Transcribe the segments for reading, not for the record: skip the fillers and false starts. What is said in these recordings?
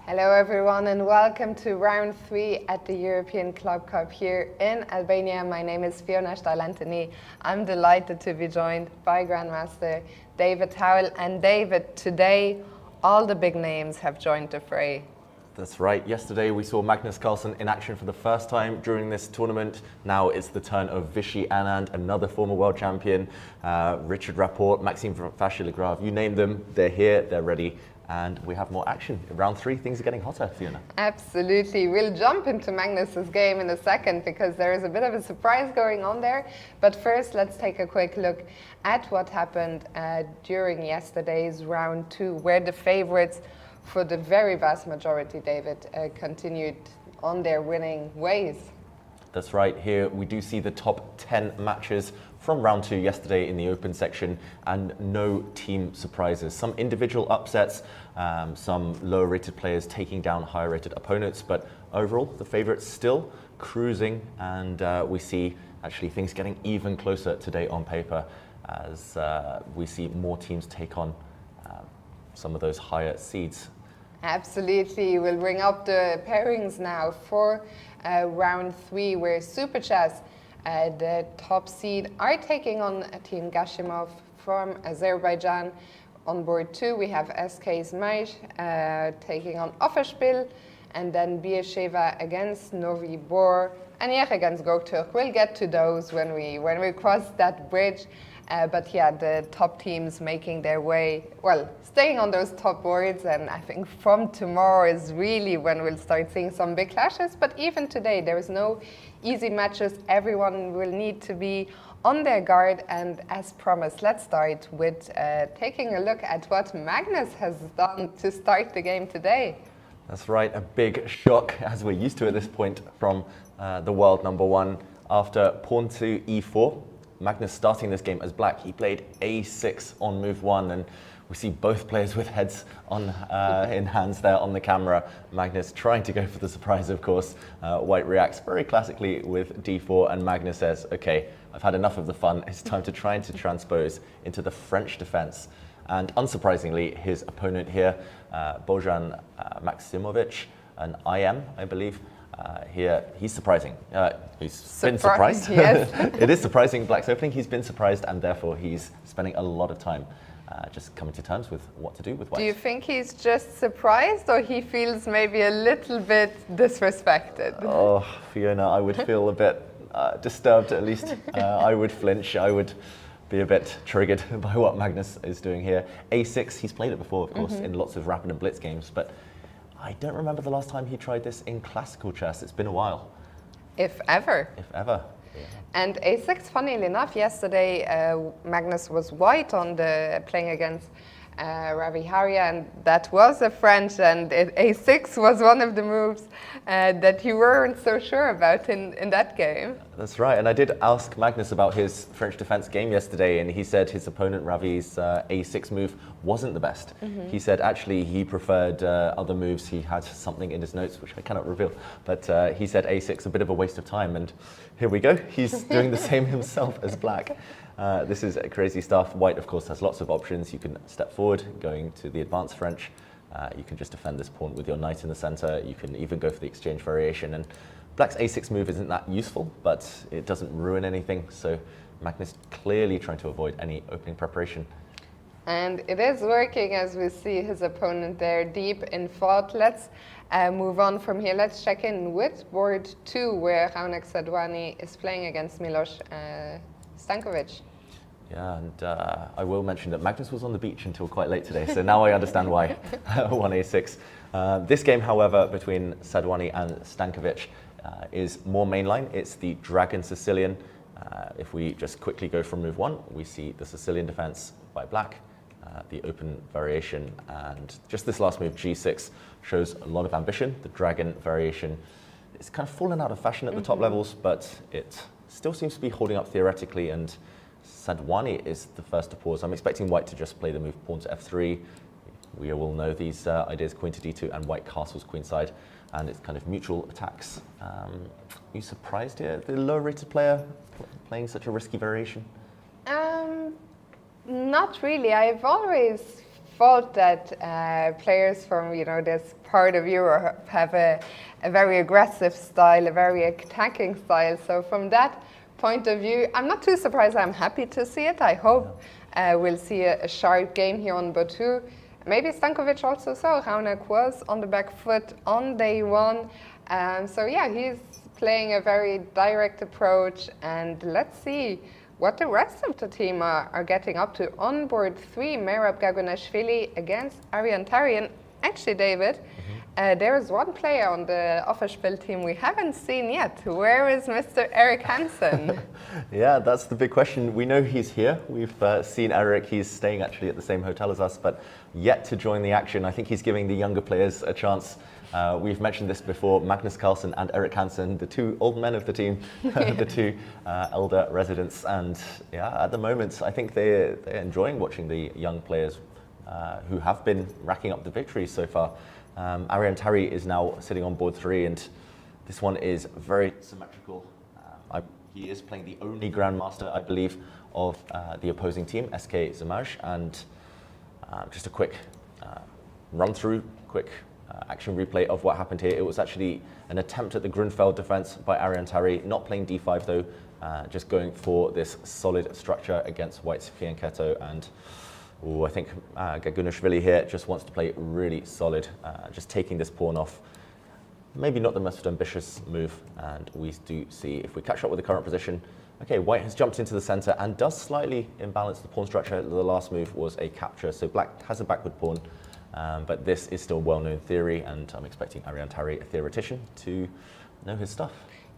Hello everyone and welcome to round 3 at the European Club Cup here in Albania. My name is Fiona Steil-Antoni. I'm delighted to be joined by Grandmaster David Howell. And David, today all the big names have joined the fray. That's right. Yesterday we saw Magnus Carlsen in action for the first time during this tournament. Now it's the turn of Vishy Anand, another former world champion, Richard Rapport, Maxime Vachier-Lagrave, you name them, they're here, they're ready. And we have more action. In round 3, things are getting hotter, Fiona. Absolutely. We'll jump into Magnus's game in a second because there is a bit of a surprise going on there. But first, let's take a quick look at what happened during yesterday's round 2, where the favorites, for the very vast majority, David, continued on their winning ways. That's right. Here we do see the top 10 matches from round 2 yesterday in the open section, and no team surprises. Some individual upsets, some lower rated players taking down higher rated opponents, but overall the favourites still cruising, and we see actually things getting even closer today on paper as we see more teams take on some of those higher seeds. Absolutely. We'll bring up the pairings now for round 3, where Super Chess, the top seed, are taking on Team Gashimov from Azerbaijan. On board 2, we have SK Smash taking on Offerspiel, and then Beersheva against Novi Bor, and Yech against Göktürk. We'll get to those when we cross that bridge. But yeah, the top teams making their way, well, staying on those top boards, and I think from tomorrow is really when we'll start seeing some big clashes. But even today, there is no easy matches. Everyone will need to be on their guard, and as promised, let's start with taking a look at what Magnus has done to start the game today. That's right, a big shock, as we're used to at this point, from the world number 1. After pawn to e4, Magnus starting this game as black, he played a6 on move 1, and we see both players with heads on in hands there on the camera. Magnus trying to go for the surprise, of course. White reacts very classically with d4, and Magnus says, okay, I've had enough of the fun, it's time to try to transpose into the French defense. And unsurprisingly, his opponent here, Bojan Maksimovic, an IM, I believe, here, he's surprising. He's been surprised. Yes. It is surprising, Black's opening. He's been surprised, and therefore he's spending a lot of time just coming to terms with what to do with white. Do you think he's just surprised, or he feels maybe a little bit disrespected? Oh, Fiona, I would feel a bit disturbed, at least. I would flinch. I would be a bit triggered by what Magnus is doing here. a6, he's played it before, of course, in lots of rapid and blitz games, but I don't remember the last time he tried this in classical chess. It's been a while. If ever. If ever. Yeah. And a6, funnily enough, yesterday Magnus was white on the playing against Ravi Haria, and that was a French, and a6 was one of the moves that you weren't so sure about in that game. That's right, and I did ask Magnus about his French defense game yesterday, and he said his opponent Ravi's a6 move wasn't the best. He said actually he preferred other moves. He had something in his notes which I cannot reveal, but he said a6 a bit of a waste of time, and here we go. He's doing the same himself as black. This is crazy stuff. White, of course, has lots of options. You can step forward, going to the advanced French. You can just defend this pawn with your knight in the center. You can even go for the exchange variation. And black's a6 move isn't that useful, but it doesn't ruin anything. So Magnus clearly trying to avoid any opening preparation. And it is working, as we see his opponent there deep in thought. Let's move on from here. Let's check in with board 2, where Raundi Sadwani is playing against Miloš Stankovic. Yeah, and I will mention that Magnus was on the beach until quite late today, so now I understand why. 1a6. This game, however, between Sadwani and Stankovic is more mainline. It's the Dragon Sicilian. If we just quickly go from move 1, we see the Sicilian defense by black, the open variation, and just this last move, g6, shows a lot of ambition. The Dragon variation is kind of fallen out of fashion at the top levels, but it still seems to be holding up theoretically, and Sadwani is the first to pause. I'm expecting white to just play the move pawn to f3. We all know these ideas, queen to d2 and white castles queenside, and it's kind of mutual attacks. Are you surprised here, the lower rated player playing such a risky variation? Not really. I've always fault that players from this part of Europe have a very aggressive style, a very attacking style. So from that point of view, I'm not too surprised. I'm happy to see it. I hope we'll see a sharp game here on Batu. Maybe Stankovic also saw Raunik was on the back foot on day one. So yeah, he's playing a very direct approach, and let's see what the rest of the team are getting up to. On board 3, Merab Gagunashvili against Arian Tarian. Actually, David, there is one player on the Offerspiel team we haven't seen yet. Where is Mr. Eric Hansen? Yeah, that's the big question. We know he's here. We've seen Eric. He's staying actually at the same hotel as us, but yet to join the action. I think he's giving the younger players a chance. We've mentioned this before, Magnus Carlsen and Eric Hansen, the two old men of the team, the two elder residents. And yeah, at the moment, I think they're enjoying watching the young players who have been racking up the victories so far. Arian Tari is now sitting on board 3, and this one is very symmetrical. He is playing the only Grandmaster, I believe, of the opposing team, SK Zamaj. And just a quick run through, quick action replay of what happened here. It was actually an attempt at the Grunfeld defense by Arian Tari, not playing d5 though, just going for this solid structure against White's Fianchetto. And I think Gagunashvili here just wants to play really solid, just taking this pawn off. Maybe not the most ambitious move, and we do see, if we catch up with the current position, okay, White has jumped into the center and does slightly imbalance the pawn structure. The last move was a capture, so Black has a backward pawn. But this is still well-known theory, and I'm expecting Arian Tari, a theoretician, to know his stuff.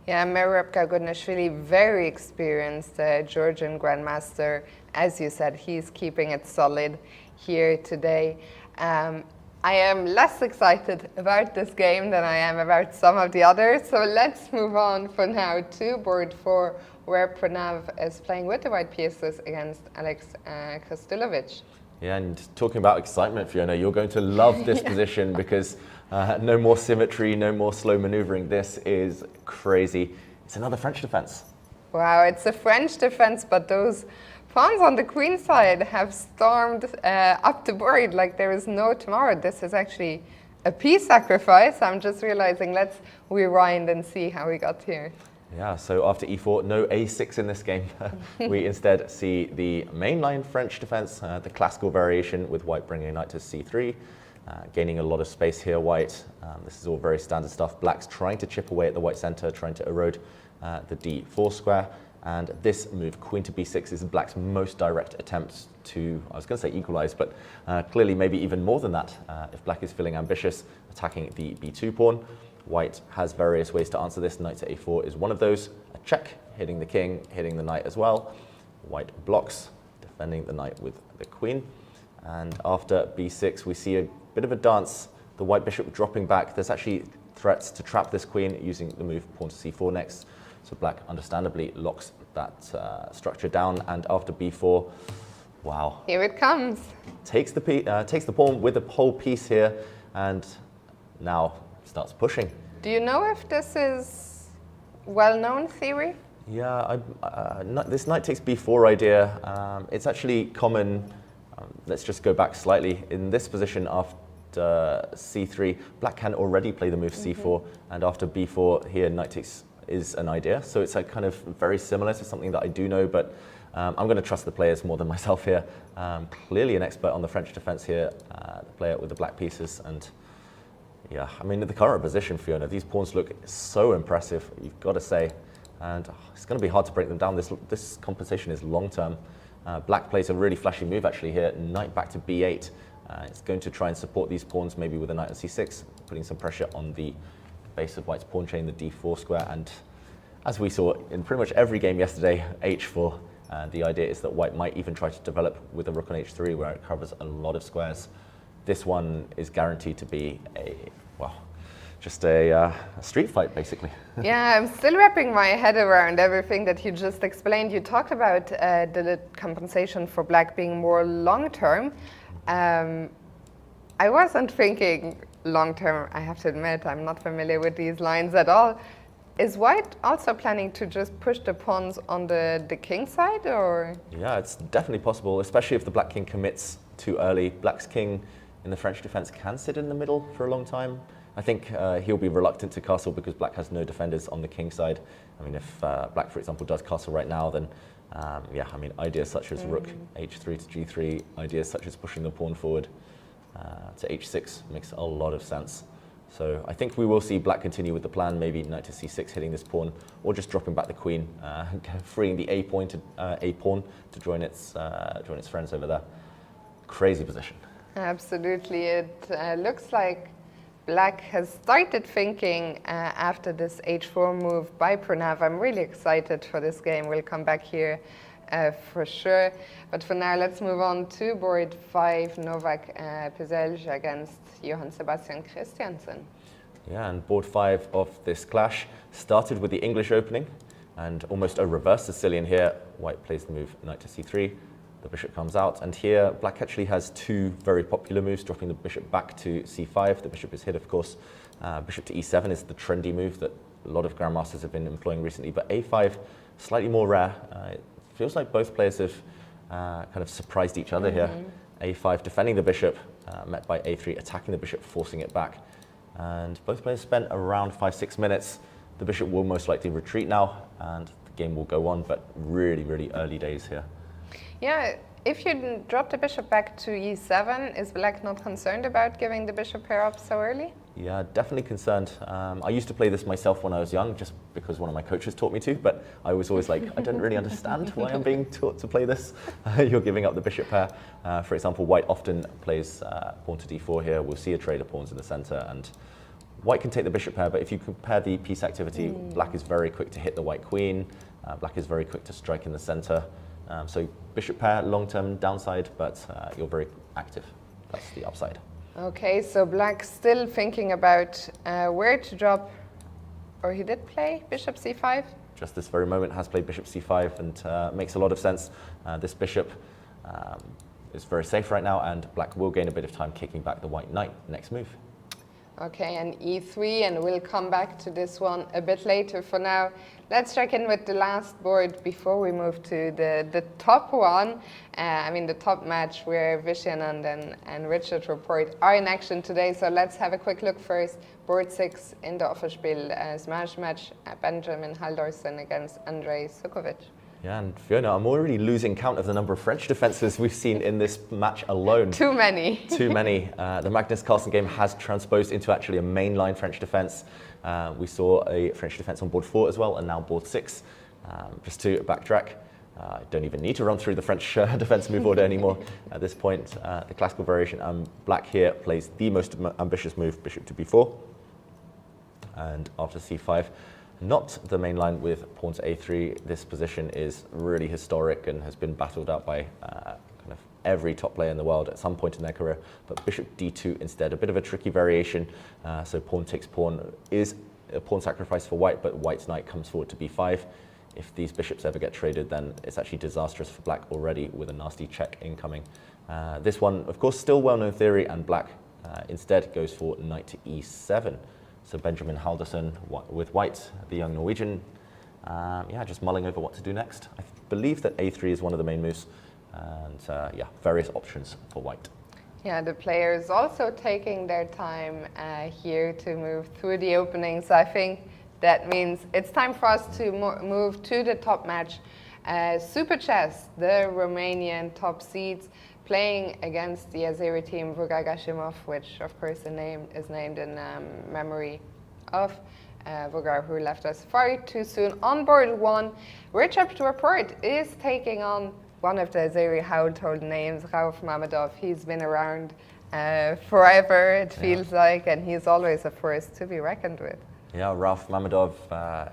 Yeah, Merab Gagunashvili, very experienced Georgian Grandmaster. As you said, he's keeping it solid here today. I am less excited about this game than I am about some of the others, so let's move on for now to board 4, where Pranav is playing with the white pieces against Alex Kostulovic. Yeah, and talking about excitement, Fiona, you're going to love this position because no more symmetry, no more slow maneuvering. This is crazy. It's another French defense. Wow, it's a French defense, but those pawns on the queen side have stormed up the board like there is no tomorrow. This is actually a piece sacrifice. I'm just realizing, let's rewind and see how we got here. Yeah, so after e4, no a6 in this game. We instead see the mainline French defense, the classical variation with White bringing knight to c3, gaining a lot of space here, White. This is all very standard stuff. Black's trying to chip away at the white center, trying to erode the d4 square. And this move, queen to b6, is Black's most direct attempt to, I was going to say equalize, but clearly maybe even more than that. If Black is feeling ambitious, attacking the b2 pawn. White has various ways to answer this. Knight to a4 is one of those. A check, hitting the king, hitting the knight as well. White blocks, defending the knight with the queen. And after b6, we see a bit of a dance. The white bishop dropping back. There's actually threats to trap this queen using the move pawn to c4 next. So Black understandably locks that structure down. And after b4, wow. Here it comes. Takes the pawn with the whole piece here, and now starts pushing. Do you know if this is well-known theory? Yeah, this knight takes b4 idea. It's actually common. Let's just go back slightly. In this position after c3, Black can already play the move c4, and after b4 here, knight takes is an idea. So it's like kind of very similar to something that I do know, but I'm going to trust the players more than myself here. Clearly an expert on the French defense here, the player with the black pieces. And yeah, I mean, in the current position, Fiona, these pawns look so impressive, you've got to say. And it's going to be hard to break them down. This compensation is long-term. Black plays a really flashy move actually here, knight back to b8. It's going to try and support these pawns maybe with a knight on c6, putting some pressure on the base of White's pawn chain, the d4 square. And as we saw in pretty much every game yesterday, h4. The idea is that White might even try to develop with a rook on h3 where it covers a lot of squares. This one is guaranteed to be just a street fight, basically. Yeah, I'm still wrapping my head around everything that you just explained. You talked about the compensation for Black being more long-term. I wasn't thinking long-term, I have to admit. I'm not familiar with these lines at all. Is White also planning to just push the pawns on the king side, or? Yeah, it's definitely possible, especially if the black king commits too early. Black's king in the French defense can sit in the middle for a long time. I think he'll be reluctant to castle because black has no defenders on the king side. I mean, if black, for example, does castle right now, then yeah, I mean, ideas such as rook h3 to g3, ideas such as pushing the pawn forward to h6 makes a lot of sense. So I think we will see black continue with the plan, maybe knight to c6 hitting this pawn, or just dropping back the queen, freeing the a pawn to join its friends over there. Crazy position. Absolutely. It looks like black has started thinking after this h4 move by Pranav. I'm really excited for this game. We'll come back here for sure. But for now, let's move on to board 5, Novak Pezelj against Johann Sebastian Christiansen. Yeah, and board 5 of this clash started with the English opening and almost a reverse Sicilian here. White plays the move knight to c3. The bishop comes out, and here black actually has two very popular moves, dropping the bishop back to c5. The bishop is hit, of course. Bishop to e7 is the trendy move that a lot of grandmasters have been employing recently, but a5, slightly more rare. It feels like both players have kind of surprised each other here. a5 defending the bishop, met by a3 attacking the bishop, forcing it back. And both players spent around 5-6 minutes. The bishop will most likely retreat now, and the game will go on, but really, really early days here. Yeah, if you drop the bishop back to e7, is black not concerned about giving the bishop pair up so early? Yeah, definitely concerned. I used to play this myself when I was young, just because one of my coaches taught me to, but I was always like, I don't really understand why I'm being taught to play this. You're giving up the bishop pair. For example, white often plays pawn to d4 here. We'll see a trade of pawns in the center, and white can take the bishop pair, but if you compare the piece activity, black is very quick to hit the white queen. Black is very quick to strike in the center. So bishop pair, long-term downside, but you're very active. That's the upside. Okay, so black still thinking about where to drop, or he did play bishop c5? Just this very moment has played bishop c5, and makes a lot of sense. This bishop is very safe right now, and black will gain a bit of time kicking back the white knight. Next move. Okay, and e3, and we'll come back to this one a bit later. For now, let's check in with the last board before we move to the top one. I mean, the top match where Vishy Anand and Richard Rapport are in action today. So let's have a quick look first. Board 6 in the Offerspiel smash match, Benjamin Haldorsen against Andrei Sukovic. Yeah, and Fiona, I'm already losing count of the number of French defenses we've seen in this match alone. Too many. Too many. The Magnus Carlsen game has transposed into actually a mainline French defense. We saw a French defense on board 4 as well, and now board 6. Just to backtrack, I don't even need to run through the French defense move order anymore at this point. The classical variation, black here plays the most ambitious move, bishop to b4. And after c5, not the main line with pawn to a3. This position is really historic and has been battled out by kind of every top player in the world at some point in their career. But bishop d2 instead, a bit of a tricky variation. So pawn takes pawn is a pawn sacrifice for white, but white's knight comes forward to b5. If these bishops ever get traded, then it's actually disastrous for black already with a nasty check incoming. This one, of course, still well-known theory, and black instead goes for knight to e7. So Benjamin Haldorsen with white, the young Norwegian, yeah, just mulling over what to do next. I believe that a3 is one of the main moves, and yeah, various options for white. Yeah, the players also taking their time here to move through the openings. I think that means it's time for us to move to the top match. Super Chess, the Romanian top seeds, playing against the Azeri team Vurgar Gashimov, which of course is named in memory of Vurgar, who left us far too soon. On board 1, Richard Rapport is taking on one of the Azeri household names, Rauf Mamedov. He's been around forever, it feels like, and he's always a force to be reckoned with. Yeah, Rauf Mamedov,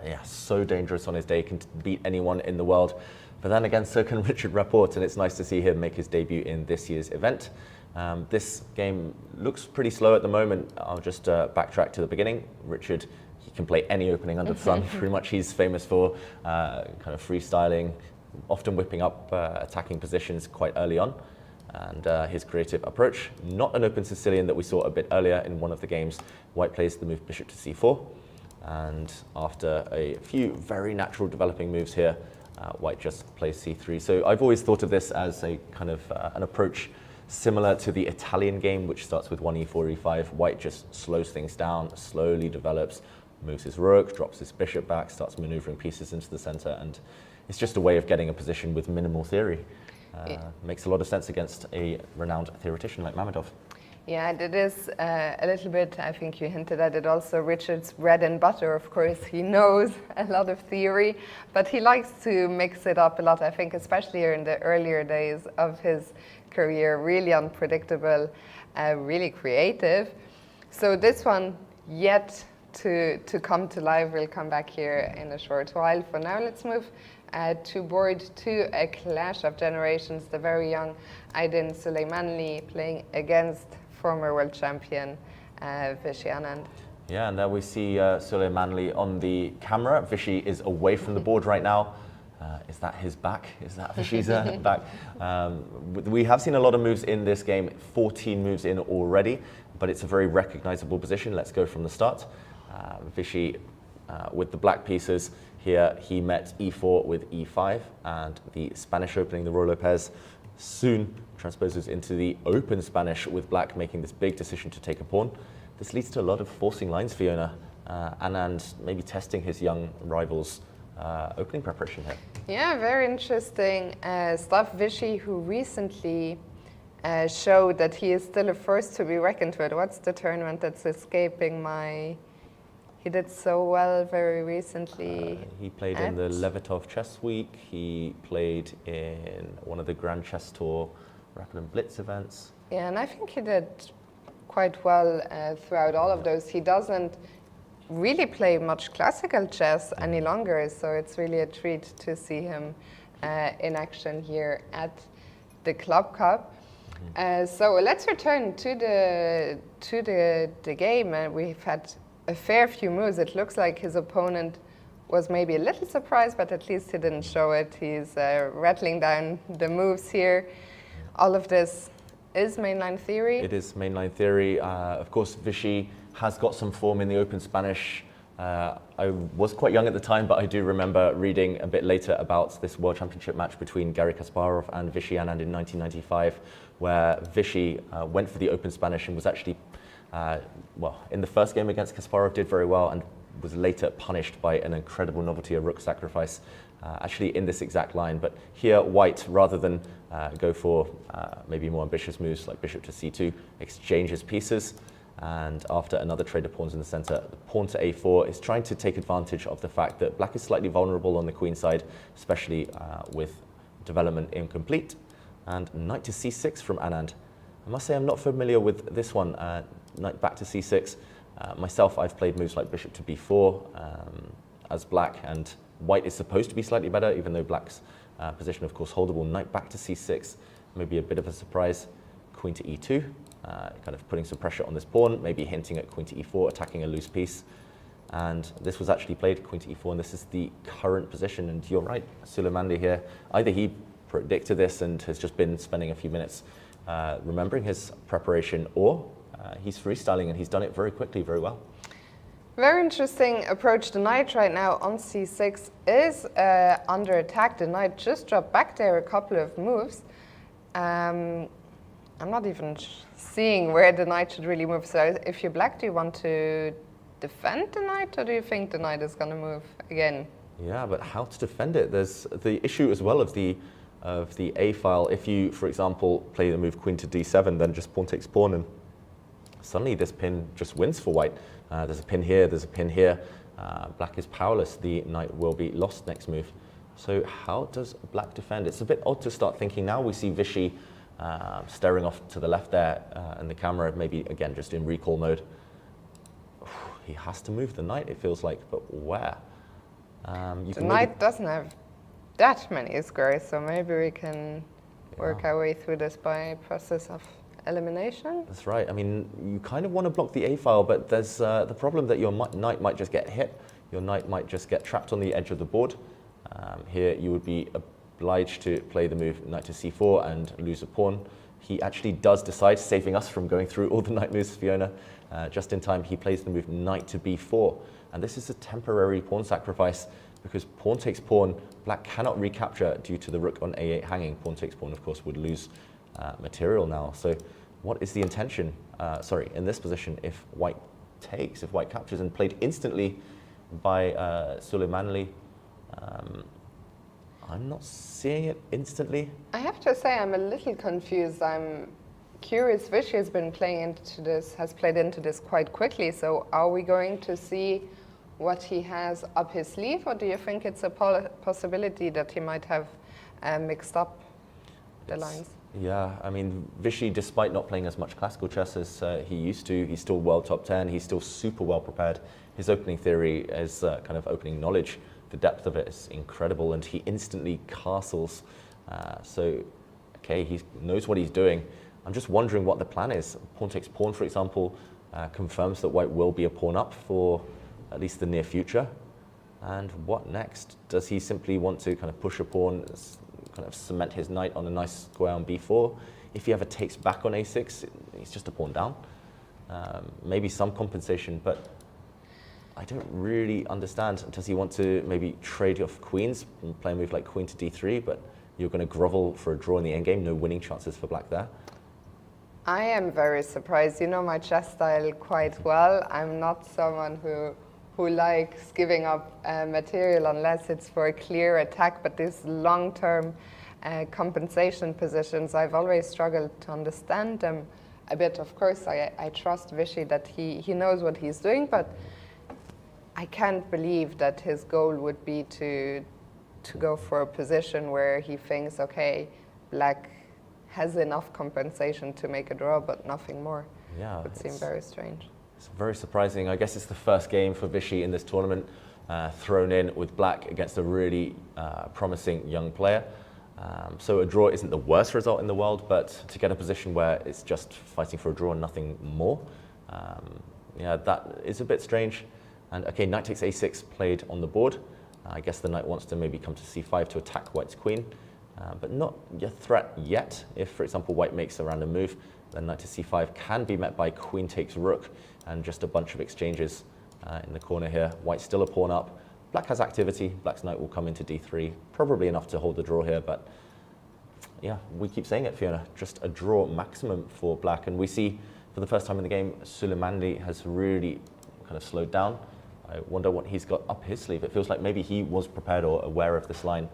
yeah, so dangerous on his day, can beat anyone in the world. But then again, so can Richard Rapport, and it's nice to see him make his debut in this year's event. This game looks pretty slow at the moment. I'll just backtrack to the beginning. Richard, he can play any opening under the sun. Pretty much he's famous for kind of freestyling, often whipping up attacking positions quite early on. And his creative approach, not an open Sicilian that we saw a bit earlier in one of the games. White plays the move bishop to c4. And after a few very natural developing moves here, white just plays c3. So I've always thought of this as a kind of an approach Similar to the Italian game, which starts with 1e4, e5, white just slows things down, slowly develops, moves his rook, drops his bishop back, starts maneuvering pieces into the center, and it's just a way of getting a position with minimal theory. Makes a lot of sense against a renowned theoretician like Mamedov. Yeah, and it is a little bit, I think you hinted at it also, Richard's bread and butter. Of course, he knows a lot of theory, but he likes to mix it up a lot, I think, especially in the earlier days of his career, really unpredictable, really creative. So this one, yet to come to life, will come back here in a short while. For now, let's move to board 2, a clash of generations, the very young Aydin Süleymanli playing against former world champion Vishy Anand. Yeah, and there we see Süleymanli on the camera. Vishy is away from the board right now. Is that his back? Is that Vishy's back? We have seen a lot of moves in this game, 14 moves in already, but it's a very recognizable position. Let's go from the start. Vishy with the black pieces. Here he met e4 with e5, and the Spanish opening, the Rolo Pez, soon transposes into the open Spanish with black making this big decision to take a pawn. This leads to a lot of forcing lines, Fiona, Anand maybe testing his young rivals' opening preparation here. Yeah, very interesting stuff. Vishy, who recently showed that he is still a force to be reckoned with. What's the tournament that's escaping my... He did so well very recently. He played in the Levitov Chess Week. He played in one of the Grand Chess Tour Rapid and Blitz events. Yeah, and I think he did quite well throughout all of those. He doesn't really play much classical chess any longer, so it's really a treat to see him in action here at the Club Cup. So let's return to the game. We've had a fair few moves. It looks like his opponent was maybe a little surprised, but at least he didn't show it. He's rattling down the moves here. All of this is mainline theory. It is mainline theory. Of course, Vishy has got some form in the open Spanish. I was quite young at the time, but I do remember reading a bit later about this World Championship match between Garry Kasparov and Vishy Anand in 1995, where Vishy went for the open Spanish and was actually well, in the first game against Kasparov did very well and was later punished by an incredible novelty, a rook sacrifice, actually in this exact line. But here, white, rather than go for maybe more ambitious moves like bishop to c2, exchanges pieces. And after another trade of pawns in the center, the pawn to a4 is trying to take advantage of the fact that black is slightly vulnerable on the queen side, especially with development incomplete. And knight to c6 from Anand. I must say I'm not familiar with this one. Knight back to c6. Myself, I've played moves like bishop to b4 as black, and white is supposed to be slightly better, even though black's position, of course, holdable. Knight back to c6, maybe a bit of a surprise. Queen to e2, kind of putting some pressure on this pawn, maybe hinting at queen to e4, attacking a loose piece. And this was actually played, queen to e4, and this is the current position. And you're right, Süleymanli here, either he predicted this and has just been spending a few minutes remembering his preparation, or he's freestyling and he's done it very quickly, very well. Very interesting approach. The knight right now on c6 is under attack. The knight just dropped back there a couple of moves. I'm not even seeing where the knight should really move. So if you're black, do you want to defend the knight, or do you think the knight is going to move again? Yeah, but how to defend it? There's the issue as well of the A file. If you, for example, play the move queen to d7, then just pawn takes pawn, and suddenly this pin just wins for white. There's a pin here, there's a pin here. Black is powerless. The knight will be lost next move. So how does black defend? It's a bit odd to start thinking now. We see Vishy staring off to the left there in the camera, maybe again just in recall mode. He has to move the knight, it feels like, but where? The knight doesn't have that many squares, so maybe we can work our way through this by process of elimination. That's right. I mean, you kind of want to block the A file, but there's the problem that your knight might just get hit. Your knight might just get trapped on the edge of the board. Here you would be obliged to play the move knight to c4 and lose a pawn. He actually does decide, saving us from going through all the knight moves, Fiona. Just in time, he plays the move knight to b4. And this is a temporary pawn sacrifice because pawn takes pawn, black cannot recapture due to the rook on a8 hanging. Pawn takes pawn, of course, would lose material now. So what is the intention, in this position, if white captures and played instantly by Steil-Antoni? I'm not seeing it instantly. I have to say I'm a little confused. I'm curious. Vishy has played into this quite quickly. So are we going to see what he has up his sleeve, or do you think it's a possibility that he might have mixed up the lines? Yeah, I mean, Vishy, despite not playing as much classical chess as he used to, he's still world top 10, he's still super well prepared. His opening theory is kind of opening knowledge. The depth of it is incredible, and he instantly castles. He knows what he's doing. I'm just wondering what the plan is. Pawn takes pawn, for example, confirms that white will be a pawn up for at least the near future. And what next? Does he simply want to kind of push a pawn, kind of cement his knight on a nice square on b4? If he ever takes back on a6, he's just a pawn down. Maybe some compensation, but I don't really understand. Does he want to maybe trade off queens and play a move like queen to d3, but you're going to grovel for a draw in the endgame? No winning chances for black there. I am very surprised. You know my chess style quite well. I'm not someone who likes giving up material unless it's for a clear attack, but these long-term compensation positions, I've always struggled to understand them a bit. Of course, I trust Vishy that he knows what he's doing, but I can't believe that his goal would be to go for a position where he thinks, okay, black has enough compensation to make a draw, but nothing more. Yeah, it would seem very strange. It's very surprising. I guess it's the first game for Vishy in this tournament, thrown in with black against a really promising young player. So a draw isn't the worst result in the world, but to get a position where it's just fighting for a draw and nothing more, that is a bit strange. And okay, knight takes a6 played on the board. I guess the knight wants to maybe come to c5 to attack white's queen, but not a threat yet. If, for example, white makes a random move, then knight to c5 can be met by queen takes rook and just a bunch of exchanges in the corner here. White's still a pawn up. Black has activity. Black's knight will come into d3, probably enough to hold the draw here, but yeah, we keep saying it, Fiona, just a draw maximum for black. And we see for the first time in the game, Steil-Antoni has really kind of slowed down. I wonder what he's got up his sleeve. It feels like maybe he was prepared or aware of this line,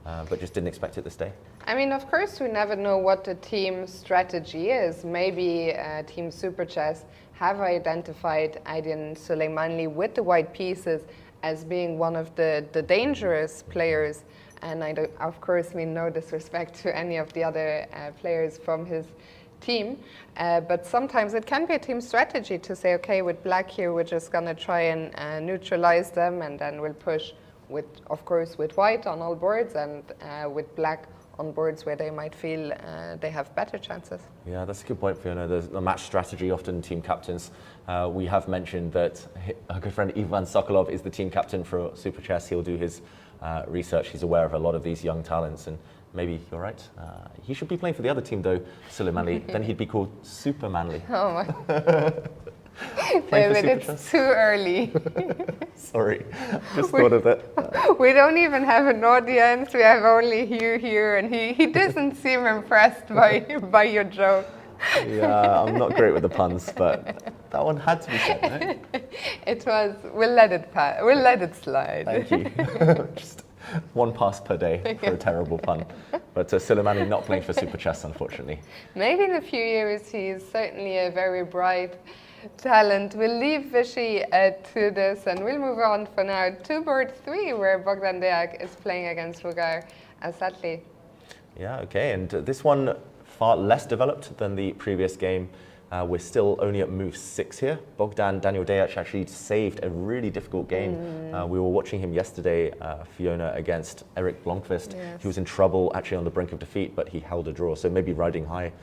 but just didn't expect it this day. I mean, of course, we never know what the team strategy is. Maybe Team Super Chess have identified Aydin Steil-Antoni with the white pieces as being one of the dangerous players. And I don't, of course, mean no disrespect to any of the other players from his team, but sometimes it can be a team strategy to say, okay, with black here, we're just going to try and neutralize them, and then we'll push with, of course, with white on all boards, and with black on boards where they might feel they have better chances. Yeah, that's a good point, Fiona. There's a match strategy, often team captains. We have mentioned that our good friend Ivan Sokolov is the team captain for Super Chess. He'll do his research. He's aware of a lot of these young talents, and maybe you're right. He should be playing for the other team, though, Steil-Antoni. Then he'd be called Super Manly. Oh my. David, it's too early. Sorry, just thought of it. We don't even have an audience. We have only you here, and he doesn't seem impressed by your joke. Yeah, I'm not great with the puns, but that one had to be said, right? It was. We'll let it pass. We'll let it slide. Thank you. Just one pass per day for a terrible pun. But Steil-Antoni not playing for Super Chess, unfortunately. Maybe in a few years he's certainly a very bright talent. We'll leave Vishy to this, and we'll move on for now to board 3, where Bogdan Deák is playing against Rugar Asatli. Yeah, okay, and this one far less developed than the previous game. We're still only at move 6 here. Daniel Deák actually saved a really difficult game. We were watching him yesterday, Fiona, against Erik Blomqvist. Yes. He was in trouble, actually on the brink of defeat, but he held a draw. So maybe riding high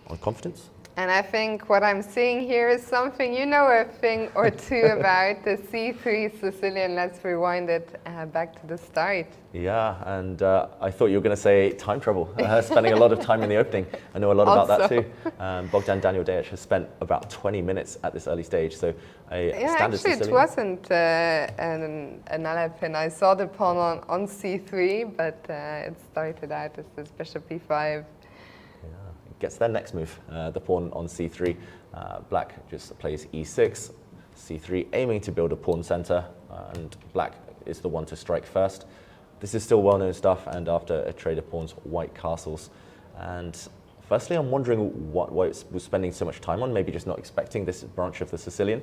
on confidence. And I think what I'm seeing here is something you know a thing or two about, the C3 Sicilian. Let's rewind it back to the start. Yeah, and I thought you were going to say time trouble, spending a lot of time in the opening. I know a lot about that too. Daniel Deák has spent about 20 minutes at this early stage, so standard actually Sicilian. It wasn't an Alepin. I saw the pawn on C3, but it started out as this bishop E5. gets their next move, the pawn on c3. Black just plays e6, c3, aiming to build a pawn center, and black is the one to strike first. This is still well-known stuff, and after a trade of pawns, white castles. And firstly, I'm wondering what white was spending so much time on, maybe just not expecting this branch of the Sicilian.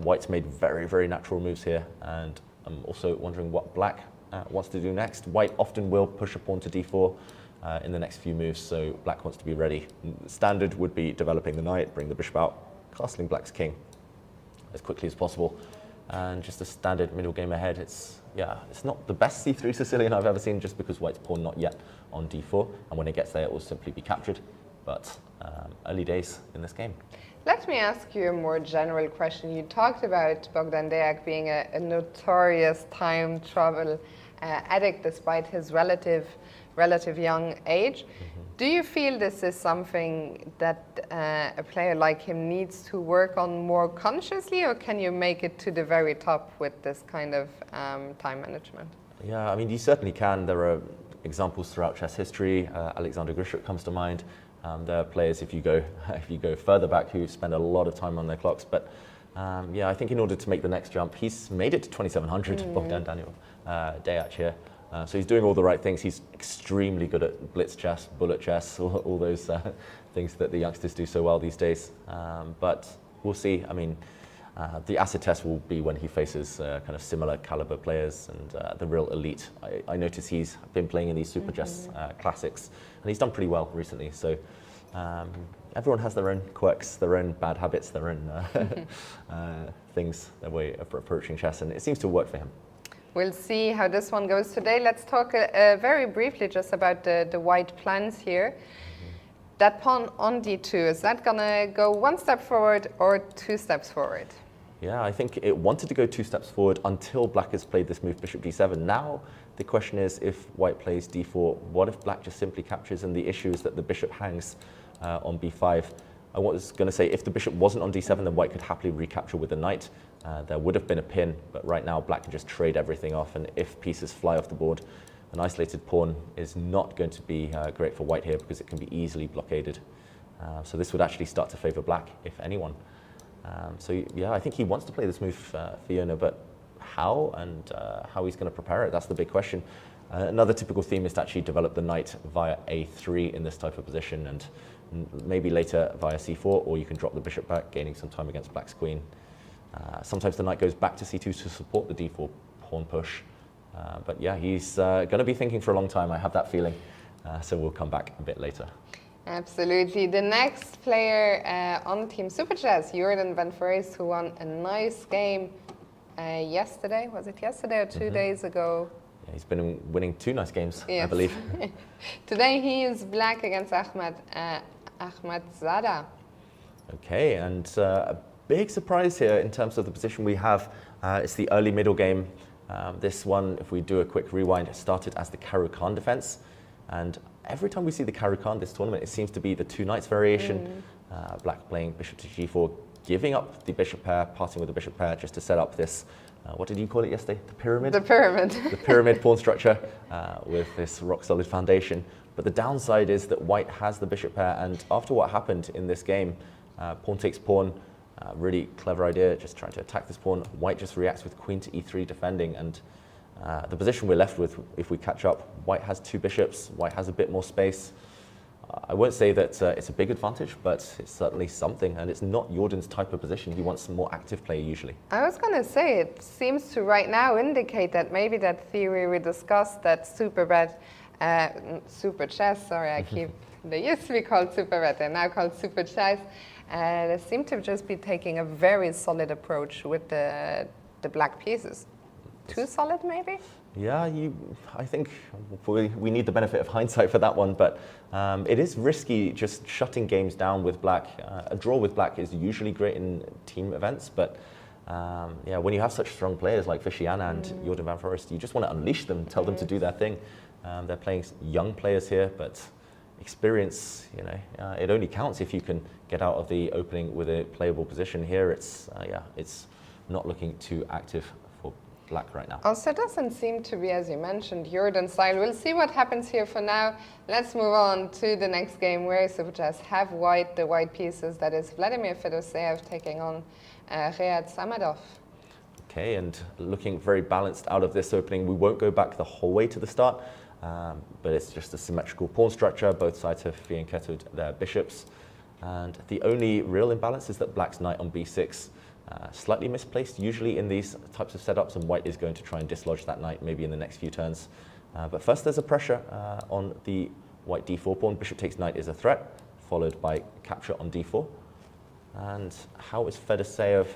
White's made very, very natural moves here, and I'm also wondering what black wants to do next. White often will push a pawn to d4 in the next few moves, so black wants to be ready. Standard would be developing the knight, bring the bishop out, castling black's king as quickly as possible, and just a standard middle game ahead. It's not the best c3 Sicilian I've ever seen, just because white's pawn not yet on d4, and when it gets there it will simply be captured, but early days in this game. Let me ask you a more general question. You talked about Bogdan Deák being a notorious time travel addict despite his relative young age. Do you feel this is something that a player like him needs to work on more consciously, or can you make it to the very top with this kind of time management? Yeah, I mean, you certainly can. There are examples throughout chess history. Alexander Grishuk comes to mind. There are players, if you go further back, who spend a lot of time on their clocks. But yeah, I think in order to make the next jump, he's made it to 2700, Bogdan Deák here. So he's doing all the right things. He's extremely good at blitz chess, bullet chess, all those things that the youngsters do so well these days. But we'll see. I mean, the acid test will be when he faces kind of similar caliber players and the real elite. I notice he's been playing in these super chess classics, and he's done pretty well recently. So everyone has their own quirks, their own bad habits, their own things, their way of approaching chess, and it seems to work for him. We'll see how this one goes today. Let's talk very briefly just about the white plans here. That pawn on d2, is that gonna go one step forward or two steps forward? Yeah, I think it wanted to go two steps forward until black has played this move, bishop d7. Now the question is, if white plays d4, what if black just simply captures? And the issue is that the bishop hangs on b5. I was going to say, if the bishop wasn't on d7, then white could happily recapture with the knight. There would have been a pin, but right now black can just trade everything off, and if pieces fly off the board, an isolated pawn is not going to be great for white here, because it can be easily blockaded. So this would actually start to favor black, if anyone. So yeah, I think he wants to play this move, Fiona, but how, and how he's going to prepare it, that's the big question. Another typical theme is to actually develop the knight via a3 in this type of position, and maybe later via c4, or you can drop the bishop back, gaining some time against black's queen. Sometimes the knight goes back to c2 to support the d4 pawn push. But yeah, he's going to be thinking for a long time, I have that feeling. So we'll come back a bit later. Absolutely. The next player on Team Super Chess, Jordan van Foreest, who won a nice game yesterday. Was it yesterday or 2 days ago? Yeah, he's been winning 2 nice games, yes. I believe. Today he is black against Ahmad Zada. Okay, and a big surprise here in terms of the position we have. It's the early middle game. This one, if we do a quick rewind, started as the Caro-Kann defense. And every time we see the Caro-Kann this tournament, it seems to be the 2 knights variation. Black playing bishop to g4, giving up the bishop pair, parting with the bishop pair just to set up this, what did you call it yesterday? The pyramid? The pyramid. The pyramid pawn structure with this rock solid foundation. But the downside is that white has the bishop pair, and after what happened in this game, pawn takes pawn, really clever idea, just trying to attack this pawn. White just reacts with queen to e3 defending, and the position we're left with, if we catch up, white has 2 bishops, white has a bit more space. I won't say that it's a big advantage, but it's certainly something, and it's not Jordan's type of position. He wants some more active play usually. I was going to say, it seems to right now indicate that maybe that theory we discussed, that super chess, sorry, I keep, they used to be called super bet, they're now called super chess. They seem to just be taking a very solid approach with the black pieces. Too solid, maybe? Yeah, I think we need the benefit of hindsight for that one, but it is risky just shutting games down with black. A draw with black is usually great in team events, but yeah, when you have such strong players like Vishy Anand, Jordan van Foreest, you just want to unleash them, tell them to do their thing. They're playing young players here, but experience, you know, it only counts if you can get out of the opening with a playable position. Here, it's not looking too active for black right now. Also, it doesn't seem to be, as you mentioned, Jordan style. We'll see what happens here for now. Let's move on to the next game where Super Chess have white, the white pieces. That is Vladimir Fedoseev taking on Riyad Samadov. Okay, and looking very balanced out of this opening. We won't go back the whole way to the start, but it's just a symmetrical pawn structure. Both sides have fianchettoed their bishops. And the only real imbalance is that black's knight on b6, slightly misplaced usually in these types of setups, and white is going to try and dislodge that knight maybe in the next few turns. But first there's a pressure on the white d4 pawn. Bishop takes knight is a threat, followed by capture on d4. And how is Fedoseev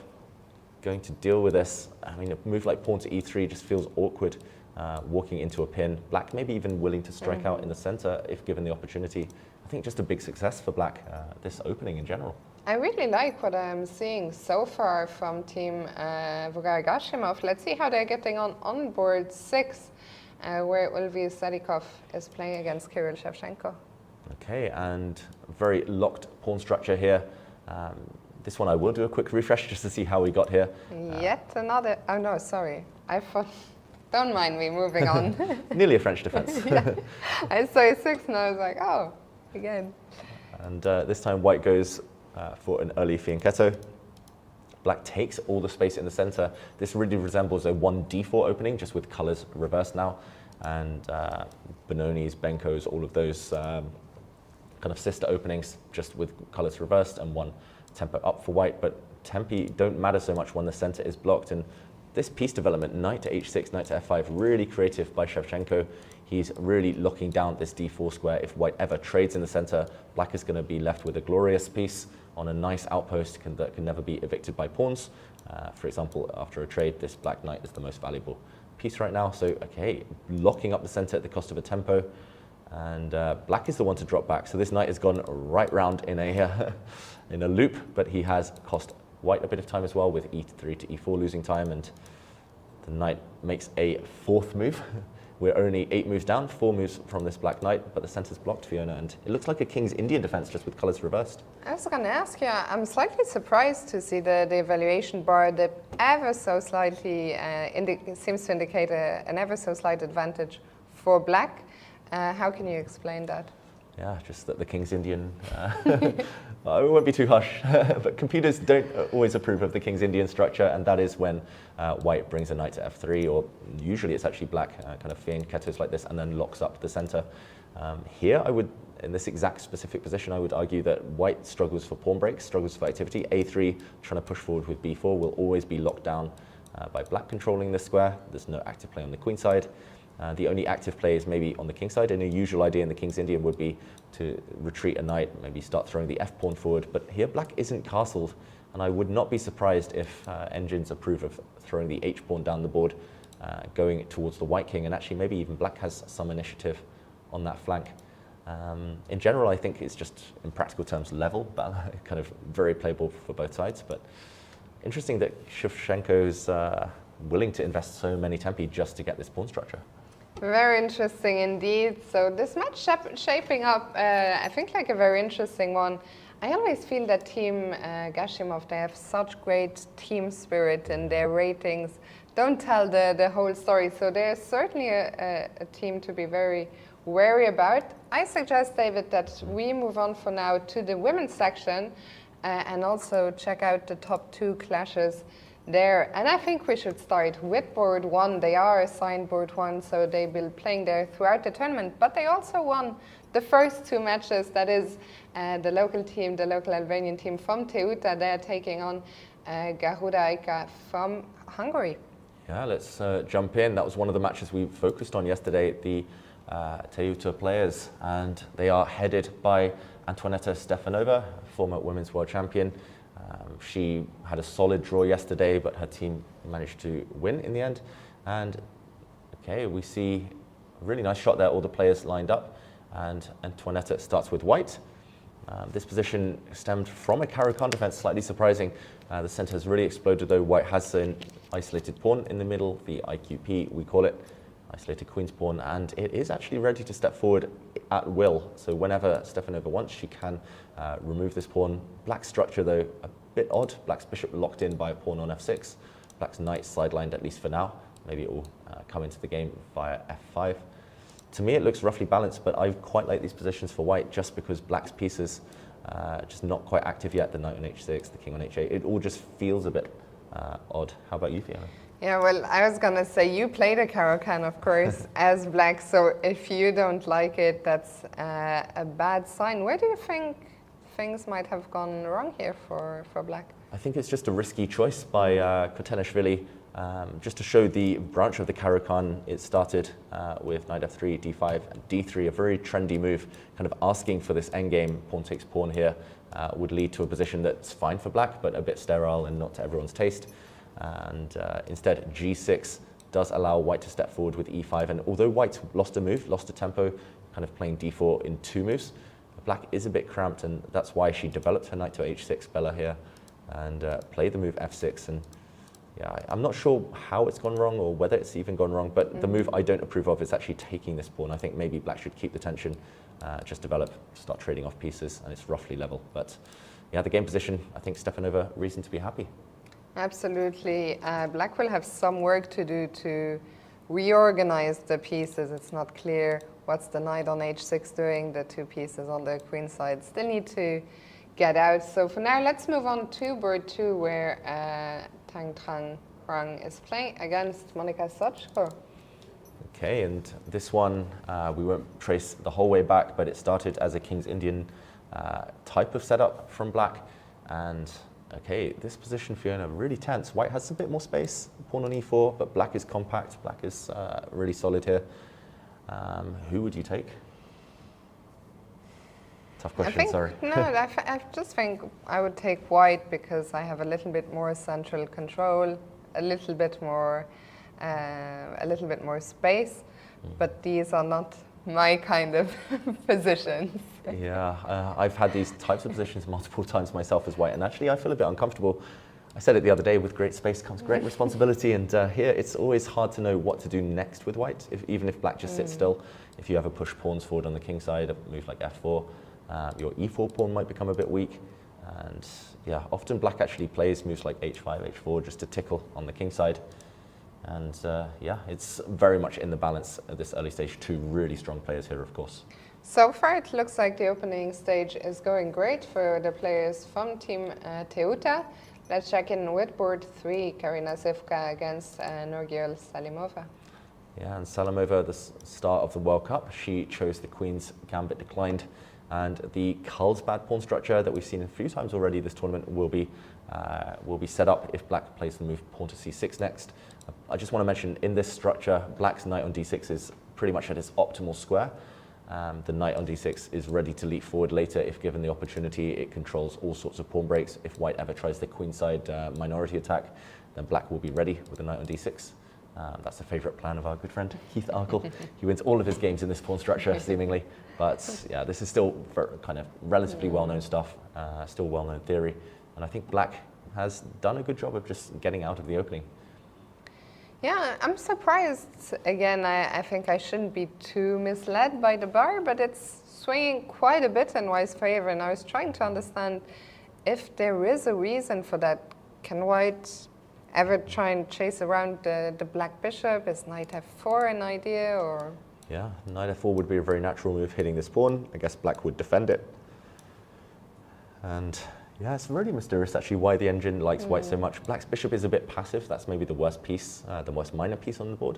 going to deal with this? I mean, a move like pawn to e3 just feels awkward, walking into a pin. Black maybe even willing to strike out in the center if given the opportunity. I think just a big success for black, this opening in general. I really like what I'm seeing so far from team Vogar-Gashimov. Let's see how they're getting on board 6, where Ulvi Sadikov is playing against Kirill Shevchenko. Okay, and very locked pawn structure here. This one I will do a quick refresh just to see how we got here. Yet another, oh no, sorry. I thought, don't mind me, moving on. Nearly a French defense. Yeah. I saw 6 and I was like, oh, again. And this time white goes for an early fianchetto. Black takes all the space in the center. This really resembles a 1d4 opening, just with colors reversed now. And Benoni's, Benko's, all of those kind of sister openings, just with colors reversed and one tempo up for white. But tempi don't matter so much when the center is blocked. And this piece development, knight to h6, knight to f5, really creative by Shevchenko. He's really locking down this d4 square. If white ever trades in the center, black is going to be left with a glorious piece on a nice outpost that can never be evicted by pawns. For example, after a trade, this black knight is the most valuable piece right now. So, okay, locking up the center at the cost of a tempo. And black is the one to drop back. So this knight has gone right round in a, in a loop, but he has cost white a bit of time as well with e3 to e4 losing time. And the knight makes a 4th move. We're only 8 moves down, 4 moves from this black knight, but the center's blocked, Fiona, and it looks like a king's Indian defense just with colors reversed. I was going to ask you, I'm slightly surprised to see the evaluation bar, the ever so slightly seems to indicate an ever so slight advantage for black. How can you explain that? Yeah, just that the king's Indian, I won't be too harsh, but computers don't always approve of the king's Indian structure, and that is when white brings a knight to f3, or usually it's actually black kind of fianchettos like this and then locks up the center. Here I would, in this exact specific position, I would argue that white struggles for pawn breaks, struggles for activity. a3, trying to push forward with b4, will always be locked down by black controlling this square. There's no active play on the queen side. The only active play is maybe on the king side, and a usual idea in the king's Indian would be to retreat a knight, maybe start throwing the f-pawn forward. But here black isn't castled, and I would not be surprised if engines approve of throwing the h-pawn down the board, going towards the white king, and actually maybe even black has some initiative on that flank. In general, I think it's just, in practical terms, level, but kind of very playable for both sides. But interesting that Shevchenko's willing to invest so many tempi just to get this pawn structure. Very interesting indeed. So this match shaping up, I think, like a very interesting one. I always feel that team Gashimov, they have such great team spirit, and their ratings don't tell the whole story. So they're certainly a team to be very wary about. I suggest, David, that we move on for now to the women's section and also check out the top 2 clashes there. And I think we should start with board 1. They are assigned board 1, so they've been playing there throughout the tournament, but they also won the first 2 matches. That is the local team, the local Albanian team from Teuta. They're taking on Garuda Aika from Hungary. Yeah, let's jump in. That was one of the matches we focused on yesterday, the Teuta players, and they are headed by Antoaneta Stefanova, former women's world champion. She had a solid draw yesterday, but her team managed to win in the end. And okay, we see a really nice shot there, all the players lined up, and Antoaneta starts with white. This position stemmed from a Caro-Kann defense, slightly surprising. The center has really exploded though. White has an isolated pawn in the middle, the IQP we call it, isolated queen's pawn, and it is actually ready to step forward at will. So whenever Stefanova wants, she can remove this pawn. Black's structure though, a bit odd. Black's bishop locked in by a pawn on f6. Black's knight sidelined, at least for now, maybe it will come into the game via f5. To me, it looks roughly balanced, but I quite like these positions for white just because black's pieces just not quite active yet. The knight on h6, the king on h8, it all just feels a bit odd. How about you, Fiona? Yeah, well, I was gonna say you played a Caro-Kann, of course, as black. So if you don't like it, that's a bad sign. Where do you think things might have gone wrong here for black? I think it's just a risky choice by Kotenishvili. Just to show the branch of the Caro-Kann, it started with knight f3, d5, and d3, a very trendy move, kind of asking for this endgame, pawn takes pawn here, would lead to a position that's fine for black, but a bit sterile and not to everyone's taste. And instead, g6 does allow white to step forward with e5, and although white's lost a move, lost a tempo, kind of playing d4 in 2 moves, black is a bit cramped, and that's why she developed her knight to h6, Bella here, and played the move f6. And yeah, I'm not sure how it's gone wrong or whether it's even gone wrong, but the move I don't approve of is actually taking this pawn. I think maybe black should keep the tension, just develop, start trading off pieces, and it's roughly level. But yeah, the game position, I think Stefanova, reason to be happy. Absolutely. Black will have some work to do to reorganize the pieces. It's not clear what's the knight on h6 doing. The 2 pieces on the queen side still need to get out. So for now, let's move on to board 2, where Tang Trang Huang is playing against Monika Sochko. Okay, and this one, we won't trace the whole way back, but it started as a King's Indian type of setup from black. And okay, this position, Fiona, really tense. White has a bit more space, pawn on e4, but black is compact. Black is really solid here. Who would you take? Tough question, sorry. No, I just think I would take white because I have a little bit more central control, a little bit more space, but these are not my kind of positions. Yeah, I've had these types of positions multiple times myself as white, and actually I feel a bit uncomfortable. I said it the other day, with great space comes great responsibility, and here it's always hard to know what to do next with white, even if black just sits still. If you ever push pawns forward on the king side, a move like f4, your e4 pawn might become a bit weak, and yeah, often black actually plays moves like h5, h4 just to tickle on the king side. And yeah, it's very much in the balance at this early stage. 2 really strong players here, of course. So far, it looks like the opening stage is going great for the players from Team Teuta. Let's check in with board 3, Karina Zivka against Nurgul Salimova. Yeah, and Salimova, the star of the World Cup, she chose the Queen's Gambit declined. And the Carlsbad pawn structure that we've seen a few times already this tournament will be set up if black plays the move pawn to c6 next. I just want to mention, in this structure, black's knight on d6 is pretty much at its optimal square. The knight on d6 is ready to leap forward later if given the opportunity. It controls all sorts of pawn breaks. If white ever tries the queenside minority attack, then black will be ready with the knight on d6. That's the favourite plan of our good friend Keith Arkle. He wins all of his games in this pawn structure, seemingly. But yeah, this is still kind of relatively well-known stuff, still well-known theory. And I think black has done a good job of just getting out of the opening. Yeah, I'm surprised. Again, I think I shouldn't be too misled by the bar, but it's swinging quite a bit in white's favor. And I was trying to understand if there is a reason for that. Can white ever try and chase around the black bishop? Is knight f4 an idea, or? Yeah, knight f4 would be a very natural move hitting this pawn. I guess black would defend it. And yeah, it's really mysterious actually why the engine likes white so much. Black's bishop is a bit passive. That's maybe the worst piece, the most minor piece on the board.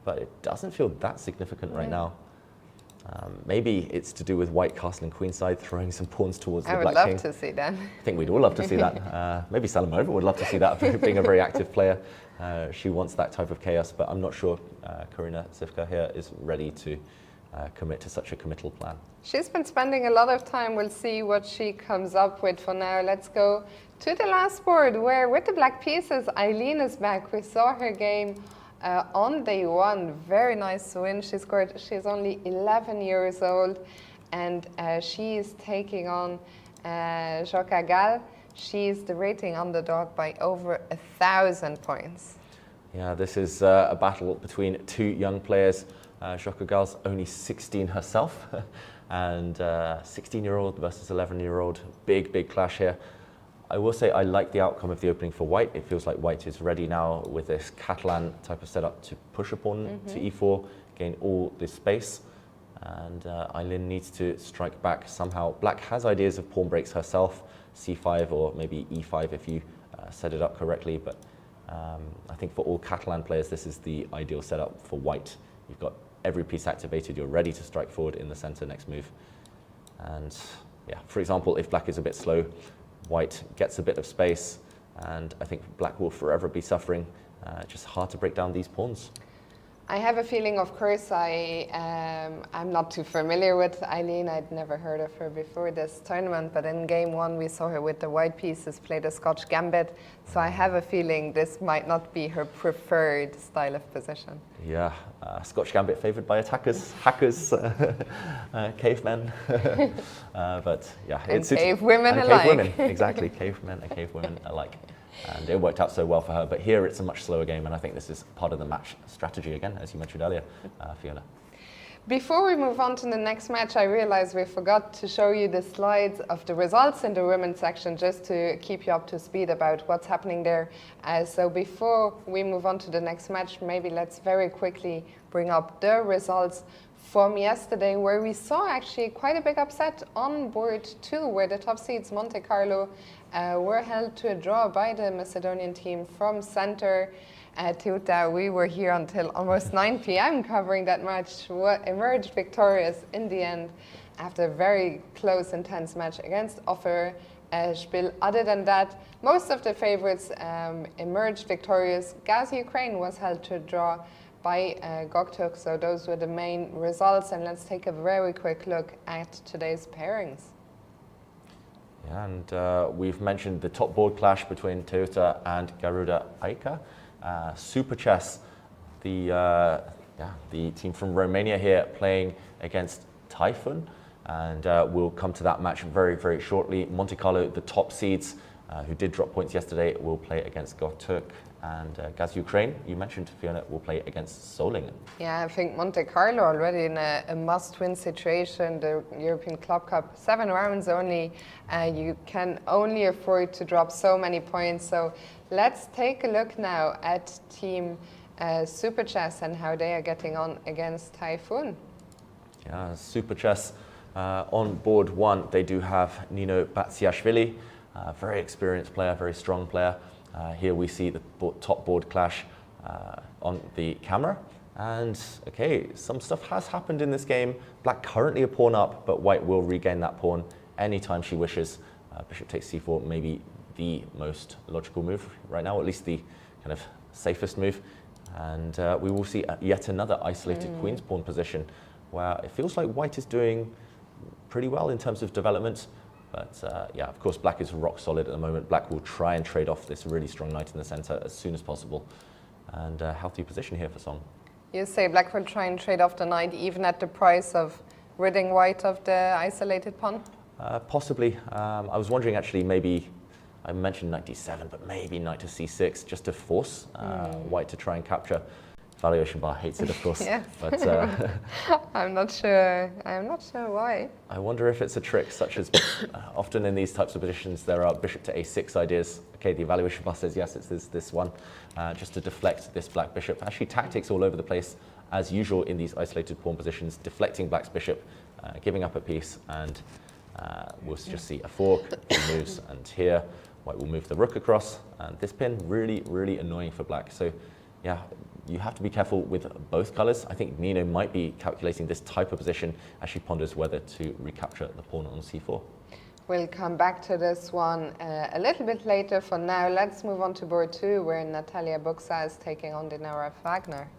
But it doesn't feel that significant right now. Maybe it's to do with white castling queenside, throwing some pawns towards the black king. I would love to see that. I think we'd all love to see that. Maybe Salimova would love to see that, being a very active player. She wants that type of chaos, but I'm not sure Karina Zivka here is ready to commit to such a committal plan. She's been spending a lot of time. We'll see what she comes up with. For now, let's go to the last board, where with the black pieces, Eileen is back. We saw her game on day 1. Very nice win. She scored. She's only 11 years old, and she is taking on Joka Gal. She's the rating underdog by over 1,000 points. Yeah, this is a battle between 2 young players. Joka Gal's only 16 herself, and 16-year-old versus 11-year-old. Big clash here. I will say I like the outcome of the opening for white. It feels like white is ready now with this Catalan type of setup to push a pawn to e4, gain all this space. And Eileen needs to strike back somehow. Black has ideas of pawn breaks herself, c5 or maybe e5 if you set it up correctly. But I think for all Catalan players, this is the ideal setup for white. You've got every piece activated. You're ready to strike forward in the center next move. And yeah, for example, if black is a bit slow, white gets a bit of space. And I think black will forever be suffering. Just hard to break down these pawns. I have a feeling, of course, I'm not too familiar with Eileen. I'd never heard of her before this tournament, but in game one we saw her with the white pieces play the Scotch Gambit. So I have a feeling this might not be her preferred style of position. Yeah, Scotch Gambit favored by attackers, hackers, cavemen. But yeah, it's cave women alike. Cave women, exactly, cavemen and cave women alike. And it worked out so well for her, but here it's a much slower game, and I think this is part of the match strategy again, as you mentioned earlier, Fiona. Before we move on to the next match, I realized we forgot to show you the slides of the results in the women's section, just to keep you up to speed about what's happening there. So before we move on to the next match, maybe let's very quickly bring up the results from yesterday, where we saw actually quite a big upset on board 2, where the top seeds Monte Carlo were held to a draw by the Macedonian team from center. Teuta, we were here until almost 9 p.m. covering that match, emerged victorious in the end after a very close, intense match against Offer Spiel. Other than that, most of the favorites emerged victorious. Gaz Ukraine was held to a draw by Goktuk, so those were the main results. And let's take a very quick look at today's pairings. Yeah, and we've mentioned the top board clash between Teuta and Garuda Aika. Super Chess, the team from Romania here playing against Typhoon, and we'll come to that match very, very shortly. Monte Carlo, the top seeds, who did drop points yesterday, will play against Goktuk, and Gaz Ukraine, you mentioned, Fiona, will play against Solingen. Yeah, I think Monte Carlo already in a must-win situation. The European Club Cup, 7 rounds only. You can only afford to drop so many points. So let's take a look now at Team Super Chess and how they are getting on against Typhoon. Yeah, Super Chess on board 1, they do have Nino Batsiashvili, very experienced player, very strong player. Here we see the top board clash on the camera. And okay, some stuff has happened in this game. Black currently a pawn up, but white will regain that pawn anytime she wishes. Bishop takes c4, maybe the most logical move right now, at least the kind of safest move. And we will see yet another isolated queen's pawn position, where it feels like white is doing pretty well in terms of development. But yeah, of course, black is rock solid at the moment. Black will try and trade off this really strong knight in the center as soon as possible. And a healthy position here for Song. You say black will try and trade off the knight even at the price of ridding white of the isolated pawn? Possibly. I was wondering actually, maybe, I mentioned knight d7, but maybe knight to c6 just to force white to try and capture. Valuation bar hates it, of course. Yes. But I'm not sure why. I wonder if it's a trick, such as often in these types of positions there are bishop to a6 ideas. Okay, the evaluation bar says yes, it's this one, just to deflect this black bishop. Actually, tactics all over the place as usual in these isolated pawn positions, deflecting black's bishop, giving up a piece, and we'll just see a fork, moves, and here white will move the rook across, and this pin really, really annoying for black. So yeah, you have to be careful with both colors. I think Nino might be calculating this type of position as she ponders whether to recapture the pawn on c4. We'll come back to this one a little bit later. For now, let's move on to board 2, where Natalia Buxa is taking on Dinara Wagner.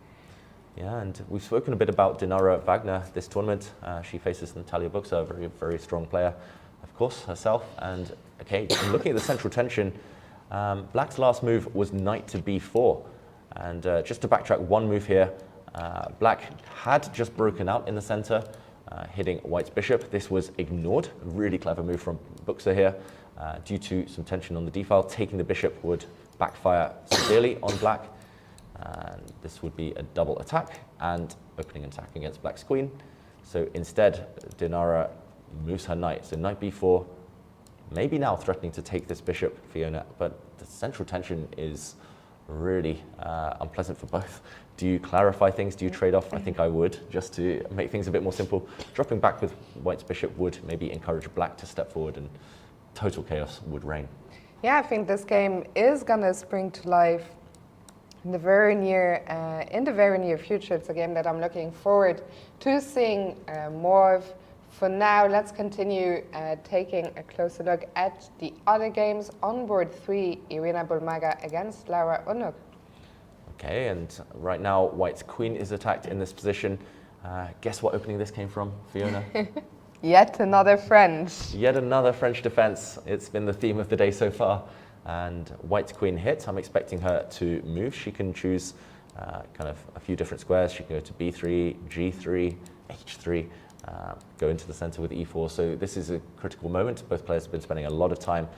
Yeah, and we've spoken a bit about Dinara Wagner this tournament. She faces Natalia Buxa, a very, very strong player, of course, herself. And okay, looking at the central tension, black's last move was knight to b4. And just to backtrack one move here, black had just broken out in the center, hitting white's bishop. This was ignored. A really clever move from Buxa here. Due to some tension on the d-file, taking the bishop would backfire severely on black. And this would be a double attack and opening attack against black's queen. So instead, Dinara moves her knight. So knight b4, maybe now threatening to take this bishop, Fiona, but the central tension is really unpleasant for both. Do you clarify things? Do you trade off? I think I would, just to make things a bit more simple. Dropping back with white's bishop would maybe encourage black to step forward, and total chaos would reign. Yeah, I think this game is gonna spring to life in the very near future. It's a game that I'm looking forward to seeing more of. For now, let's continue taking a closer look at the other games. On board 3, Irina Bulmaga against Laura Unuk. Okay, and right now, white's queen is attacked in this position. Guess what opening this came from, Fiona? Yet another French. Yet another French defense. It's been the theme of the day so far. And white's queen hit. I'm expecting her to move. She can choose kind of a few different squares. She can go to b3, g3, h3, go into the center with e4. So this is a critical moment. Both players have been spending a lot of time.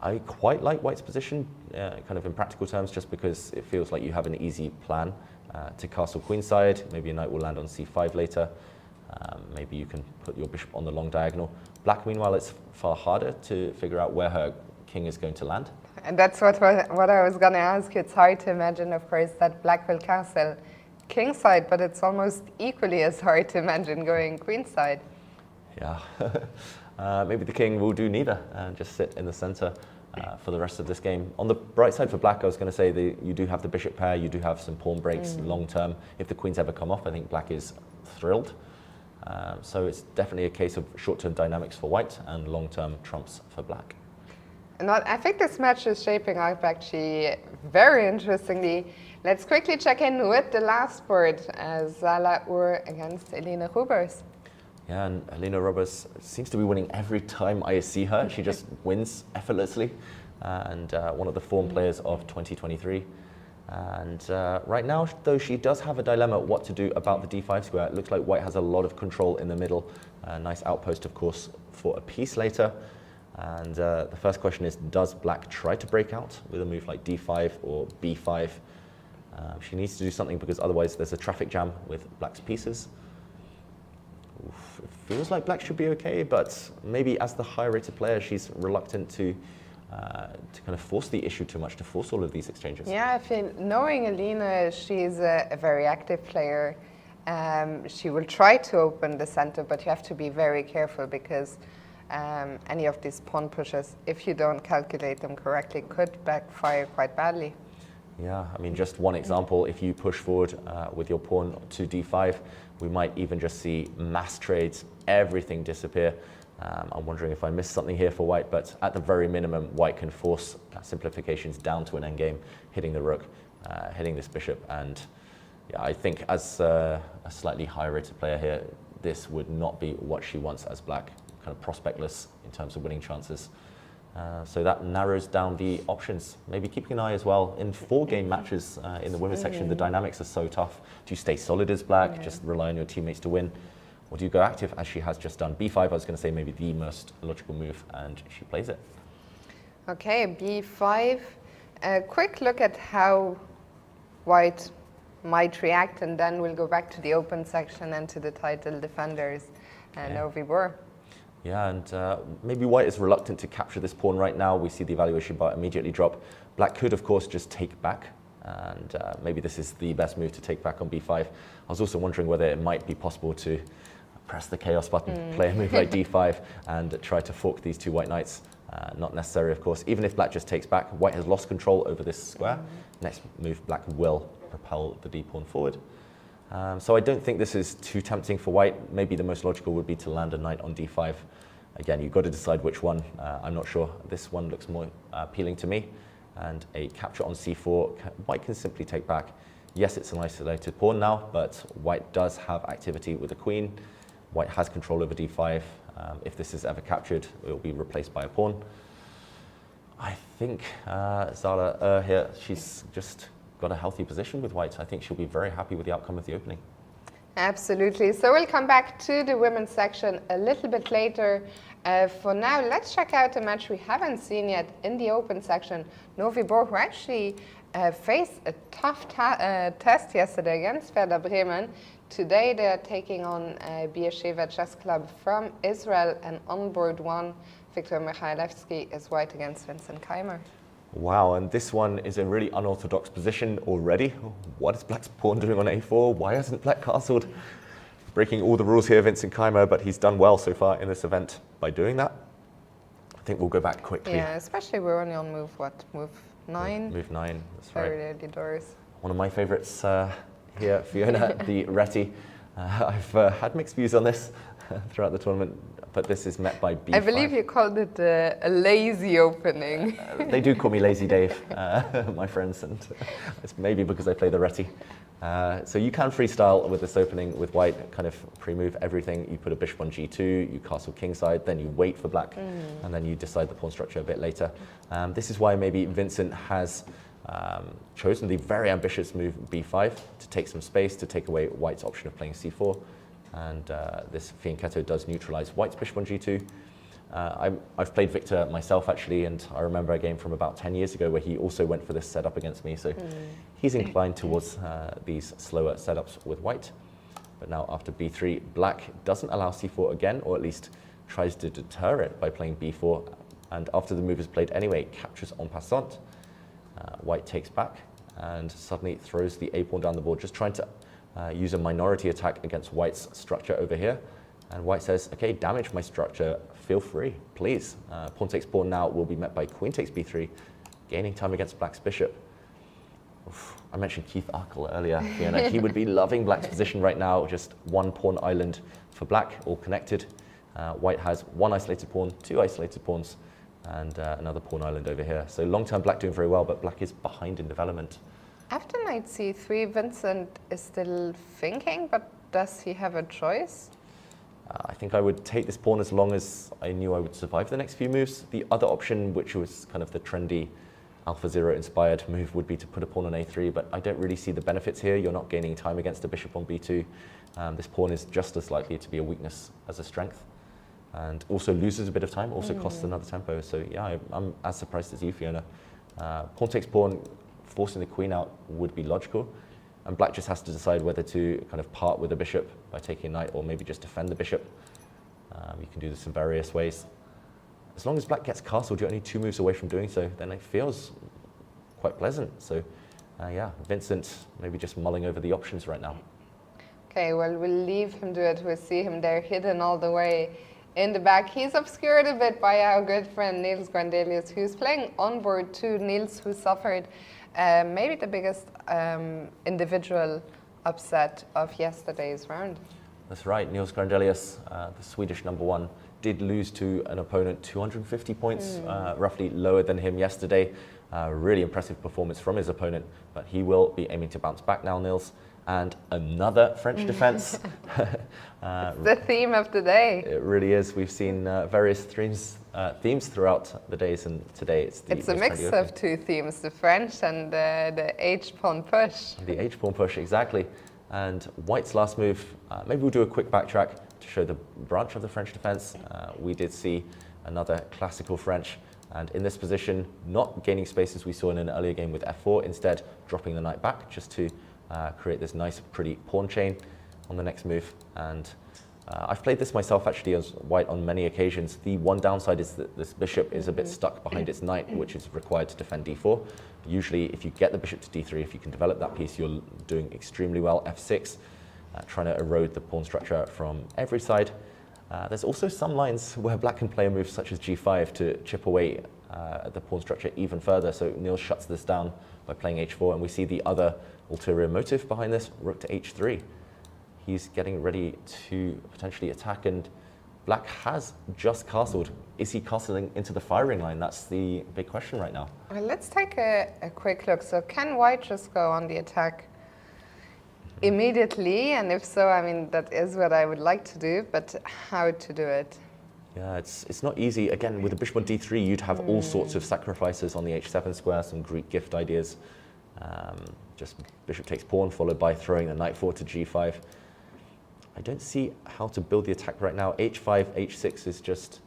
I quite like white's position, kind of in practical terms, just because it feels like you have an easy plan to castle queenside. Maybe a knight will land on c5 later. Maybe you can put your bishop on the long diagonal. Black, meanwhile, it's far harder to figure out where her king is going to land. And that's what I was going to ask you. It's hard to imagine, of course, that black will castle kingside, but it's almost equally as hard to imagine going queenside. Yeah. Maybe the king will do neither and just sit in the center for the rest of this game. On the bright side for black, I was going to say you do have the bishop pair, you do have some pawn breaks long term. If the queens ever come off, I think black is thrilled. So it's definitely a case of short-term dynamics for white and long-term trumps for black. And I think this match is shaping up actually very interestingly. Let's quickly check in with the last board, Zala Ur against Elina Rubers. Yeah, and Elina Rubers seems to be winning every time I see her. She just wins effortlessly, and one of the form players of 2023. And right now, though, she does have a dilemma what to do about the d5 square. It looks like white has a lot of control in the middle. Nice outpost, of course, for a piece later. And the first question is, does black try to break out with a move like d5 or b5? She needs to do something because otherwise there's a traffic jam with black's pieces. Oof, it feels like black should be okay, but maybe as the higher rated player, she's reluctant to kind of force the issue too much, to force all of these exchanges. Yeah, I feel knowing Elina, she's a very active player. She will try to open the center, but you have to be very careful because any of these pawn pushes, if you don't calculate them correctly, could backfire quite badly. Yeah, I mean, just one example, if you push forward with your pawn to d5, we might even just see mass trades, everything disappear. I'm wondering if I missed something here for white, but at the very minimum, white can force simplifications down to an endgame, hitting the rook, hitting this bishop. And yeah, I think as a slightly higher rated player here, this would not be what she wants as black, kind of prospectless in terms of winning chances. So that narrows down the options. Maybe keeping an eye as well in 4-game matches in the women's section. The dynamics are so tough. Do you stay solid as black, just rely on your teammates to win? Or do you go active as she has just done? b5, I was going to say maybe the most logical move, and she plays it. Okay, b5. A quick look at how white might react, and then we'll go back to the open section and to the title defenders and Novibor. Yeah, and maybe white is reluctant to capture this pawn right now. We see the evaluation bar immediately drop. Black could, of course, just take back, and maybe this is the best move to take back on b5. I was also wondering whether it might be possible to press the chaos button, play a move like d5, and try to fork these two white knights. Not necessary, of course. Even if black just takes back, white has lost control over this square. Next move, black will propel the d-pawn forward. So I don't think this is too tempting for white. Maybe the most logical would be to land a knight on d5. Again, you've got to decide which one. I'm not sure. This one looks more appealing to me. And a capture on c4, white can simply take back. Yes, it's an isolated pawn now, but white does have activity with the queen. White has control over d5. If this is ever captured, it will be replaced by a pawn. I think Zala here, she's just got a healthy position with white. I think she'll be very happy with the outcome of the opening. Absolutely. So we'll come back to the women's section a little bit later. For now, let's check out a match we haven't seen yet in the open section. Novibor, who actually faced a tough test yesterday against Werder Bremen. Today they're taking on Beersheva Chess Club from Israel, and on board 1, Victor Mikhailevsky is white against Vincent Keimer. Wow, and this one is a really unorthodox position already. What is black's pawn doing on a4? Why hasn't black castled? Breaking all the rules here, Vincent Keimer, but he's done well so far in this event by doing that. I think we'll go back quickly. Yeah, especially we're only on move 9? Move 9, that's right. Very early doors. One of my favorites here, Fiona, the Reti. I've had mixed views on this throughout the tournament, but this is met by b5. I believe you called it a lazy opening. They do call me Lazy Dave, my friends, and it's maybe because I play the Reti. So you can freestyle with this opening with white, kind of pre-move everything. You put a bishop on g2, you castle kingside, then you wait for black, and then you decide the pawn structure a bit later. This is why maybe Vincent has chosen the very ambitious move b5 to take some space, to take away white's option of playing c4. And this fianchetto does neutralize white's bishop on g2. I've played Victor myself, actually, and I remember a game from about 10 years ago where he also went for this setup against me. So he's inclined towards these slower setups with white. But now after b3, black doesn't allow c4 again, or at least tries to deter it by playing b4. And after the move is played anyway, it captures en passant. White takes back and suddenly throws the a pawn down the board, just trying to use a minority attack against white's structure over here. And white says, okay, damage my structure, feel free, please. Pawn takes pawn now will be met by queen takes b3, gaining time against black's bishop. Oof, I mentioned Keith Arkle earlier, Fiona. He would be loving black's position right now, just one pawn island for black, all connected. White has one isolated pawn, two isolated pawns, and another pawn island over here. So long-term black doing very well, but black is behind in development. After knight c3, Vincent is still thinking, but does he have a choice? I think I would take this pawn as long as I knew I would survive the next few moves. The other option, which was kind of the trendy AlphaZero inspired move, would be to put a pawn on a3, but I don't really see the benefits here. You're not gaining time against a bishop on b2. This pawn is just as likely to be a weakness as a strength, and also loses a bit of time, also costs another tempo. So yeah, I'm as surprised as you, Fiona. Pawn takes pawn, forcing the queen out would be logical. And black just has to decide whether to kind of part with the bishop by taking a knight, or maybe just defend the bishop. You can do this in various ways. As long as black gets castled, you're only 2 moves away from doing so, then it feels quite pleasant. So yeah, Vincent maybe just mulling over the options right now. Okay, well, we'll leave him to it. We'll see him there hidden all the way in the back. He's obscured a bit by our good friend Niels Grandelius, who's playing on board 2. Niels, who suffered maybe the biggest individual upset of yesterday's round. That's right, Niels Grandelius, the Swedish #1, did lose to an opponent 250 points, roughly lower than him yesterday. Really impressive performance from his opponent, but he will be aiming to bounce back now, Niels. And another French defense. The theme of the day. It really is. We've seen various themes throughout the days, and today it's a mix of 2 themes, the French and the H-pawn push. The H-pawn push, exactly. And white's last move, maybe we'll do a quick backtrack to show the branch of the French defense. We did see another classical French, and in this position, not gaining space as we saw in an earlier game with f4, instead dropping the knight back just to create this nice, pretty pawn chain on the next move. And I've played this myself, actually, as white on many occasions. The one downside is that this bishop is a bit stuck behind its knight, which is required to defend d4. Usually, if you get the bishop to d3, if you can develop that piece, you're doing extremely well. f6, trying to erode the pawn structure from every side. There's also some lines where black can play a move such as g5 to chip away at the pawn structure even further. So Niels shuts this down by playing h4, and we see the other ulterior motive behind this, rook to h3. He's getting ready to potentially attack, and black has just castled. Is he castling into the firing line? That's the big question right now. Well, let's take a quick look. So can white just go on the attack immediately? And if so, I mean, that is what I would like to do, but how to do it? Yeah, it's not easy. Again, with the bishop on d3, you'd have all sorts of sacrifices on the h7 square, some Greek gift ideas. Just bishop takes pawn, followed by throwing the knight forward to g5. I don't see how to build the attack right now. h5, h6 is just,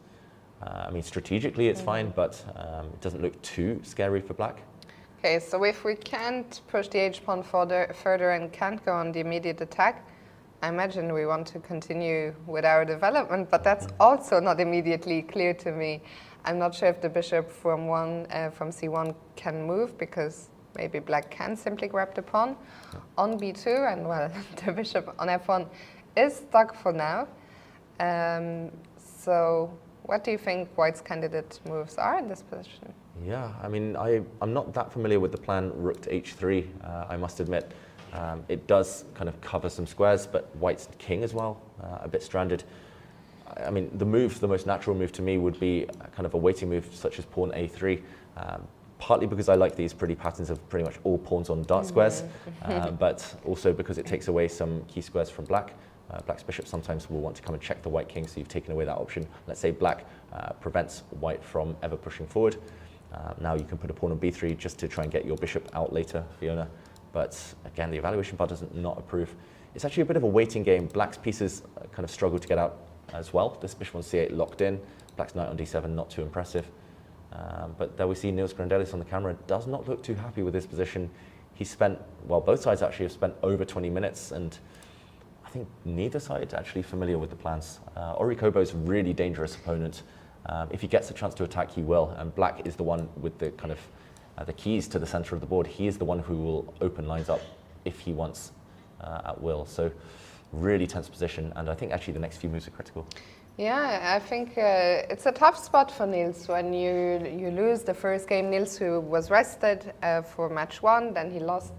I mean, strategically it's fine, but it doesn't look too scary for black. Okay, so if we can't push the h-pawn further and can't go on the immediate attack, I imagine we want to continue with our development, but that's also not immediately clear to me. I'm not sure if the bishop from c1 can move, because maybe black can simply grab the pawn on b2, and well, the bishop on f1 is stuck for now. So what do you think white's candidate moves are in this position? Yeah, I mean, I'm not that familiar with the plan rook to h3, I must admit. It does kind of cover some squares, but white's king as well, a bit stranded. I mean, the most natural move to me would be kind of a waiting move such as pawn a3, partly because I like these pretty patterns of pretty much all pawns on dart squares, but also because it takes away some key squares from black. Black's bishop sometimes will want to come and check the white king, so you've taken away that option. Let's say black prevents white from ever pushing forward. Now you can put a pawn on b3 just to try and get your bishop out later, Fiona. But again, the evaluation bar doesn't not approve. It's actually a bit of a waiting game. Black's pieces kind of struggle to get out as well. This bishop on c8 locked in. Black's knight on d7, not too impressive. But there we see Niels Grandelis on the camera, does not look too happy with this position. He spent, well, both sides actually have spent over 20 minutes, and I think neither side actually familiar with the plans. Ori Kobo's a really dangerous opponent. If he gets a chance to attack, he will, and black is the one with the kind of the keys to the center of the board. He is the one who will open lines up if he wants at will. So really tense position, and I think actually the next few moves are critical. Yeah, I think it's a tough spot for Niels when you lose the first game. Niels, who was rested for match 1, then he lost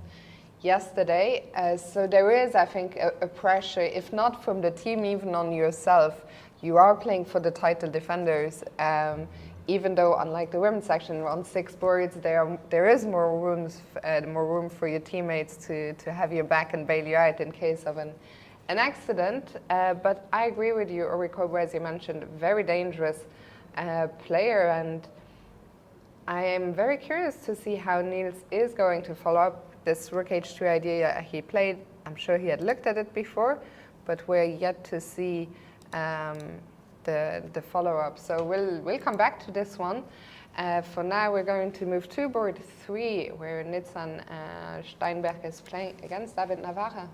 yesterday. So there is, I think, a pressure, if not from the team, even on yourself. You are playing for the title defenders. Even though, unlike the women's section, on 6 boards, there is more room for your teammates to have your back and bail you out in case of an accident. But I agree with you, Ori Kobo, as you mentioned, very dangerous player, and I am very curious to see how Niels is going to follow up this rook h2 idea he played. I'm sure he had looked at it before, but we're yet to see the follow-up. So we'll come back to this one. For now, we're going to move to board 3, where Nitzan Steinberg is playing against David Navarra.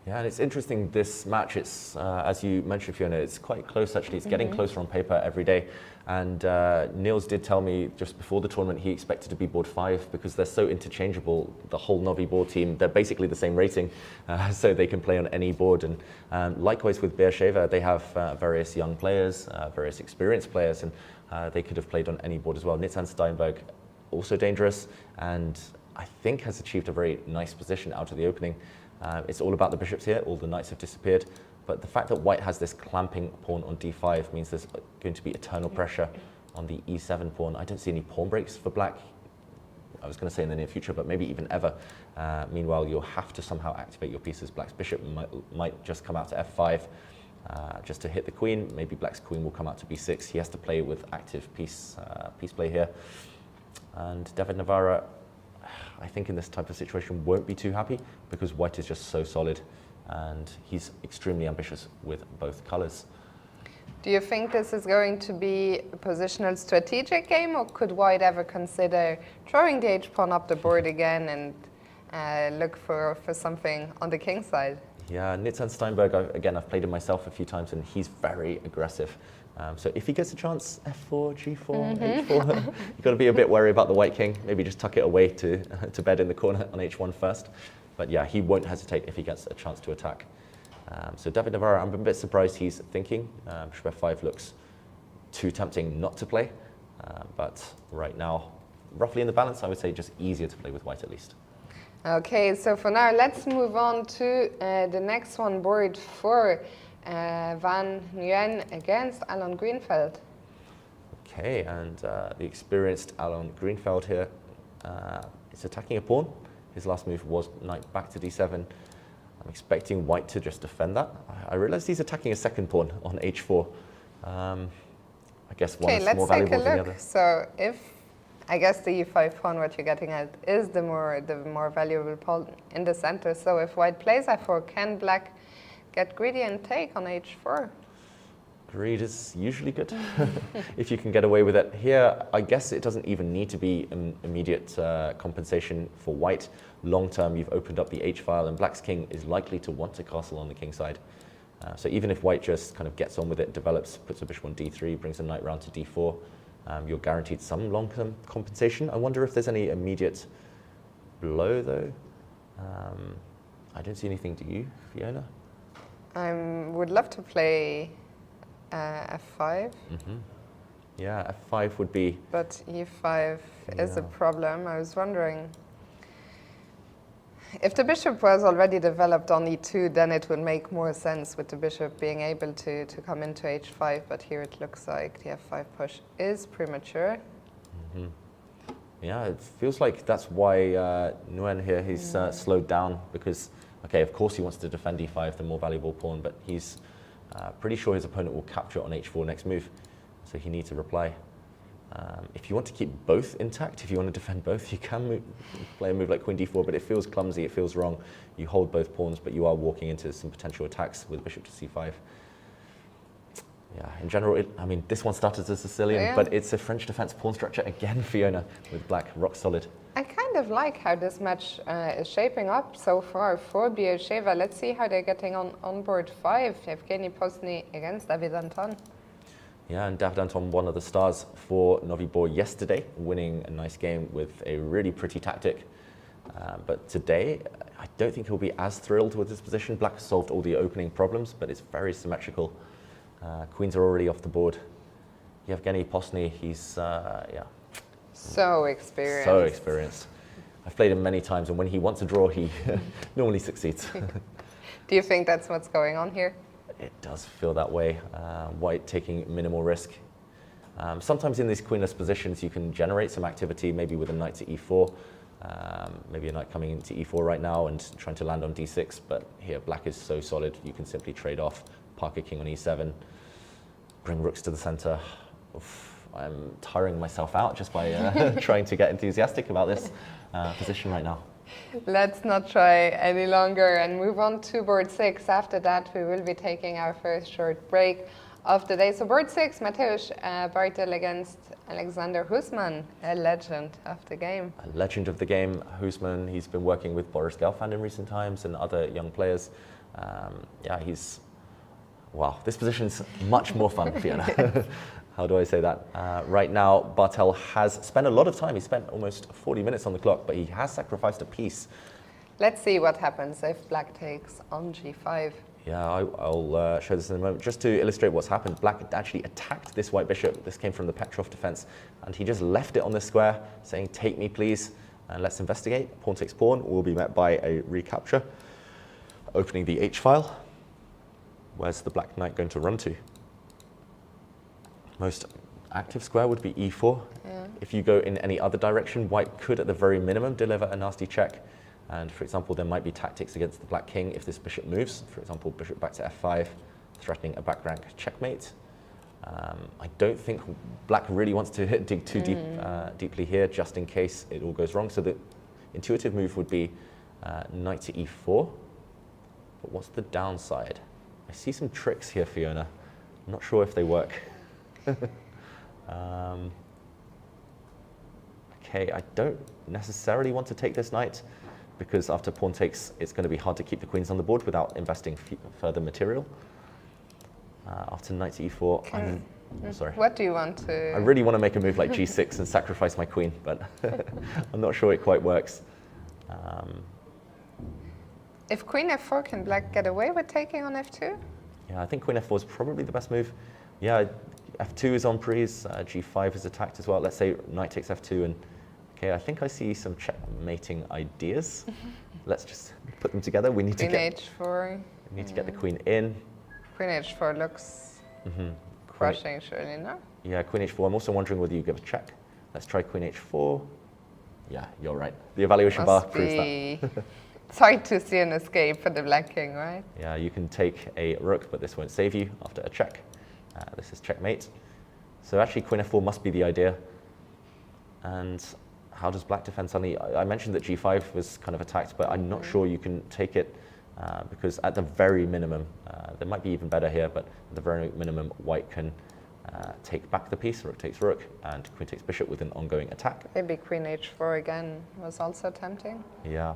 Yeah, and it's interesting, this match, it's, as you mentioned, Fiona, it's quite close actually. It's getting closer on paper every day. And Niels did tell me just before the tournament he expected to be board 5 because they're so interchangeable, the whole Novi board team. They're basically the same rating, so they can play on any board. And likewise with Beersheva, they have various young players, various experienced players, and they could have played on any board as well. Nitzan Steinberg, also dangerous, and I think has achieved a very nice position out of the opening. It's all about the bishops here, all the knights have disappeared, but the fact that white has this clamping pawn on d5 means there's going to be eternal pressure on the e7 pawn. I don't see any pawn breaks for black. I was going to say in the near future, but maybe even ever. Meanwhile, you'll have to somehow activate your pieces. Black's bishop might just come out to f5 just to hit the queen. Maybe black's queen will come out to b6. He has to play with active piece play here. And David Navarra, I think in this type of situation won't be too happy because white is just so solid and he's extremely ambitious with both colors. Do you think this is going to be a positional strategic game, or could white ever consider throwing the h-pawn up the board again and look for something on the king side? Yeah, Nitzan Steinberg, I've played him myself a few times and he's very aggressive. So if he gets a chance, f4, g4, h4, you've got to be a bit wary about the white king. Maybe just tuck it away to bed in the corner on h1 first. But yeah, he won't hesitate if he gets a chance to attack. So David Navarra, I'm a bit surprised he's thinking. Bishop f5 looks too tempting not to play. But right now, roughly in the balance, I would say just easier to play with white at least. Okay, so for now, let's move on to the next one, board 4. Van Nguyen against Alon Greenfeld. Okay, and the experienced Alon Greenfeld here is attacking a pawn. His last move was knight back to d7. I'm expecting white to just defend that. I realized he's attacking a second pawn on h4. I guess one is more valuable than the other. So if, I guess the e5 pawn, what you're getting at, is the more valuable pawn in the center. So if white plays f4, can black get greedy and take on h4? Greed is usually good if you can get away with it. Here, I guess it doesn't even need to be an immediate compensation for white. Long term, you've opened up the h-file, and black's king is likely to want to castle on the king side. So even if white just kind of gets on with it, develops, puts a bishop on d3, brings a knight round to d4, you're guaranteed some long-term compensation. I wonder if there's any immediate blow, though. I don't see anything. Do you, Fiona? I would love to play f5. Yeah, f5 would be... But e5 is a problem. I was wondering, if the bishop was already developed on e2, then it would make more sense with the bishop being able to come into h5, but here it looks like the f5 push is premature. Yeah, it feels like that's why Nguyen here, he's slowed down, because, okay, of course he wants to defend e5, the more valuable pawn, but he's pretty sure his opponent will capture on h4 next move, so he needs a reply. If you want to keep both intact, if you want to defend both, you can play a move like queen d4, but it feels clumsy, it feels wrong. You hold both pawns, but you are walking into some potential attacks with bishop to c5. Yeah, in general, I mean, this one started as a Sicilian, but it's a French defense pawn structure again, Fiona, with black rock solid. I kind of like how this match is shaping up so far for Beersheva. Let's see how they're getting on board 5. Evgeny Posny against David Anton. Yeah, and David Anton, one of the stars for Novi Bor yesterday, winning a nice game with a really pretty tactic. But today, I don't think he'll be as thrilled with his position. Black has solved all the opening problems, but it's very symmetrical. Queens are already off the board. Yevgeny Posny, he's, yeah. So experienced. So experienced. I've played him many times, and when he wants a draw, he normally succeeds. Do you think that's what's going on here? It does feel that way. White taking minimal risk. Sometimes in these queenless positions, you can generate some activity, maybe with a knight to e4. Maybe a knight coming into e4 right now and trying to land on d6, but here black is so solid, you can simply trade off, park a king on e7, bring rooks to the center. Oof, I'm tiring myself out just by trying to get enthusiastic about this position right now. Let's not try any longer and move on to board 6. After that, we will be taking our first short break of the day. So board 6, Mateusz Bartel against Alexander Husman, a legend of the game. A legend of the game, Husman. He's been working with Boris Gelfand in recent times and other young players. Yeah, he's, wow, this position's much more fun, Fiona. How do I say that? Right now, Bartel has spent a lot of time. He spent almost 40 minutes on the clock, but he has sacrificed a piece. Let's see what happens if black takes on g5. Yeah, I'll show this in a moment. Just to illustrate what's happened, black actually attacked this white bishop. This came from the Petrov defense, and he just left it on the square, saying, take me, please, and let's investigate. Pawn takes pawn will be met by a recapture. Opening the h-file. Where's the black knight going to run to? Most active square would be e4. Yeah. If you go in any other direction, white could, at the very minimum, deliver a nasty check. And for example, there might be tactics against the black king if this bishop moves. For example, bishop back to f5, threatening a back rank checkmate. I don't think black really wants to dig too deeply here, just in case it all goes wrong. So the intuitive move would be knight to e4. But what's the downside? I see some tricks here, Fiona. I'm not sure if they work. Okay, I don't necessarily want to take this knight, because after pawn takes, it's going to be hard to keep the queens on the board without investing further material. After knight to e4, I'm sorry. What do you want to... I really want to make a move like g6 and sacrifice my queen, but I'm not sure it quite works. If queen f4, can black get away with taking on f2? Yeah, I think queen f4 is probably the best move. Yeah, f2 is on prise, g5 is attacked as well. Let's say knight takes f2, and okay, I think I see some checkmating ideas. Let's just put them together. We need queen to get h4. We need to get the queen in. Queen h4 looks crushing, surely, no? Yeah, queen h4. I'm also wondering whether you give a check. Let's try queen h4. Yeah, you're right. The evaluation bar proves that. It's hard to see an escape for the black king, right? Yeah, you can take a rook, but this won't save you after a check. This is checkmate. So actually, queen f4 must be the idea. And how does black defend suddenly? I mentioned that g5 was kind of attacked, but I'm not sure you can take it because at the very minimum, there might be even better here, but at the very minimum, white can take back the piece. Rook takes rook, and queen takes bishop with an ongoing attack. Maybe queen h4 again was also tempting. Yeah,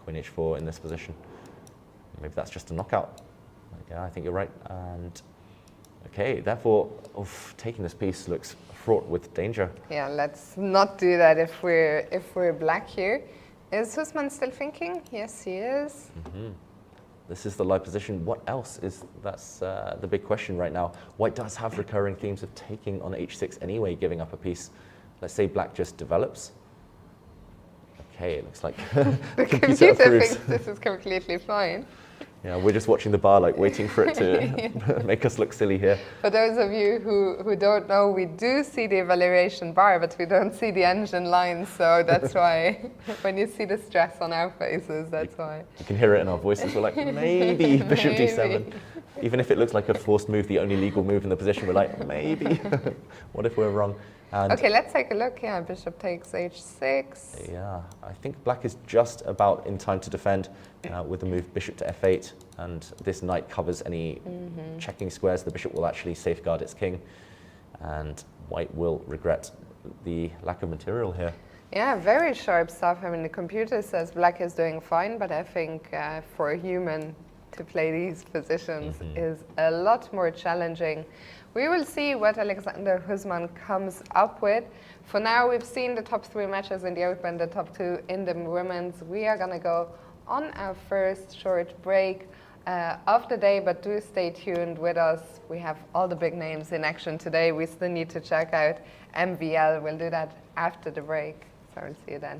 queen h4 in this position. Maybe that's just a knockout. Yeah, I think you're right. And okay, therefore, taking this piece looks fraught with danger. Yeah, let's not do that if we're black here. Is Husman still thinking? Yes, he is. Mm-hmm. This is the live position. What else is, that's the big question right now. White does have recurring themes of taking on h6 anyway, giving up a piece. Let's say black just develops. Okay, it looks like the computer thinks this is completely fine. Yeah, we're just watching the bar, like waiting for it to make us look silly here. For those of you who don't know, we do see the evaluation bar, but we don't see the engine lines, so that's why when you see the stress on our faces, that's why. You can hear it in our voices. We're like, maybe bishop d7. Even if it looks like a forced move, the only legal move in the position, we're like, maybe. What if we're wrong? And okay, let's take a look. Yeah, bishop takes h6. Yeah, I think black is just about in time to defend with the move bishop to f8, and this knight covers any checking squares. The bishop will actually safeguard its king, and white will regret the lack of material here. Yeah, very sharp stuff. I mean, the computer says black is doing fine, but I think for a human to play these positions is a lot more challenging. We will see what Alexander Husman comes up with. For now, we've seen the top 3 matches in the Open, the top 2 in the women's. We are going to go on our first short break of the day, but do stay tuned with us. We have all the big names in action today. We still need to check out MVL. We'll do that after the break. So we'll see you then.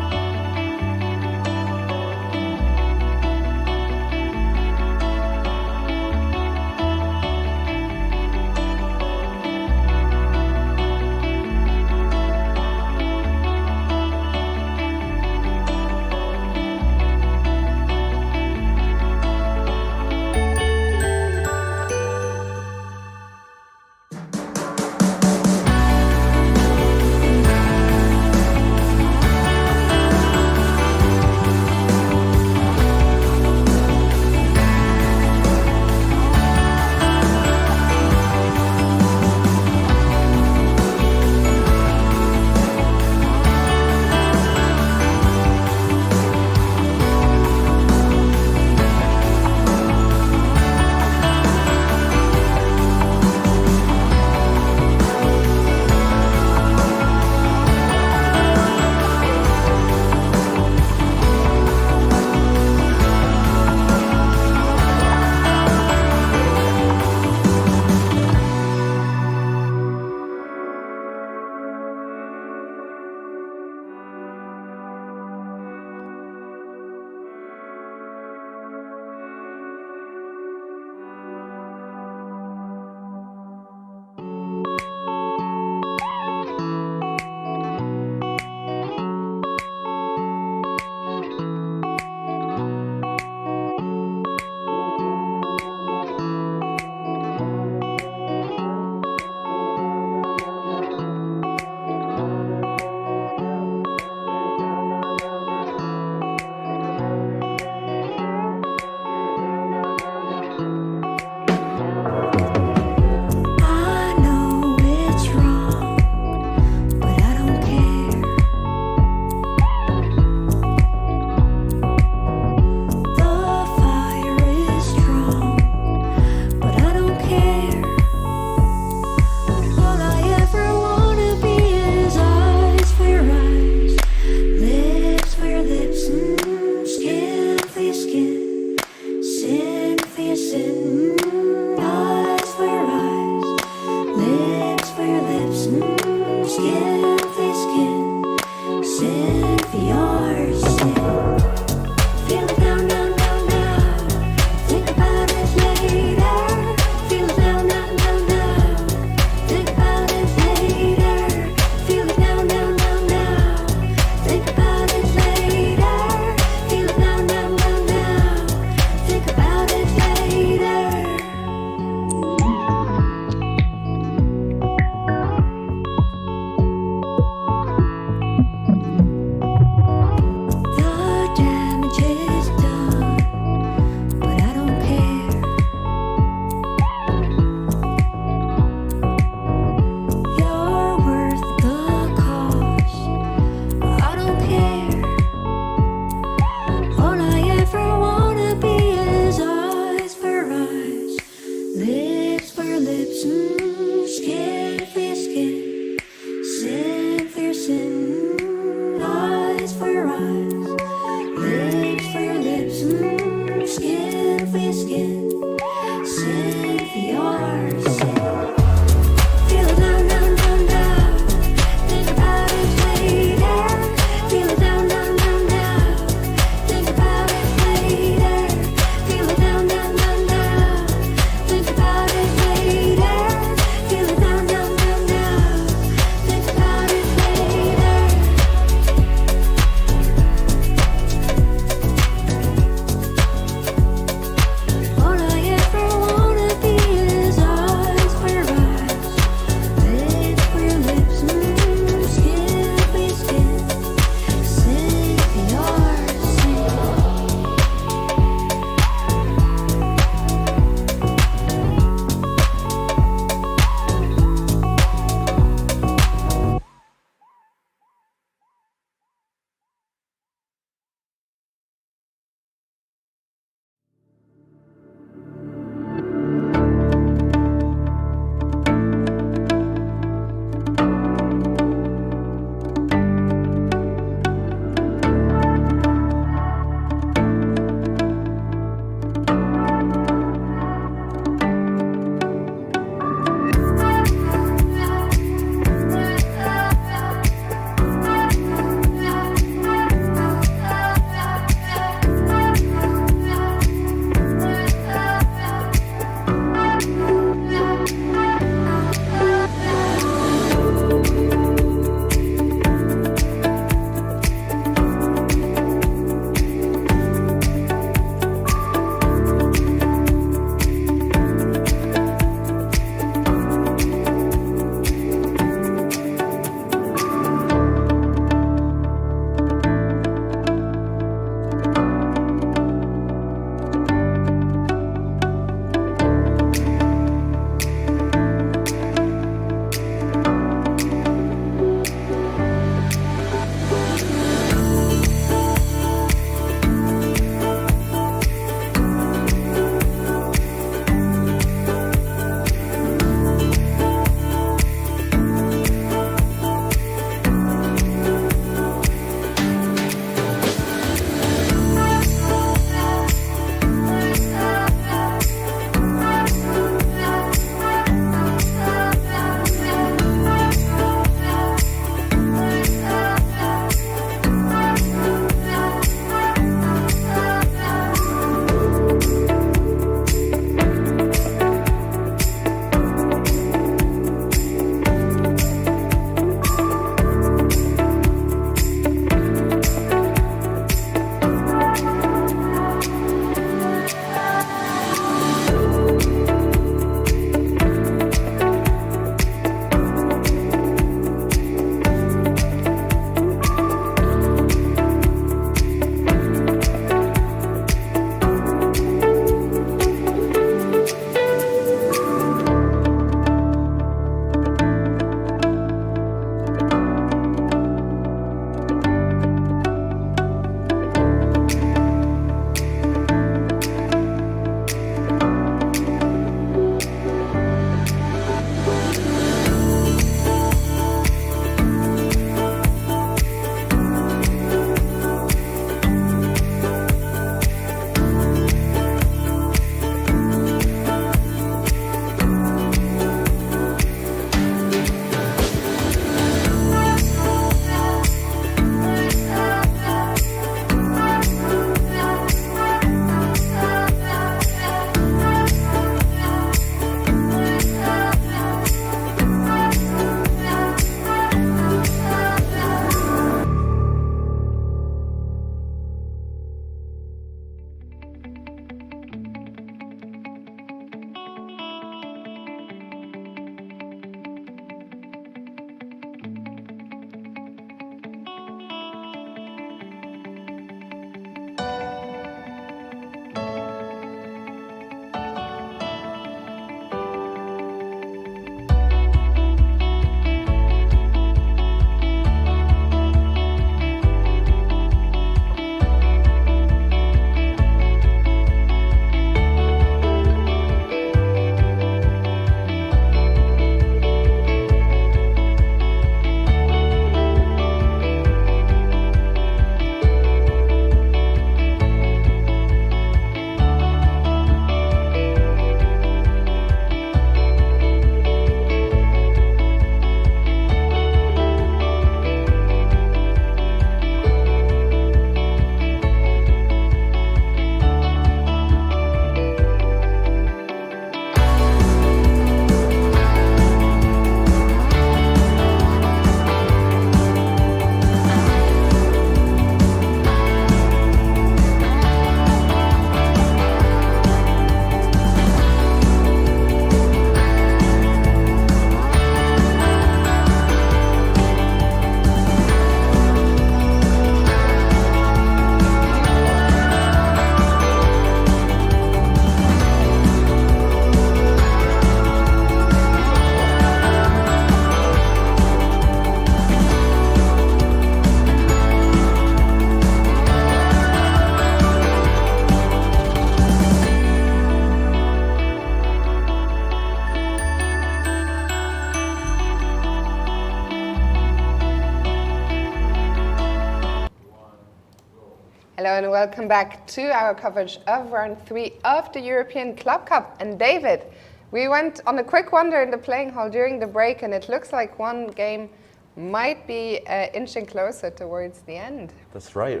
Hello and welcome back to our coverage of round 3 of the European Club Cup. And David, we went on a quick wander in the playing hall during the break, and it looks like one game might be inching closer towards the end. That's right.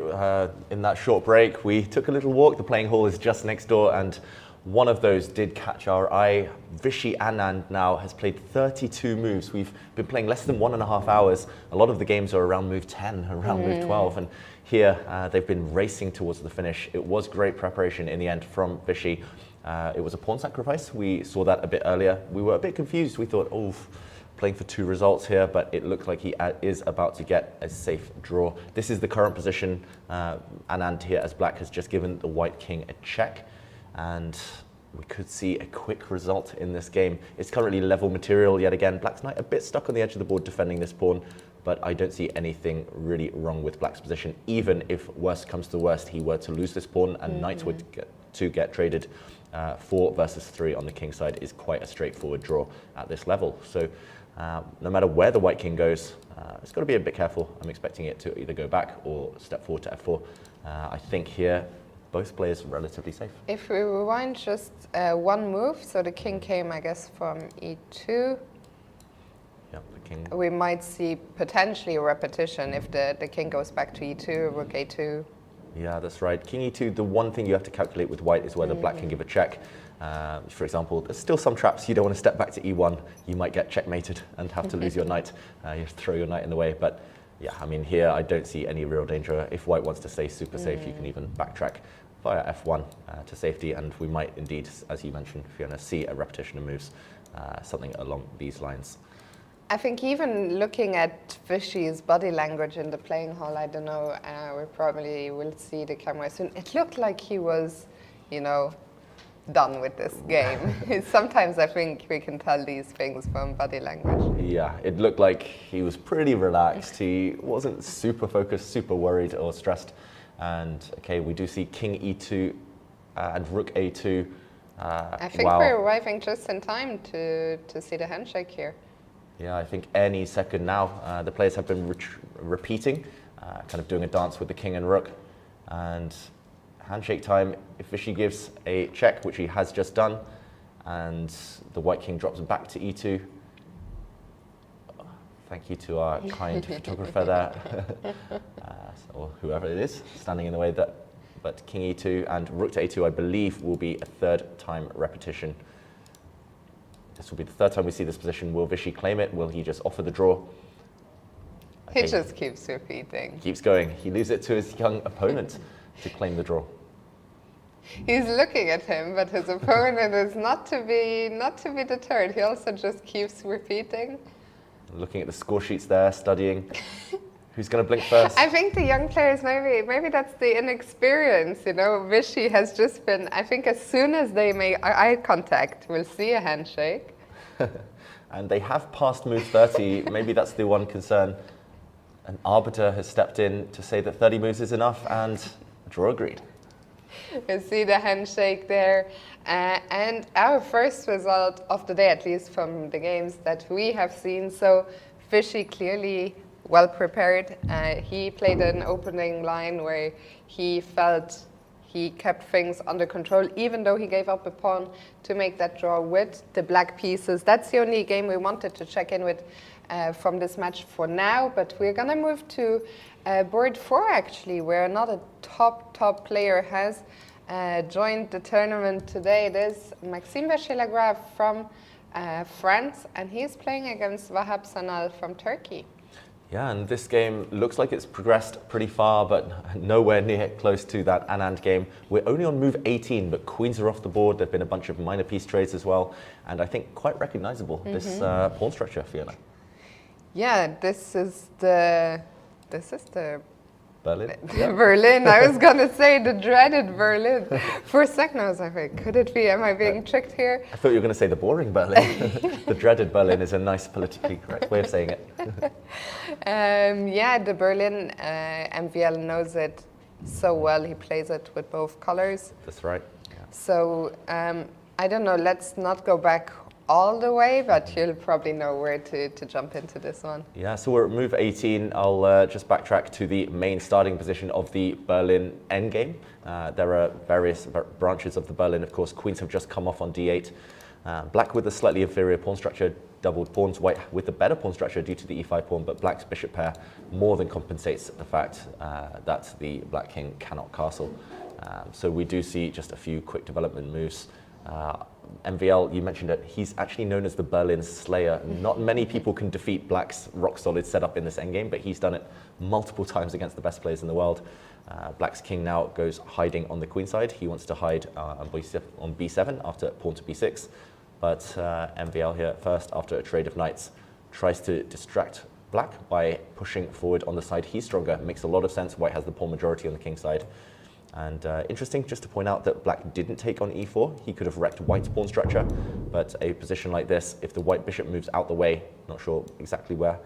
In that short break, we took a little walk. The playing hall is just next door, and one of those did catch our eye. Vishy Anand now has played 32 moves. We've been playing less than 1.5 hours. A lot of the games are around move 10, around move 12. And here, they've been racing towards the finish. It was great preparation in the end from Vishy. It was a pawn sacrifice. We saw that a bit earlier. We were a bit confused. We thought, oh, playing for 2 results here, but it looked like he is about to get a safe draw. This is the current position. Anand here as black has just given the white king a check, and we could see a quick result in this game. It's currently level material yet again. Black's knight a bit stuck on the edge of the board defending this pawn, but I don't see anything really wrong with black's position. Even if worst comes to worst, he were to lose this pawn and knight would get traded. 4 versus 3 on the king side is quite a straightforward draw at this level. So no matter where the white king goes, it's got to be a bit careful. I'm expecting it to either go back or step forward to f4. I think here both players relatively safe. If we rewind just one move, so the king came, I guess, from e2. Yep, the king. We might see potentially a repetition if the king goes back to e2, rook a2. Yeah, that's right. King e2, the one thing you have to calculate with white is whether black can give a check. For example, there's still some traps. You don't want to step back to e1. You might get checkmated and have to lose your knight. You have to throw your knight in the way. But yeah, I mean, here I don't see any real danger. If white wants to stay super safe, you can even backtrack via f1 to safety. And we might indeed, as you mentioned, Fiona, see a repetition of moves, something along these lines. I think even looking at Vishy's body language in the playing hall, I don't know, we probably will see the camera soon. It looked like he was, you know, done with this game. Sometimes I think we can tell these things from body language. Yeah, it looked like he was pretty relaxed. He wasn't super focused, super worried or stressed. And okay, we do see king e2 and rook a2. I think we're arriving just in time to see the handshake here. Yeah, I think any second now. The players have been repeating, kind of doing a dance with the king and rook. And handshake time, if Vishy gives a check, which he has just done, and the white king drops back to e2. Thank you to our kind photographer there, or whoever it is, standing in the way. But king e2 and rook to a2, I believe, will be a 3rd time repetition. This will be the 3rd time we see this position. Will Vishy claim it? Will he just offer the draw? He just keeps repeating. Keeps going. He leaves it to his young opponent to claim the draw. He's looking at him, but his opponent is not to be deterred. He also just keeps repeating. Looking at the score sheets there, studying. Who's going to blink first? I think the young players, maybe that's the inexperience, you know. Vishy has just been, I think as soon as they make eye contact, we'll see a handshake. And they have passed move 30. Maybe that's the one concern. An arbiter has stepped in to say that 30 moves is enough, and draw agreed. We see the handshake there. And our first result of the day, at least from the games that we have seen. So Vishy clearly well prepared. He played an opening line where he felt he kept things under control, even though he gave up a pawn to make that draw with the black pieces. That's the only game we wanted to check in with from this match for now, but we're gonna move to board 4 actually, where another top player has joined the tournament today. It is Maxime Vachier-Lagrave from France, and he's playing against Wahab Sanal from Turkey. Yeah, and this game looks like it's progressed pretty far, but nowhere near close to that Anand game. We're only on move 18, but queens are off the board. There have been a bunch of minor piece trades as well, and I think quite recognizable, this pawn structure, Fiona. Yeah, this is the Berlin? Berlin. I was going to say the dreaded Berlin. For a second I was like, wait, could it be? Am I being tricked here? I thought you were going to say the boring Berlin. The dreaded Berlin is a nice politically correct way of saying it. Yeah, the Berlin, MVL knows it so well. He plays it with both colors. That's right. Yeah. So I don't know, let's not go back all the way, but you'll probably know where to jump into this one. Yeah, so we're at move 18. I'll just backtrack to the main starting position of the Berlin endgame. There are various branches of the Berlin, of course. Queens have just come off on d8. Black with a slightly inferior pawn structure, doubled pawns. White with a better pawn structure due to the e5 pawn, but black's bishop pair more than compensates the fact that the black king cannot castle. So we do see just a few quick development moves. MVL, you mentioned it, he's actually known as the Berlin Slayer. Not many people can defeat black's rock-solid setup in this endgame, but he's done it multiple times against the best players in the world. Black's king now goes hiding on the queen side. He wants to hide on b7 after pawn to b6, but MVL here first, after a trade of knights, tries to distract black by pushing forward on the side he's stronger. Makes a lot of sense. White has the pawn majority on the king side. And interesting just to point out that black didn't take on e4. He could have wrecked white's pawn structure, but a position like this, if the white bishop moves out the way, not sure exactly where,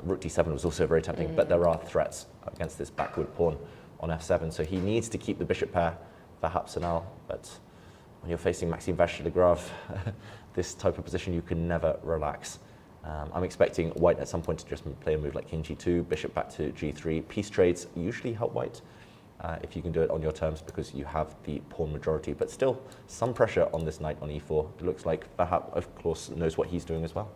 rook d7 was also very tempting, but there are threats against this backward pawn on f7, so he needs to keep the bishop pair for Hapsanal, but when you're facing Maxime Vachier-Lagrave, this type of position you can never relax. I'm expecting white at some point to just play a move like king g2, bishop back to g3. Piece trades usually help white, if you can do it on your terms because you have the pawn majority, but still some pressure on this knight on e4. It looks like Fahad, of course, knows what he's doing as well.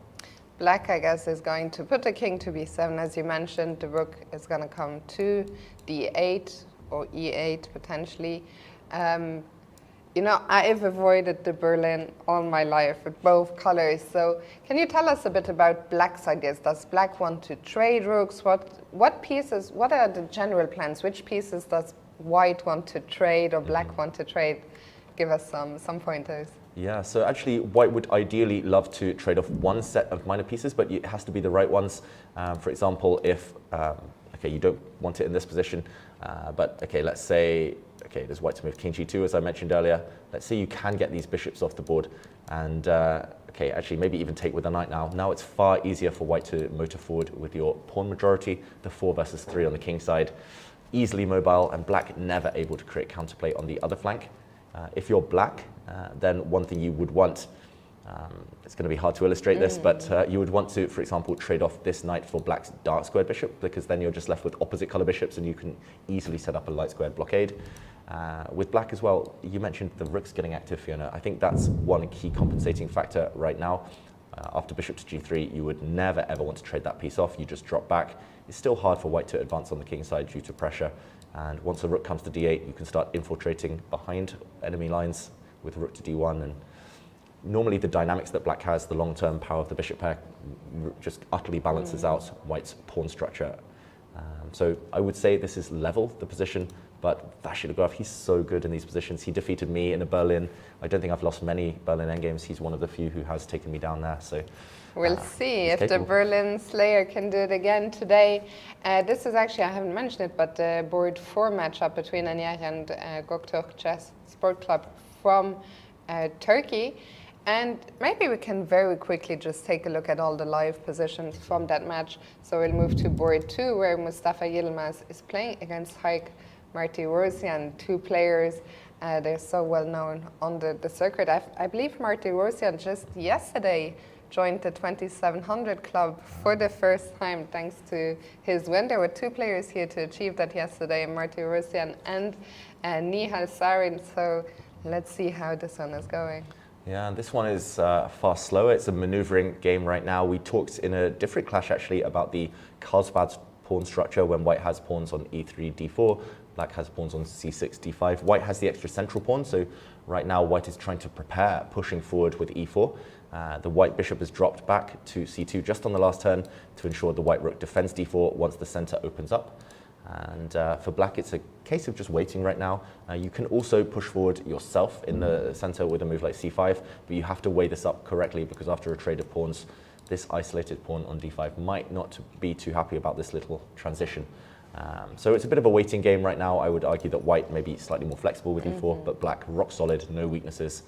Black, I guess, is going to put the king to b7, as you mentioned. The rook is going to come to d8 or e8 potentially. You know, I've avoided the Berlin all my life with both colors. So can you tell us a bit about black's ideas? Does black want to trade rooks? What pieces, what are the general plans? Which pieces does white want to trade or black want to trade? Give us some pointers. Yeah, so actually white would ideally love to trade off one set of minor pieces, but it has to be the right ones. For example, if, okay, you don't want it in this position, but okay, let's say, okay, there's white to move king g2, as I mentioned earlier. Let's say you can get these bishops off the board and, okay, actually maybe even take with the knight now. Now it's far easier for white to motor forward with your pawn majority, the 4 versus 3 on the king side. Easily mobile, and black never able to create counterplay on the other flank. If you're black, then one thing you would want, it's going to be hard to illustrate this, but you would want to, for example, trade off this knight for black's dark squared bishop, because then you're just left with opposite color bishops and you can easily set up a light squared blockade. With black as well, you mentioned the rook's getting active, Fiona. I think that's one key compensating factor right now. After bishop to g3, you would never ever want to trade that piece off. You just drop back. It's still hard for white to advance on the king side due to pressure. And once the rook comes to d8, you can start infiltrating behind enemy lines with rook to d1. And normally the dynamics that black has, the long-term power of the bishop pair, just utterly balances out white's pawn structure. So I would say this is level, the position, but Vachier-Lagrave, he's so good in these positions. He defeated me in a Berlin. I don't think I've lost many Berlin endgames. He's one of the few who has taken me down there. So we'll see if capable. the Berlin Slayer can do it again today. This is actually, I haven't mentioned it, but the board 4 matchup between Anier and Göktürk Chess Sport Club from Turkey. And maybe we can very quickly just take a look at all the live positions from that match. So we'll move to board 2, where Mustafa Yilmaz is playing against Haik Martirosyan, 2 players. They're so well known on the circuit. I believe Martirosyan just yesterday joined the 2700 club for the first time thanks to his win. There were 2 players here to achieve that yesterday, Martirosyan and Nihal Sarin. So let's see how this one is going. Yeah, this one is far slower. It's a maneuvering game right now. We talked in a different clash actually about the Carlsbad pawn structure when white has pawns on e3, d4, black has pawns on c6, d5. White has the extra central pawn, so right now white is trying to prepare pushing forward with e4. The white bishop is dropped back to c2 just on the last turn to ensure the white rook defends d4 once the center opens up. And for black, it's a case of just waiting right now. You can also push forward yourself in the center with a move like c5, but you have to weigh this up correctly because after a trade of pawns, this isolated pawn on d5 might not be too happy about this little transition. So it's a bit of a waiting game right now. I would argue that white may be slightly more flexible with e4, but black rock solid, no weaknesses.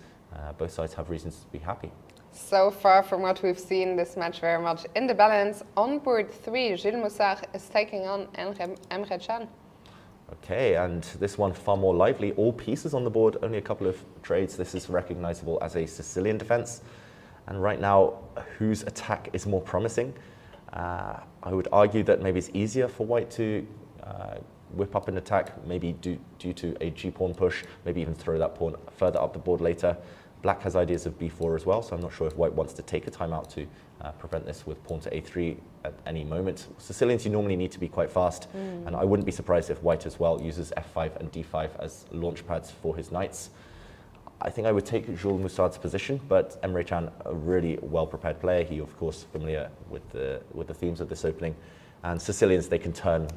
Both sides have reasons to be happy. So far from what we've seen, this match very much in the balance. On board 3, Gilles Moussard is taking on Emre Can. Okay, and this one far more lively. All pieces on the board, only a couple of trades. This is recognizable as a Sicilian defense. And right now, whose attack is more promising? I would argue that maybe it's easier for white to whip up an attack, maybe due to a g-pawn push, maybe even throw that pawn further up the board later. Black has ideas of b4 as well, so I'm not sure if white wants to take a timeout to prevent this with pawn to a3 at any moment. Sicilians, you normally need to be quite fast, and I wouldn't be surprised if white as well uses f5 and d5 as launch pads for his knights. I think I would take Jules Moussad's position, but Emre Can, a really well-prepared player. He, of course, familiar with the themes of this opening. And Sicilians, they can turn,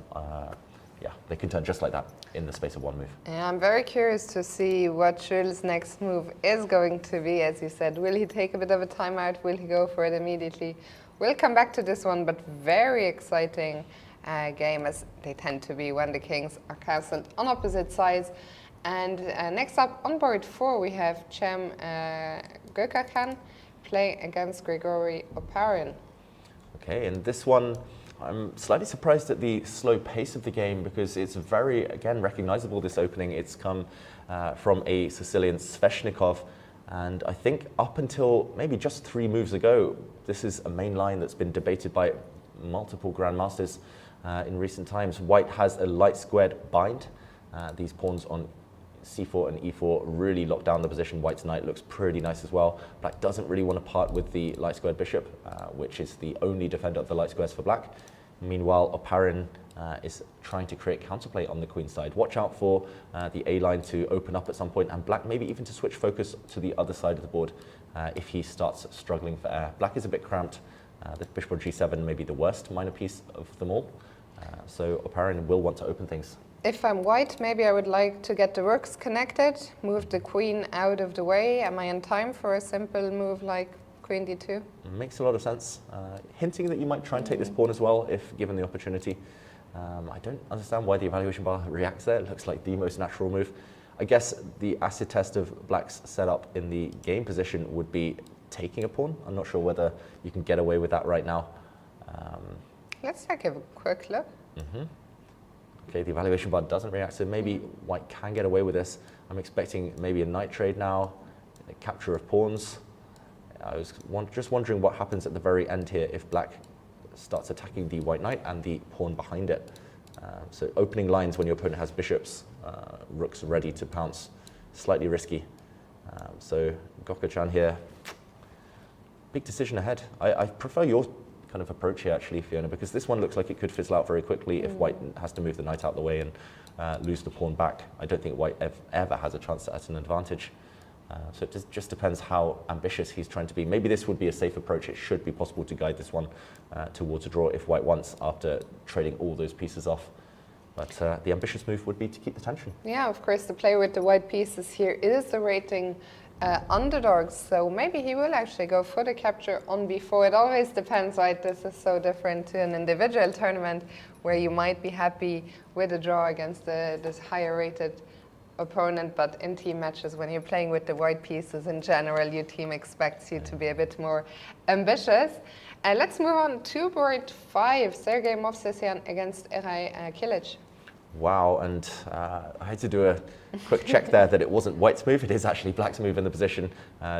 they can turn just like that in the space of one move. Yeah, I'm very curious to see what Jules' next move is going to be. As you said, will he take a bit of a timeout? Will he go for it immediately? We'll come back to this one, but very exciting game, as they tend to be when the kings are castled on opposite sides. And next up on board 4, we have Cem Gökhan playing against Grigori Oparin. Okay, and this one, I'm slightly surprised at the slow pace of the game because it's very, again, recognizable, this opening. It's come from a Sicilian Sveshnikov, and I think up until maybe just 3 moves ago, this is a main line that's been debated by multiple grandmasters in recent times. White has a light squared bind. These pawns on c4 and e4 really lock down the position. White's knight looks pretty nice as well. Black doesn't really want to part with the light squared bishop, which is the only defender of the light squares for black. Meanwhile, Oparin is trying to create counterplay on the queen side. Watch out for the A line to open up at some point, and black maybe even to switch focus to the other side of the board if he starts struggling for air. Black is a bit cramped. The bishop on g7 may be the worst minor piece of them all. So Oparin will want to open things. If I'm white, maybe I would like to get the rooks connected, move the queen out of the way. Am I in time for a simple move like queen d2? Makes a lot of sense. Hinting that you might try and take this pawn as well if given the opportunity. I don't understand why the evaluation bar reacts there. It looks like the most natural move. I guess the acid test of black's setup in the game position would be taking a pawn. I'm not sure whether you can get away with that right now. Let's take a quick look. Okay, the evaluation bar doesn't react, so maybe white can get away with this. I'm expecting maybe a knight trade now, a capture of pawns. I was just wondering what happens at the very end here if black starts attacking the white knight and the pawn behind it. So opening lines when your opponent has bishops, rooks ready to pounce, slightly risky. So Gökhan here, big decision ahead. I prefer your kind of approach here actually, Fiona, because this one looks like it could fizzle out very quickly if white has to move the knight out the way and lose the pawn back. I don't think white ever has a chance at an advantage. So it just depends how ambitious he's trying to be. Maybe this would be a safe approach. It should be possible to guide this one towards a draw if white wants after trading all those pieces off. But the ambitious move would be to keep the tension. Yeah, of course, the play with the white pieces here is the rating underdogs, so maybe he will actually go for the capture on b4. It always depends, right? This is so different to an individual tournament where you might be happy with a draw against this higher rated opponent, but in team matches, when you're playing with the white pieces in general, your team expects you to be a bit more ambitious. Let's move on to board 5, Sergei Movsesyan against Eray Kilic. Wow, and I had to do a quick check there that it wasn't white's move, it is actually black's move in the position.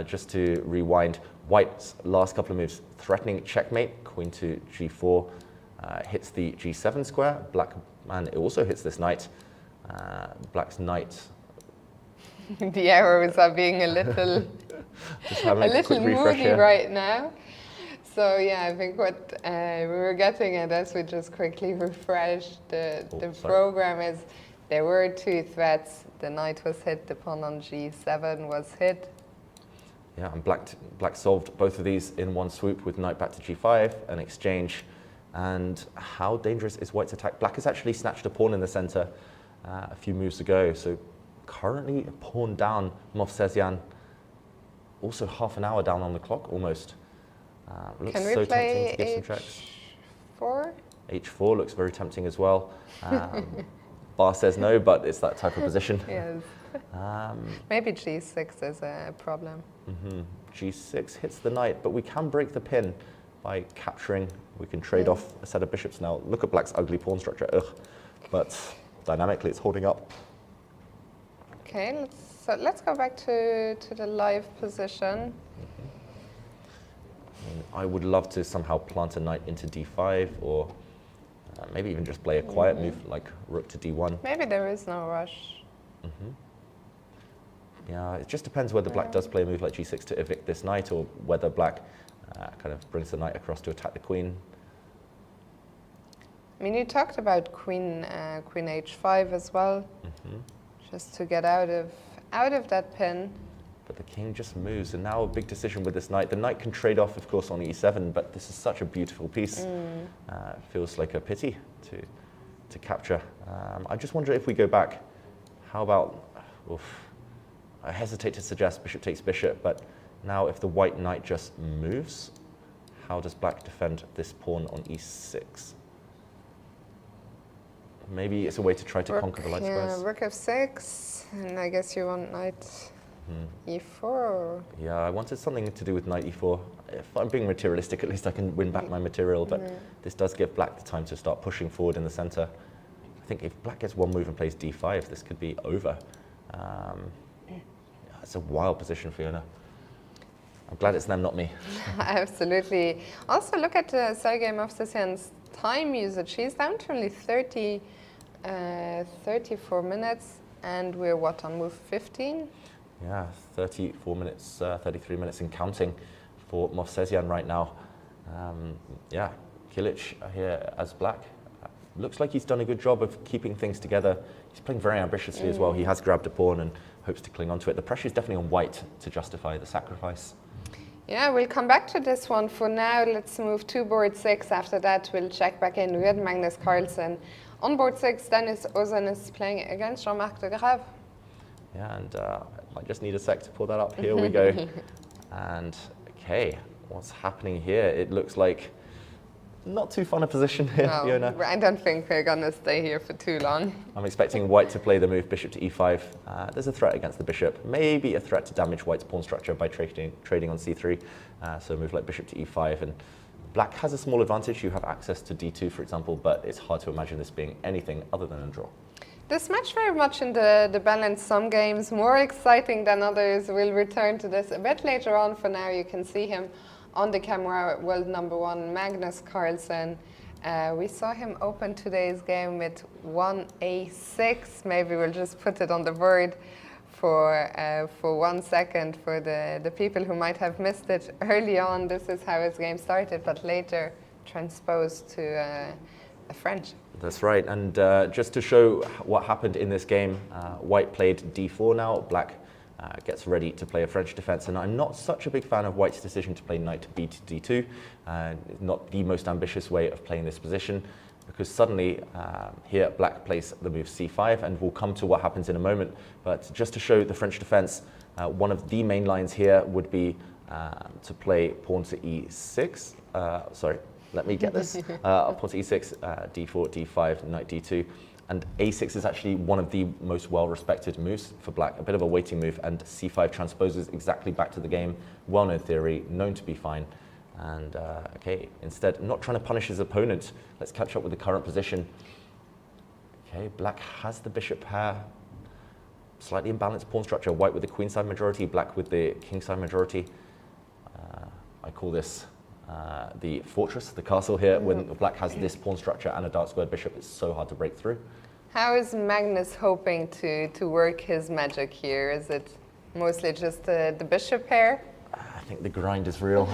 Just to rewind, white's last couple of moves, threatening checkmate, queen to g4, hits the g7 square, and it also hits this knight. Black's knight. The arrows are being a little, moody right now. So yeah, I think what we were getting at as we just quickly refreshed the program is there were 2 threats. The knight was hit, the pawn on g7 was hit. Yeah, and black solved both of these in one swoop with knight back to g5, an exchange. And how dangerous is white's attack? Black has actually snatched a pawn in the center a few moves ago. So currently a pawn down, Movsesyan, also half an hour down on the clock almost. Looks Can we so play tempting to give some checks. h4? h4 looks very tempting as well. Bar says no, but it's that type of position. Yes. Maybe g6 is a problem. G6 hits the knight, but we can break the pin by capturing. We can trade off a set of bishops now. Look at black's ugly pawn structure, ugh. But dynamically it's holding up. Okay, let's go back to the live position. I would love to somehow plant a knight into d5, or maybe even just play a quiet move like rook to d1. Maybe there is no rush. Yeah, it just depends whether black does play a move like g6 to evict this knight, or whether black kind of brings the knight across to attack the queen. I mean, you talked about queen h5 as well, just to get out of that pin. But the king just moves, and now a big decision with this knight. The knight can trade off, of course, on e7, but this is such a beautiful piece. It feels like a pity to capture. I just wonder if we go back, how about, I hesitate to suggest bishop takes bishop, but now if the white knight just moves, how does black defend this pawn on e6? Maybe it's a way to try to conquer the light squares. Rook f6, and I guess you want knight e4. Yeah, I wanted something to do with knight e4. If I'm being materialistic, at least I can win back my material, but this does give black the time to start pushing forward in the center. I think if black gets one move and plays d5, this could be over. It's a wild position, Fiona. I'm glad it's them, not me. Absolutely. Also, look at Sergei Movsesyan's time usage. He's down to only 34 minutes, and we're what, on move 15? Yeah, 34 minutes, 33 minutes and counting for Movsesyan right now. Yeah, Kilic here as black. Looks like he's done a good job of keeping things together. He's playing very ambitiously as well. He has grabbed a pawn and hopes to cling onto it. The pressure is definitely on white to justify the sacrifice. Yeah, we'll come back to this one. For now, let's move to board 6. After that, we'll check back in with Magnus Carlsen. On board 6, Dennis Ozan is playing against Jean-Marc de Grave. Yeah, and I might just need a sec to pull that up. Here we go. And, okay, what's happening here? It looks like not too fun a position here, No, Fiona. I don't think we're going to stay here for too long. I'm expecting white to play the move bishop to e5. There's a threat against the bishop, maybe a threat to damage white's pawn structure by trading on c3. So a move like bishop to e5. And black has a small advantage. You have access to d2, for example, but it's hard to imagine this being anything other than a draw. This match very much in the balance. Some games more exciting than others. We'll return to this a bit later on. For now, you can see him on the camera, world number 1, Magnus Carlsen. We saw him open today's game with 1a6. Maybe we'll just put it on the board for 1 second for the people who might have missed it early on. This is how his game started, but later transposed to a French. That's right, and just to show what happened in this game, white played d4 now, black gets ready to play a French defense, and I'm not such a big fan of white's decision to play knight to b to d2. Not the most ambitious way of playing this position, because suddenly here black plays the move c5, and we'll come to what happens in a moment. But just to show the French defense, one of the main lines here would be to play pawn to e6. Sorry, let me get this. Pawn to e6, d4, d5, knight d2. And a6 is actually one of the most well-respected moves for black, a bit of a waiting move, and c5 transposes exactly back to the game. Well-known theory, known to be fine. And okay, instead, not trying to punish his opponent, let's catch up with the current position. Okay, black has the bishop pair, slightly imbalanced pawn structure, white with the queenside majority, black with the kingside majority. I call this the fortress, the castle here. When black has this pawn structure and a dark squared bishop, it's so hard to break through. How is Magnus hoping to work his magic here? Is it mostly just the bishop pair? I think the grind is real.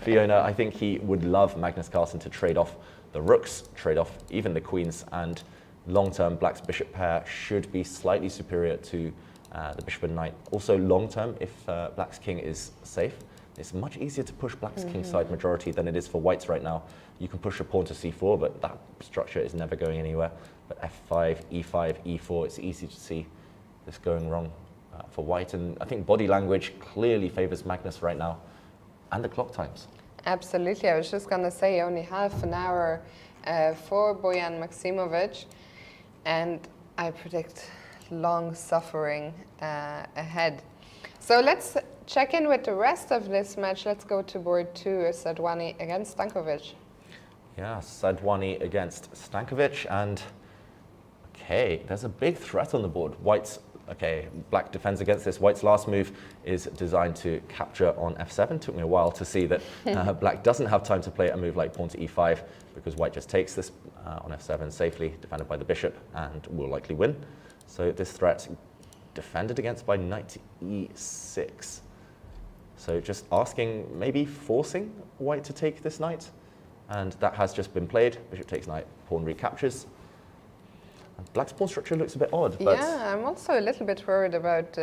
Fiona, I think he would love Magnus Carlsen to trade off the rooks, trade off even the queens, and long-term black's bishop pair should be slightly superior to the bishop and knight. Also long-term, if black's king is safe, it's much easier to push black's kingside majority than it is for white's right now. You can push a pawn to c4, but that structure is never going anywhere. But f5, e5, e4, it's easy to see this going wrong for white. And I think body language clearly favors Magnus right now, and the clock times. Absolutely. I was just going to say only half an hour for Bojan Maksimovic, and I predict long suffering ahead. So let's check in with the rest of this match. Let's go to board 2, Sadwani against Stankovic. Yeah, Sadwani against Stankovic, and okay, there's a big threat on the board. White's Okay, black defends against this. White's last move is designed to capture on f7. Took me a while to see that black doesn't have time to play a move like pawn to e5 because white just takes this on f7 safely, defended by the bishop, and will likely win. So this threat defended against by knight to e6. So just asking, maybe forcing white to take this knight. And that has just been played. Bishop takes knight, pawn recaptures. Black's pawn structure looks a bit odd. But yeah, I'm also a little bit worried about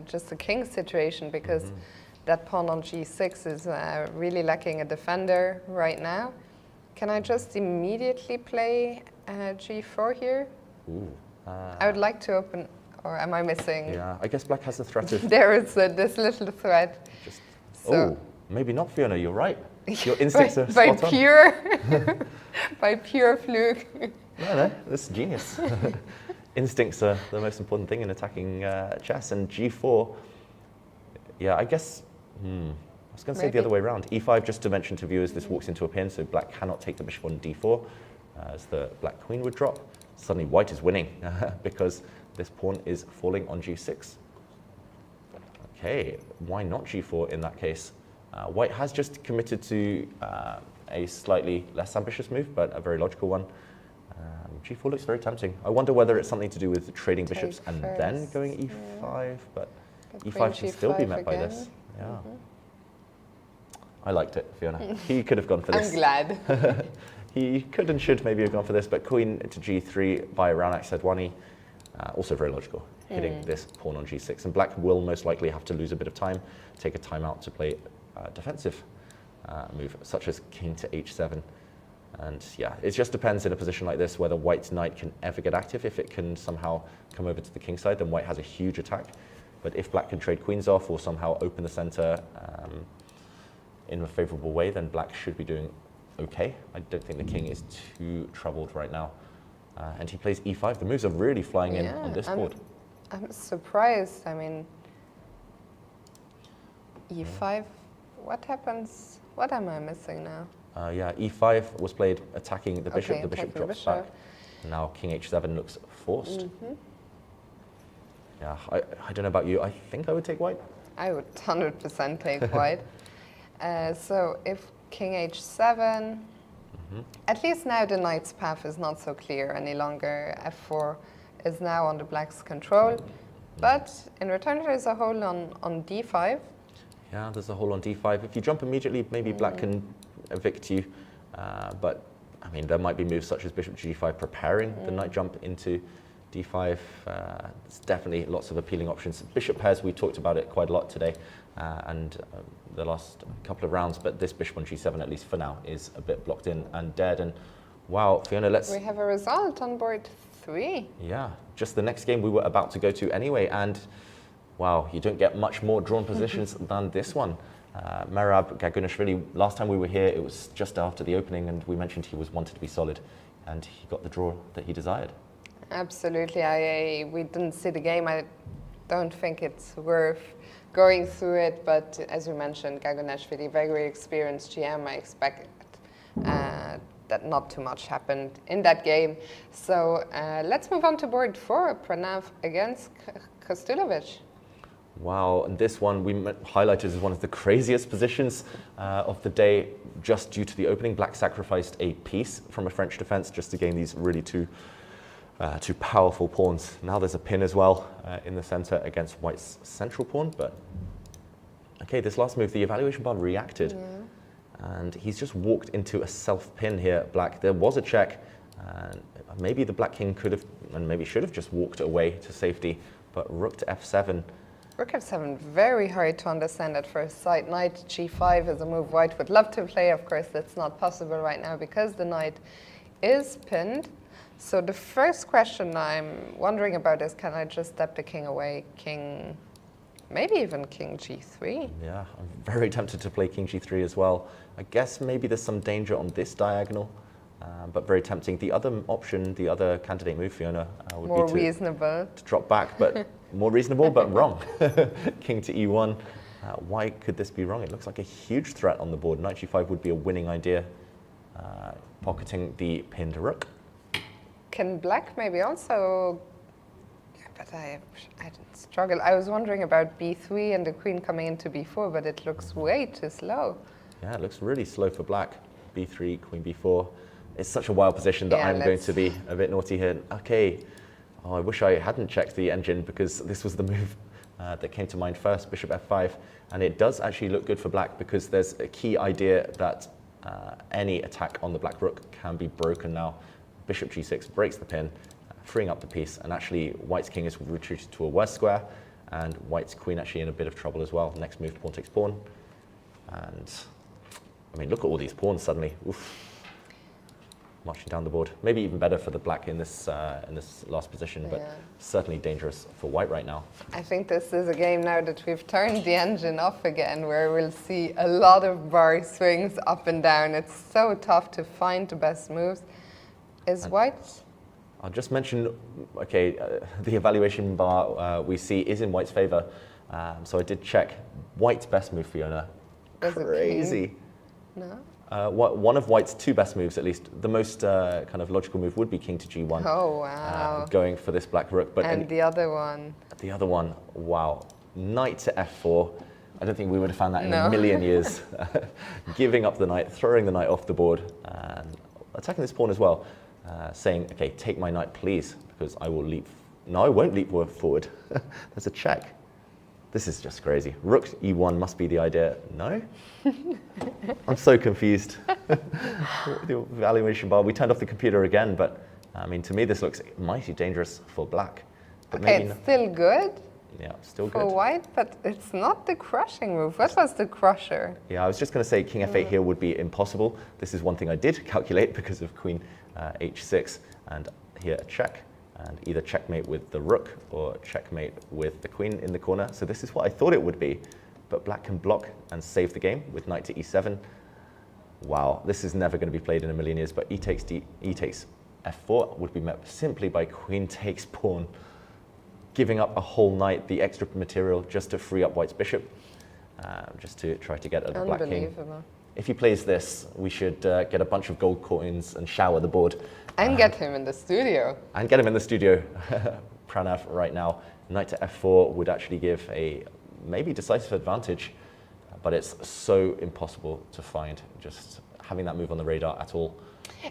just the king situation because that pawn on g6 is really lacking a defender right now. Can I just immediately play g4 here? Ooh, I would like to open, or am I missing? Yeah, I guess black has the threat of... There is this little threat. Oh, maybe not, Fiona, you're right. Your instincts are by spot on. pure, by pure fluke. No, that's genius. Instincts are the most important thing in attacking chess. And g4, yeah, I guess, I was going to say the other way around. e5, just to mention to viewers, this walks into a pin, so black cannot take the bishop on d4, as the black queen would drop. Suddenly white is winning, because this pawn is falling on g6. Okay, why not g4 in that case? White has just committed to a slightly less ambitious move, but a very logical one. G4 looks very tempting. I wonder whether it's something to do with trading bishops and then going e5, but e5 can still be met by this. Yeah. I liked it, Fiona. He could have gone for this. I'm glad. He could and should maybe have gone for this, but queen to g3 by Raundi Steil-Antoni, also very logical, hitting this pawn on g6. And black will most likely have to lose a bit of time, take a timeout to play a defensive move, such as king to h7. And yeah, it just depends in a position like this whether white's knight can ever get active. If it can somehow come over to the king side, then white has a huge attack. But if black can trade queens off or somehow open the center in a favorable way, then black should be doing okay. I don't think the king is too troubled right now. And he plays e5. The moves are really flying in on this board. I'm surprised. I mean, e5, what happens? What am I missing now? Yeah, e5 was played attacking the bishop. Okay, the bishop drops back. Now king h7 looks forced. Yeah, I don't know about you. I think I would take white. I would 100% take white. So if king h7, at least now the knight's path is not so clear any longer. f4 is now under black's control. But in return there's a hole on d5. Yeah, there's a hole on d5. If you jump immediately, maybe black can evict you. But, I mean, there might be moves such as bishop g5 preparing the knight jump into d5. There's definitely lots of appealing options. Bishop pairs, we talked about it quite a lot today and the last couple of rounds, but this bishop on g7, at least for now, is a bit blocked in and dead. And wow, Fiona, We have a result on board 3. Yeah, just the next game we were about to go to anyway, and wow, you don't get much more drawn positions than this one. Merab Gagunashvili, last time we were here, it was just after the opening, and we mentioned he wanted to be solid, and he got the draw that he desired. Absolutely. We didn't see the game. I don't think it's worth going through it, but as you mentioned, Gagunashvili, very experienced GM. I expect that not too much happened in that game. So let's move on to board 4, Pranav against Kostulovic. Wow, and this one we highlighted as one of the craziest positions of the day, just due to the opening. Black sacrificed a piece from a French defense just to gain these really two powerful pawns. Now there's a pin as well in the center against white's central pawn, but okay, this last move, the evaluation bar reacted, and he's just walked into a self-pin here, black. There was a check, and maybe the black king could have, and maybe should have just walked away to safety, but rook to f7. Rook f7, very hard to understand at first sight. Knight g5 is a move white would love to play. Of course, that's not possible right now because the knight is pinned. So the first question I'm wondering about is, can I just step the king away? King, maybe even king g3? Yeah, I'm very tempted to play king g3 as well. I guess maybe there's some danger on this diagonal, but very tempting. The other option, the other candidate move, Fiona, would More be reasonable. to drop back, but more reasonable, but wrong. King to e1. Why could this be wrong? It looks like a huge threat on the board. Knight g5 would be a winning idea, pocketing the pinned rook. Can black maybe also... but I struggle. I was wondering about b3 and the queen coming into b4, but it looks way too slow. Yeah, it looks really slow for black. b3, queen b4. It's such a wild position that I'm going to be a bit naughty here. Okay. Oh, I wish I hadn't checked the engine because this was the move that came to mind first, bishop f5. And it does actually look good for black because there's a key idea that any attack on the black rook can be broken now. Bishop g6 breaks the pin, freeing up the piece, and actually white's king is retreated to a worse square, and white's queen actually in a bit of trouble as well. Next move, pawn takes pawn. And I mean, look at all these pawns suddenly. Oof. Marching down the board. Maybe even better for the black in this last position, but certainly dangerous for white right now. I think this is a game now that we've turned the engine off again, where we'll see a lot of bar swings up and down. It's so tough to find the best moves. Is white? I'll just mention, okay, the evaluation bar we see is in white's favor. So I did check white's best move, Fiona. Crazy. No? One of white's two best moves, at least, the most kind of logical move would be king to g1. Oh, wow. Going for this black rook. But and the other one? The other one, wow. Knight to f4. I don't think we would have found that in a million years. Giving up the knight, throwing the knight off the board, and attacking this pawn as well. Saying, okay, take my knight, please, because I will leap. No, I won't leap forward. There's a check. This is just crazy. Rook e1 must be the idea. No? I'm so confused. The evaluation bar, we turned off the computer again, but I mean, to me, this looks mighty dangerous for black. But okay, it's still good. Yeah, still good. For white, but it's not the crushing move. What was the crusher? Yeah, I was just going to say king f8 here would be impossible. This is one thing I did calculate because of queen h6, and here a check. And either checkmate with the rook or checkmate with the queen in the corner. So this is what I thought it would be, but black can block and save the game with knight to e7. Wow, this is never going to be played in a million years, but e takes f4 would be met simply by queen takes pawn, giving up a whole knight, the extra material, just to free up white's bishop, just to try to get at the black king. If he plays this, we should get a bunch of gold coins and shower the board. And get him in the studio. And get him in the studio. Pranav right now. Knight to f4 would actually give a maybe decisive advantage, but it's so impossible to find just having that move on the radar at all.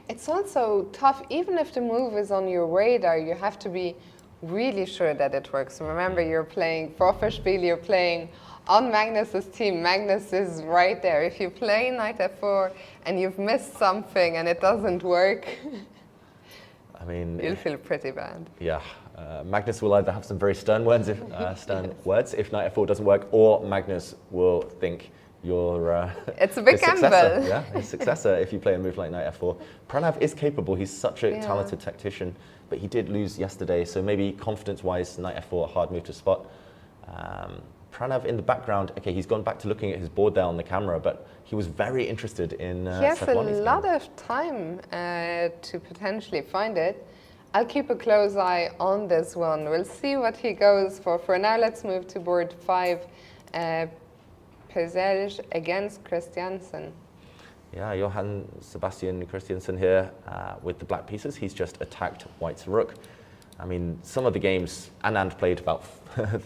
It's also tough, even if the move is on your radar, you have to be really sure that it works. Remember, you're playing Professpiel, you're playing on Magnus's team. Magnus is right there. If you play knight f4 and you've missed something and it doesn't work, I mean, you'll feel pretty bad. Yeah, Magnus will either have some very stern words if knight f4 doesn't work, or Magnus will think you're it's a big gamble. Yeah, his successor if you play a move like knight f4. Pranav is capable. He's such a talented tactician, but he did lose yesterday, so maybe confidence-wise, knight f4 a hard move to spot. Pranav in the background, okay, he's gone back to looking at his board there on the camera, but he was very interested in he has a lot of time to potentially find it. I'll keep a close eye on this one. We'll see what he goes for. For now, let's move to board 5. Pesel against Christiansen. Yeah, Johann Sebastian Christiansen here with the black pieces. He's just attacked white's rook. I mean, some of the games, Anand played about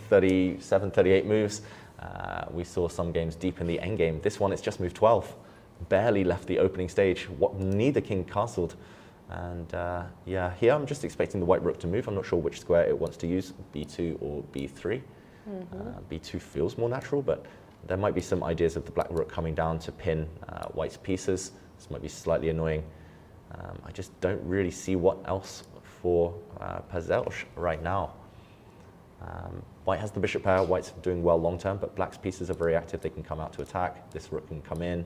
37, 38 moves. We saw some games deep in the endgame. This one, it's just moved 12. Barely left the opening stage. Neither king castled. And yeah, here I'm just expecting the white rook to move. I'm not sure which square it wants to use, b2 or b3. B2 feels more natural, but there might be some ideas of the black rook coming down to pin white's pieces. This might be slightly annoying. I just don't really see what else for Pazelj right now. White has the bishop pair. White's doing well long term, but black's pieces are very active. They can come out to attack. This rook can come in.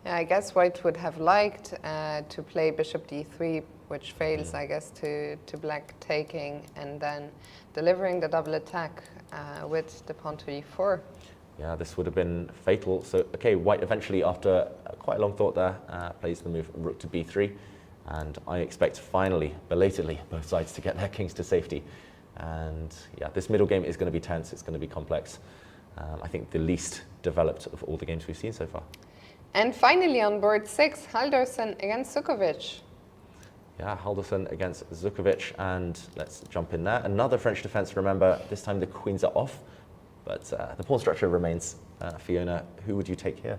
Yeah, I guess white would have liked to play bishop d3, which fails, I guess, to black taking and then delivering the double attack with the pawn to e4. Yeah, this would have been fatal. So, okay, white eventually, after quite a long thought there, plays the move rook to b3. And I expect finally, belatedly, both sides to get their kings to safety. And yeah, this middle game is going to be tense. It's going to be complex. I think the least developed of all the games we've seen so far. And finally on board 6, Halldorsen against Sukovic. Yeah, Halderson against Zukovic, and let's jump in there. Another French defense, remember, this time the queens are off, but the pawn structure remains. Fiona, who would you take here?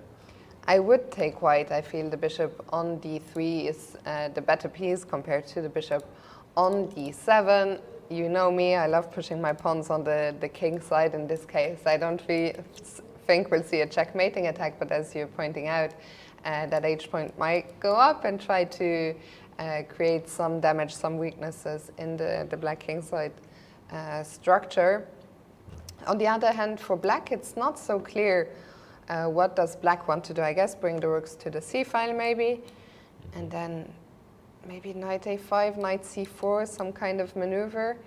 I would take white. I feel the bishop on d3 is the better piece compared to the bishop on d7. You know me, I love pushing my pawns on the king side in this case. I don't think we'll see a checkmating attack, but as you're pointing out, that h-point might go up and try to create some damage, some weaknesses in the black king side structure. On the other hand, for black, it's not so clear what does black want to do. I guess bring the rooks to the c file maybe, and then maybe knight a5, knight c4, some kind of maneuver.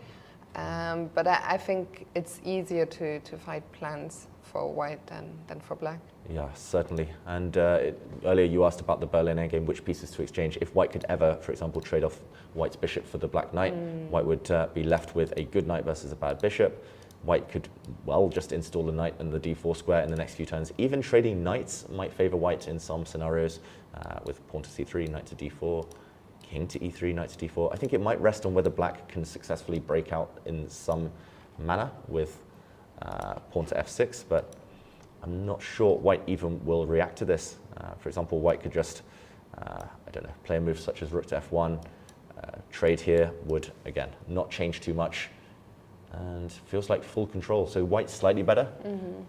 But I think it's easier to fight plans for white than for black. Yeah, certainly. And earlier you asked about the Berlin endgame, which pieces to exchange. If white could ever, for example, trade off white's bishop for the black knight, white would be left with a good knight versus a bad bishop. White could, well, just install the knight and the d4 square in the next few turns. Even trading knights might favor white in some scenarios, with pawn to c3, knight to d4, king to e3, knight to d4. I think it might rest on whether black can successfully break out in some manner with pawn to f6, but I'm not sure white even will react to this. For example, white could just, I don't know, play a move such as rook to f1, trade here would, again, not change too much, and feels like full control. So white's slightly better,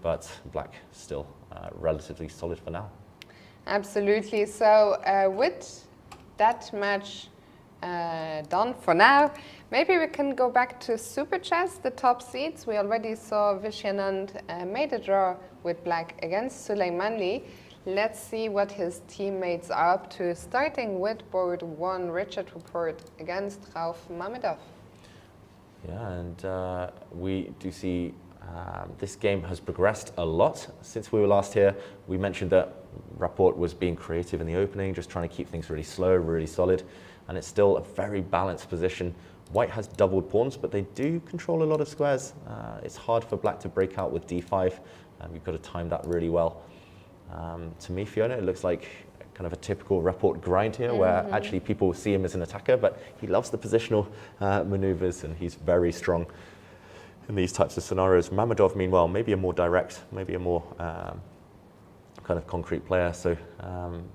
but black still relatively solid for now. Absolutely. So with that match done for now, maybe we can go back to Super Chess, the top seeds. We already saw Vishy Anand made a draw with black against Suleimanli. Let's see what his teammates are up to, starting with board 1, Richard Rapport against Rauf Mamedov. Yeah, and we do see this game has progressed a lot since we were last here. We mentioned that Rapport was being creative in the opening, just trying to keep things really slow, really solid, and it's still a very balanced position. White has doubled pawns, but they do control a lot of squares. It's hard for black to break out with d5, and we've got to time that really well. To me, Fiona, it looks like kind of a typical Rapport grind here, where actually people see him as an attacker, but he loves the positional maneuvers, and he's very strong in these types of scenarios. Mamedov, meanwhile, maybe a more direct, maybe a more kind of concrete player, so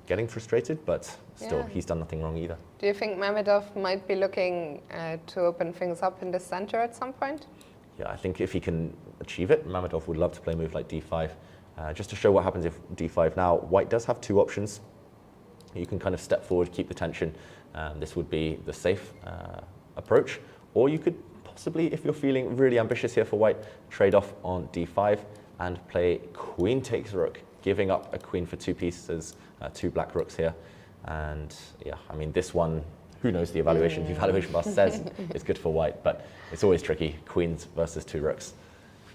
getting frustrated, but still, he's done nothing wrong either. Do you think Mamedov might be looking to open things up in the center at some point? Yeah, I think if he can achieve it, Mamedov would love to play a move like d5. Just to show what happens if d5 now, white does have two options. You can kind of step forward, keep the tension. This would be the safe approach. Or you could possibly, if you're feeling really ambitious here for white, trade off on d5 and play queen takes rook, giving up a queen for two pieces, two black rooks here. And yeah, I mean, this one, who knows the evaluation? The evaluation bar says it's good for white, but it's always tricky, queens versus two rooks.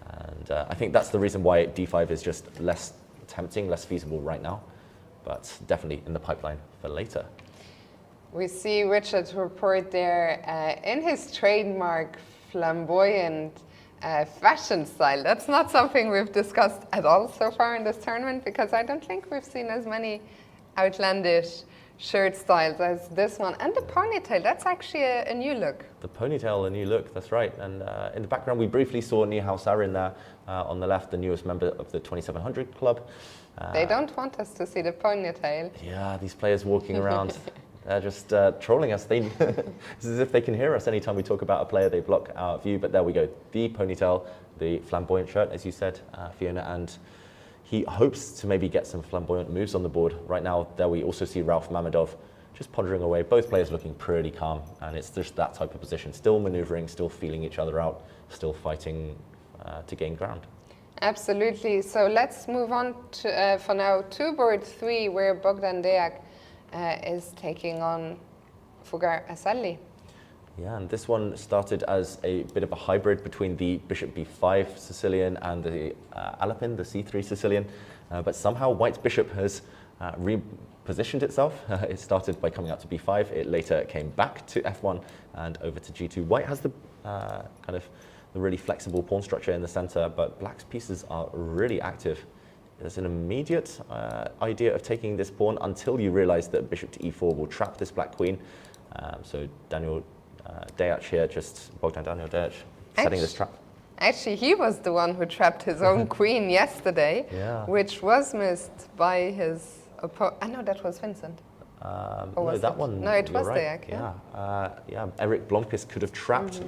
And I think that's the reason why d5 is just less tempting, less feasible right now, but definitely in the pipeline for later. We see Richard Rapport there in his trademark flamboyant fashion style. That's not something we've discussed at all so far in this tournament, because I don't think we've seen as many outlandish shirt styles as this one. And the ponytail, that's actually a new look. The ponytail, a new look, that's right. And in the background, we briefly saw Nihal Sarin there on the left, the newest member of the 2700 club. They don't want us to see the ponytail. Yeah, these players walking around, they're just trolling us. It's as if they can hear us anytime we talk about a player, they block our view. But there we go, the ponytail, the flamboyant shirt, as you said, Fiona, and he hopes to maybe get some flamboyant moves on the board. Right now, there we also see Rauf Mamedov just pondering away, both players looking pretty calm, and it's just that type of position, still maneuvering, still feeling each other out, still fighting to gain ground. Absolutely. So let's move on to, for now, to board 3, where Bogdan Deák is taking on Fugar Asalli. Yeah, and this one started as a bit of a hybrid between the bishop b5 Sicilian and the Alapin, the c3 Sicilian, but somehow white's bishop has repositioned itself. It started by coming out to b5, it later came back to f1 and over to g2. White has the kind of the really flexible pawn structure in the center, but black's pieces are really active. There's an immediate idea of taking this pawn until you realize that bishop to e4 will trap this black queen. So Daniel Dejac here, just Bogdan Daniel Dejac, setting this trap. Actually, he was the one who trapped his own queen yesterday, which was missed by his opponent. I know that was Vincent. No, that one. No, it was right. Dejac. Yeah. Eric Blomqvist could have trapped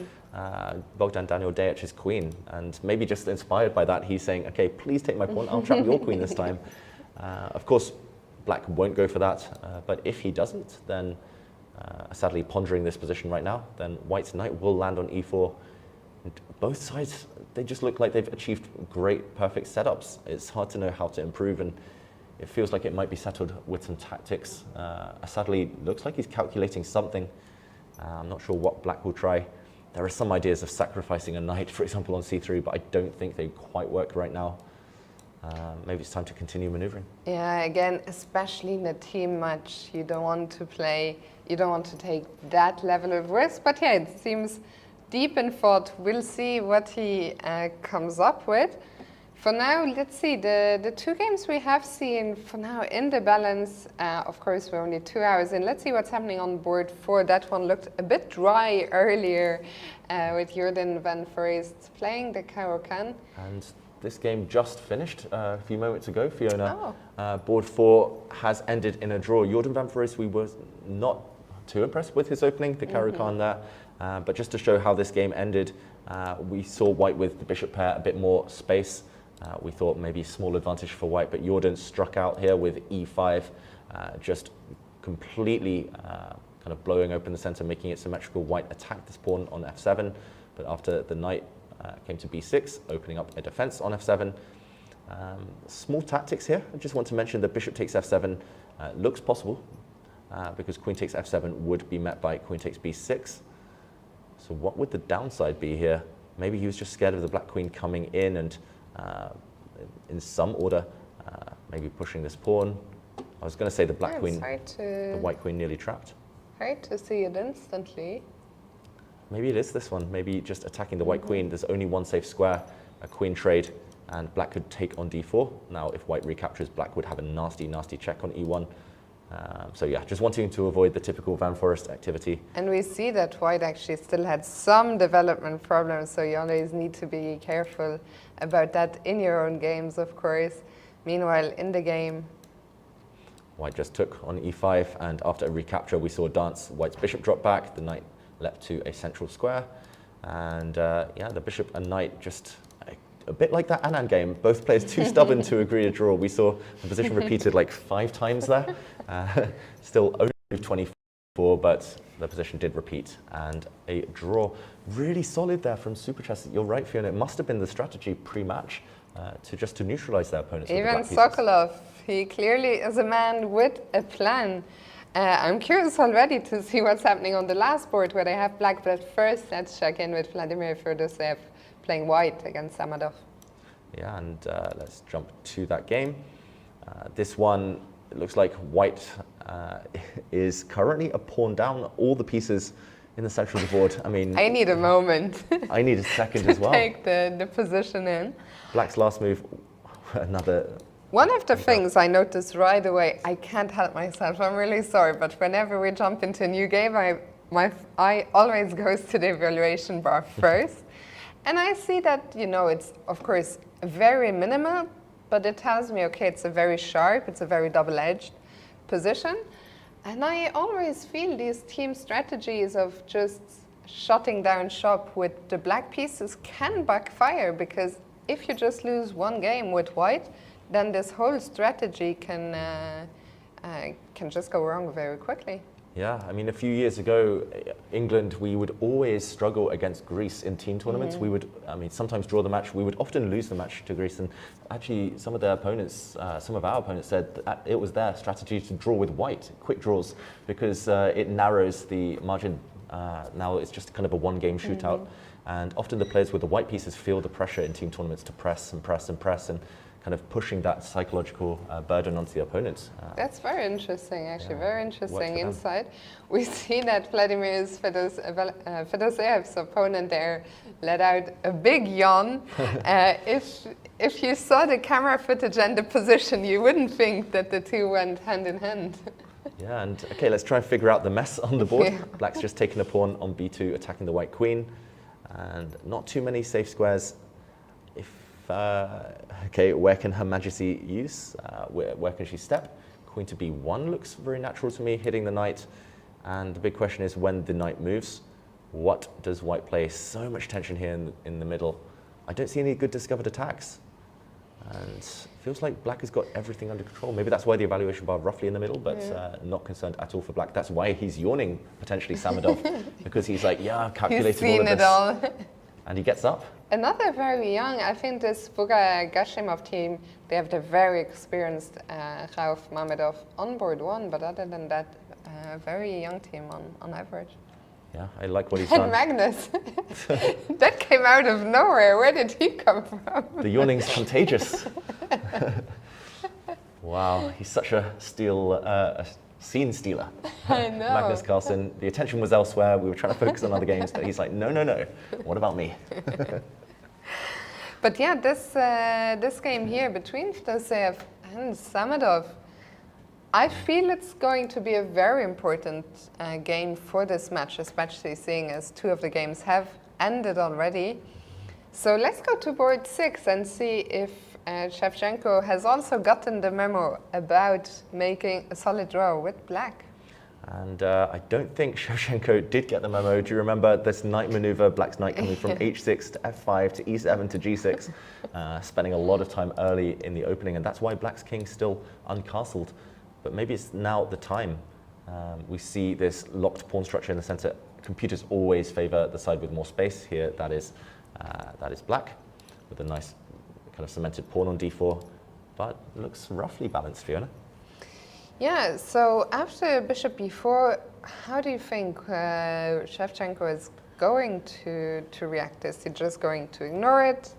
Bogdan Daniel Dejac's queen, and maybe just inspired by that, he's saying, "Okay, please take my pawn. I'll trap your queen this time." Of course, Black won't go for that, but if he doesn't, then sadly pondering this position right now, then White's knight will land on e4. And both sides, they just look like they've achieved great, perfect setups. It's hard to know how to improve, and it feels like it might be settled with some tactics. Sadly, looks like he's calculating something. I'm not sure what Black will try. There are some ideas of sacrificing a knight, for example, on c3, but I don't think they quite work right now. Maybe it's time to continue maneuvering. Yeah, again, especially in a team match, you don't want to play, you don't want to take that level of risk. But yeah, it seems deep in thought. We'll see what he comes up with. For now, let's see, the two games we have seen for now in the balance, of course, we're only 2 hours in. Let's see what's happening on board 4. That one looked a bit dry earlier with Jordan van Foreest playing the Caro-Kann. And this game just finished a few moments ago, Fiona. Board 4 has ended in a draw. Jordan van Foreest, we were not too impressed with his opening, the Caro-Kann there. But just to show how this game ended, we saw White with the bishop pair, a bit more space. We thought maybe small advantage for White, but Jordan struck out here with e5, just completely kind of blowing open the center, making it symmetrical. White attacked this pawn on f7, but after the knight came to b6, opening up a defense on f7. Small tactics here. I just want to mention that bishop takes f7 looks possible because queen takes f7 would be met by queen takes b6. So what would the downside be here? Maybe he was just scared of the black queen coming in and in some order maybe pushing this pawn. I was going to say the black queen, the white queen nearly trapped. Hard to see it instantly. Maybe it is this one. Maybe just attacking the white queen. There's only one safe square, a queen trade, and black could take on d4. Now, if white recaptures, black would have a nasty, nasty check on e1. So yeah, just wanting to avoid the typical Van Foreest activity. And we see that white actually still had some development problems, so you always need to be careful about that in your own games, of course. Meanwhile, in the game, White just took on e5, and after a recapture, we saw a dance. White's bishop dropped back, the knight leapt to a central square, and yeah, the bishop and knight just a bit like that Anand game. Both players too stubborn to agree a draw. We saw the position repeated like 5 times there. Still only 24, but the position did repeat, and a draw. Really solid there from Super Chess. You're right, Fiona. It must have been the strategy pre-match to neutralize their opponents. Even Sokolov, he clearly is a man with a plan. I'm curious already to see what's happening on the last board where they have black, but first let's check in with Vladimir Fedoseev playing white against Samadov. Yeah, and let's jump to that game. This one, it looks like white is currently a pawn down, all the pieces in the center of the board. I mean, I need a moment. I need a second as well. Take the position in. Black's last move, another. One of the things I noticed right away, I can't help myself, I'm really sorry, but whenever we jump into a new game, my eye always goes to the evaluation bar first. And I see that, you know, it's, of course, very minimal, but it tells me, okay, it's a very sharp, it's a very double-edged position. And I always feel these team strategies of just shutting down shop with the black pieces can backfire, because if you just lose one game with white, then this whole strategy can just go wrong very quickly. Yeah, I mean, a few years ago, England, we would always struggle against Greece in team tournaments. We would, I mean, sometimes draw the match. We would often lose the match to Greece. And actually, some of their opponents, some of our opponents said that it was their strategy to draw with white, quick draws, because it narrows the margin. Now it's just kind of a one-game shootout. And often the players with the white pieces feel the pressure in team tournaments to press and press and press, and kind of pushing that psychological burden onto the opponents. That's very interesting, actually, very interesting insight. We see that Vladimir Fedoseev's opponent there let out a big yawn. If you saw the camera footage and the position, you wouldn't think that the two went hand in hand. Yeah, and okay, let's try and figure out the mess on the board. Yeah. Black's just taken a pawn on b2, attacking the white queen, and not too many safe squares. If okay, where can Her Majesty use? Where can she step? Queen to b1 looks very natural to me, hitting the knight. And the big question is when the knight moves, what does white play? So much tension here in the middle. I don't see any good discovered attacks. And it feels like black has got everything under control. Maybe that's why the evaluation bar roughly in the middle, but not concerned at all for black. That's why he's yawning, potentially, Samedov, because he's like, yeah, I've calculated all of this. All. And he gets up. Another very young, I think this Buga-Gashimov team, they have the very experienced Rauf Mamedov on board one, but other than that, a very young team on average. Yeah, I like what he's And done. Magnus, that came out of nowhere. Where did he come from? The yawning's contagious. Wow, he's such a scene stealer. I know. Magnus Carlsen, the attention was elsewhere. We were trying to focus on other games, but he's like, no, no, no. What about me? But yeah, this game here between Fedorsev and Samedov, I feel it's going to be a very important game for this match, especially seeing as two of the games have ended already. So let's go to board 6 and see if Shevchenko has also gotten the memo about making a solid draw with black. And I don't think Shevchenko did get the memo. Do you remember this knight maneuver, black's knight coming from h6 to f5 to e7 to g6, spending a lot of time early in the opening, and that's why black's king's still uncastled. But maybe it's now the time. We see this locked pawn structure in the center. Computers always favor the side with more space. Here, that is black, with a nice kind of cemented pawn on d4, but it looks roughly balanced, Fiona. Yeah, so after bishop b4, how do you think Shevchenko is going to react? Is he just going to ignore it?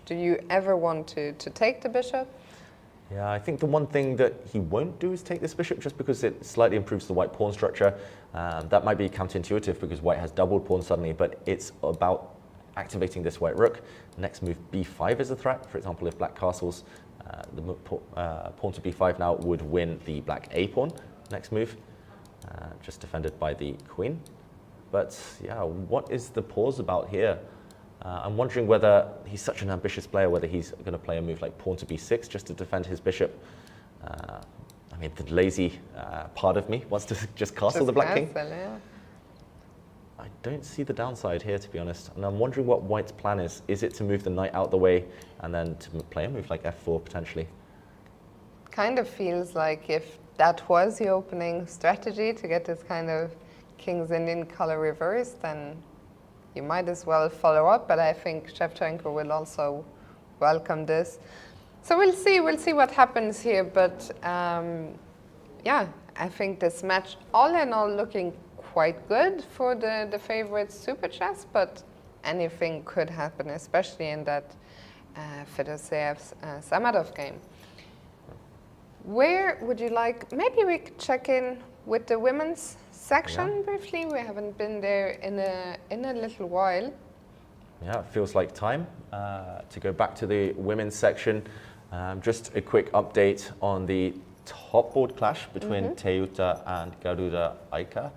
Do you ever want to take the bishop? Yeah, I think the one thing that he won't do is take this bishop, just because it slightly improves the white pawn structure. That might be counterintuitive because white has doubled pawn suddenly, but it's about activating this white rook. Next move, b5 is a threat. For example, if black castles, the pawn to b5 now would win the black a pawn. Next move, just defended by the queen. But yeah, what is the pause about here? I'm wondering whether he's such an ambitious player, whether he's going to play a move like pawn to b6 just to defend his bishop. I mean, the lazy part of me wants to just castle the black king. Yeah. I don't see the downside here, to be honest. And I'm wondering what white's plan is. Is it to move the knight out the way and then to play a move like f4 potentially? Kind of feels like if that was the opening strategy to get this kind of King's Indian color reversed, then you might as well follow up. But I think Shevchenko will also welcome this. So we'll see what happens here. But yeah, I think this match, all in all, looking quite good for the favorite Super Chess, but anything could happen, especially in that Fedoseev's Samedov game. Where would you like, maybe we could check in with the women's section briefly. We haven't been there in a little while. Yeah, it feels like time to go back to the women's section. Just a quick update on the top board clash between Teuta and Garuda Aika.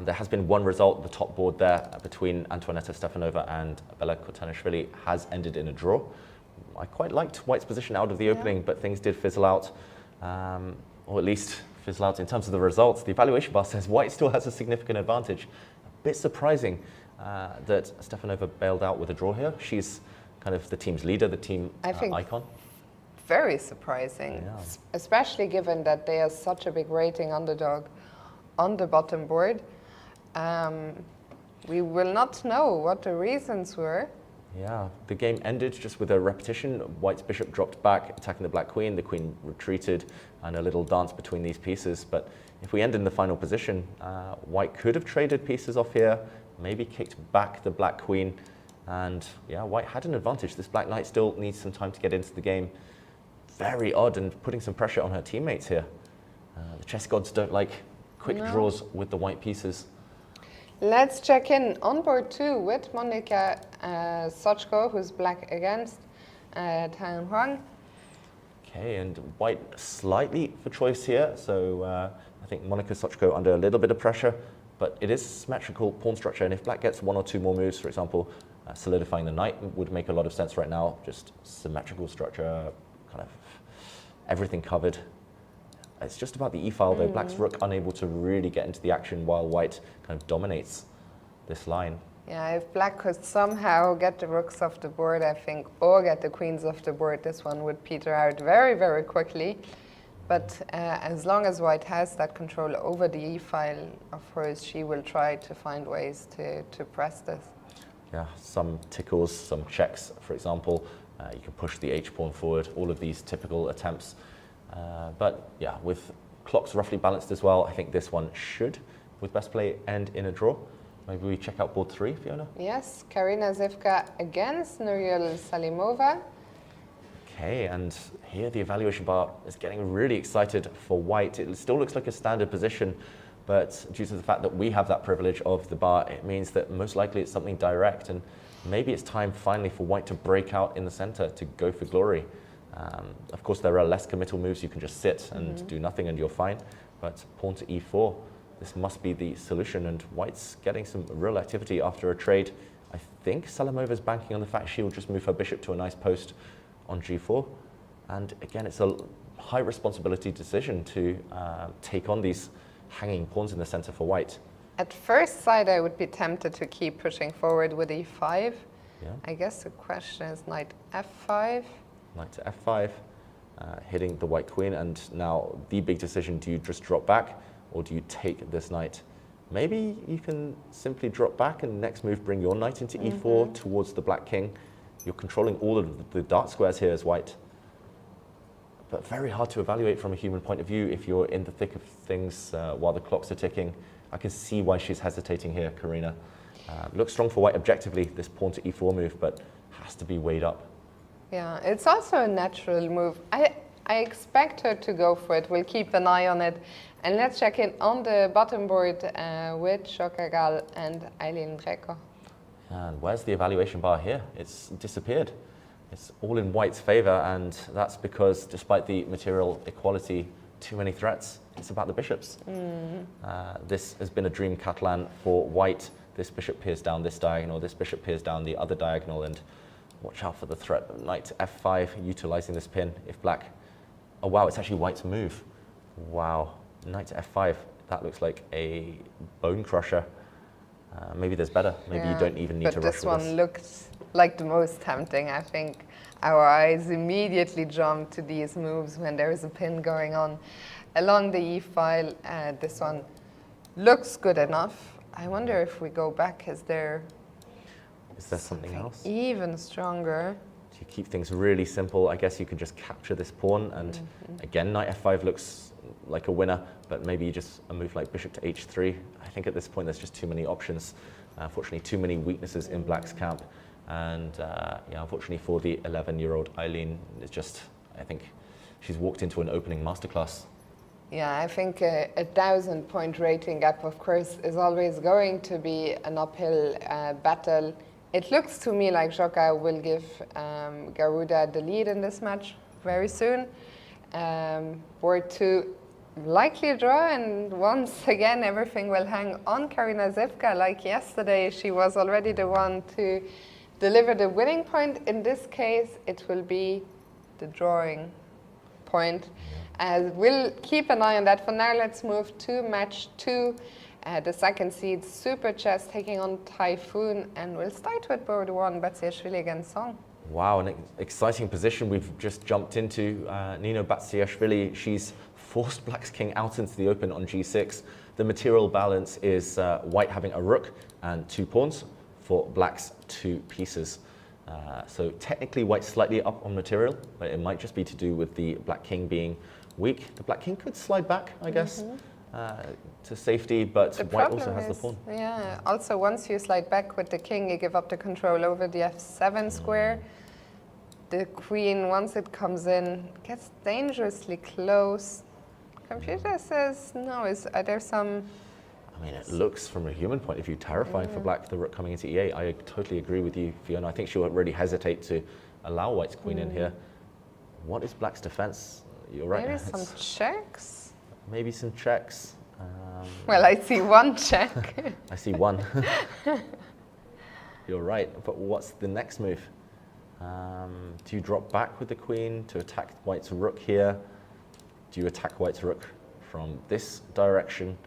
There has been one result. The top board there between Antoaneta Stefanova and Bela Kotanishvili has ended in a draw. I quite liked white's position out of the opening, but things did fizzle out, or at least fizzle out in terms of the results. The evaluation bar says white still has a significant advantage. A bit surprising that Stefanova bailed out with a draw here. She's kind of the team's leader, the team icon. Very surprising, especially given that they are such a big rating underdog on the bottom board. We will not know what the reasons were. Yeah, the game ended just with a repetition. White's bishop dropped back, attacking the black queen. The queen retreated, and a little dance between these pieces. But if we end in the final position, white could have traded pieces off here, maybe kicked back the black queen, and yeah, white had an advantage. This black knight still needs some time to get into the game. Very odd, and putting some pressure on her teammates here. The chess gods don't like quick draws with the white pieces. Let's check in on board 2 with Monika Sochko, who's black against Tan Huang. Okay, and white slightly for choice here. So I think Monica Sochko under a little bit of pressure, but it is symmetrical pawn structure, and if black gets 1 or 2 more moves, for example, solidifying the knight would make a lot of sense right now. Just symmetrical structure, kind of everything covered. It's just about the e-file though. Black's rook unable to really get into the action while white kind of dominates this line. Yeah, if black could somehow get the rooks off the board, I think, or get the queens off the board, this one would peter out very, very quickly. But as long as white has that control over the e-file of hers, she will try to find ways to press this. Yeah, some tickles, some checks, for example. You can push the h-pawn forward, all of these typical attempts. But yeah, with clocks roughly balanced as well, I think this one should, with best play, end in a draw. Maybe we check out board 3, Fiona? Yes, Karina Zivka against Nuriel Salimova. Okay, and here the evaluation bar is getting really excited for white. It still looks like a standard position, but due to the fact that we have that privilege of the bar, it means that most likely it's something direct, and maybe it's time finally for white to break out in the center, to go for glory. Of course, there are less committal moves. You can just sit and do nothing and you're fine, but pawn to e4, this must be the solution, and white's getting some real activity after a trade. I think Salimova's banking on the fact she'll just move her bishop to a nice post on g4. And again, it's a high responsibility decision to take on these hanging pawns in the center for white. At first sight, I would be tempted to keep pushing forward with e5. Yeah. I guess the question is knight f5. Knight to f5, hitting the white queen, and now the big decision, do you just drop back or do you take this knight? Maybe you can simply drop back and next move bring your knight into e4 towards the black king. You're controlling all of the dark squares here as white. But very hard to evaluate from a human point of view if you're in the thick of things while the clocks are ticking. I can see why she's hesitating here, Karina. Looks strong for white objectively, this pawn to e4 move, but has to be weighed up. Yeah, it's also a natural move. I expect her to go for it. We'll keep an eye on it. And let's check in on the bottom board with Shoka Gal and Eileen Greco. And where's the evaluation bar here? It's disappeared. It's all in white's favor, and that's because despite the material equality, too many threats. It's about the bishops. This has been a dream Catalan for white. This bishop peers down this diagonal, this bishop peers down the other diagonal, and watch out for the threat of knight to f5, utilizing this pin if black... Oh wow, it's actually white's move. Wow, knight to f5, that looks like a bone crusher. Maybe there's better. Maybe you don't even need to rush with this. But this one looked like the most tempting. I think our eyes immediately jump to these moves when there is a pin going on along the e-file. This one looks good enough. I wonder if we go back, is there something else? Even stronger? To keep things really simple, I guess you could just capture this pawn, and again, knight f5 looks like a winner, but maybe just a move like bishop to h3. I think at this point there's just too many options. Unfortunately, too many weaknesses in black's camp. And yeah, unfortunately for the 11-year-old Eileen, it's just, I think she's walked into an opening masterclass. Yeah, I think a 1,000-point rating gap, of course, is always going to be an uphill battle. It looks to me like Joka will give Garuda the lead in this match very soon. Board 2, likely a draw, and once again everything will hang on Karina Zivka. Like yesterday, she was already the one to deliver the winning point. In this case, it will be the drawing point. We'll keep an eye on that. For now, let's move to match 2. The second seed, Super Chess, taking on Typhoon, and we'll start with board 1, Batsiashvili against Song. Wow, an exciting position we've just jumped into. Nino Batsiashvili, she's forced black's king out into the open on g6. The material balance is white having a rook and 2 pawns for black's 2 pieces. So technically white's slightly up on material, but it might just be to do with the black king being weak. The black king could slide back, I guess, to safety, but white also has the pawn. Yeah, also once you slide back with the king, you give up the control over the f7 square. The queen, once it comes in, gets dangerously close. Computer says no. Are there some... I mean, it looks, from a human point of view, terrifying for black, the rook coming into e8. I totally agree with you, Fiona. I think she'll really hesitate to allow white's queen in here. What is black's defense? You're right. Maybe some checks? maybe some checks. Well, I see one check. I see one. You're right, but what's the next move? Do you drop back with the queen to attack white's rook here? Do you attack white's rook from this direction?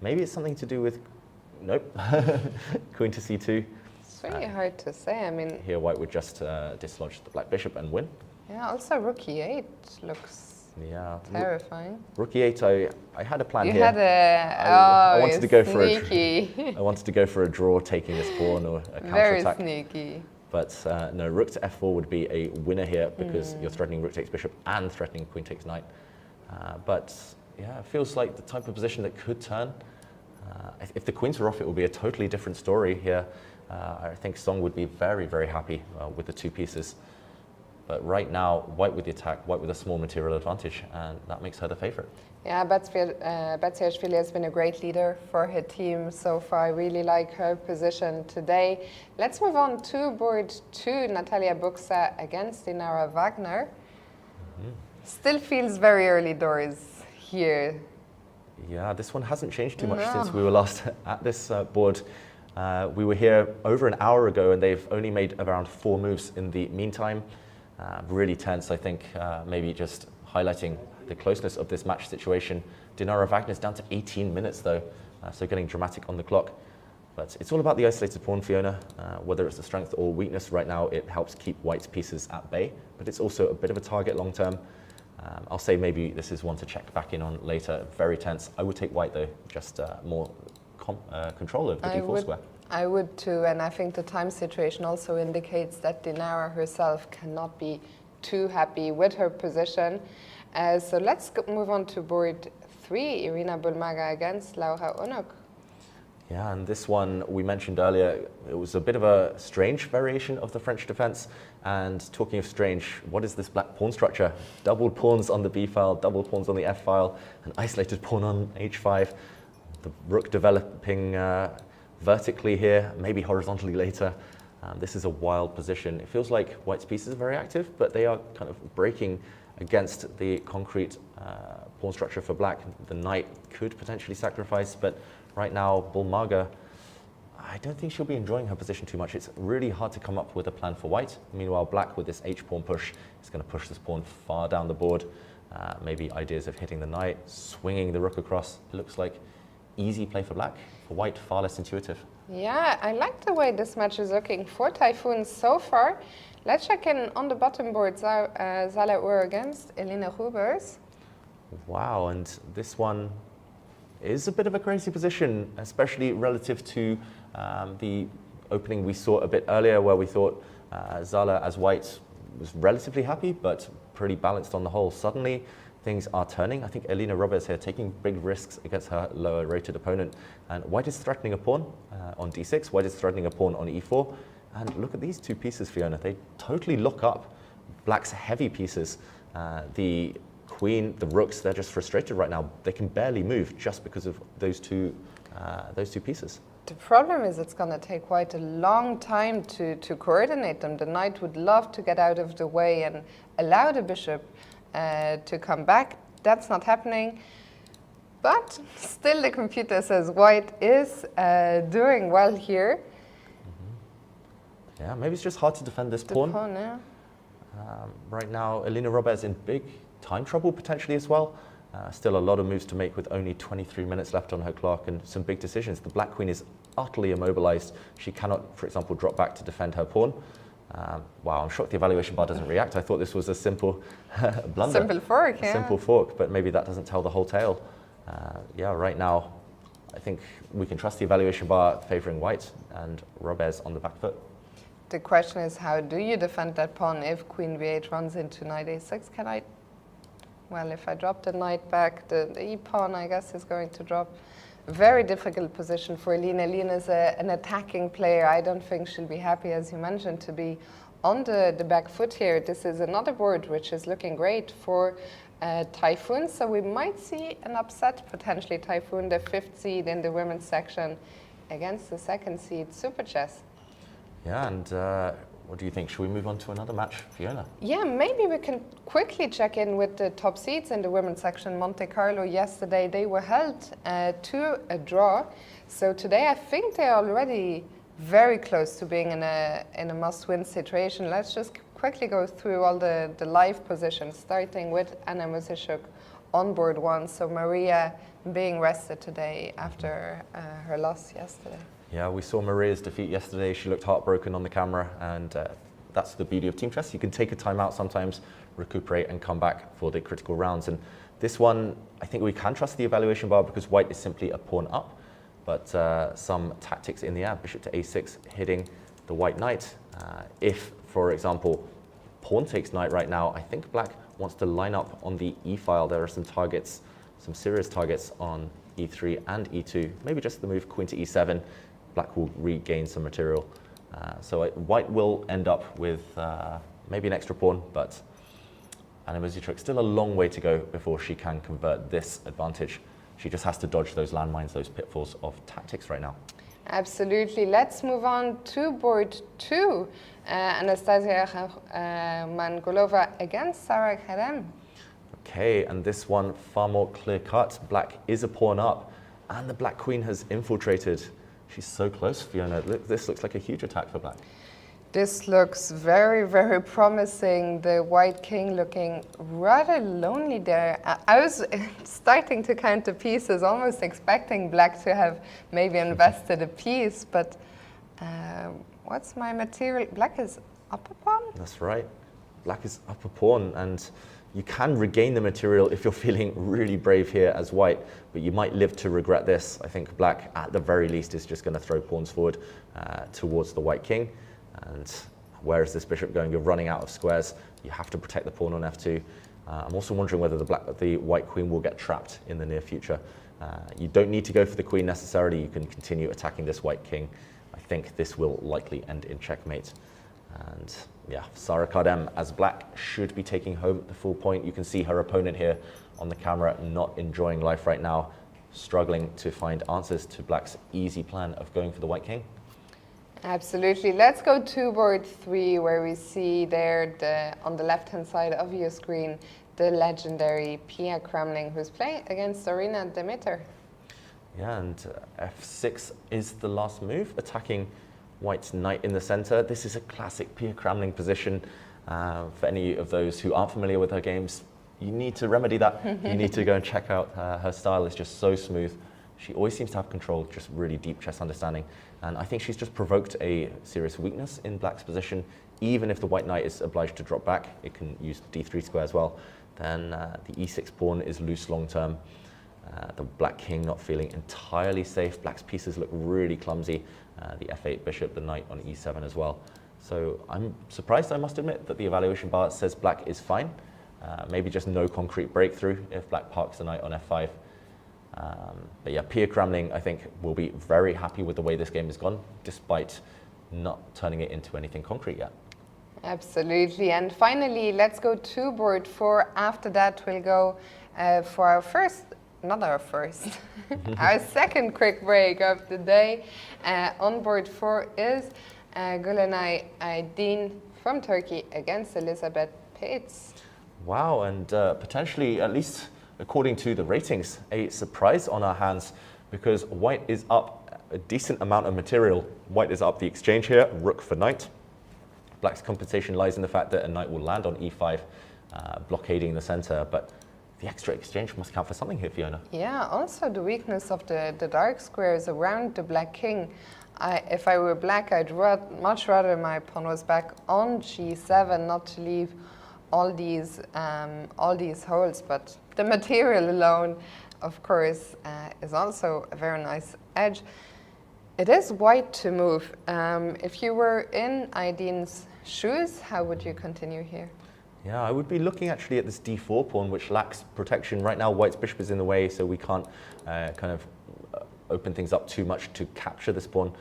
Maybe it's something to do with, nope, queen to c2. It's really hard to say. I mean, here white would just dislodge the black bishop and win. Yeah, also rook e8 looks terrifying. Rook e8, I had a plan you here. Had I wanted to go sneaky. for I wanted to go for a draw, taking this pawn or a counter Very attack. sneaky. But no, rook to f4 would be a winner here because you're threatening rook takes bishop and threatening queen takes knight. But yeah, it feels like the type of position that could turn. If the queens were off, it would be a totally different story here. I think Song would be very, very happy with the two pieces. But right now, white with the attack, white with a small material advantage, and that makes her the favorite. Yeah, Batsiashvili has been a great leader for her team so far. I really like her position today. Let's move on to board 2, Natalia Buxa against Dinara Wagner. Still feels very early doors here. Yeah, this one hasn't changed too much since we were last at this board. We were here over an hour ago, and they've only made around 4 moves in the meantime. Really tense, I think, maybe just highlighting the closeness of this match situation. Dinara Wagner's down to 18 minutes though, so getting dramatic on the clock. But it's all about the isolated pawn, Fiona. Whether it's a strength or weakness right now, it helps keep white's pieces at bay, but it's also a bit of a target long term. I'll say maybe this is one to check back in on later. Very tense. I would take white though, just more control over the d4 square. I would too, and I think the time situation also indicates that Dinara herself cannot be too happy with her position. So let's move on to board 3, Irina Bulmaga against Laura Onuk. Yeah, and this one we mentioned earlier, it was a bit of a strange variation of the French defense. And talking of strange, what is this black pawn structure? Doubled pawns on the b file, double pawns on the f file, an isolated pawn on h5, the rook developing vertically here, maybe horizontally later. This is a wild position. It feels like white's pieces are very active, but they are kind of breaking against the concrete pawn structure for black. The knight could potentially sacrifice, but right now, Bulmaga, I don't think she'll be enjoying her position too much. It's really hard to come up with a plan for white. Meanwhile, black with this h-pawn push is going to push this pawn far down the board. Maybe ideas of hitting the knight, swinging the rook across. It looks like easy play for black. For white, far less intuitive. Yeah, I like the way this match is looking for Typhoon so far. Let's check in on the bottom board, Zala Ur against Elina Rubers. Wow, and this one is a bit of a crazy position, especially relative to the opening we saw a bit earlier, where we thought Zala as white was relatively happy, but pretty balanced on the whole. Suddenly, things are turning. I think Elina Rubers here taking big risks against her lower rated opponent. And white is threatening a pawn on d6, white is threatening a pawn on e4. And look at these two pieces, Fiona. They totally lock up black's heavy pieces. The queen, the rooks, they're just frustrated right now. They can barely move just because of those two pieces. The problem is it's going to take quite a long time to coordinate them. The knight would love to get out of the way and allow the bishop to come back. That's not happening. But still the computer says white is doing well here. Yeah, maybe it's just hard to defend this pawn. Yeah. Right now, Elina Rubers in big time trouble potentially as well. Still a lot of moves to make with only 23 minutes left on her clock and some big decisions. The black queen is utterly immobilized. She cannot, for example, drop back to defend her pawn. Wow, I'm shocked the evaluation bar doesn't react. I thought this was a simple blunder. Simple fork, yeah. Simple fork, but maybe that doesn't tell the whole tale. Yeah, right now, I think we can trust the evaluation bar favoring white and Rubers on the back foot. The question is, how do you defend that pawn if queen v8 runs into knight a6? Can I... Well, if I drop the knight back, the e-pawn, I guess, is going to drop. Very difficult position for Elina. Elina is an attacking player. I don't think she'll be happy, as you mentioned, to be on the back foot here. This is another board which is looking great for Typhoon. So we might see an upset, potentially. Typhoon, the 5th seed in the women's section, against the 2nd seed, Super Chess. Yeah, and What do you think? Should we move on to another match, Fiona? Yeah, maybe we can quickly check in with the top seeds in the women's section. Monte Carlo yesterday, they were held to a draw. So today I think they're already very close to being in a must-win situation. Let's just quickly go through all the live positions, starting with Anna Musishuk on board 1. So Maria being rested today after her loss yesterday. Yeah, we saw Maria's defeat yesterday. She looked heartbroken on the camera, and that's the beauty of team chess. You can take a time out sometimes, recuperate, and come back for the critical rounds. And this one, I think we can trust the evaluation bar because white is simply a pawn up, but some tactics in the air. Bishop to a6, hitting the white knight. If, for example, pawn takes knight right now, I think black wants to line up on the e file. There are some targets, some serious targets on e3 and e2. Maybe just the move queen to e7. Black will regain some material. So white will end up with maybe an extra pawn, but Anna Musishuk still a long way to go before she can convert this advantage. She just has to dodge those landmines, those pitfalls of tactics right now. Absolutely. Let's move on to board 2. Anastasia Mangolova against Sarah Kharem. Okay, and this one far more clear-cut. Black is a pawn up, and the black queen has infiltrated. She's so close, Fiona. This looks like a huge attack for black. This looks very, very promising. The white king looking rather lonely there. I was starting to count the pieces, almost expecting black to have maybe invested a piece, but what's my material? Black is up a pawn? That's right. Black is up a pawn, and you can regain the material if you're feeling really brave here as white, but you might live to regret this. I think black, at the very least, is just going to throw pawns forward towards the white king. And where is this bishop going? You're running out of squares. You have to protect the pawn on f2. I'm also wondering whether the white queen will get trapped in the near future. You don't need to go for the queen necessarily. You can continue attacking this white king. I think this will likely end in checkmate. And yeah, Sarah Kharem as black should be taking home the full point. You can see her opponent here on the camera not enjoying life right now, struggling to find answers to black's easy plan of going for the white king. Absolutely. Let's go to board 3, where we see there on the left-hand side of your screen the legendary Pia Kramling, who's playing against Arina Demeter. Yeah, and f6 is the last move, attacking white's knight in the center. This is a classic Pia Kramling position. For any of those who aren't familiar with her games, you need to remedy that. You need to go and check out her style. Is just so smooth. She always seems to have control, just really deep chess understanding. And I think she's just provoked a serious weakness in black's position. Even if the white knight is obliged to drop back, it can use the d3 square as well. Then the e6 pawn is loose long term. The black king not feeling entirely safe. Black's pieces look really clumsy. The f8 bishop, the knight on e7 as well. So I'm surprised, I must admit, that the evaluation bar says black is fine. Maybe just no concrete breakthrough if black parks the knight on f5. But yeah, Pia Kramling, I think, will be very happy with the way this game has gone, despite not turning it into anything concrete yet. Absolutely. And finally, let's go to board 4. After that, we'll go for our first, not our first, our second quick break of the day. On board 4 is Gülenay Aydin from Turkey against Elizabeth Pates. Wow, and potentially, at least according to the ratings, a surprise on our hands, because white is up a decent amount of material. White is up the exchange here, rook for knight. Black's compensation lies in the fact that a knight will land on e5, blockading the center, but the extra exchange must count for something here, Fiona. Yeah, also the weakness of the dark squares around the black king. If I were black, I'd much rather my pawn was back on g7, not to leave all these holes, but the material alone, of course, is also a very nice edge. It is white to move. If you were in Aydin's shoes, how would you continue here? Yeah, I would be looking actually at this d4 pawn, which lacks protection. Right now, white's bishop is in the way, so we can't kind of open things up too much to capture this pawn.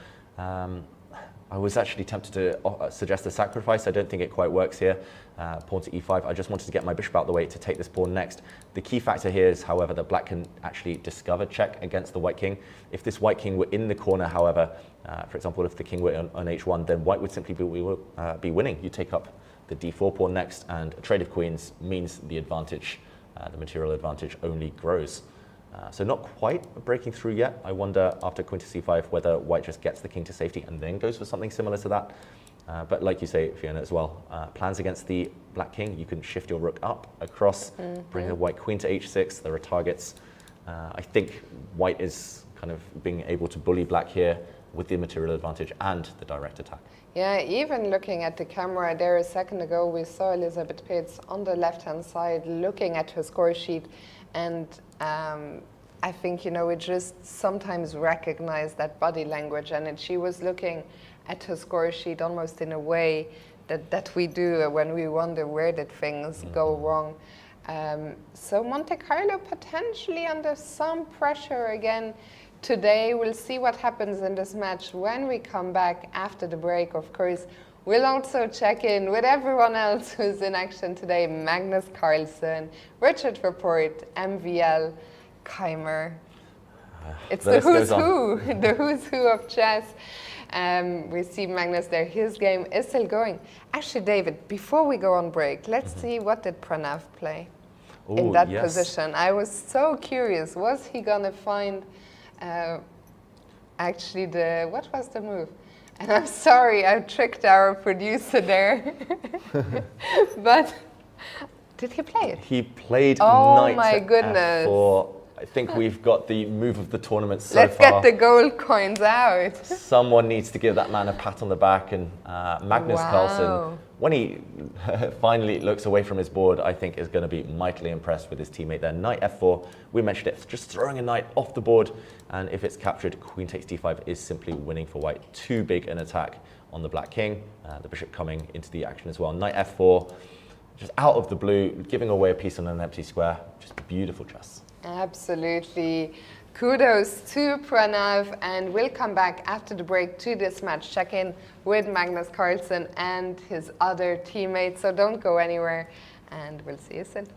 I was actually tempted to suggest a sacrifice. I don't think it quite works here. Pawn to e5. I just wanted to get my bishop out of the way to take this pawn next. The key factor here is, however, that black can actually discover check against the white king. If this white king were in the corner, however, for example, if the king were on h1, then white would simply be winning. You take up the d4 pawn next, and a trade of queens means the advantage, the material advantage, only grows. So not quite breaking through yet. I wonder after queen to c5 whether white just gets the king to safety and then goes for something similar to that. But like you say, Fiona, as well, plans against the black king. You can shift your rook up, across, bring the white queen to h6. There are targets. I think white is kind of being able to bully black here with the material advantage and the direct attack. Yeah, even looking at the camera there a second ago, we saw Elizabeth Pitts on the left-hand side looking at her score sheet, and I think, you know, we just sometimes recognize that body language, and she was looking at her score sheet almost in a way that we do when we wonder where did things go wrong. So Monte Carlo potentially under some pressure again today. We'll see what happens in this match when we come back after the break. Of course, we'll also check in with everyone else who's in action today. Magnus Carlsen, Richard Rapport, MVL, Keimer. It's the who's who, the who's who of chess. We see Magnus there, his game is still going. Actually, David, before we go on break, let's see what did Pranav play in that position. I was so curious, was he gonna find actually what was the move? And I'm sorry, I tricked our producer there. But did he play it? He played knight my goodness. F4. I think we've got the move of the tournament so Let's far. get the gold coins out. Someone needs to give that man a pat on the back, and Magnus Carlsen, when he finally looks away from his board, I think is going to be mightily impressed with his teammate there. Knight f4, we mentioned it, just throwing a knight off the board, and if it's captured, queen takes d5 is simply winning for white. Too big an attack on the black king, the bishop coming into the action as well. Knight f4, just out of the blue, giving away a piece on an empty square, just beautiful chess. Absolutely. Kudos to Pranav, and we'll come back after the break to this match, check in with Magnus Carlsen and his other teammates. So don't go anywhere, and we'll see you soon.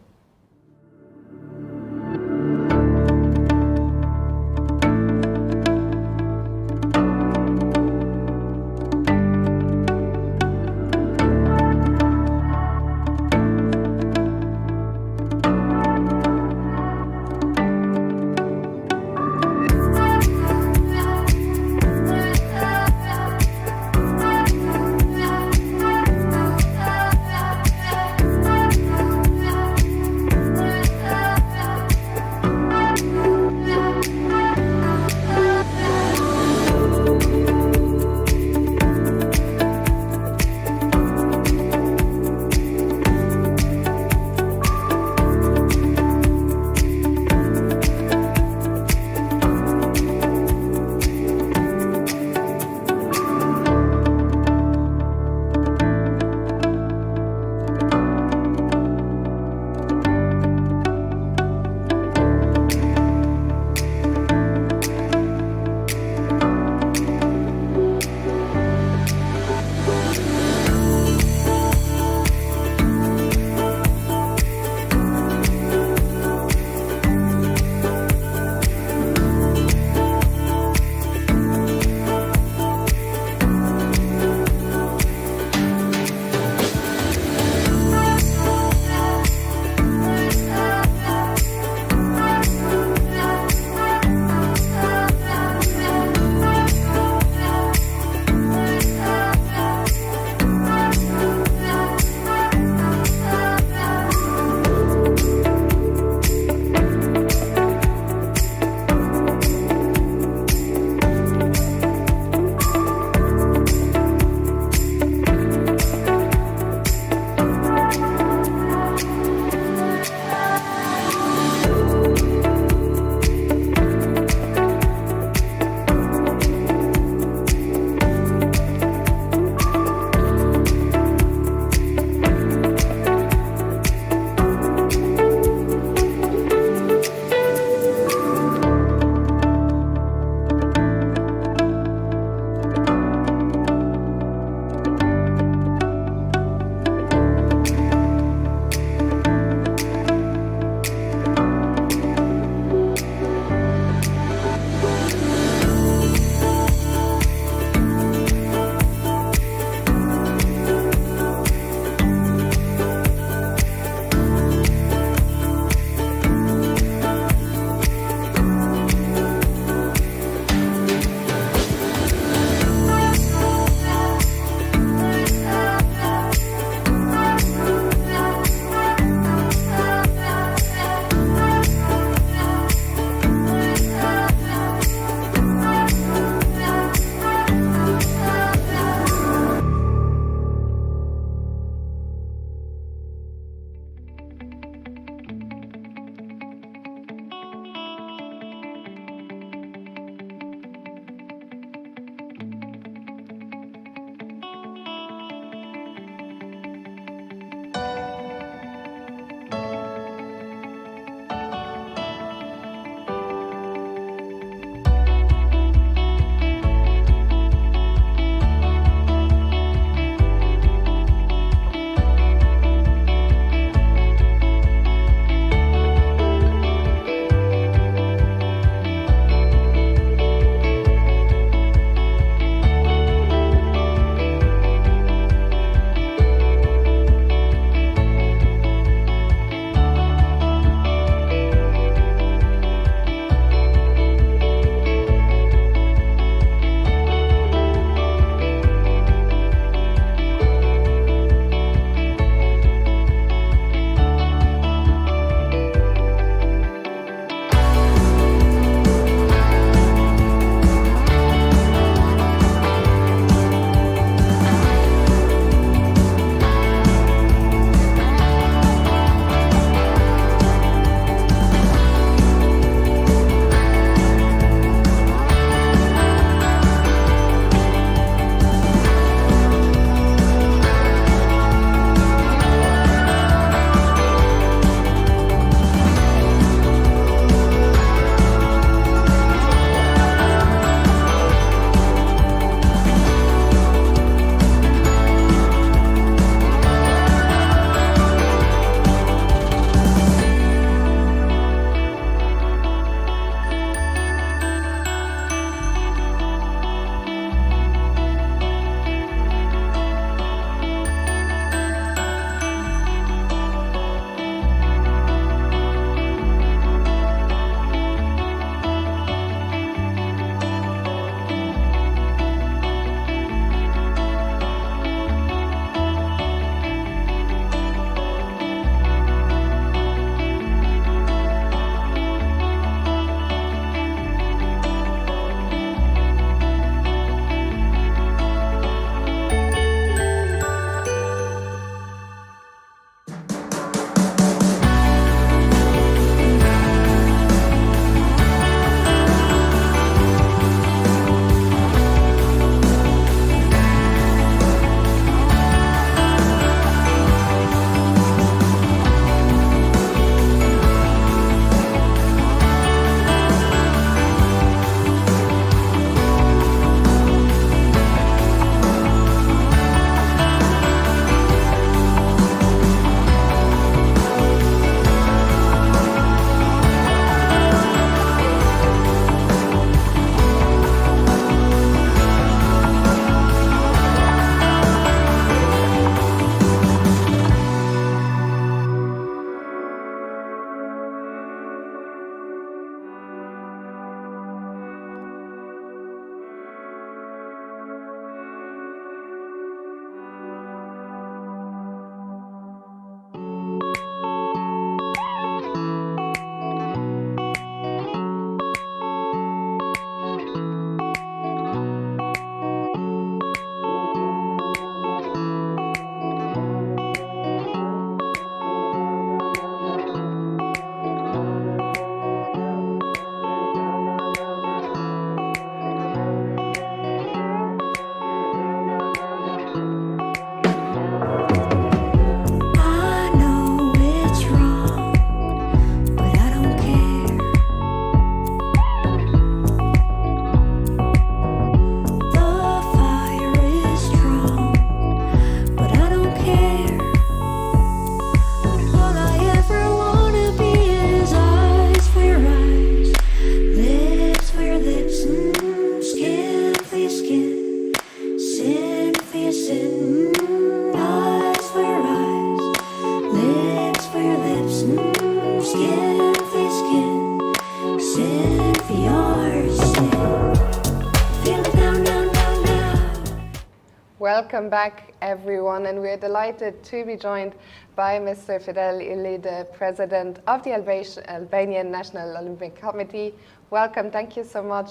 Welcome back, everyone, and we're delighted to be joined by Mr. Fidel Ili, the president of the Albanian National Olympic Committee. Welcome, thank you so much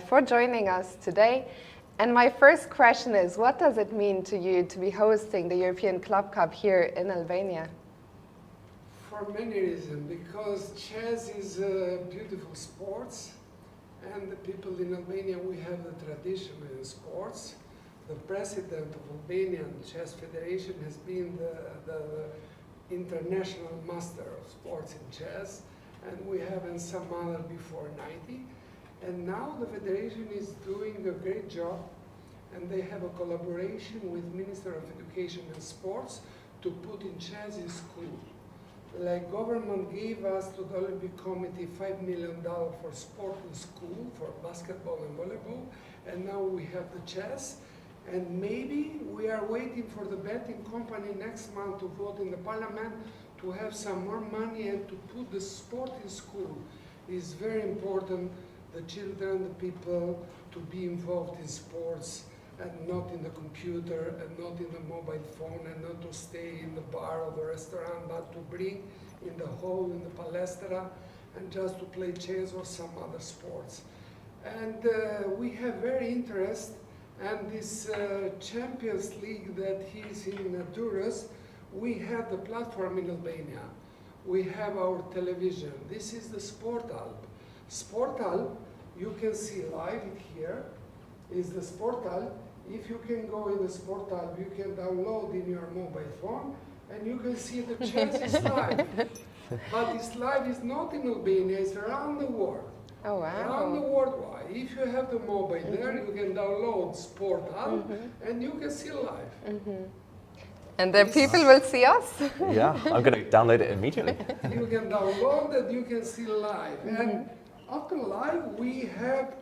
for joining us today. And my first question is, what does it mean to you to be hosting the European Club Cup here in Albania? For many reasons, because chess is a beautiful sport, and the people in Albania, we have the tradition in sports. The president of Albanian Chess Federation has been the international master of sports in chess, and we haven't some other before 90. And now the federation is doing a great job, and they have a collaboration with Minister of Education and Sports to put in chess in school. Like government gave us to the Olympic Committee $5 million for sport in school, for basketball and volleyball, and now we have the chess. And maybe we are waiting for the betting company next month to vote in the parliament to have some more money and to put the sport in school. It's very important, the children, the people, to be involved in sports and not in the computer and not in the mobile phone and not to stay in the bar or the restaurant, but to bring in the hall, in the palestra, and just to play chess or some other sports. And we have very interest. And this Champions League that is in Durrës, we have the platform in Albania. We have our television. This is the Sportal. Sportal, you can see live here, is the Sportal. If you can go in the Sportal, you can download in your mobile phone, and you can see the chess is live. But this live is not in Albania, it's around the world. Oh, wow. Around the worldwide. If you have the mobile there, you can download Sportal and you can see live. And then people will see us? Yeah, I'm going to download it immediately. You can download it, you can see live. And after live, we have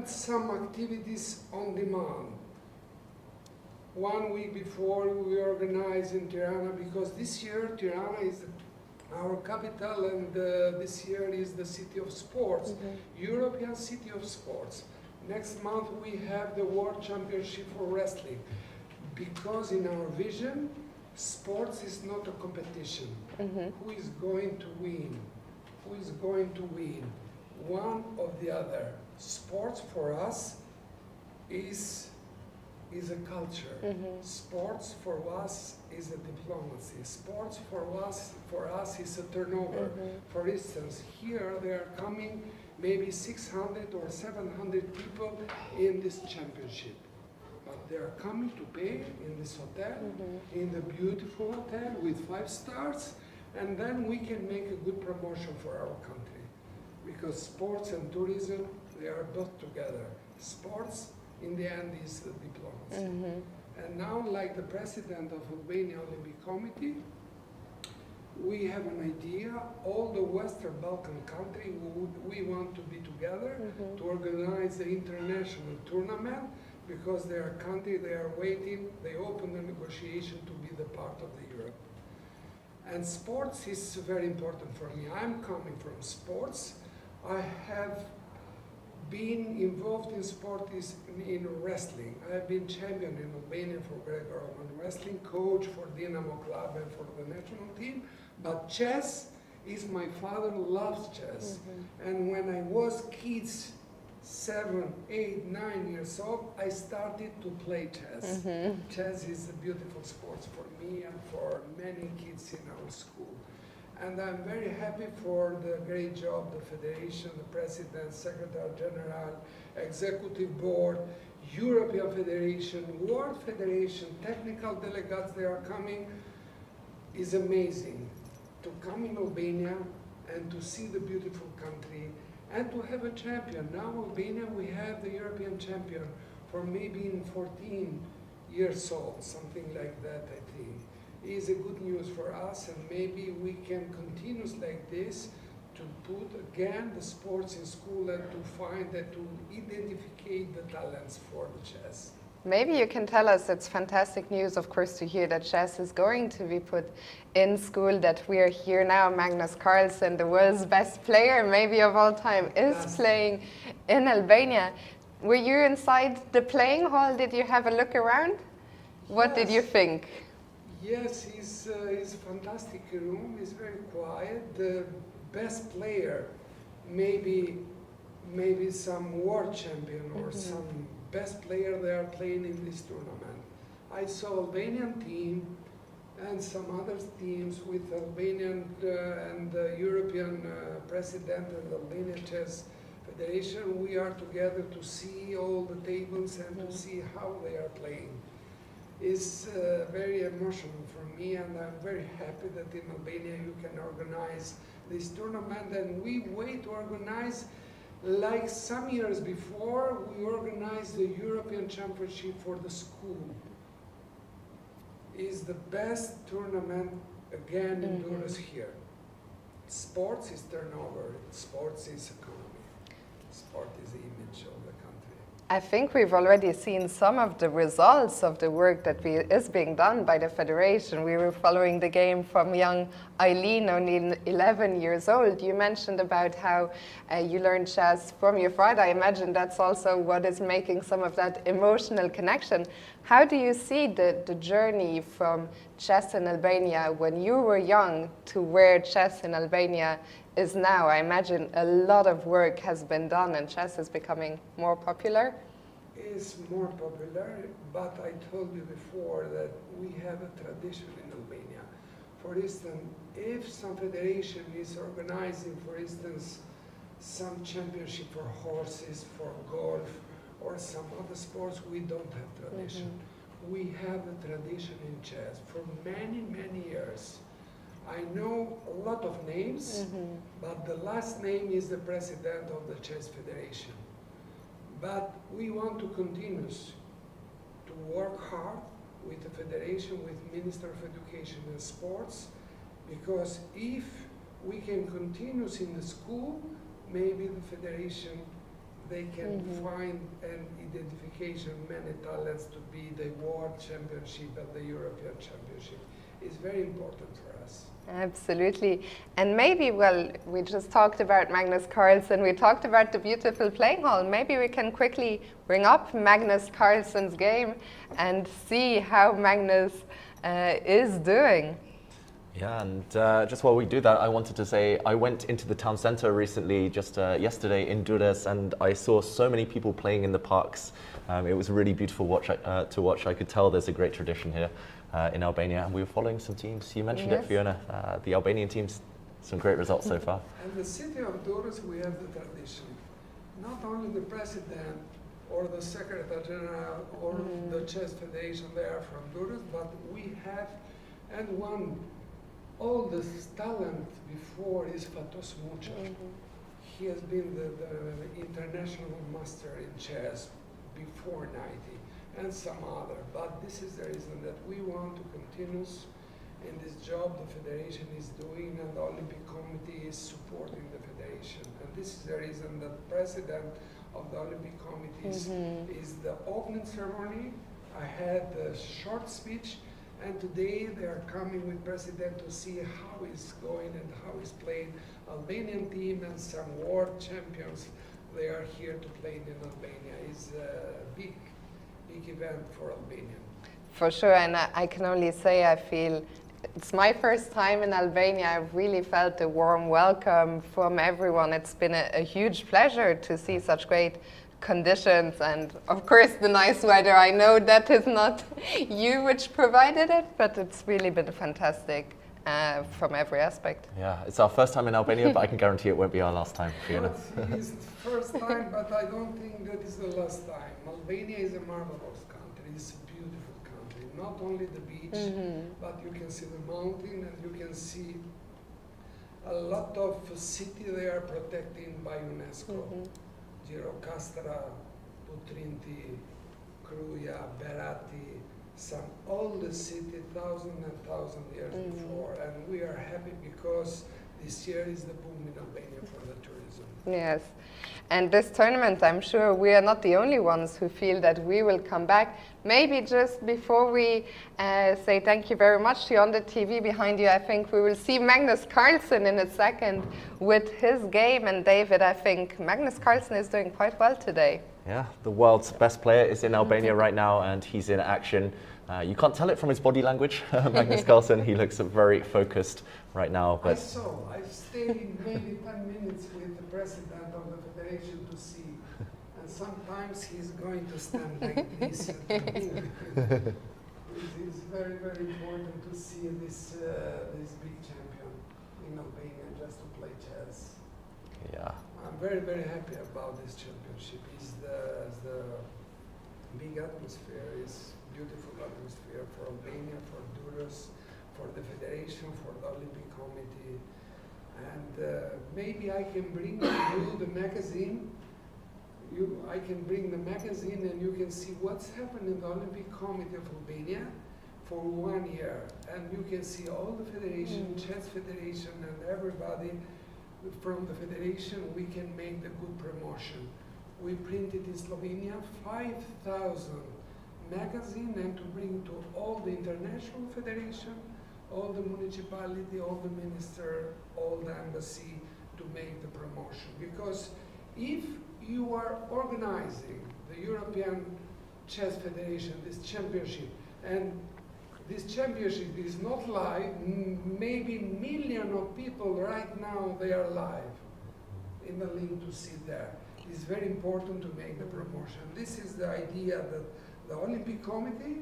some activities on demand. 1 week before, we organize in Tirana, because this year Tirana is our capital, and this year is the city of sports, European city of sports. Next month we have the World Championship for Wrestling, because in our vision, sports is not a competition. Who is going to win? Who is going to win? One or the other. Sports for us is a culture. Sports for us is a diplomacy. Sports for us is a turnover. For instance, here they are coming maybe 600 or 700 people in this championship. But they are coming to pay in this hotel, in the beautiful hotel with 5 stars, and then we can make a good promotion for our country. Because sports and tourism, they are both together. Sports, in the end, is the diplomacy. And now, like the president of Albania Olympic Committee, we have an idea. All the Western Balkan countries, we want to be together to organize the international tournament, because they are country, they are waiting, they open the negotiation to be the part of the Europe. And sports is very important for me. I'm coming from sports. I have been involved in sport in wrestling. I have been champion in Albania for Greco-Roman wrestling, coach for Dinamo Club and for the national team. But chess is, my father loves chess. And when I was kids, 7, 8, 9 years old, I started to play chess. Chess is a beautiful sport for me and for many kids in our school. And I'm very happy for the great job the Federation, the President, Secretary General, Executive Board, European Federation, World Federation, technical delegates, they are coming. Is amazing to come in Albania and to see the beautiful country and to have a champion. Now Albania, we have the European champion for maybe in 14 years old, something like that, I think. Is a good news for us, and maybe we can continue like this to put again the sports in school and to find and to identify the talents for the chess. Maybe you can tell us, it's fantastic news, of course, to hear that chess is going to be put in school, that we are here now. Magnus Carlsen, the world's best player, maybe of all time, is playing in Albania. Were you inside the playing hall? Did you have a look around? What did you think? Yes, it's a fantastic room. It's very quiet. The best player, maybe some world champion or some best player they are playing in this tournament. I saw Albanian team and some other teams with Albanian and the European president and the Albanian Chess Federation. We are together to see all the tables and to see how they are playing. It's very emotional for me, and I'm very happy that in Albania you can organize this tournament, and we wait to organize like some years before we organized the European Championship for the school. It's the best tournament again in Durrës here. Sports is turnover, sports is economy, sport is the image of the country. I think we've already seen some of the results of the work that is being done by the Federation. We were following the game from young Eileen, only 11 years old. You mentioned about how you learned chess from your father. I imagine that's also what is making some of that emotional connection. How do you see the journey from chess in Albania when you were young to where chess in Albania is now? I imagine a lot of work has been done and chess is becoming more popular. It's more popular, but I told you before that we have a tradition in Albania. For instance, if some federation is organizing, for instance, some championship for horses, for golf, or some other sports, we don't have tradition. We have a tradition in chess for many, many years. I know a lot of names, but the last name is the president of the Chess Federation. But we want to continue to work hard with the Federation, with Minister of Education and Sports, because if we can continue in the school, maybe the Federation, they can find an identification many talents to be the World Championship and the European Championship. It's very important for us. Absolutely. And maybe, well, we just talked about Magnus Carlsen, we talked about the beautiful playing hall. Maybe we can quickly bring up Magnus Carlsen's game and see how Magnus is doing. Yeah, and just while we do that, I wanted to say I went into the town centre recently, just yesterday in Durrës, and I saw so many people playing in the parks. It was a really beautiful to watch. I could tell there's a great tradition here in Albania, and we were following some teams. You mentioned it, Fiona. The Albanian teams, some great results so far. In the city of Durrës, we have the tradition. Not only the president or the secretary general or the chess federation, they are from Durrës, but we have, and one oldest talent before is Fatos Mucha. He has been the international master in chess before 90, and some other. But this is the reason that we want to continue in this job the federation is doing, and the Olympic Committee is supporting the federation. And this is the reason that the president of the Olympic Committee is the opening ceremony. I had a short speech, and today they are coming with president to see how it's going and how it's playing. Albanian team and some world champions, they are here to play in Albania. It's a big event for Albania. For sure, and I can only say I feel it's my first time in Albania. I've really felt a warm welcome from everyone. It's been a huge pleasure to see such great conditions and of course the nice weather. I know that is not you which provided it, but it's really been fantastic from every aspect. Yeah, it's our first time in Albania, but I can guarantee it won't be our last time, Fiona. It's the first time, but I don't think that is the last time. Albania is a marvelous country. It's a beautiful country. Not only the beach, but you can see the mountain and you can see a lot of city they are protecting by UNESCO. Girocastra, Putrinti, Kruja, Berati, some old city, thousand years before, and we are happy because this year is the boom in Albania for the tourism. Yes, and this tournament, I'm sure we are not the only ones who feel that we will come back. Maybe just before we say thank you very much to you on the TV behind you, I think we will see Magnus Carlsen in a second with his game. And David, I think Magnus Carlsen is doing quite well today. Yeah, the world's best player is in Albania right now, and he's in action. You can't tell it from his body language. Magnus Carlsen, he looks very focused right now. But I stayed maybe 10 minutes with the president of the federation to see, and sometimes he's going to stand like this. It's very, very important to see this big champion in Albania just to play chess. yeah, I'm very, very happy about this championship. It's the big atmosphere, it's beautiful atmosphere for Albania, for Durrës, for the federation, for the Olympic Committee. And maybe I can bring you the magazine. I can bring the magazine and you can see what's happened in the Olympic Committee of Albania for 1 year. And you can see all the federation, chess federation and everybody from the federation, we can make the good promotion. We printed in Slovenia 5,000 magazine and to bring to all the international federation, all the municipality, all the minister, all the embassy to make the promotion. Because if you are organizing the European Chess Federation, this championship, and this championship is not live, maybe million of people right now, they are live in the link to see there. It's very important to make the promotion. This is the idea that the Olympic Committee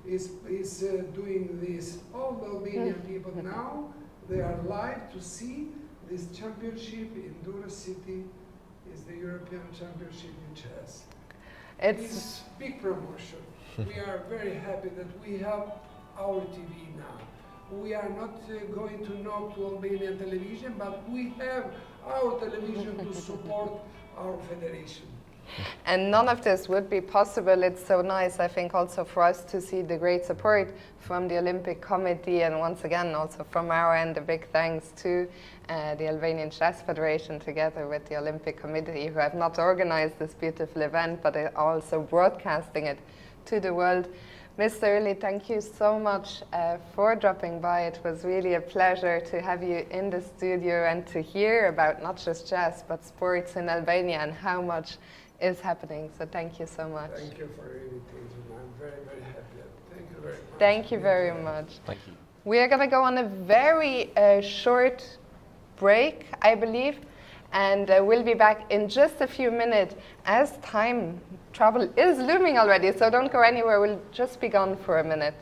is doing this. All the Albanian people now, they are live to see this championship in Durrës city. Is the European Championship in chess. It's big promotion. We are very happy that we have our TV now. We are not going to knock to Albanian television, but we have our television to support our federation. And none of this would be possible. It's so nice, I think, also for us to see the great support from the Olympic Committee, and once again, also from our end, a big thanks to the Albanian Chess Federation, together with the Olympic Committee, who have not organized this beautiful event, but are also broadcasting it to the world. Mr. Uli, thank you so much for dropping by. It was really a pleasure to have you in the studio and to hear about not just chess, but sports in Albania and how much is happening. So thank you so much. Thank you for your invitation. I'm very, very happy. Thank you very much. Thank you very much. thank you. We are going to go on a very short break, I believe, and we'll be back in just a few minutes as time travel is looming already, so don't go anywhere. We'll just be gone for a minute.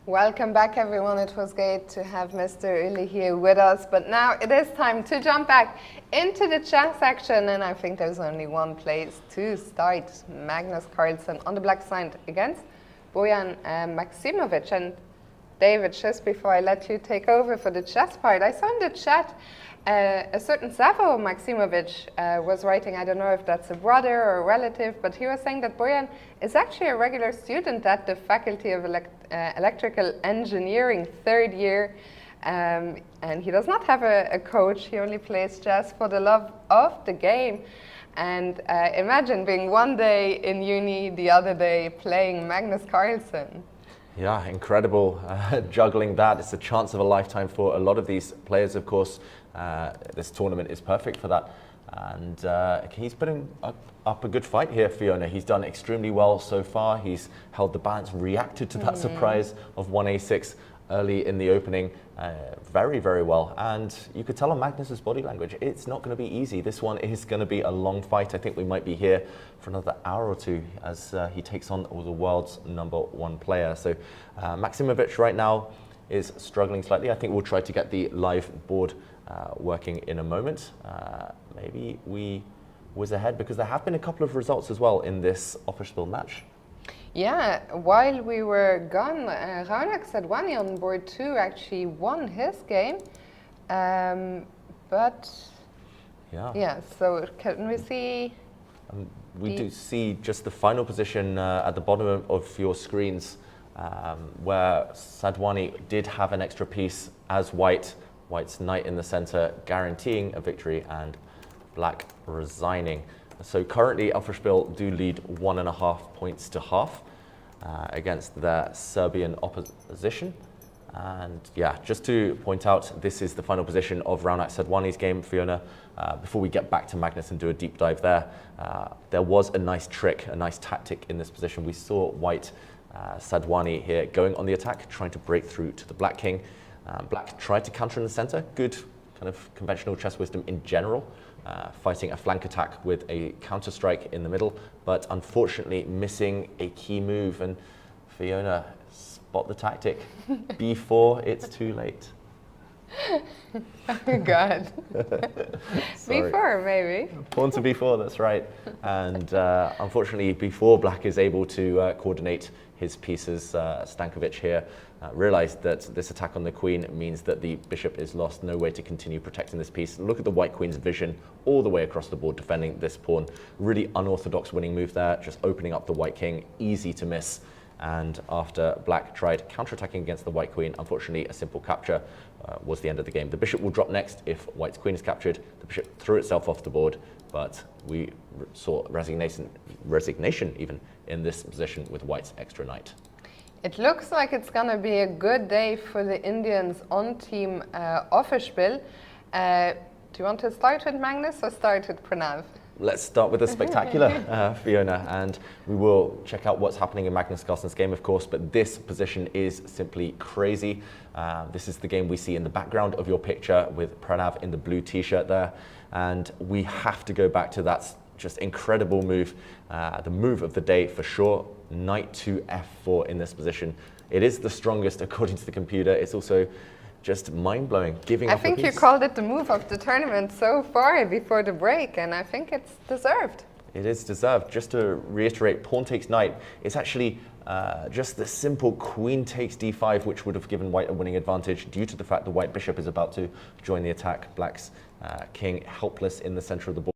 Welcome back, everyone. It was great to have Mr. Uli here with us, but now it is time to jump back into the chess action, and I think there's only one place to start. Magnus Carlsen on the black side against Bojan Maksimovic. And David, just before I let you take over for the chess part, I saw in the chat a certain Savo Maksimovic was writing, I don't know if that's a brother or a relative, but he was saying that Bojan is actually a regular student at the Faculty of Electrical Engineering, third year, and he does not have a coach. He only plays chess for the love of the game. And imagine being one day in uni, the other day playing Magnus Carlsen. Yeah, incredible juggling that. It's a chance of a lifetime for a lot of these players, of course. This tournament is perfect for that. And he's putting up a good fight here, Fiona. He's done extremely well so far. He's held the balance, reacted to that surprise of 1a6 early in the opening very, very well. And you could tell on Magnus's body language, it's not going to be easy. This one is going to be a long fight. I think we might be here for another hour or two as he takes on the world's #1 player. So Maksimovic right now is struggling slightly. I think we'll try to get the live board working in a moment. Maybe we was ahead because there have been a couple of results as well in this Offerspiel match. Yeah, while we were gone, Raundi Sadwani on board 2 actually won his game, but yeah. So can we see? We do see just the final position at the bottom of your screens, where Sadwani did have an extra piece as White's knight in the center, guaranteeing a victory, and Black resigning. So currently, Offerspiel do lead 1.5 points to half against their Serbian opposition. And yeah, just to point out, this is the final position of Raundi Sadwani's game, Fiona. Before we get back to Magnus and do a deep dive there, there was a nice trick, a nice tactic in this position. We saw White Sadwani here going on the attack, trying to break through to the Black King. Black tried to counter in the center, good kind of conventional chess wisdom in general. Fighting a flank attack with a counter strike in the middle, but unfortunately missing a key move. And Fiona, spot the tactic. B4, it's too late. Oh God. B4 maybe. Pawn to B4, that's right. And unfortunately, before Black is able to coordinate his pieces, Stankovic here realized that this attack on the queen means that the bishop is lost, no way to continue protecting this piece. Look at the white queen's vision all the way across the board defending this pawn. Really unorthodox winning move there, just opening up the white king, easy to miss. And after Black tried counterattacking against the white queen, unfortunately a simple capture was the end of the game. The bishop will drop next if White's queen is captured. The bishop threw itself off the board, but we saw resignation even in this position with White's extra knight. It looks like it's going to be a good day for the Indians on team Offerspiel. Do you want to start with Magnus or start with Pranav? Let's start with the spectacular, Fiona, and we will check out what's happening in Magnus Carlsen's game, of course, but this position is simply crazy. This is the game we see in the background of your picture with Pranav in the blue t-shirt there, and we have to go back to that just incredible move, the move of the day for sure, knight to f4 in this position. It is the strongest according to the computer. It's also just mind-blowing, giving up a piece. I think you called it the move of the tournament so far before the break, and I think it's deserved. It is deserved. Just to reiterate, pawn takes knight. It's actually just the simple queen takes d5, which would have given White a winning advantage due to the fact the White bishop is about to join the attack. Black's king helpless in the center of the board.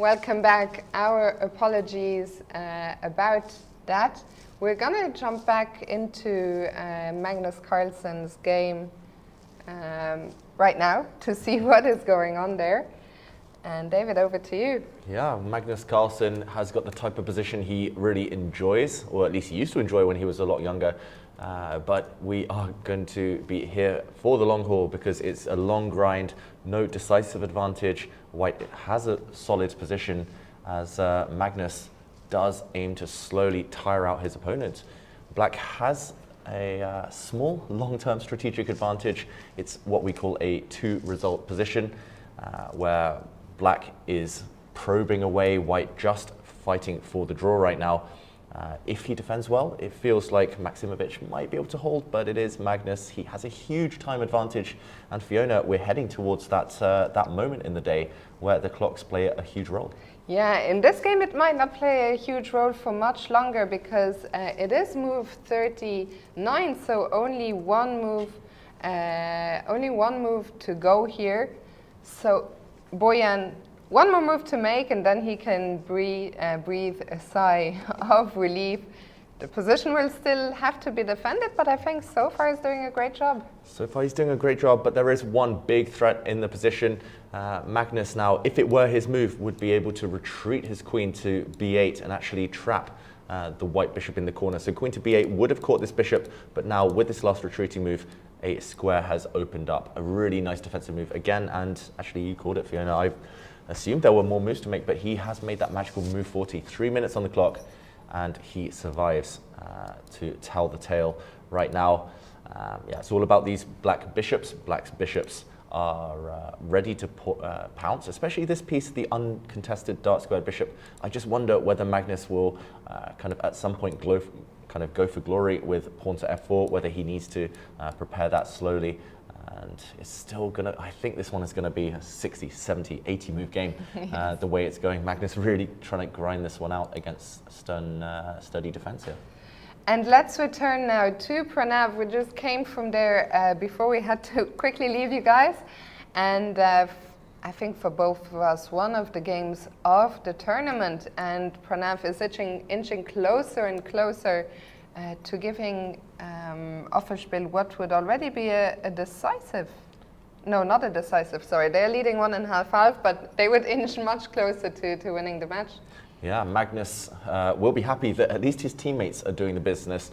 Welcome back. Our apologies about that. We're going to jump back into Magnus Carlsen's game right now to see what is going on there. And David, over to you. Yeah, Magnus Carlsen has got the type of position he really enjoys, or at least he used to enjoy when he was a lot younger. But we are going to be here for the long haul because it's a long grind, no decisive advantage. White has a solid position as Magnus does aim to slowly tire out his opponent. Black has a small long-term strategic advantage. It's what we call a two-result position, where Black is probing away, White just fighting for the draw right now. If he defends well, it feels like Maximovic might be able to hold, but it is Magnus. He has a huge time advantage, and Fiona, we're heading towards that moment in the day where the clocks play a huge role. Yeah, in this game it might not play a huge role for much longer because it is move 39, so only one move to go here. So Bojan, one more move to make, and then he can breathe a sigh of relief. The position will still have to be defended, but I think so far he's doing a great job. So far he's doing a great job, but there is one big threat in the position. Magnus now, if it were his move, would be able to retreat his queen to b8 and actually trap the white bishop in the corner. So queen to b8 would have caught this bishop, but now with this last retreating move, a square has opened up. A really nice defensive move again, and actually you called it, Fiona. I assumed there were more moves to make, but he has made that magical move 40. 3 minutes on the clock, and he survives to tell the tale right now. Yeah, it's all about these black bishops. Black's bishops are ready to pounce, especially this piece, the uncontested dark squared bishop. I just wonder whether Magnus will kind of at some point go for glory with pawn to f4, whether he needs to prepare that slowly. And it's still gonna, I think this one is gonna be a 60, 70, 80 move game, yes. The way it's going. Magnus really trying to grind this one out against sturdy defense here. And let's return now to Pranav. We just came from there before we had to quickly leave you guys. And I think for both of us, one of the games of the tournament, and Pranav is inching closer and closer to giving Offerspiel what would already be a decisive, no, not a decisive, sorry, they're leading 1.5-5, but they would inch much closer to winning the match. Yeah, Magnus will be happy that at least his teammates are doing the business,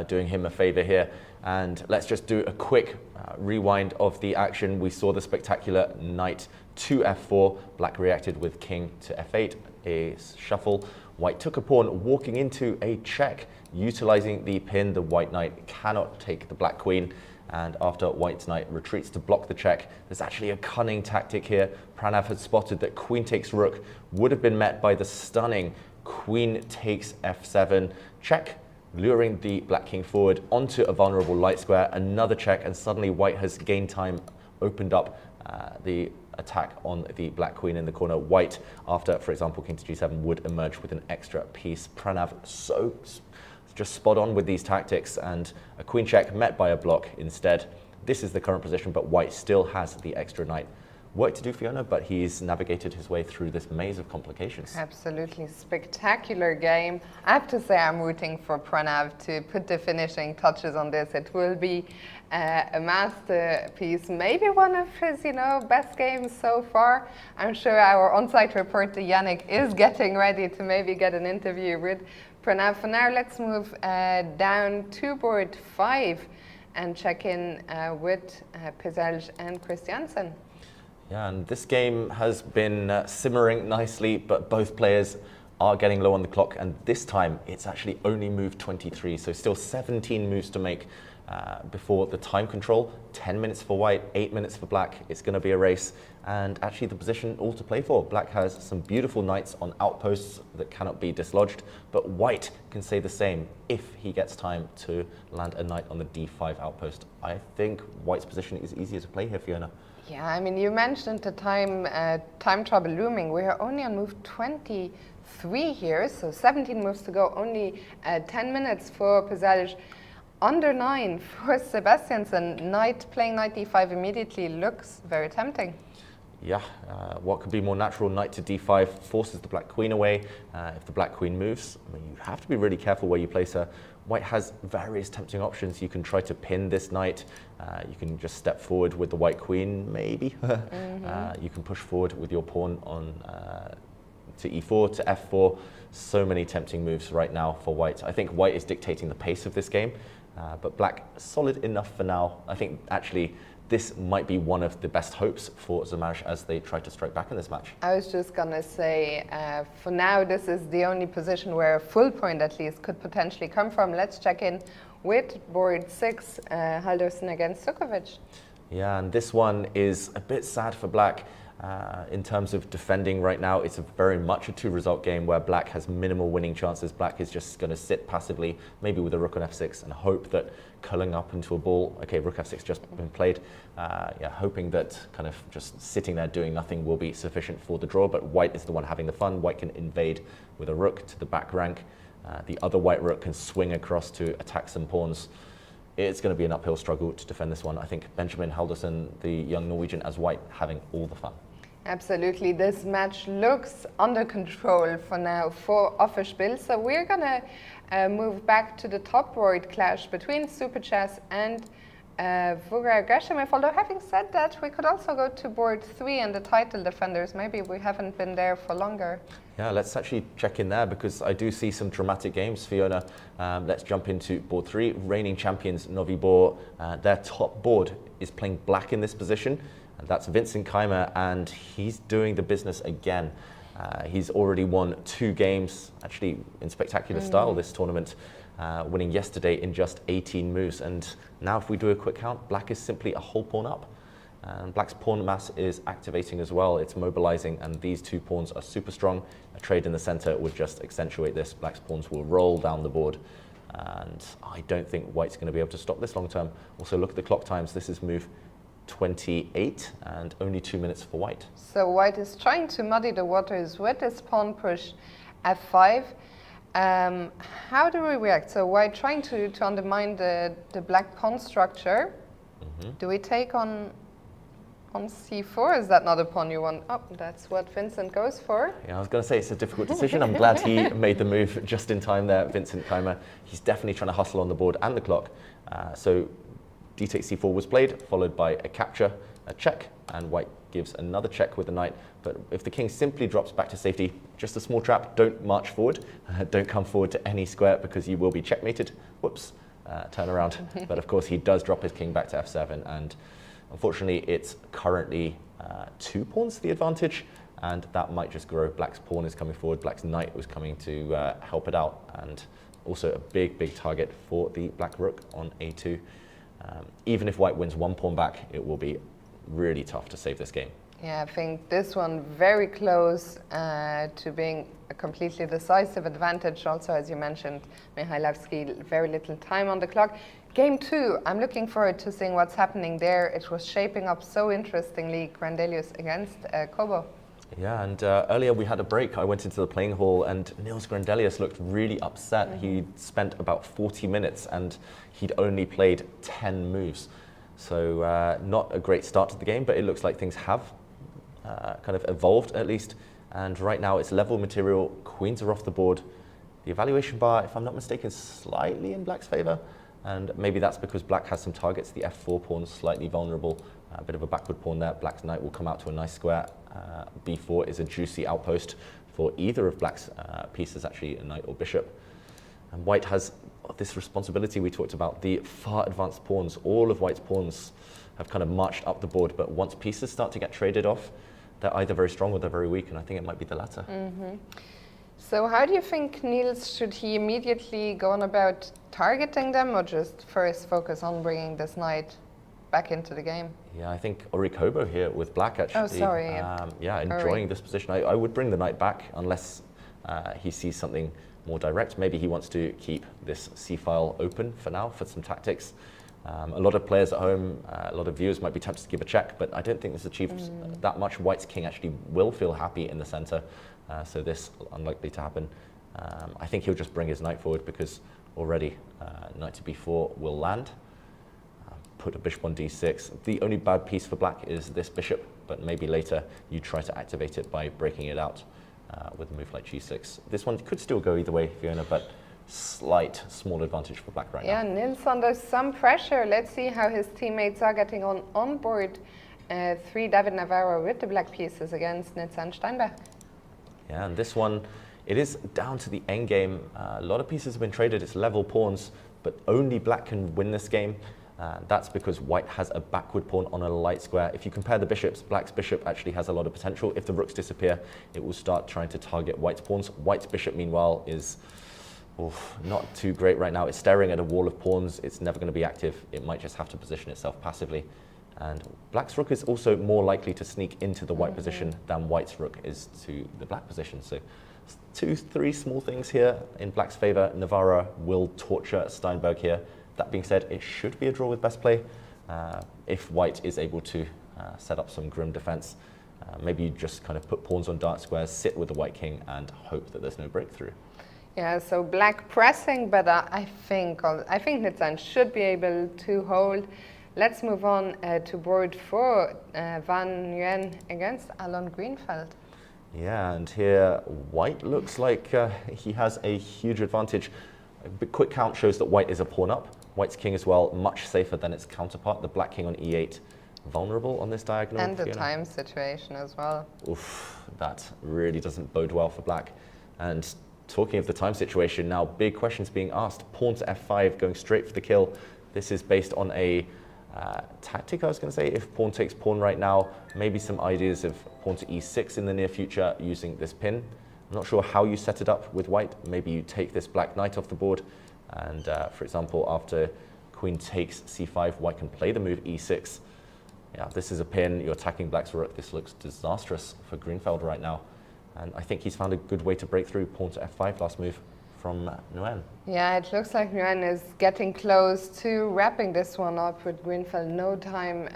doing him a favor here. And let's just do a quick rewind of the action. We saw the spectacular knight to f4. Black reacted with king to f8, a shuffle. White took a pawn, walking into a check, utilizing the pin. The white knight cannot take the black queen. And after White's knight retreats to block the check, there's actually a cunning tactic here. Pranav had spotted that queen takes rook would have been met by the stunning queen takes f7 check, luring the black king forward onto a vulnerable light square. Another check, and suddenly White has gained time, opened up the attack on the black queen in the corner. White, after, for example, king to g7, would emerge with an extra piece. Pranav so just spot on with these tactics, and a queen check met by a block instead. This is the current position, but White still has the extra knight. Work to do, Fiona, but he's navigated his way through this maze of complications. Absolutely spectacular game. I have to say I'm rooting for Pranav to put the finishing touches on this. It will be a masterpiece, maybe one of his, best games so far. I'm sure our on-site reporter Yannick is getting ready to maybe get an interview with Pranav. For now, let's move down to board 5 and check in with Pezelj and Christiansen. Yeah, and this game has been simmering nicely, but both players are getting low on the clock, and this time it's actually only move 23, so still 17 moves to make before the time control. 10 minutes for White, 8 minutes for Black. It's going to be a race, and actually the position all to play for. Black has some beautiful knights on outposts that cannot be dislodged, but White can say the same if he gets time to land a knight on the d5 outpost. I think White's position is easier to play here, Fiona. Yeah, I mean, you mentioned the time trouble looming. We are only on move 23 here, so 17 moves to go, only 10 minutes for Pezelj. Under 9 for Sebastiansen. Knight playing knight d5 immediately looks very tempting. Yeah, what could be more natural? Knight to d5 forces the black queen away. If the black queen moves, I mean, you have to be really careful where you place her. White has various tempting options. You can try to pin this knight. You can just step forward with the white queen, maybe. You can push forward with your pawn on to e4, to f4. So many tempting moves right now for white. I think white is dictating the pace of this game, but black solid enough for now. I think actually this might be one of the best hopes for Zamash as they try to strike back in this match. I was just going to say, for now, this is the only position where a full point at least could potentially come from. Let's check in with board 6, Halldórsson against Sukovic. Yeah, and this one is a bit sad for black. In terms of defending right now, it's very much a two-result game where black has minimal winning chances. Black is just going to sit passively, maybe with a rook on f6, and hope that curling up into a ball, okay, rook f6 just been played, yeah, hoping that kind of just sitting there doing nothing will be sufficient for the draw, but white is the one having the fun. White can invade with a rook to the back rank. The other white rook can swing across to attack some pawns. It's going to be an uphill struggle to defend this one. I think Benjamin Halldórsson, the young Norwegian, as white, having all the fun. Absolutely. This match looks under control for now for Offerspiel. So we're going to move back to the top board clash between Super Chess and Vugha Gershimov. Although having said that, we could also go to board 3 and the title defenders. Maybe we haven't been there for longer. Yeah, let's actually check in there because I do see some dramatic games, Fiona. Let's jump into board 3. Reigning champions Novi Bor. Their top board is playing black in this position. And that's Vincent Keimer, and he's doing the business again. He's already won 2 games, actually in spectacular style this tournament, winning yesterday in just 18 moves. And now if we do a quick count, black is simply a whole pawn up. And black's pawn mass is activating as well. It's mobilizing, and these 2 pawns are super strong. A trade in the center would just accentuate this. Black's pawns will roll down the board. And I don't think white's going to be able to stop this long term. Also, look at the clock times. This is move 28 and only 2 minutes for white. So white is trying to muddy the waters with this pawn push f5. How do we react? So white trying to undermine the black pawn structure. Do we take on c4? Is that not a pawn you want? Oh, that's what Vincent goes for. Yeah, I was going to say it's a difficult decision. I'm glad he made the move just in time there, Vincent Keimer. He's definitely trying to hustle on the board and the clock. So d takes c4 was played, followed by a capture, a check, and white gives another check with the knight. But if the king simply drops back to safety, just a small trap, don't march forward, don't come forward to any square because you will be checkmated. Whoops, turn around. But of course he does drop his king back to f7, and unfortunately it's currently 2 pawns to the advantage, and that might just grow. Black's pawn is coming forward, black's knight was coming to help it out, and also a big target for the black rook on a2. Even if white wins 1 pawn back, it will be really tough to save this game. Yeah, I think this one very close to being a completely decisive advantage. Also, as you mentioned, Mihailovsky, very little time on the clock. Game 2, I'm looking forward to seeing what's happening there. It was shaping up so interestingly, Grandelius against Kobo. Yeah, and earlier we had a break. I went into the playing hall and Niels Grandelius looked really upset. He'd spent about 40 minutes and he'd only played 10 moves. So not a great start to the game, but it looks like things have kind of evolved at least. And right now it's level material, queens are off the board. The evaluation bar, if I'm not mistaken, is slightly in black's favor. And maybe that's because black has some targets. The f4 pawn's slightly vulnerable, a bit of a backward pawn there. Black's knight will come out to a nice square. b4 is a juicy outpost for either of black's pieces, actually a knight or bishop. And white has this responsibility we talked about, the far advanced pawns. All of white's pawns have kind of marched up the board, but once pieces start to get traded off, they're either very strong or they're very weak, and I think it might be the latter. So how do you think Niels, should he immediately go on about targeting them or just first focus on bringing this knight back into the game? Yeah, I think Orikobo here with black actually. Oh, sorry. Yeah, enjoying this position. I would bring the knight back unless he sees something more direct. Maybe he wants to keep this c-file open for now for some tactics. A lot of players at home, a lot of viewers might be tempted to give a check, but I don't think this achieves that much. White's king actually will feel happy in the center, so this unlikely to happen. I think he'll just bring his knight forward because already knight to b4 will land. Put a bishop on d6. The only bad piece for black is this bishop but maybe later you try to activate it by breaking it out with a move like g6. This one could still go either way, Fiona, but slight small advantage for black right now. Yeah, Nils under some pressure. Let's see how his teammates are getting on board 3 David Navarro with the black pieces against Nitsa and Steinberg. Yeah, and this one, it is down to the end game. A lot of pieces have been traded, it's level pawns, but only black can win this game. That's because white has a backward pawn on a light square. If you compare the bishops, black's bishop actually has a lot of potential. If the rooks disappear, it will start trying to target white's pawns. White's bishop, meanwhile, is not too great right now. It's staring at a wall of pawns. It's never going to be active. It might just have to position itself passively. And black's rook is also more likely to sneak into the white position than white's rook is to the black position. So 2-3 small things here in black's favor. Navarro will torture Steinberg here. That being said, it should be a draw with best play if white is able to set up some grim defense. Maybe you just kind of put pawns on dark squares, sit with the white king, and hope that there's no breakthrough. Yeah, so black pressing, but I think Nitsa should be able to hold. Let's move on to board 4, Van Nguyen against Alon Greenfeld. Yeah, and here white looks like he has a huge advantage. A quick count shows that white is a pawn up. White's king as well, much safer than its counterpart. The black king on e8, vulnerable on this diagonal. And the time situation as well. Oof, that really doesn't bode well for black. And talking of the time situation now, big questions being asked. Pawn to f5, going straight for the kill. This is based on a tactic, I was going to say. If pawn takes pawn right now, maybe some ideas of pawn to e6 in the near future using this pin. I'm not sure how you set it up with white. Maybe you take this black knight off the board, and for example, after queen takes c5, white can play the move e6. Yeah, this is a pin. You're attacking black's rook. This looks disastrous for Greenfeld right now. And I think he's found a good way to break through. Pawn to f5, last move from Nguyen. Yeah, it looks like Nguyen is getting close to wrapping this one up with Greenfeld. No time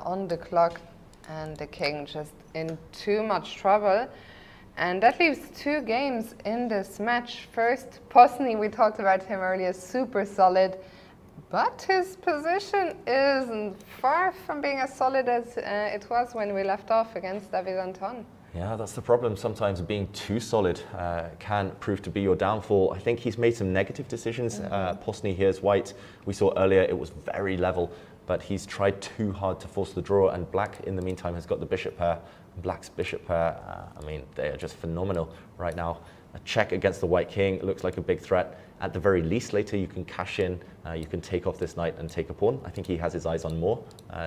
on the clock, and the king just in too much trouble. And that leaves 2 games in this match. First, Posny, we talked about him earlier, super solid, but his position isn't far from being as solid as it was when we left off against David Anton. Yeah, that's the problem. Sometimes being too solid can prove to be your downfall. I think he's made some negative decisions. Posny here's white. We saw earlier it was very level, but he's tried too hard to force the draw, and black in the meantime has got the bishop pair. Black's bishop pair, I mean, they are just phenomenal right now. A check against the white king looks like a big threat. At the very least, later you can cash in, you can take off this knight and take a pawn. I think he has his eyes on more,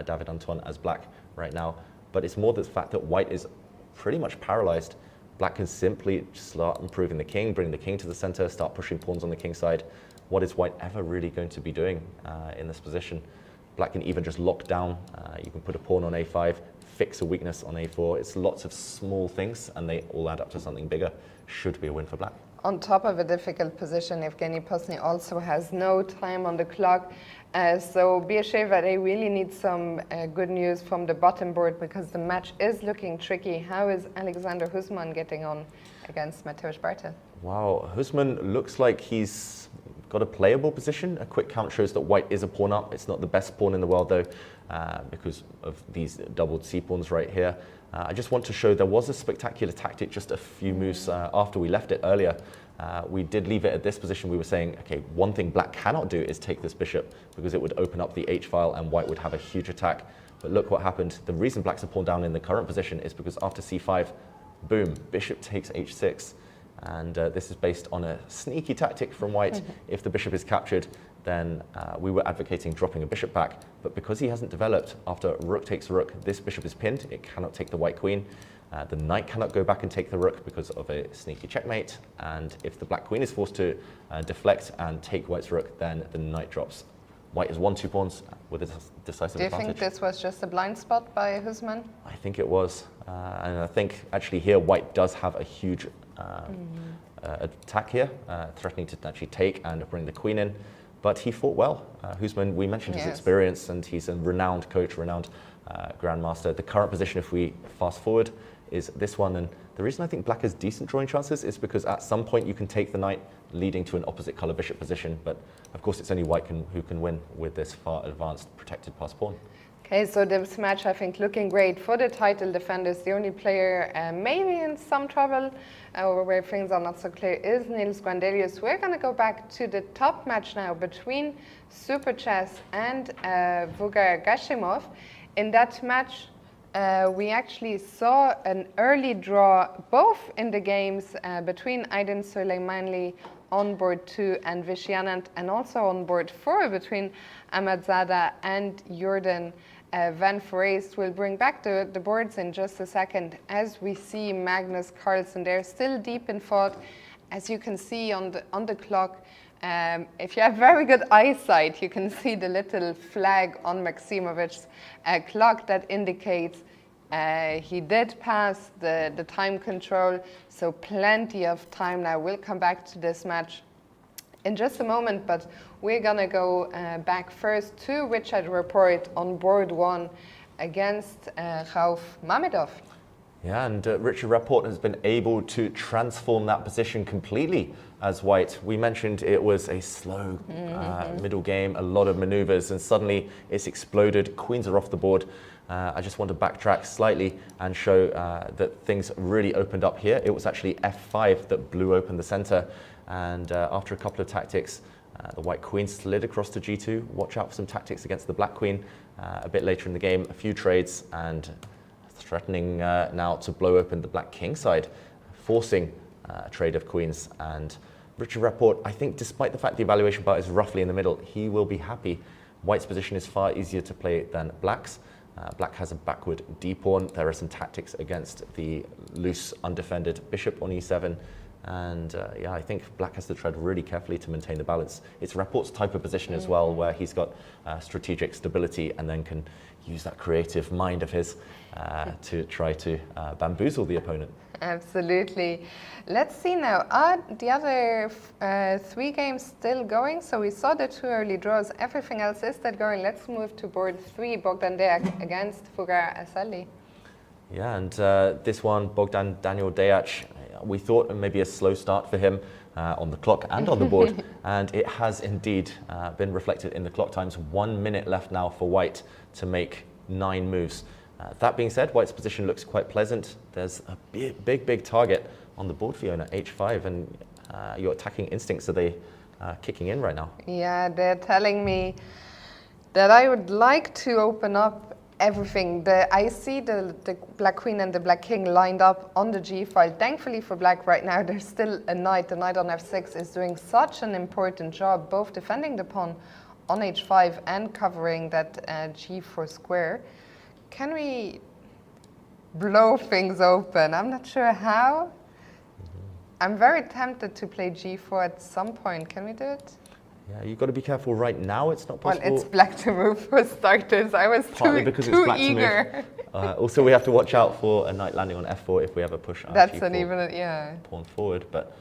David Anton, as black right now. But it's more the fact that white is pretty much paralyzed. Black can simply start improving the king, bring the king to the center, start pushing pawns on the king side. What is white ever really going to be doing in this position? Black can even just lock down. You can put a pawn on a5, fix a weakness on a4. It's lots of small things, and they all add up to something bigger. Should be a win for black. On top of a difficult position, Evgeny Posny also has no time on the clock. So Beersheva, they really need some good news from the bottom board, because the match is looking tricky. How is Alexander Husman getting on against Mateusz Bartel? Wow, Husman looks like he's got a playable position. A quick count shows that white is a pawn up. It's not the best pawn in the world though, because of these doubled c-pawns right here. I just want to show there was a spectacular tactic just a few moves after we left it earlier. We did leave it at this position. We were saying, okay, one thing black cannot do is take this bishop, because it would open up the h-file and white would have a huge attack. But look what happened. The reason black's a pawn down in the current position is because after c5, boom, bishop takes h6. And this is based on a sneaky tactic from white. If the bishop is captured, then we were advocating dropping a bishop back. But because he hasn't developed, after rook takes rook, this bishop is pinned. It cannot take the white queen. The knight cannot go back and take the rook because of a sneaky checkmate. And if the black queen is forced to deflect and take white's rook, then the knight drops. White has won 2 pawns with a decisive advantage. Do you think this was just a blind spot by Husman? I think it was. And I think actually here white does have a huge attack here, threatening to actually take and bring the queen in. But he fought well. Husman, we mentioned his experience, and he's a renowned coach, renowned grandmaster. The current position, if we fast forward, is this one. And the reason I think black has decent drawing chances is because at some point you can take the knight, leading to an opposite color bishop position. But of course, it's only white who can win with this far advanced protected pass pawn. Okay, so this match, I think, looking great for the title defenders. The only player maybe in some trouble, or where things are not so clear, is Niels Grandelius. We're going to go back to the top match now between Super Chess and Vugar Gashimov. In that match, we actually saw an early draw both in the games between Aydin Soleimanli on board 2 and Vishy Anand, and also on board 4 between Ahmadzada and Jordan Van Foreest. We'll bring back the boards in just a second as we see Magnus Carlsen there, still deep in thought. As you can see on the clock, if you have very good eyesight, you can see the little flag on Maximovic's clock that indicates he did pass the time control, so plenty of time now. We'll come back to this match in just a moment, but we're gonna go back first to Richard Rapport on board 1 against Rauf Mamedov. Yeah, and Richard Rapport has been able to transform that position completely as white. We mentioned it was a slow middle game, a lot of maneuvers, and suddenly it's exploded. Queens are off the board. I just want to backtrack slightly and show that things really opened up here. It was actually f5 that blew open the center, and after a couple of tactics, the white queen slid across to g2. Watch out for some tactics against the black queen a bit later in the game. A few trades, and threatening now to blow open the black king side, forcing a trade of queens. And Richard Rapport, I think despite the fact the evaluation bar is roughly in the middle, he will be happy. White's position is far easier to play than black's. Black has a backward d pawn. There are some tactics against the loose, undefended bishop on e7. And yeah, I think black has to tread really carefully to maintain the balance. It's Rapport's type of position as well, where he's got strategic stability and then can use that creative mind of his to try to bamboozle the opponent. Absolutely. Let's see now, are the other 3 games still going? So we saw the 2 early draws, everything else is still going. Let's move to board 3, Bogdan Deac against Vugar Asali. Yeah, and this one, Bogdan Daniel Deac, we thought maybe a slow start for him on the clock and on the board, and it has indeed been reflected in the clock times. 1 minute left now for white to make 9 moves. That being said, white's position looks quite pleasant. There's a big target on the board, Fiona, h5, and your attacking instincts, are they kicking in right now? Yeah, they're telling me that I would like to open up everything. I see the black queen and the black king lined up on the g file. Thankfully for black right now, there's still a knight. The knight on f6 is doing such an important job, both defending the pawn on h5 and covering that g4 square. Can we blow things open? I'm not sure how. I'm very tempted to play g4 at some point. Can we do it? Yeah, you've got to be careful right now. It's not possible. Well, it's black to move for starters. I was partly because it's black eager. To move. Also, we have to watch out for a knight landing on f4 if we ever push our That's g4 an even, yeah. pawn forward. But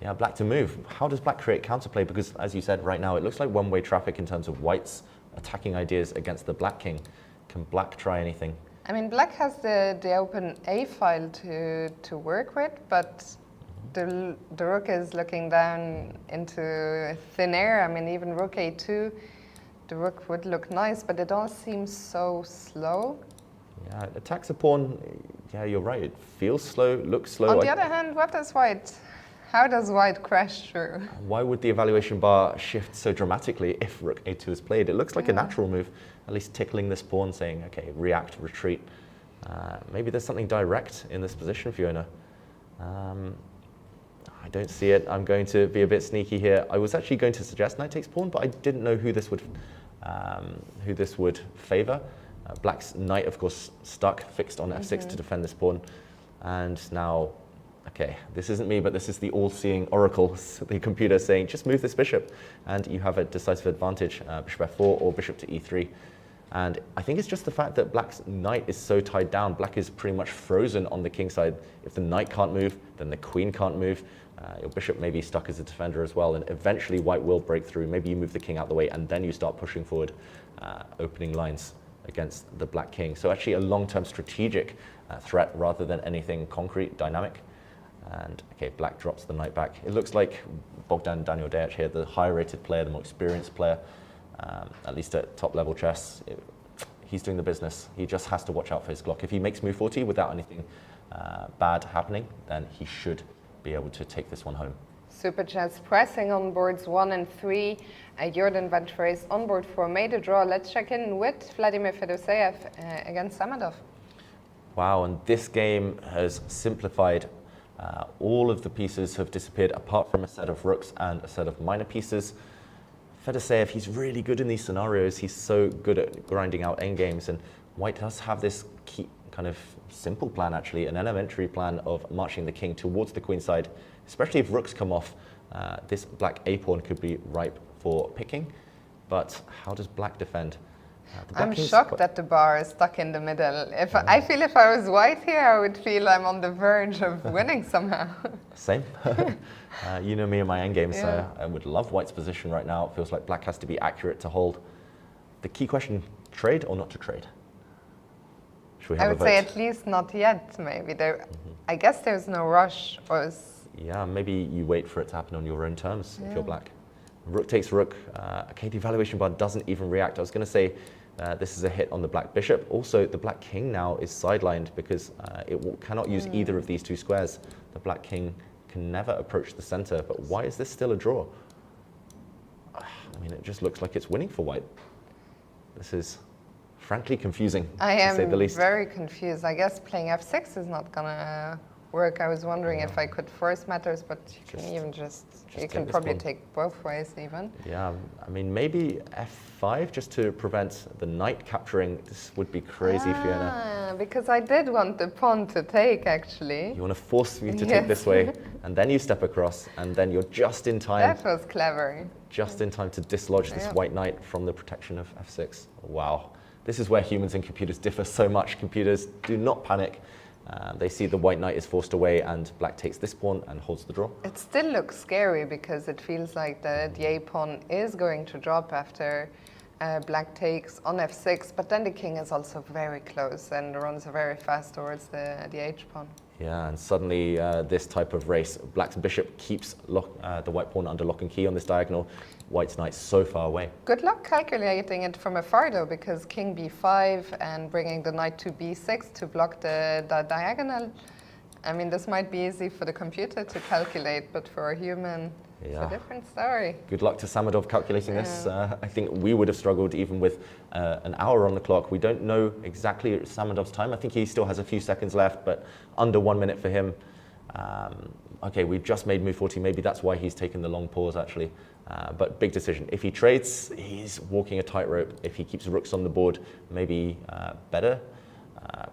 yeah, black to move. How does black create counterplay? Because as you said, right now it looks like one-way traffic in terms of white's attacking ideas against the black king. Can black try anything? I mean, black has the open a file to work with, but the rook is looking down into thin air. I mean, even rook a2, the rook would look nice, but it all seems so slow. Yeah, it attacks a pawn. Yeah, you're right. It feels slow, looks slow. On the other hand, how does white crash through? Why would the evaluation bar shift so dramatically if rook a2 is played? It looks like a natural move, at least tickling this pawn, saying, okay, react, retreat. Maybe there's something direct in this position, Fiona. I don't see it. I'm going to be a bit sneaky here. I was actually going to suggest knight takes pawn, but I didn't know who this would favor. Black's knight, of course, stuck, fixed on f6 to defend this pawn. And now, okay, this isn't me, but this is the all-seeing oracle, the computer saying, just move this bishop, and you have a decisive advantage, bishop f4 or bishop to e3. And I think it's just the fact that black's knight is so tied down. Black is pretty much frozen on the king side. If the knight can't move, then the queen can't move. Your bishop may be stuck as a defender as well, and eventually white will break through. Maybe you move the king out the way, and then you start pushing forward, opening lines against the black king. So actually a long-term strategic threat rather than anything concrete, dynamic. And okay, black drops the knight back. It looks like Bogdan Daniel Deac here, the higher rated player, the more experienced player, at least at top level chess. he's doing the business. He just has to watch out for his clock. If he makes move 40 without anything bad happening, then he should be able to take this one home. Super chess pressing on boards 1 and 3. Jordan van Trees on board 4 made a draw. Let's check in with Vladimir Fedoseev against Samadov. Wow, and this game has simplified. All of the pieces have disappeared apart from a set of rooks and a set of minor pieces. Fedoseev, he's really good in these scenarios. He's so good at grinding out endgames, and white does have this key, kind of simple plan actually, an elementary plan of marching the king towards the queen side, especially if rooks come off. This black a-pawn could be ripe for picking, but how does black defend? I'm shocked that the bar is stuck in the middle. I feel if I was white here, I would feel I'm on the verge of winning somehow. Same. You know me and my endgame, so I would love white's position right now. It feels like black has to be accurate to hold. The key question, trade or not to trade? Should we have I would say at least not yet, maybe. I guess there's no rush. Yeah, maybe you wait for it to happen on your own terms if you're black. Rook takes rook. Okay, the evaluation bar doesn't even react. I was going to say this is a hit on the black bishop. Also, the black king now is sidelined because cannot use either of these two squares. The black king can never approach the center. But why is this still a draw? I mean, it just looks like it's winning for white. This is frankly confusing, to say the least. I am very confused. I guess playing f6 is not going to work. I was wondering if I could force matters, but you can even you can probably take both ways even. Yeah, I mean, maybe f5 just to prevent the knight capturing. This would be crazy, Fiona. Because I did want the pawn to take, actually. You want to force me to take this way, and then you step across, and then you're just in time. That was clever. Just in time to dislodge this white knight from the protection of f6. Wow. This is where humans and computers differ so much. Computers do not panic. They see the white knight is forced away and black takes this pawn and holds the draw. It still looks scary because it feels like the a-pawn is going to drop after black takes on f6, but then the king is also very close and runs very fast towards the h-pawn. Yeah, and suddenly this type of race, black's bishop keeps the white pawn under lock and key on this diagonal. White's knight's so far away. Good luck calculating it from afar though, because king b5 and bringing the knight to b6 to block the diagonal. I mean, this might be easy for the computer to calculate, but for a human, it's a different story. Good luck to Samadov calculating this. I think we would have struggled even with an hour on the clock. We don't know exactly Samadov's time. I think he still has a few seconds left, but under 1 minute for him. Okay, we've just made move 40. Maybe that's why he's taken the long pause, actually. But big decision. If he trades, he's walking a tightrope. If he keeps rooks on the board, maybe better,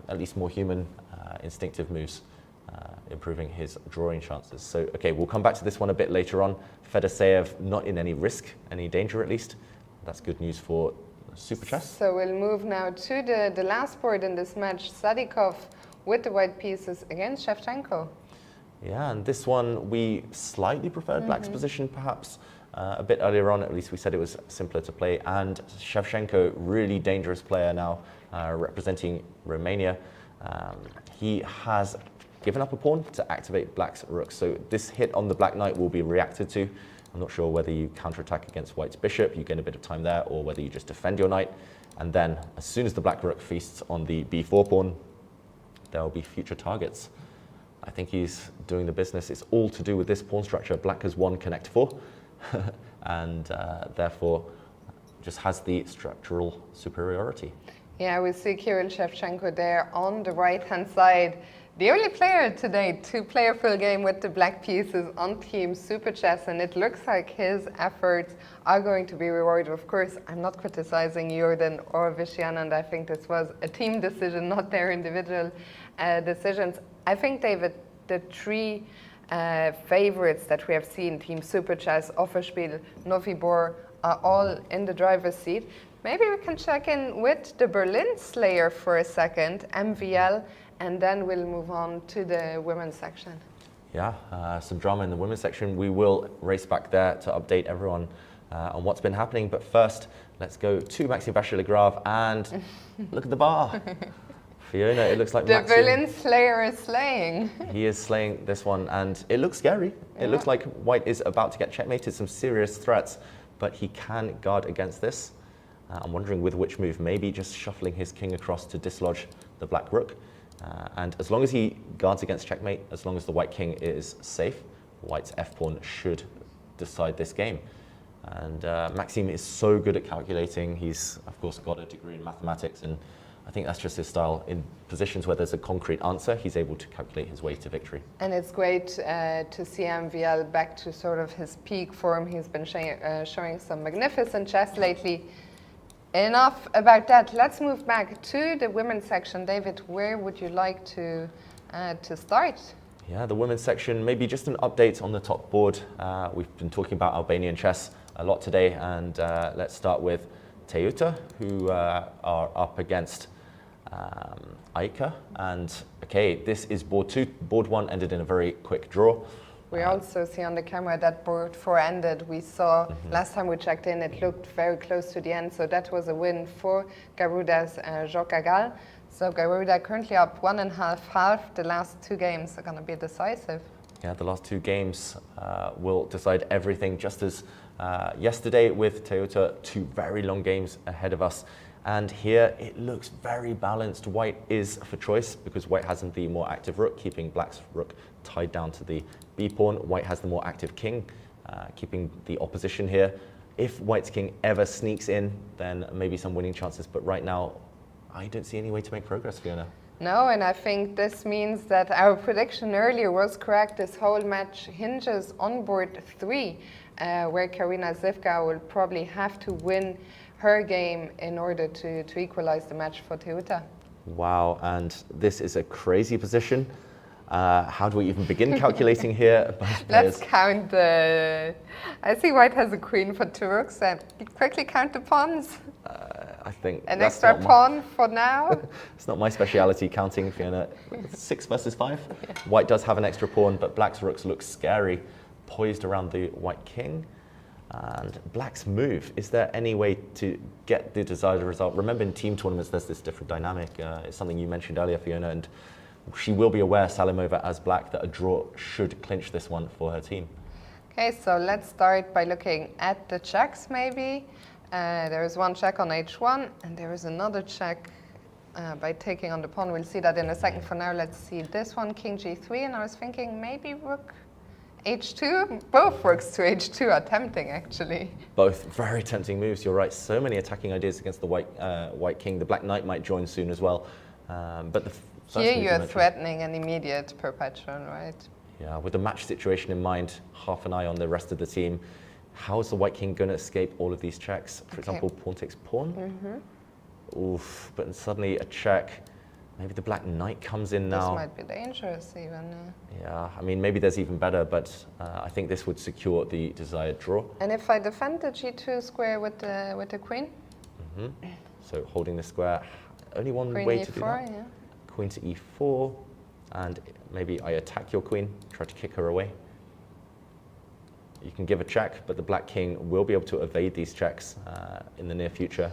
at least more human, instinctive moves. Improving his drawing chances. So, okay, we'll come back to this one a bit later on. Fedoseev not in any risk, any danger at least. That's good news for Super Chess. So we'll move now to the last board in this match, Sadikov with the white pieces against Shevchenko. Yeah, and this one we slightly preferred black's position perhaps. A bit earlier on, at least we said it was simpler to play. And Shevchenko, really dangerous player now, representing Romania. He has given up a pawn to activate black's rook. So this hit on the black knight will be reacted to. I'm not sure whether you counterattack against white's bishop, you gain a bit of time there, or whether you just defend your knight. And then as soon as the black rook feasts on the b4 pawn, there will be future targets. I think he's doing the business. It's all to do with this pawn structure. Black has won connect 4 and therefore just has the structural superiority. Yeah, we see Kirill Shevchenko there on the right-hand side. The only player today to play a full game with the black pieces on Team Super Chess, and it looks like his efforts are going to be rewarded. Of course, I'm not criticizing Jordan or Vishy Anand. I think this was a team decision, not their individual decisions. I think, David, the three favorites that we have seen, Team Super Chess, Offerspiel, Novibor, are all in the driver's seat. Maybe we can check in with the Berlin Slayer for a second, MVL, and then we'll move on to the women's section. Yeah, some drama in the women's section. We will race back there to update everyone on what's been happening. But first, let's go to Maxime Vachier-Lagrave and look at the bar. Fiona, it looks like the Berlin Slayer is slaying. He is slaying this one, and it looks scary. It looks like white is about to get checkmated, some serious threats, but he can guard against this. I'm wondering with which move, maybe just shuffling his king across to dislodge the black rook. And as long as he guards against checkmate, as long as the white king is safe, white's f-pawn should decide this game. And Maxime is so good at calculating. He's, of course, got a degree in mathematics, and I think that's just his style. In positions where there's a concrete answer, he's able to calculate his way to victory. And it's great to see MVL back to sort of his peak form. He's been showing some magnificent chess lately. Enough about that. Let's move back to the women's section. David, where would you like to start? Yeah, the women's section, maybe just an update on the top board. We've been talking about Albanian chess a lot today, and let's start with Tyre, who are up against Aika. And okay, this is board 2. Board 1 ended in a very quick draw. We also see on the camera that board 4 ended. We saw last time we checked in, it looked very close to the end. So that was a win for Garuda's Jokagal. So Garuda currently up 1.5. The last 2 games are going to be decisive. Yeah, the last 2 games will decide everything, just as yesterday with Tyre, 2 very long games ahead of us. And here it looks very balanced. White is for choice because white has the more active rook, keeping black's rook tied down to the b-pawn. White has the more active king, keeping the opposition here. If white's king ever sneaks in, then maybe some winning chances. But right now, I don't see any way to make progress, Fiona. No, and I think this means that our prediction earlier was correct. This whole match hinges on board 3, where Karina Zivka will probably have to win her game in order to equalize the match for Tyre. Wow, and this is a crazy position. How do we even begin calculating here? Let's count the... I see white has a queen for 2 rooks. Quickly count the pawns. I think an extra pawn for now. It's not my speciality, counting, Fiona. 6 versus 5. Yeah. White does have an extra pawn, but black's rooks look scary, poised around the white king. And black's move, is there any way to get the desired result? Remember, in team tournaments, there's this different dynamic. It's something you mentioned earlier, Fiona, and she will be aware, Salimova as black, that a draw should clinch this one for her team. Okay, so let's start by looking at the checks, maybe. There is one check on h1, and there is another check by taking on the pawn. We'll see that in a second. For now, let's see this one, king g3, and I was thinking maybe rook h2. Both rooks to h2 are tempting, actually. Both very tempting moves, you're right. So many attacking ideas against the white king. The black knight might join soon as well. But the here you're threatening an immediate perpetual, right? Yeah, with the match situation in mind, half an eye on the rest of the team. How is the white king going to escape all of these checks? For example, pawn takes pawn. Oof, but suddenly a check. Maybe the black knight comes in now. This might be dangerous even. Yeah, I mean, maybe there's even better, but I think this would secure the desired draw. And if I defend the g2 square with the queen? So holding the square, only one queen way e4, to do that. Yeah. Queen to e4, and maybe I attack your queen, try to kick her away. You can give a check, but the black king will be able to evade these checks in the near future.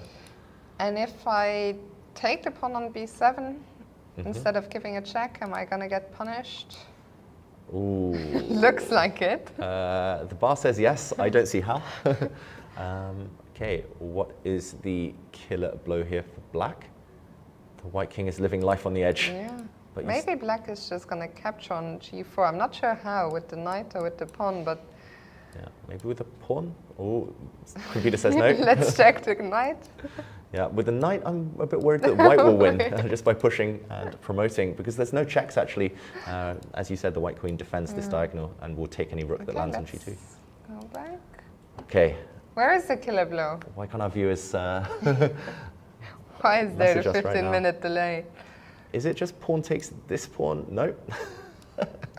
And if I take the pawn on b7, instead of giving a check, am I going to get punished? Ooh. Looks like it. The bar says yes. I don't see how. Okay, what is the killer blow here for black? The white king is living life on the edge. Yeah. But maybe black is just going to capture on g4. I'm not sure how, with the knight or with the pawn, but... Yeah, maybe with a pawn? Oh, computer says no. Let's check the knight. Yeah, with the knight, I'm a bit worried that white will win just by pushing and promoting, because there's no checks actually. As you said, the white queen defends this diagonal and will take any rook that lands on g2. Go back. Okay. Where is the killer blow? Why can't our viewers why is there a 15-minute delay? Is it just pawn takes this pawn? No.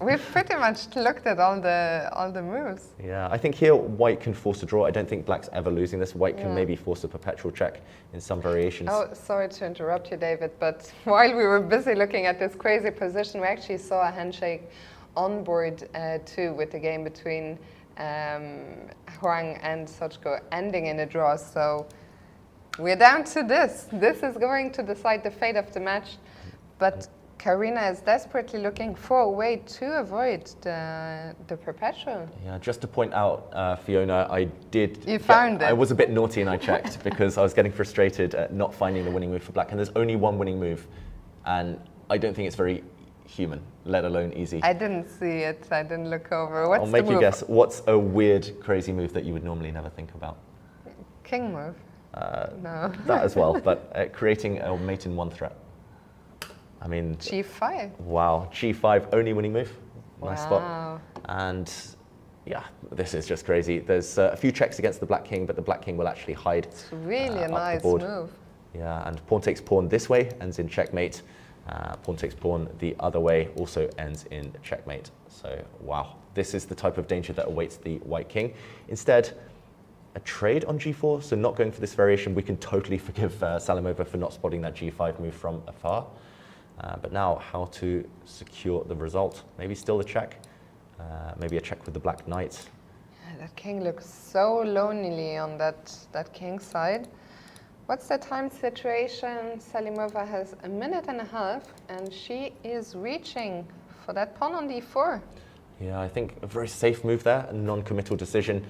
We've pretty much looked at all the moves. Yeah, I think here white can force a draw. I don't think black's ever losing this. White can maybe force a perpetual check in some variations. Oh, sorry to interrupt you, David, but while we were busy looking at this crazy position, we actually saw a handshake on board 2 with the game between Huang and Sochko ending in a draw. So we're down to this. This is going to decide the fate of the match. But Karina is desperately looking for a way to avoid the perpetual. Yeah, just to point out, Fiona, You found it. I was a bit naughty and I checked because I was getting frustrated at not finding the winning move for black. And there's only one winning move, and I don't think it's very human, let alone easy. I didn't see it. I didn't look over. What's I'll make the you move? guess. What's a weird, crazy move that you would normally never think about? King move. No. That as well, but creating a mate in one threat. I mean, G5. wow, G5, only winning move. Nice Wow. spot. And yeah, this is just crazy. There's a few checks against the black king, but the black king will actually hide. It's really a up the nice board. move. Yeah, and pawn takes pawn this way ends in checkmate. Pawn takes pawn the other way also ends in checkmate. So, wow, this is the type of danger that awaits the white king. Instead, a trade on g4, so not going for this variation. We can totally forgive Salimova for not spotting that g5 move from afar. But now, how to secure the result? Maybe still the check, maybe a check with the black knight. Yeah, that king looks so lonely on that king side. What's the time situation? Salimova has a minute and a half, and she is reaching for that pawn on d4. Yeah, I think a very safe move there, a non-committal decision,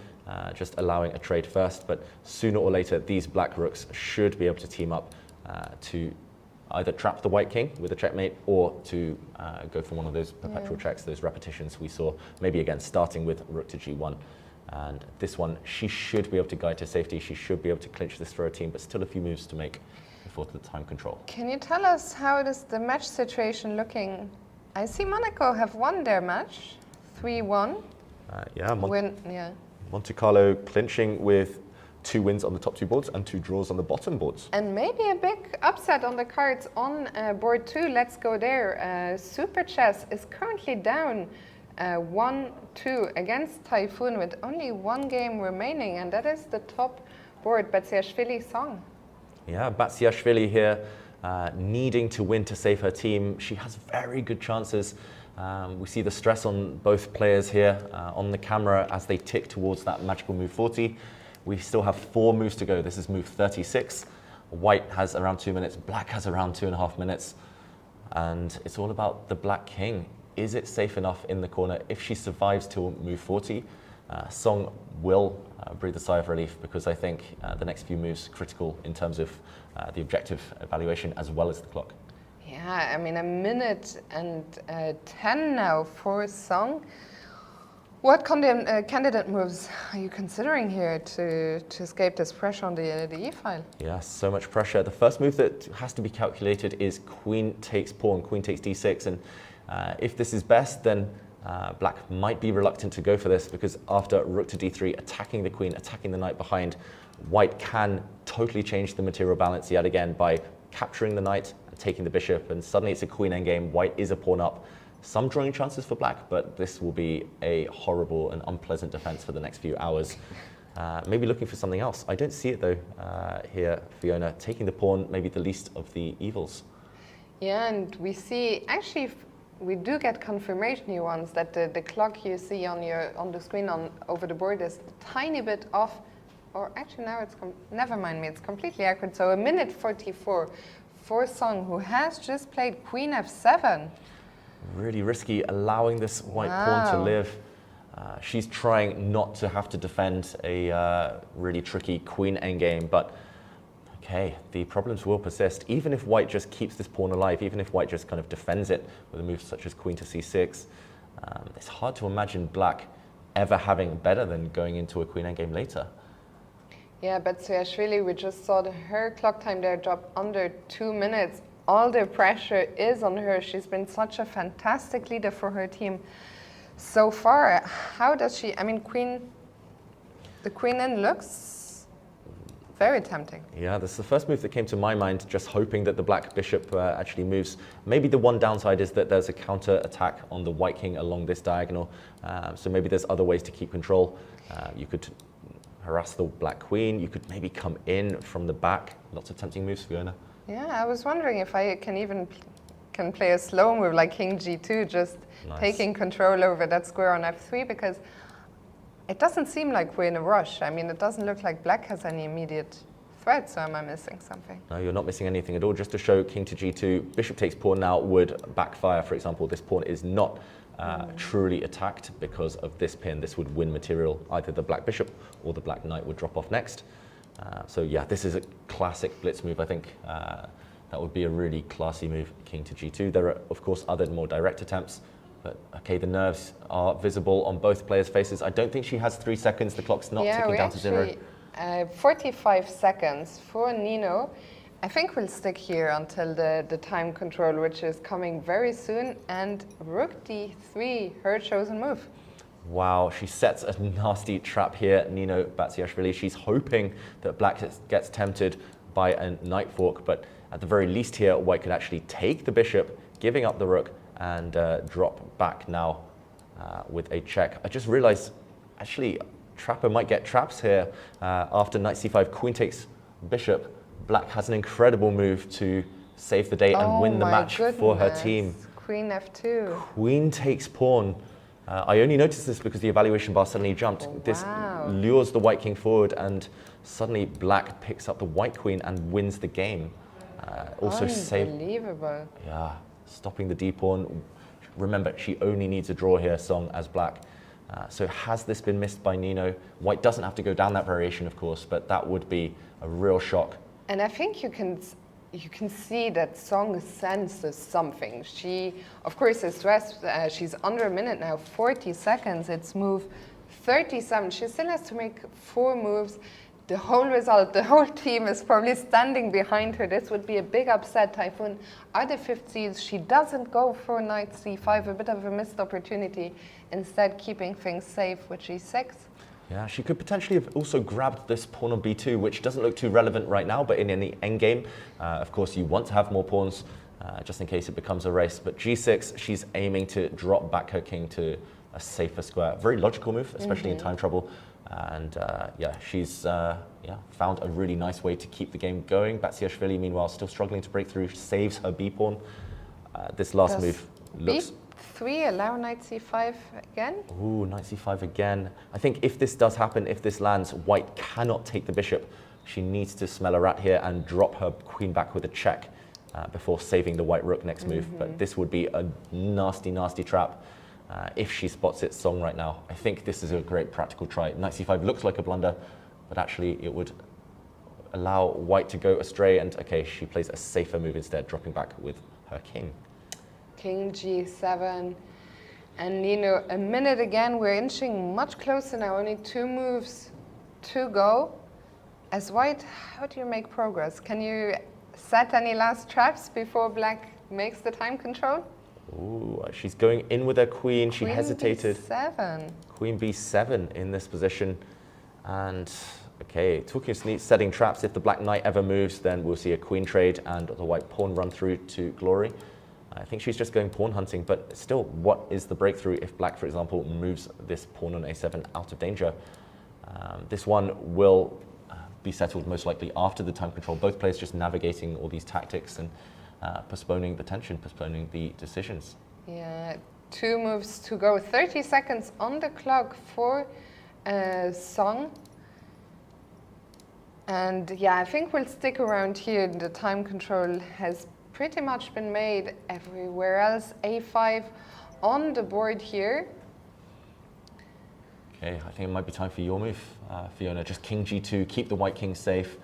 just allowing a trade first. But sooner or later, these black rooks should be able to team up to either trap the white king with a checkmate or to go for one of those perpetual checks, those repetitions we saw, maybe again starting with rook to g1. And this one, she should be able to guide to safety. She should be able to clinch this for her team, but still a few moves to make before the time control. Can you tell us how is the match situation looking? I see Monaco have won their match, 3-1. Yeah, Yeah. Monte Carlo clinching with 2 wins on the top 2 boards and 2 draws on the bottom boards. And maybe a big upset on the cards on board 2. Let's go there. Super Chess is currently down 1-2 against Typhoon with only 1 game remaining, and that is the top board, Batsiashvili Song. Yeah, Batsiashvili here needing to win to save her team. She has very good chances. We see the stress on both players here on the camera as they tick towards that magical move 40. We still have 4 moves to go. This is move 36. White has around 2 minutes, black has around 2.5 minutes. And it's all about the black king. Is it safe enough in the corner? If she survives till move 40, Song will breathe a sigh of relief, because I think the next few moves critical in terms of the objective evaluation as well as the clock. Yeah, I mean, a minute and 10 now for Song. What candidate moves are you considering here to escape this pressure on the e-file? Yeah, so much pressure. The first move that has to be calculated is queen takes pawn, queen takes d6. And if this is best, then black might be reluctant to go for this, because after rook to d3, attacking the queen, attacking the knight behind, white can totally change the material balance yet again by capturing the knight and taking the bishop. And suddenly it's a queen endgame. White is a pawn up. Some drawing chances for black, but this will be a horrible and unpleasant defense for the next few hours. Maybe looking for something else. I don't see it though here, Fiona. Taking the pawn, maybe the least of the evils. Yeah, and we see, actually, we do get confirmation here once that the clock you see on the screen over the board is a tiny bit off. Or actually now it's, never mind me, it's completely accurate. So a minute 44 for Song, who has just played queen f7. Really risky, allowing this white pawn to live. She's trying not to have to defend a really tricky queen endgame, but okay, the problems will persist. Even if white just keeps this pawn alive, even if white just kind of defends it with a move such as queen to c6, it's hard to imagine black ever having better than going into a queen endgame later. Yeah, but Batsiashvili, we just saw her clock time there drop under 2 minutes. All the pressure is on her. She's been such a fantastic leader for her team so far. How does she, I mean, the queen in looks very tempting. Yeah, this is the first move that came to my mind, just hoping that the black bishop actually moves. Maybe the one downside is that there's a counter attack on the white king along this diagonal. So maybe there's other ways to keep control. You could harass the black queen. You could maybe come in from the back. Lots of tempting moves, Fiona. Yeah, I was wondering if I can play a slow move like king g2, just taking control over that square on f3, because it doesn't seem like we're in a rush. I mean, it doesn't look like black has any immediate threat, so am I missing something? No, you're not missing anything at all. Just to show king to g2, bishop takes pawn now would backfire. For example, this pawn is not truly attacked because of this pin. This would win material. Either the black bishop or the black knight would drop off next. So yeah, this is a classic blitz move. I think that would be a really classy move, king to g2. There are, of course, other more direct attempts. But okay, the nerves are visible on both players' faces. I don't think she has 3 seconds. The clock's not ticking down to 0. 45 seconds for Nino. I think we'll stick here until the time control, which is coming very soon. And rook d3, her chosen move. Wow, she sets a nasty trap here, Nino Batsiashvili. She's hoping that black gets tempted by a knight fork, but at the very least here, white could actually take the bishop, giving up the rook, and drop back now with a check. I just realized, actually, Trapper might get traps here after knight c5, queen takes bishop. Black has an incredible move to save the day and win the match for her team. Queen f2. Queen takes pawn. I only noticed this because the evaluation bar suddenly jumped. Wow. This lures the white king forward, and suddenly black picks up the white queen and wins the game. Also unbelievable. Stopping the d pawn. Remember, she only needs a draw here, Song, as black. So has this been missed by Nino? White doesn't have to go down that variation, of course, but that would be a real shock. And I think you can see that Song senses something. She, of course, is stressed. She's under a minute now, 40 seconds. It's move 37. She still has to make 4 moves. The whole result, the whole team is probably standing behind her. This would be a big upset. Typhoon are the 5th seeds. She doesn't go for knight c5, a bit of a missed opportunity. Instead, keeping things safe with g6. Yeah, she could potentially have also grabbed this pawn on b2, which doesn't look too relevant right now, but in the endgame, of course, you want to have more pawns, just in case it becomes a race. But g6, she's aiming to drop back her king to a safer square. Very logical move, especially in time trouble. And she's found a really nice way to keep the game going. Batsiashvili, meanwhile, still struggling to break through, saves her b-pawn. This last move looks... b3, allow knight c5 again? Ooh, knight c5 again. I think if this does happen, if this lands, white cannot take the bishop. She needs to smell a rat here and drop her queen back with a check before saving the white rook next move. But this would be a nasty, nasty trap. If she spots it, Song, right now. I think this is a great practical try. Knight c5 looks like a blunder, but actually it would allow white to go astray, and okay, she plays a safer move instead, dropping back with her king. King g7, and Nino, a minute again. We're inching much closer now, only 2 moves to go. As white, how do you make progress? Can you set any last traps before black makes the time control? Ooh, she's going in with her queen. She hesitated. B7. Queen b7 in this position. And okay, talking of setting traps, if the black knight ever moves, then we'll see a queen trade and the white pawn run through to glory. I think she's just going pawn hunting, but still, what is the breakthrough if black, for example, moves this pawn on a7 out of danger? This one will be settled most likely after the time control. Both players just navigating all these tactics and postponing the tension, postponing the decisions. Yeah, 2 moves to go. 30 seconds on the clock for Song. And yeah, I think we'll stick around here. The time control has pretty much been made everywhere else. A5 on the board here. Okay, I think it might be time for your move, Fiona. Just king g2, keep the white king safe.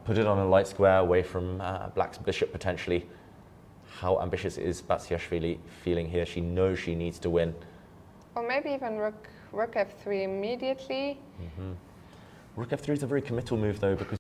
Put it on a light square away from black's bishop potentially. How ambitious is Batsiashvili feeling here? She knows she needs to win. Or maybe even rook f3 immediately. Rook f3 is a very committal move though, because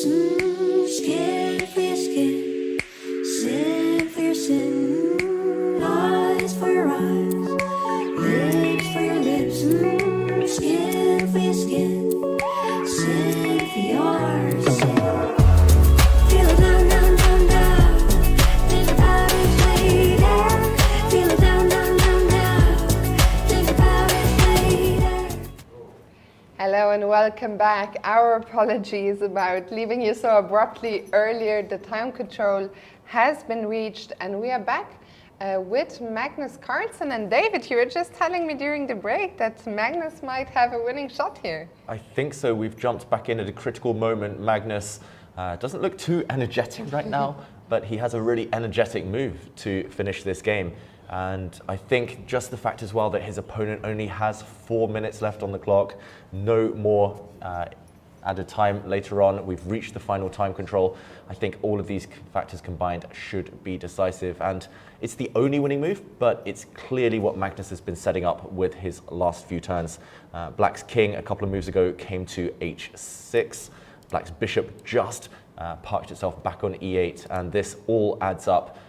lips, skin for your skin, sin for your sin, eyes for your eyes, lips for your lips, skin for your skin, sin for your sin. Feel it down, down, down, down. Think about it later. Feel it down, down, down, down. Think about it later. Hello and welcome back. Our apologies about leaving you so abruptly earlier. The time control has been reached and we are back with Magnus Carlsen. And David, you were just telling me during the break that Magnus might have a winning shot here. I think so. We've jumped back in at a critical moment. Magnus doesn't look too energetic right now, but he has a really energetic move to finish this game. And I think just the fact as well that his opponent only has 4 minutes left on the clock, no more added time later on. We've reached the final time control. I think all of these factors combined should be decisive. And it's the only winning move, but it's clearly what Magnus has been setting up with his last few turns. Black's king a couple of moves ago came to h6. Black's bishop just parked itself back on e8. And this all adds up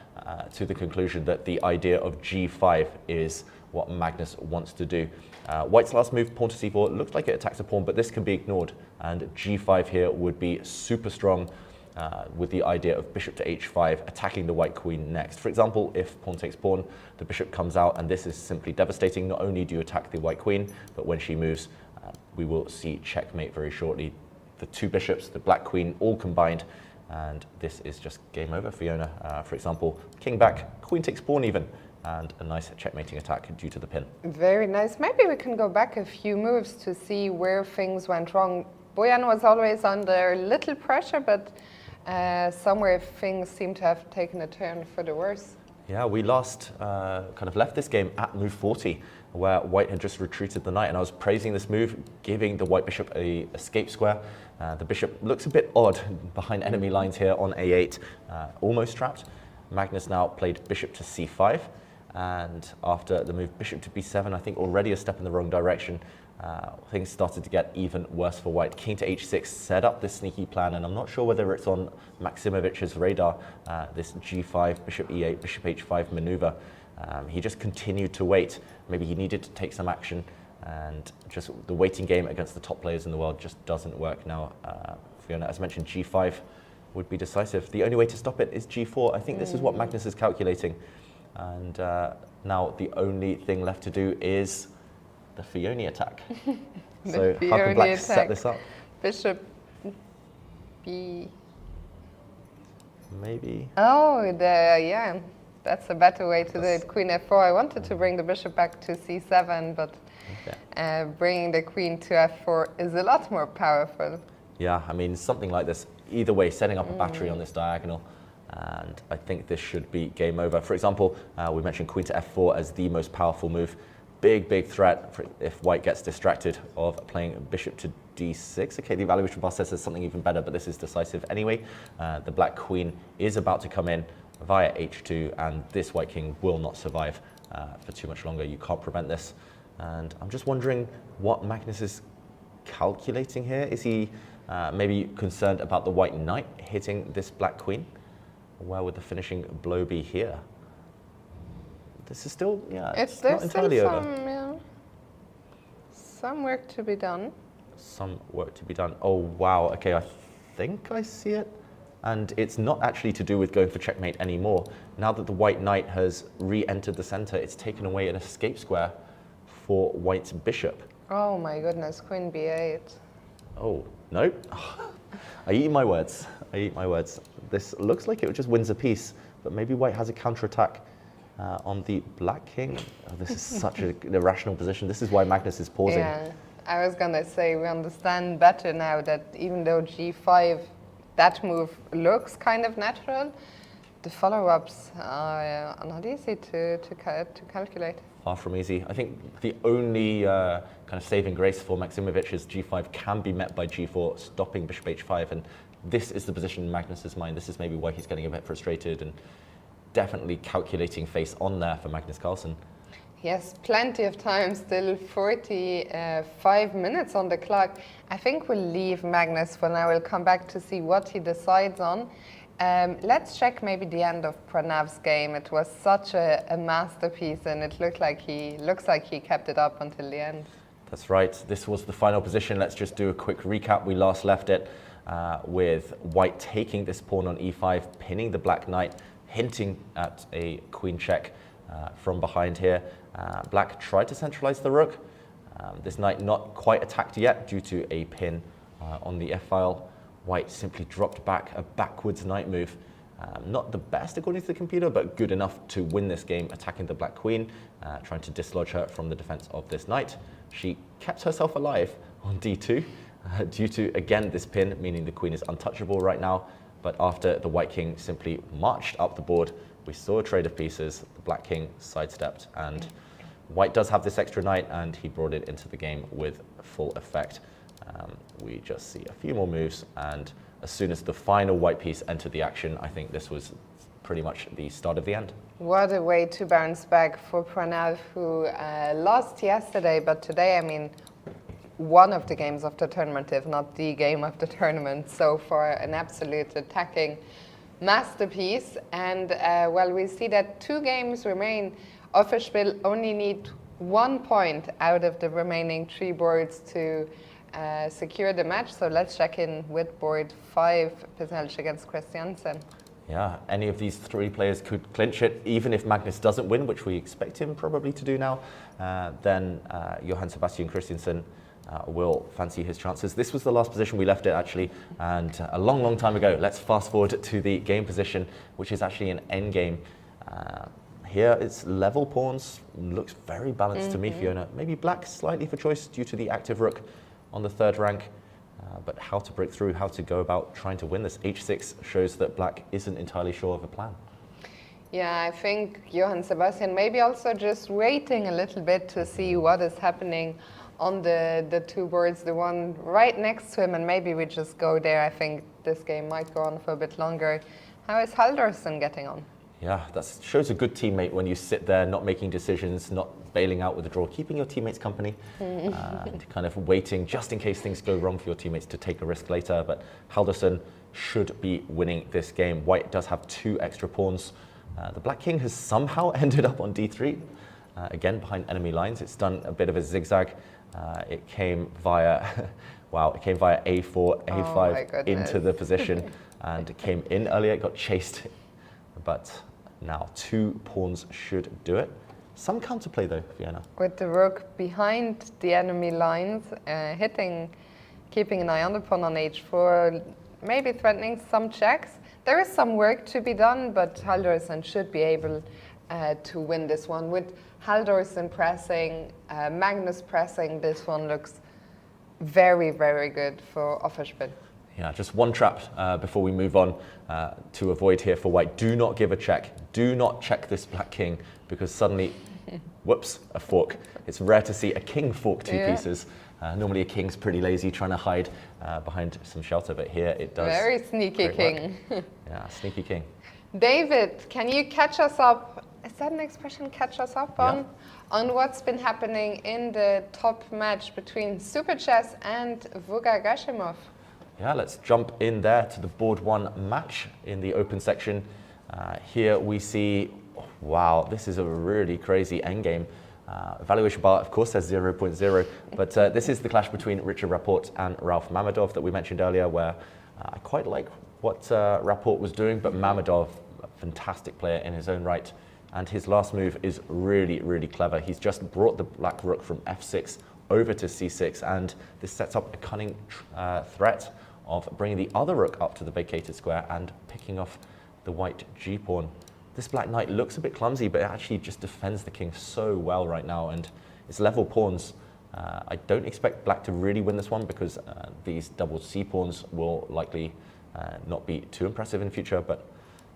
to the conclusion that the idea of g5 is what Magnus wants to do. White's last move, pawn to c4, looks like it attacks a pawn, but this can be ignored. And g5 here would be super strong with the idea of bishop to h5, attacking the white queen next. For example, if pawn takes pawn, the bishop comes out, and this is simply devastating. Not only do you attack the white queen, but when she moves, we will see checkmate very shortly. The two bishops, the black queen, all combined, and this is just game over, Fiona. For example, king back, queen takes pawn even, and a nice checkmating attack due to the pin. Very nice. Maybe we can go back a few moves to see where things went wrong. Bojan was always under little pressure, but somewhere things seem to have taken a turn for the worse. Yeah, we last kind of left this game at move 40, where white had just retreated the knight, and I was praising this move, giving the white bishop a escape square. The bishop looks a bit odd behind enemy lines here on a8, almost trapped. Magnus now played bishop to c5, and after the move bishop to b7, I think already a step in the wrong direction. Things started to get even worse for white. King to h6 set up this sneaky plan, and I'm not sure whether it's on Maksimovich's radar, this g5, bishop e8, bishop h5 maneuver. He just continued to wait. Maybe he needed to take some action, and just the waiting game against the top players in the world just doesn't work now. Fiona, as mentioned, g5 would be decisive. The only way to stop it is g4. I think this is what Magnus is calculating. And now the only thing left to do is the Fiona attack. So how can Black set this up? Bishop b. Maybe. Oh, yeah. That's a better way to do it. Queen f4. I wanted to bring the bishop back to c7, but bringing the queen to f4 is a lot more powerful. Yeah, I mean, something like this. Either way, setting up a battery on this diagonal. And I think this should be game over. For example, we mentioned queen to f4 as the most powerful move. Big threat if white gets distracted of playing bishop to d6. Okay, the evaluation bar says there's something even better, but this is decisive anyway. The black queen is about to come in via h2, and this white king will not survive for too much longer. You can't prevent this. And I'm just wondering what Magnus is calculating here. Is he maybe concerned about the white knight hitting this black queen? Where would the finishing blow be here? This is still, it's not entirely over. Some work to be done. Some work to be done. Oh, wow. Okay, I think I see it. And it's not actually to do with going for checkmate anymore. Now that the white knight has re-entered the center, it's taken away an escape square for white's bishop. Oh my goodness, queen b8. Oh, no. I eat my words. This looks like it just wins a piece, but maybe white has a counterattack on the black king. Oh, this is such an irrational position. This is why Magnus is pausing. Yeah, I was gonna say we understand better now that even though g5, that move looks kind of natural, the follow-ups are not easy to calculate. Far from easy. I think the only kind of saving grace for Maksimovic is g5 can be met by g4, stopping bishop h5, and this is the position in Magnus's mind. This is maybe why he's getting a bit frustrated and definitely calculating face on there for Magnus Carlsen. Yes, plenty of time, still 45 minutes on the clock. I think we'll leave Magnus for now. We'll come back to see what he decides on. Let's check maybe the end of Pranav's game. It was such a masterpiece, and it looks like he kept it up until the end. That's right. This was the final position. Let's just do a quick recap. We last left it with white taking this pawn on e5, pinning the black knight, hinting at a queen check from behind here. Black tried to centralize the rook. This knight not quite attacked yet due to a pin on the f-file. White simply dropped back, a backwards knight move. Not the best according to the computer, but good enough to win this game, attacking the black queen, trying to dislodge her from the defense of this knight. She kept herself alive on d2 due to, again, this pin, meaning the queen is untouchable right now. But after the white king simply marched up the board, we saw a trade of pieces, the black king sidestepped, and white does have this extra knight, and he brought it into the game with full effect. We just see a few more moves, and as soon as the final white piece entered the action, I think this was pretty much the start of the end. What a way to bounce back for Pranav, who lost yesterday, but today, I mean, one of the games of the tournament, if not the game of the tournament so far, an absolute attacking masterpiece. And well, we see that 2 games remain. Offerspiel only need 1 point out of the remaining 3 boards to secure the match. So let's check in with board 5, Pesnelch against Christiansen. Yeah, any of these 3 players could clinch it, even if Magnus doesn't win, which we expect him probably to do now. Then Johann Sebastian Christiansen will fancy his chances. This was the last position we left it, actually, and a long, long time ago. Let's fast forward to the game position, which is actually an endgame. Here it's level pawns, looks very balanced to me, Fiona. Maybe black slightly for choice due to the active rook on the 3rd rank, but how to break through, how to go about trying to win this. h6 shows that black isn't entirely sure of a plan. Yeah, I think Johann Sebastian maybe also just waiting a little bit to see what is happening on the 2 boards, the one right next to him, and maybe we just go there. I think this game might go on for a bit longer. How is Halldórsson getting on? Yeah, that shows a good teammate when you sit there not making decisions, not bailing out with a draw, keeping your teammates company, and kind of waiting just in case things go wrong for your teammates to take a risk later. But Halldórsson should be winning this game. White does have 2 extra pawns. The black king has somehow ended up on d3, again behind enemy lines. It's done a bit of a zigzag. It came via, wow, it came via a4, a5 into the position, and it came in earlier. It got chased, but now 2 pawns should do it. Some counterplay though, Fiona. With the rook behind the enemy lines, keeping an eye on the pawn on h4, maybe threatening some checks. There is some work to be done, but Halldórsson should be able to win this one. With Halldórsson pressing, Magnus pressing, this one looks very, very good for Offerspiel. Yeah, just one trap before we move on to avoid here for white. Do not give a check. Do not check this black king, because suddenly, whoops, a fork. It's rare to see a king fork 2 pieces. Normally a king's pretty lazy trying to hide behind some shelter, but here it does. Very sneaky king. Yeah, sneaky king. David, can you catch us up? Is that an expression, catch us up on what's been happening in the top match between Super Chess and Vuga Gashimov? Yeah, let's jump in there to the board 1 match in the open section. Here we see, wow, this is a really crazy endgame. Evaluation bar, of course, says 0.0, but this is the clash between Richard Rapport and Ralph Mamedov that we mentioned earlier, where I quite like what Rapport was doing, but Mamedov, a fantastic player in his own right, and his last move is really, really clever. He's just brought the black rook from f6 over to c6, and this sets up a cunning threat of bringing the other rook up to the vacated square and picking off the white g-pawn. This black knight looks a bit clumsy, but it actually just defends the king so well right now, and it's level pawns. I don't expect black to really win this one, because these double c-pawns will likely not be too impressive in future, but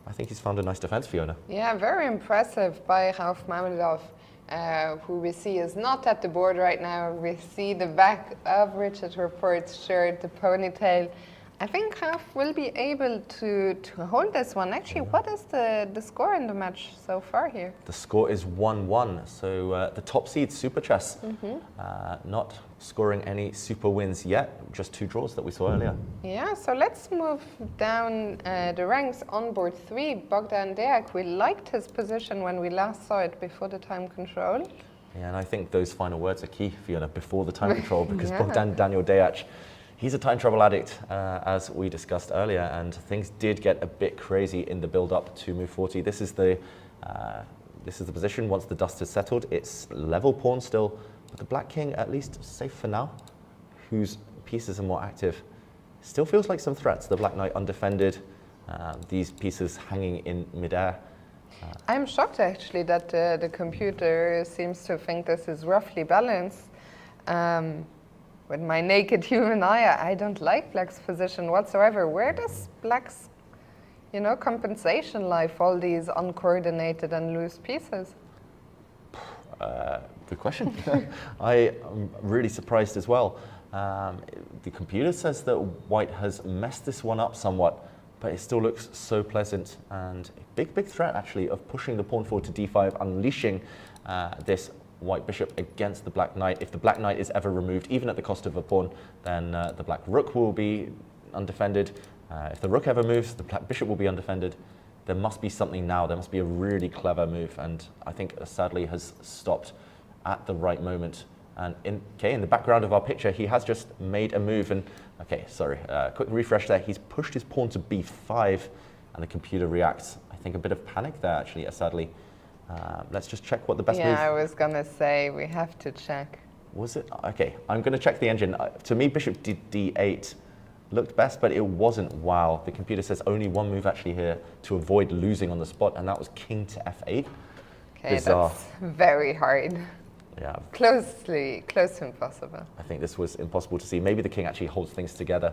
I think he's found a nice defense, Fiona. Yeah, very impressive by Ralph Mamedov, who we see is not at the board right now. We see the back of Richard Rapport's shirt, the ponytail. I think Howell will be able to hold this one. Actually, what is the score in the match so far here? The score is 1-1. So the top seed Super Chess not scoring any super wins yet, just 2 draws that we saw earlier. Yeah, so let's move down the ranks on board 3. Bogdan Deák, we liked his position when we last saw it before the time control. Yeah, and I think those final words are key, Fiona, before the time control, because Yeah. Bogdan Daniel Deák, he's a time travel addict, as we discussed earlier, and things did get a bit crazy in the build-up to move 40. This is the position once the dust has settled. It's level pawn still, but the Black King at least safe for now, whose pieces are more active. Still feels like some threats. The Black Knight undefended, these pieces hanging in midair. I'm shocked actually that the computer seems to think this is roughly balanced. With my naked human eye, I don't like Black's position whatsoever. Where does Black's, compensation lie for all these uncoordinated and loose pieces? Good question. I am really surprised as well. The computer says that White has messed this one up somewhat, but it still looks so pleasant, and a big threat actually of pushing the pawn forward to d5, unleashing this White bishop against the Black Knight. If the Black Knight is ever removed, even at the cost of a pawn, then the Black Rook will be undefended. If the Rook ever moves, the Black Bishop will be undefended. There must be something now. There must be a really clever move, and I think sadly has stopped at the right moment. And in the background of our picture, he has just made a move, and quick refresh there. He's pushed his pawn to b5, and the computer reacts. I think a bit of panic there actually, sadly. Let's just check what the best move. Yeah, I was gonna say we have to check. Was it? Okay, I'm gonna check the engine. To me, bishop d8 looked best, but it wasn't. Wow, the computer says only one move actually here to avoid losing on the spot, and that was king to f8. Okay, Bizarre. that's very hard. Yeah. Close to impossible. I think this was impossible to see. Maybe the king actually holds things together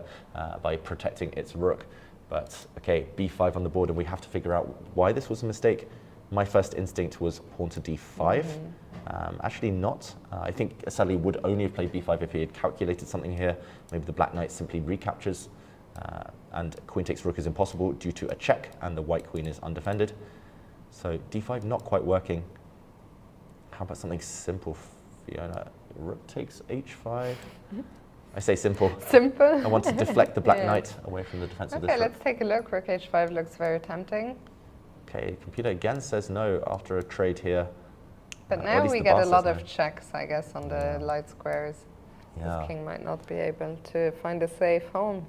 by protecting its rook. But okay, b5 on the board, and we have to figure out why this was a mistake. My first instinct was pawn to d5. Actually not. I think sadly would only have played b5 if he had calculated something here. Maybe the Black Knight simply recaptures, and queen takes rook is impossible due to a check, and the White Queen is undefended. So d5 not quite working. How about something simple, Fiona? Rook takes h5. I say simple. Simple? I want to deflect the Black Yeah. Knight away from the defense of this Okay, rook. let's take a look. Rook h5 looks very tempting. Okay, computer again says no after a trade here. But Or at now least we the get bar a says lot no. of checks, I guess, on the light squares. Yeah. This king might not be able to find a safe home.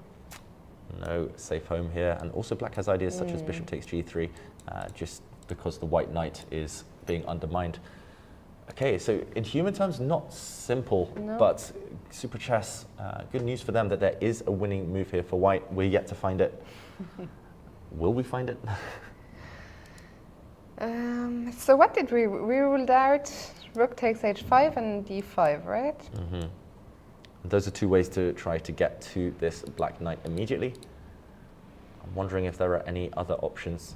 No safe home here, and also Black has ideas such as bishop takes g3, just because the White Knight is being undermined. Okay, so in human terms, not simple, No. but Super Chess, good news for them that there is a winning move here for White. We're yet to find it. Will we find it? So what did we ruled out? Rook takes h5 and d5, right? Those are 2 ways to try to get to this Black Knight immediately. I'm wondering if there are any other options.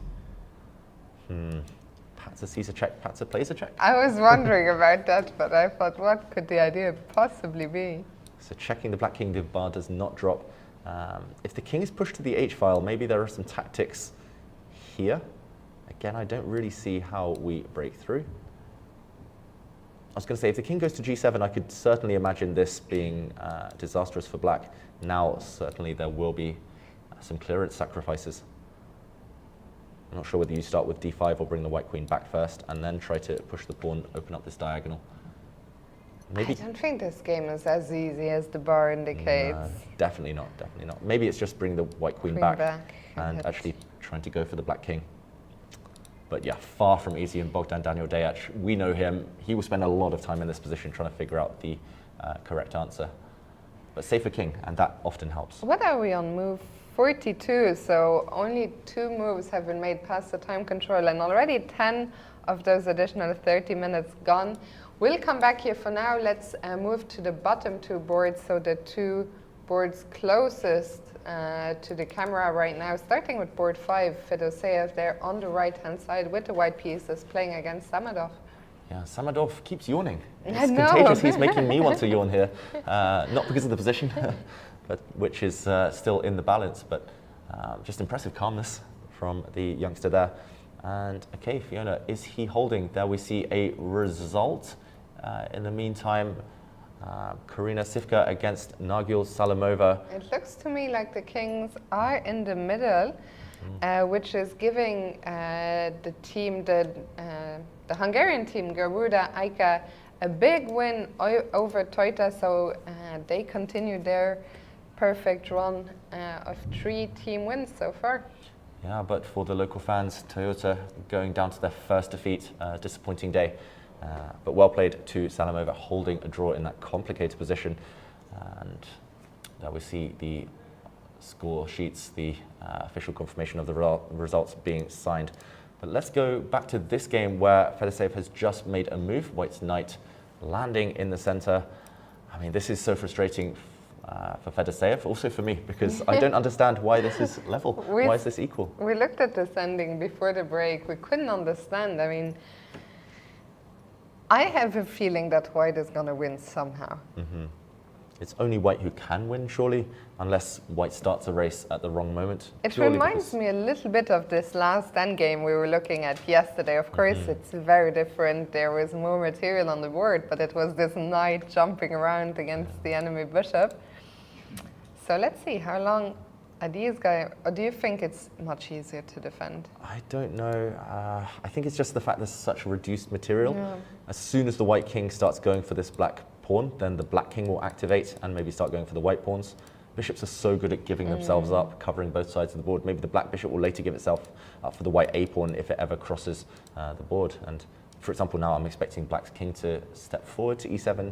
Patzer sees a check, Patzer plays a check. I was wondering about that, but I thought, what could the idea possibly be? So checking the Black King, the bar does not drop. If the king is pushed to the h file, maybe there are some tactics here. Again, I don't really see how we break through. I was going to say, if the king goes to g7, I could certainly imagine this being disastrous for Black. Now, certainly there will be some clearance sacrifices. I'm not sure whether you start with d5 or bring the White Queen back first and then try to push the pawn, open up this diagonal. Maybe. I don't think this game is as easy as the bar indicates. No, definitely not, definitely not. Maybe it's just bring the White Queen back and hit. actually trying to go for the Black King. But yeah, far from easy in Bogdan Daniel Deák. We know him. He will spend a lot of time in this position trying to figure out the correct answer. But safer king, and that often helps. What are we on? Move 42, so only 2 moves have been made past the time control, and already 10 of those additional 30 minutes gone. We'll come back here for now. Let's move to the bottom 2 boards, so the 2 boards closest to the camera right now, starting with board 5, Fedoseev there on the right-hand side with the white pieces playing against Samadov. Yeah, Samadov keeps yawning. I It's know. contagious. He's making me want to yawn here. Not because of the position, but which is still in the balance, but just impressive calmness from the youngster there. And okay, Fiona, is he holding? There we see a result. In the meantime, Karina Sivka against Nagil Salamova. It looks to me like the kings are in the middle, which is giving the team, the Hungarian team, Garuda Aika, a big win over Toyota, so they continue their perfect run of 3 team wins so far. Yeah, but for the local fans, Toyota going down to their first defeat, disappointing day. But well played to Salamova, holding a draw in that complicated position. And there we see the score sheets, the official confirmation of the results being signed. But let's go back to this game where Fedoseev has just made a move. White's knight landing in the center. I mean, this is so frustrating for Fedoseev, also for me, because I don't understand why this is level. Why is this equal? We looked at this ending before the break. We couldn't understand. I mean, I have a feeling that White is going to win somehow. It's only White who can win, surely, unless White starts a race at the wrong moment. It reminds me a little bit of this last endgame we were looking at yesterday. Of course, it's very different. There was more material on the board, but it was this knight jumping around against the enemy bishop. So let's see how long are these guys, or do you think it's much easier to defend? I don't know. I think it's just the fact there's such reduced material. As soon as the White king starts going for this black pawn, then the black king will activate and maybe start going for the white pawns. Bishops are so good at giving themselves up, covering both sides of the board. Maybe the black bishop will later give itself up for the white a pawn if it ever crosses the board. And for example, now I'm expecting black's king to step forward to e7.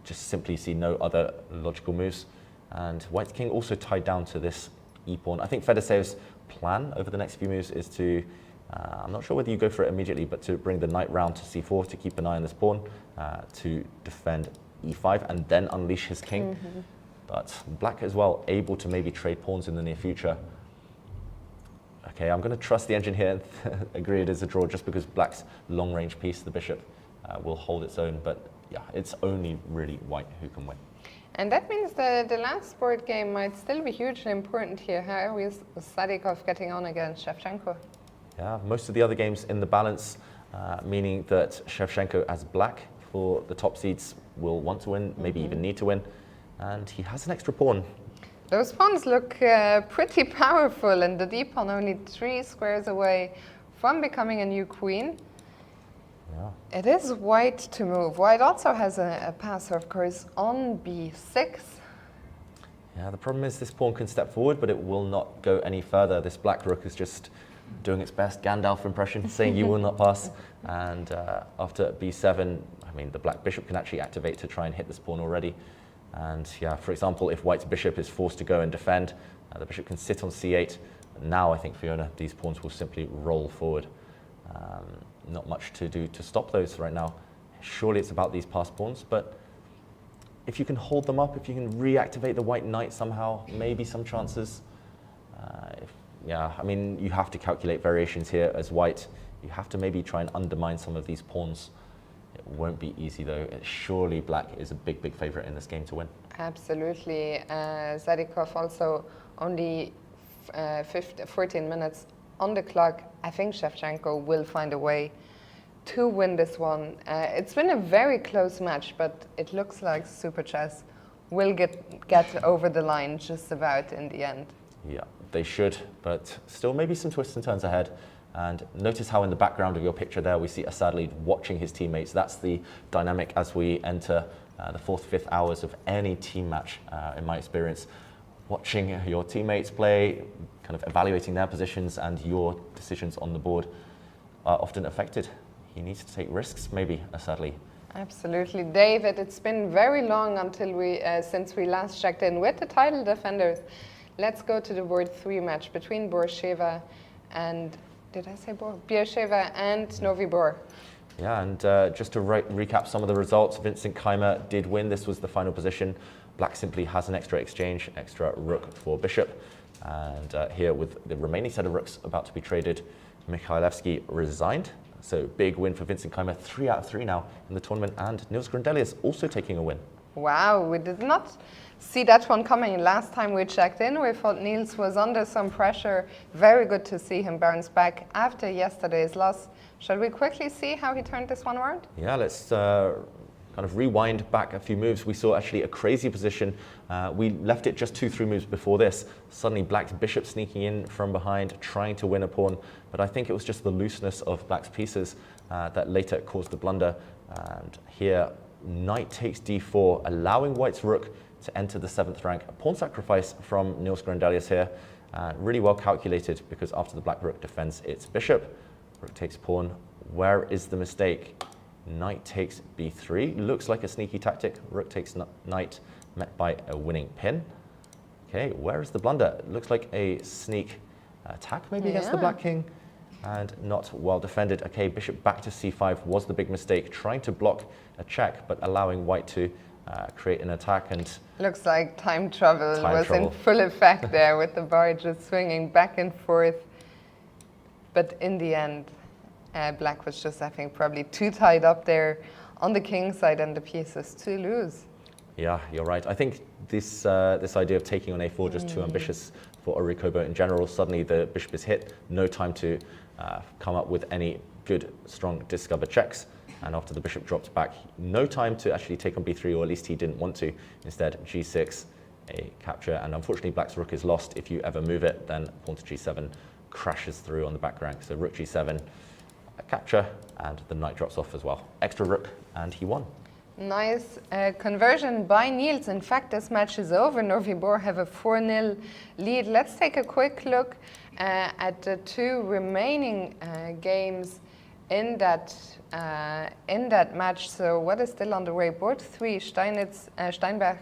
Just simply see no other logical moves. And white's king also tied down to this e-pawn. I think Fedoseev's plan over the next few moves is to, I'm not sure whether you go for it immediately, but to bring the knight round to c4 to keep an eye on this pawn, to defend e5 and then unleash his king. But black as well, able to maybe trade pawns in the near future. Okay, I'm going to trust the engine here and agree it is a draw just because black's long-range piece, the bishop, will hold its own. But yeah, it's only really white who can win. And that means the last board game might still be hugely important here. How is Sadikov getting on against Shevchenko? Yeah, most of the other games in the balance, meaning that Shevchenko as black for the top seeds will want to win, maybe even need to win. And he has an extra pawn. Those pawns look pretty powerful, and the d-pawn only 3 squares away from becoming a new queen. Yeah. It is white to move. White also has a passer, of course, on b6. Yeah, the problem is this pawn can step forward, but it will not go any further. This black rook is just doing its best Gandalf impression, saying you will not pass. And after b7, I mean, the black bishop can actually activate to try and hit this pawn already. And yeah, for example, if white's bishop is forced to go and defend, the bishop can sit on c8. Now I think, Fiona, these pawns will simply roll forward. Not much to do to stop those right now. Surely it's about these passed pawns, but if you can hold them up, if you can reactivate the white knight somehow, maybe some chances. Yeah, I mean, you have to calculate variations here as white. You have to maybe try and undermine some of these pawns. It won't be easy though. Surely black is a big, big favorite in this game to win. Absolutely. Zadikov also only 14 minutes on the clock. I think Shevchenko will find a way to win this one. It's been a very close match, but it looks like Super Chess will get over the line just about in the end. Yeah, they should, but still maybe some twists and turns ahead. And notice how in the background of your picture there we see Asadli watching his teammates. That's the dynamic as we enter the 4th, 5th hours of any team match, in my experience. Watching your teammates play, kind of evaluating their positions, and your decisions on the board are often affected. He needs to take risks, maybe, Asadli. Absolutely. David, it's been very long until since we last checked in with the title defenders. Let's go to the board 3 match between Borsheva and, did I say Bor? Borsheva and Novi Bor. Yeah, and just to recap some of the results, Vincent Keimer did win. This was the final position. Black simply has an extra exchange, extra rook for bishop. And here with the remaining set of rooks about to be traded, Mikhailevsky resigned. So big win for Vincent Keimer, 3 out of 3 now in the tournament. And Nils Grandelius also taking a win. Wow, we did not see that one coming. Last time we checked in, we thought Niels was under some pressure. Very good to see him bounce back after yesterday's loss. Shall we quickly see how he turned this one around? Yeah, let's kind of rewind back a few moves. We saw actually a crazy position. We left it just 2-3 moves before this. Suddenly Black's bishop sneaking in from behind, trying to win a pawn. But I think it was just the looseness of Black's pieces that later caused the blunder. And here, knight takes d4, allowing White's rook to enter the 7th rank. A pawn sacrifice from Niels Grandelius here. Really well calculated, because after the Black rook defends its bishop, rook takes pawn. Where is the mistake? Knight takes b3. Looks like a sneaky tactic. Rook takes knight, met by a winning pin. Okay, where is the blunder? It looks like a sneak attack maybe against the Black king, and not well defended. Okay, bishop back to c5 was the big mistake, trying to block a check, but allowing White to create an attack. And looks like time travel in full effect there, with the bar just swinging back and forth. But in the end, Black was just, I think, probably too tied up there on the king side and the pieces to lose. Yeah, you're right. I think this this idea of taking on a4 just too ambitious for Orikobo in general. Suddenly the bishop is hit, no time to come up with any good, strong discover checks. And after the bishop drops back, no time to actually take on b3, or at least he didn't want to. Instead, g6, a capture, and unfortunately Black's rook is lost. If you ever move it, then pawn to g7 crashes through on the back rank. So rook g7, a capture, and the knight drops off as well. Extra rook, and he won. Nice conversion by Niels. In fact, this match is over. Novibor have a 4-0 lead. Let's take a quick look at the two remaining games in that match. So what is still on the way? Board 3, Steinberg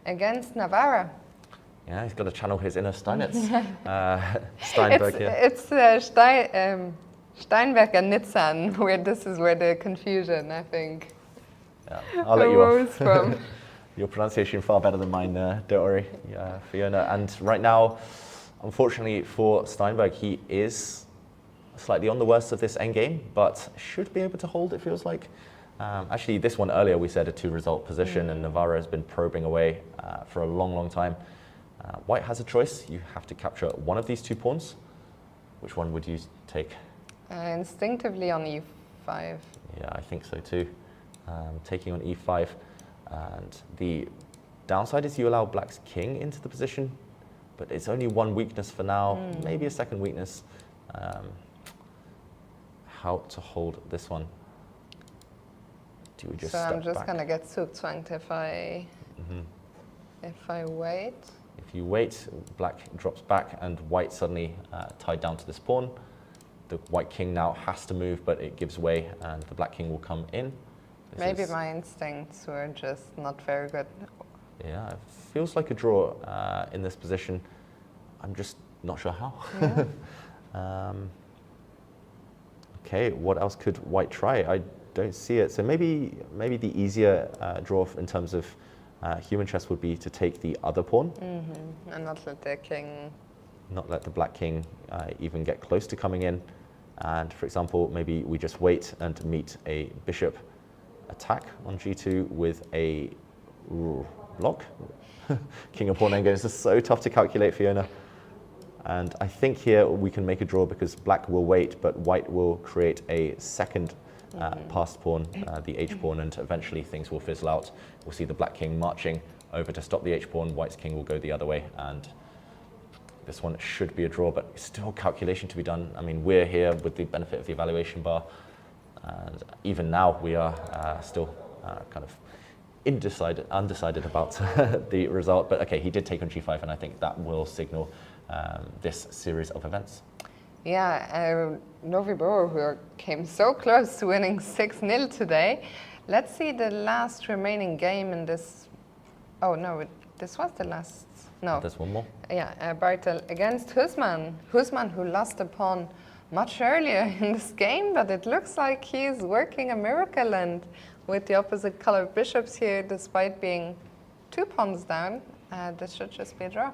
against Navarra. Yeah, he's got to channel his inner Steinitz. Steinberg here. It's Steinberg and Nitzan, where this is where the confusion, I think. Yeah, I'll let you off. From. Your pronunciation far better than mine, don't worry, Fiona. And right now, unfortunately for Steinberg, he is slightly on the worst of this endgame, but should be able to hold, it feels like. Actually, this one earlier, we said a 2-result position, and Navarra has been probing away for a long, long time. White has a choice. You have to capture one of these 2 pawns. Which one would you take? Instinctively on e5. Yeah, I think so too. Taking on e5, and the downside is you allow Black's king into the position, but it's only one weakness for now, maybe a second weakness. How to hold this one? Do we just step I'm just back? gonna get zugzwanged if I wait. If you wait, Black drops back, and White suddenly tied down to this pawn. The White king now has to move, but it gives way, and the Black king will come in. Maybe my instincts were just not very good. Yeah, it feels like a draw in this position. I'm just not sure how. Yeah. Okay, what else could White try? I don't see it. So maybe the easier draw in terms of human chess would be to take the other pawn. And not let the king... Not let the Black king even get close to coming in. And for example, maybe we just wait and meet a bishop attack on g2 with a block. King and pawn endgame is just so tough to calculate, Fiona. And I think here we can make a draw because Black will wait, but White will create a second passed pawn, the h-pawn, and eventually things will fizzle out. We'll see the Black king marching over to stop the h-pawn. White's king will go the other way, and this one should be a draw, but still calculation to be done. I mean, we're here with the benefit of the evaluation bar, and even now we are still kind of undecided about the result. But okay, he did take on g5, and I think that will signal this series of events. Yeah, Novibor, who came so close to winning 6-0 today. Let's see the last remaining game in this. Oh no, this was the last. No. There's one more. Yeah, Bartel against Husman. Husman, who lost a pawn much earlier in this game, but it looks like he's working a miracle, and with the opposite color bishops here, despite being 2 pawns down, this should just be a draw.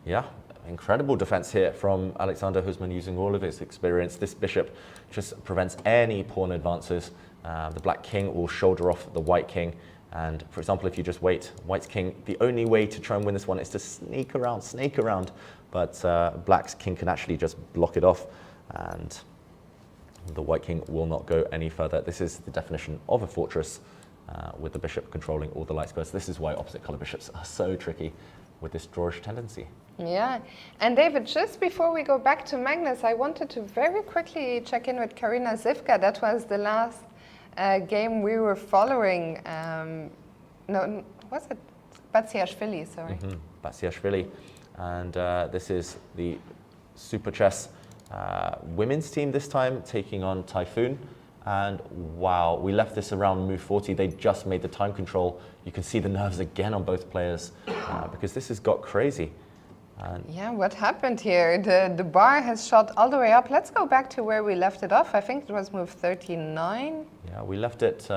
Yeah, incredible defense here from Alexander Husman using all of his experience. This bishop just prevents any pawn advances. The Black king will shoulder off the White king, And for example, if you just wait, white's king, the only way to try and win this one is to snake around. But black's king can actually just block it off, and the white king will not go any further. This is the definition of a fortress, with the bishop controlling all the light squares. This is why opposite color bishops are so tricky with this drawish tendency. Yeah, and David, just before we go back to Magnus, I wanted to very quickly check in with Karina Zivka. That was the last game we were following. No, was it Batsiashvili? Sorry. Batsiashvili, and this is the Super Chess women's team this time, taking on Typhoon. And wow, we left this around move 40. They just made the time control. You can see the nerves again on both players, because this has got crazy. And yeah, what happened here? The bar has shot all the way up. Let's go back to where we left it off. I think it was move 39. yeah, we left it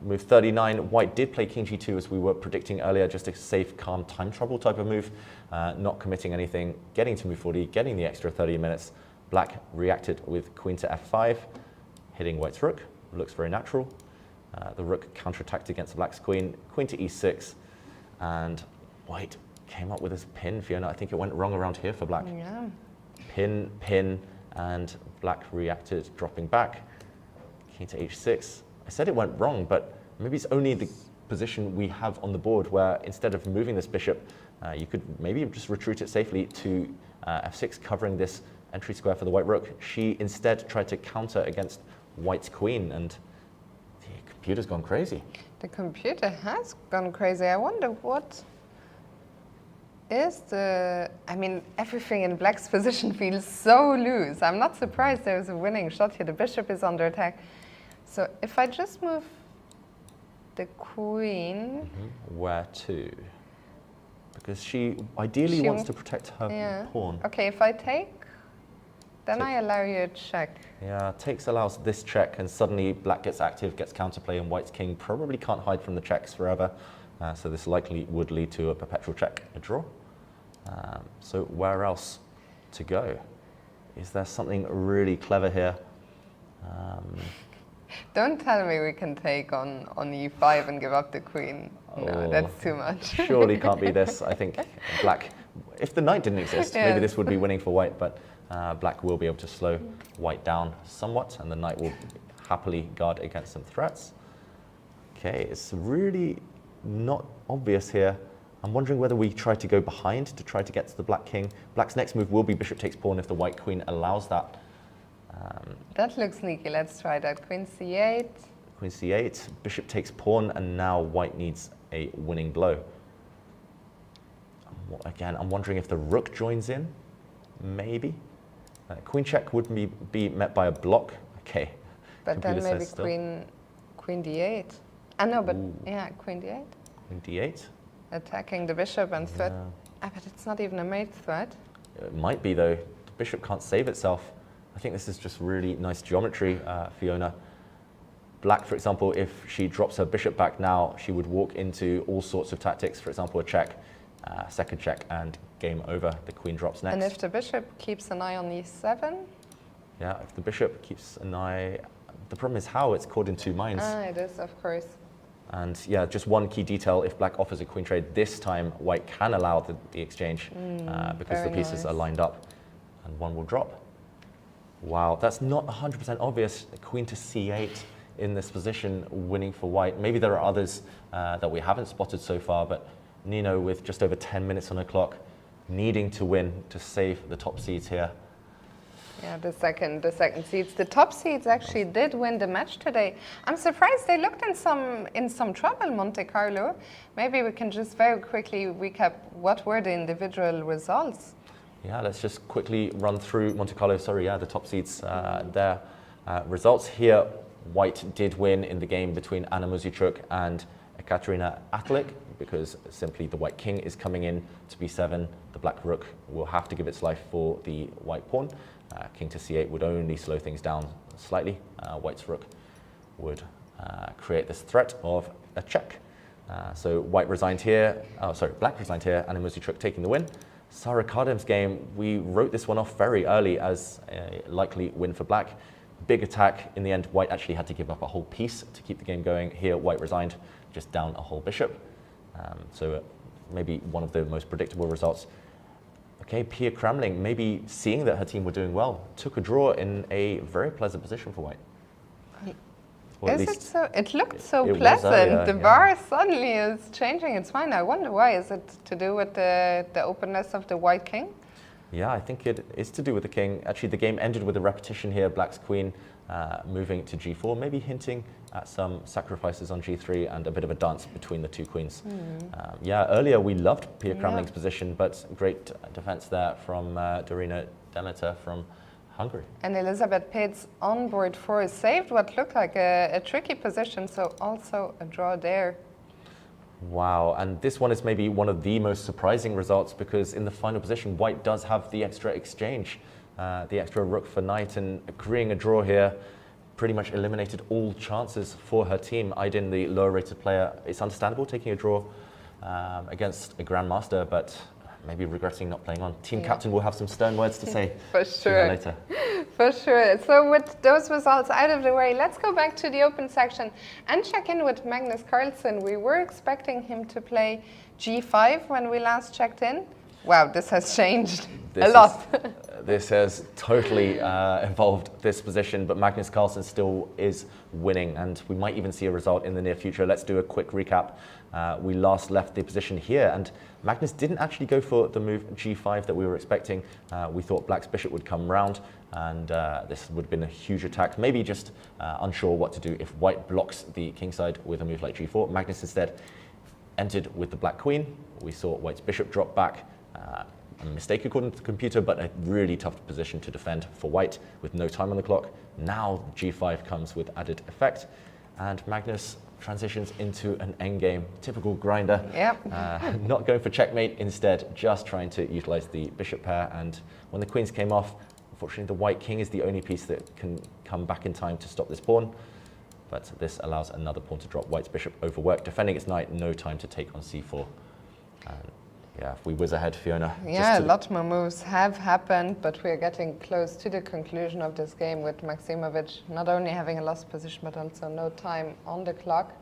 move 39. White did play king g2 as we were predicting earlier, just a safe, calm, time trouble type of move, not committing anything, getting to move 40, getting the extra 30 minutes. Black reacted with queen to f5, hitting white's rook. Looks very natural. The rook counterattacked against black's queen, queen to e6, and white came up with this pin, Fiona. I think it went wrong around here for black. Yeah. Pin, and black reacted, dropping back. King to h6. I said it went wrong, but maybe it's only the position we have on the board where instead of moving this bishop, you could maybe just retreat it safely to f6, covering this entry square for the white rook. She instead tried to counter against white's queen, and the computer's gone crazy. The computer has gone crazy. I wonder what is the... I mean, everything in black's position feels so loose. I'm not surprised there's a winning shot here. The bishop is under attack. So if I just move the queen... Where to? Because she ideally wants to protect her pawn. Okay, if I take, then I allow you a check. Yeah, takes allows this check, and suddenly black gets active, gets counterplay, and white's king probably can't hide from the checks forever. So this likely would lead to a perpetual check, a draw. So where else to go? Is there something really clever here? Don't tell me we can take on e5 and give up the queen. No, that's too much. Surely can't be this. I think black, if the knight didn't exist, maybe this would be winning for white, but black will be able to slow white down somewhat, and the knight will happily guard against some threats. Okay, it's really not obvious here. I'm wondering whether we try to go behind to try to get to the black king. Black's next move will be bishop takes pawn if the white queen allows that. That looks sneaky. Let's try that. Queen c8. Queen c8, bishop takes pawn, and now white needs a winning blow. Again, I'm wondering if the rook joins in, maybe. Queen check would be met by a block. Okay. But then maybe queen d8. No, but yeah, queen d8. Queen d8. Attacking the bishop and threat. But it's not even a mate threat. It might be though. The bishop can't save itself. I think this is just really nice geometry, Fiona. Black, for example, if she drops her bishop back now, she would walk into all sorts of tactics. For example, a check, second check, and game over. The queen drops next. And if the bishop keeps an eye on e7? Yeah, if the bishop keeps an eye... The problem is how it's caught in two minds. It is, of course. And yeah, just one key detail, if black offers a queen trade, this time white can allow the exchange because the pieces are lined up, and one will drop. Wow, that's not 100% obvious. Queen to c8 in this position, winning for white. Maybe there are others that we haven't spotted so far, but Nino, with just over 10 minutes on the clock, needing to win to save the top seeds here. Yeah, the second seeds. The top seeds actually did win the match today. I'm surprised they looked in some trouble, Monte Carlo. Maybe we can just very quickly recap what were the individual results. Yeah, let's just quickly run through Monte Carlo. Sorry, yeah, the top seeds. Their results here. White did win in the game between Anna Muzychuk and Ekaterina Atalik, because simply the white king is coming in to b7. The black rook will have to give its life for the white pawn. King to c8 would only slow things down slightly. White's rook would create this threat of a check. So white resigned here. Black resigned here. Anna Muzychuk taking the win. Sara Kardem's game, we wrote this one off very early as a likely win for black. Big attack. In the end, white actually had to give up a whole piece to keep the game going. Here, white resigned. just down a whole bishop. So maybe one of the most predictable results. Okay, Pia Kramling, maybe seeing that her team were doing well, took a draw in a very pleasant position for white. Or at Is it least so? It looked so it was pleasant. earlier, The yeah. bar suddenly is changing its mind. I wonder why. Is it to do with the openness of the white king? Yeah, I think it is to do with the king. Actually, the game ended with a repetition here. Black's queen moving to g4, maybe hinting at some sacrifices on g3 and a bit of a dance between the two queens. Yeah, earlier we loved Pia Kramling's position, but great defense there from Dorina Demeter from Hungary. And Elizabeth Pate's on board 4 saved what looked like a tricky position, so also a draw there. Wow, and this one is maybe one of the most surprising results because in the final position, white does have the extra exchange, the extra rook for knight, and agreeing a draw here pretty much eliminated all chances for her team. Aydin, the lower rated player, it's understandable taking a draw against a grandmaster, but maybe regretting not playing on. Team captain will have some stern words to say For to her sure. later. For sure. So with those results out of the way, let's go back to the open section and check in with Magnus Carlsen. We were expecting him to play g5 when we last checked in. Wow, this has changed a lot. This has totally evolved this position, but Magnus Carlsen still is winning, and we might even see a result in the near future. Let's do a quick recap. We last left the position here, and Magnus didn't actually go for the move g5 that we were expecting. We thought Black's bishop would come round, and this would have been a huge attack. Maybe just unsure what to do if white blocks the kingside with a move like g4. Magnus instead entered with the black queen. We saw white's bishop drop back. A mistake according to the computer, but a really tough position to defend for white with no time on the clock. Now g5 comes with added effect, and Magnus transitions into an endgame. Typical grinder. Yep. Not going for checkmate, instead just trying to utilize the bishop pair. And when the queens came off, unfortunately the white king is the only piece that can come back in time to stop this pawn. But this allows another pawn to drop. White's bishop overworked, defending its knight, no time to take on c4. And yeah, if we whiz ahead, Fiona. Yeah, a lot more moves have happened, but we're getting close to the conclusion of this game with Maksimovic not only having a lost position, but also no time on the clock.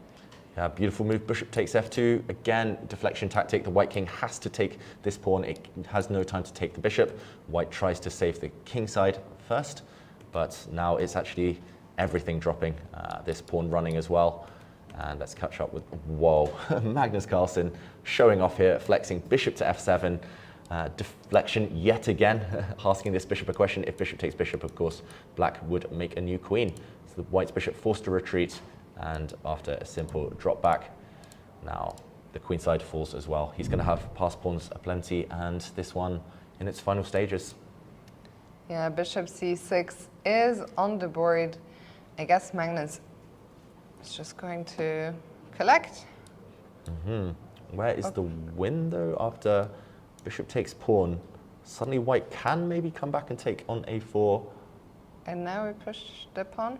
Yeah, beautiful move. Bishop takes f2. Again, deflection tactic. The white king has to take this pawn. It has no time to take the bishop. White tries to save the king side first, but now it's actually everything dropping. This pawn running as well. And let's catch up with, whoa, Magnus Carlsen showing off here, flexing bishop to f7. Deflection yet again, asking this bishop a question. If bishop takes bishop, of course, black would make a new queen. So the white's bishop forced to retreat, and after a simple drop back, now the queen side falls as well. He's going to have pass pawns aplenty, and this one in its final stages. Yeah, bishop c6 is on the board. I guess Magnus is just going to collect. Where is the win though? After bishop takes pawn, suddenly white can maybe come back and take on a4. And now we push the pawn.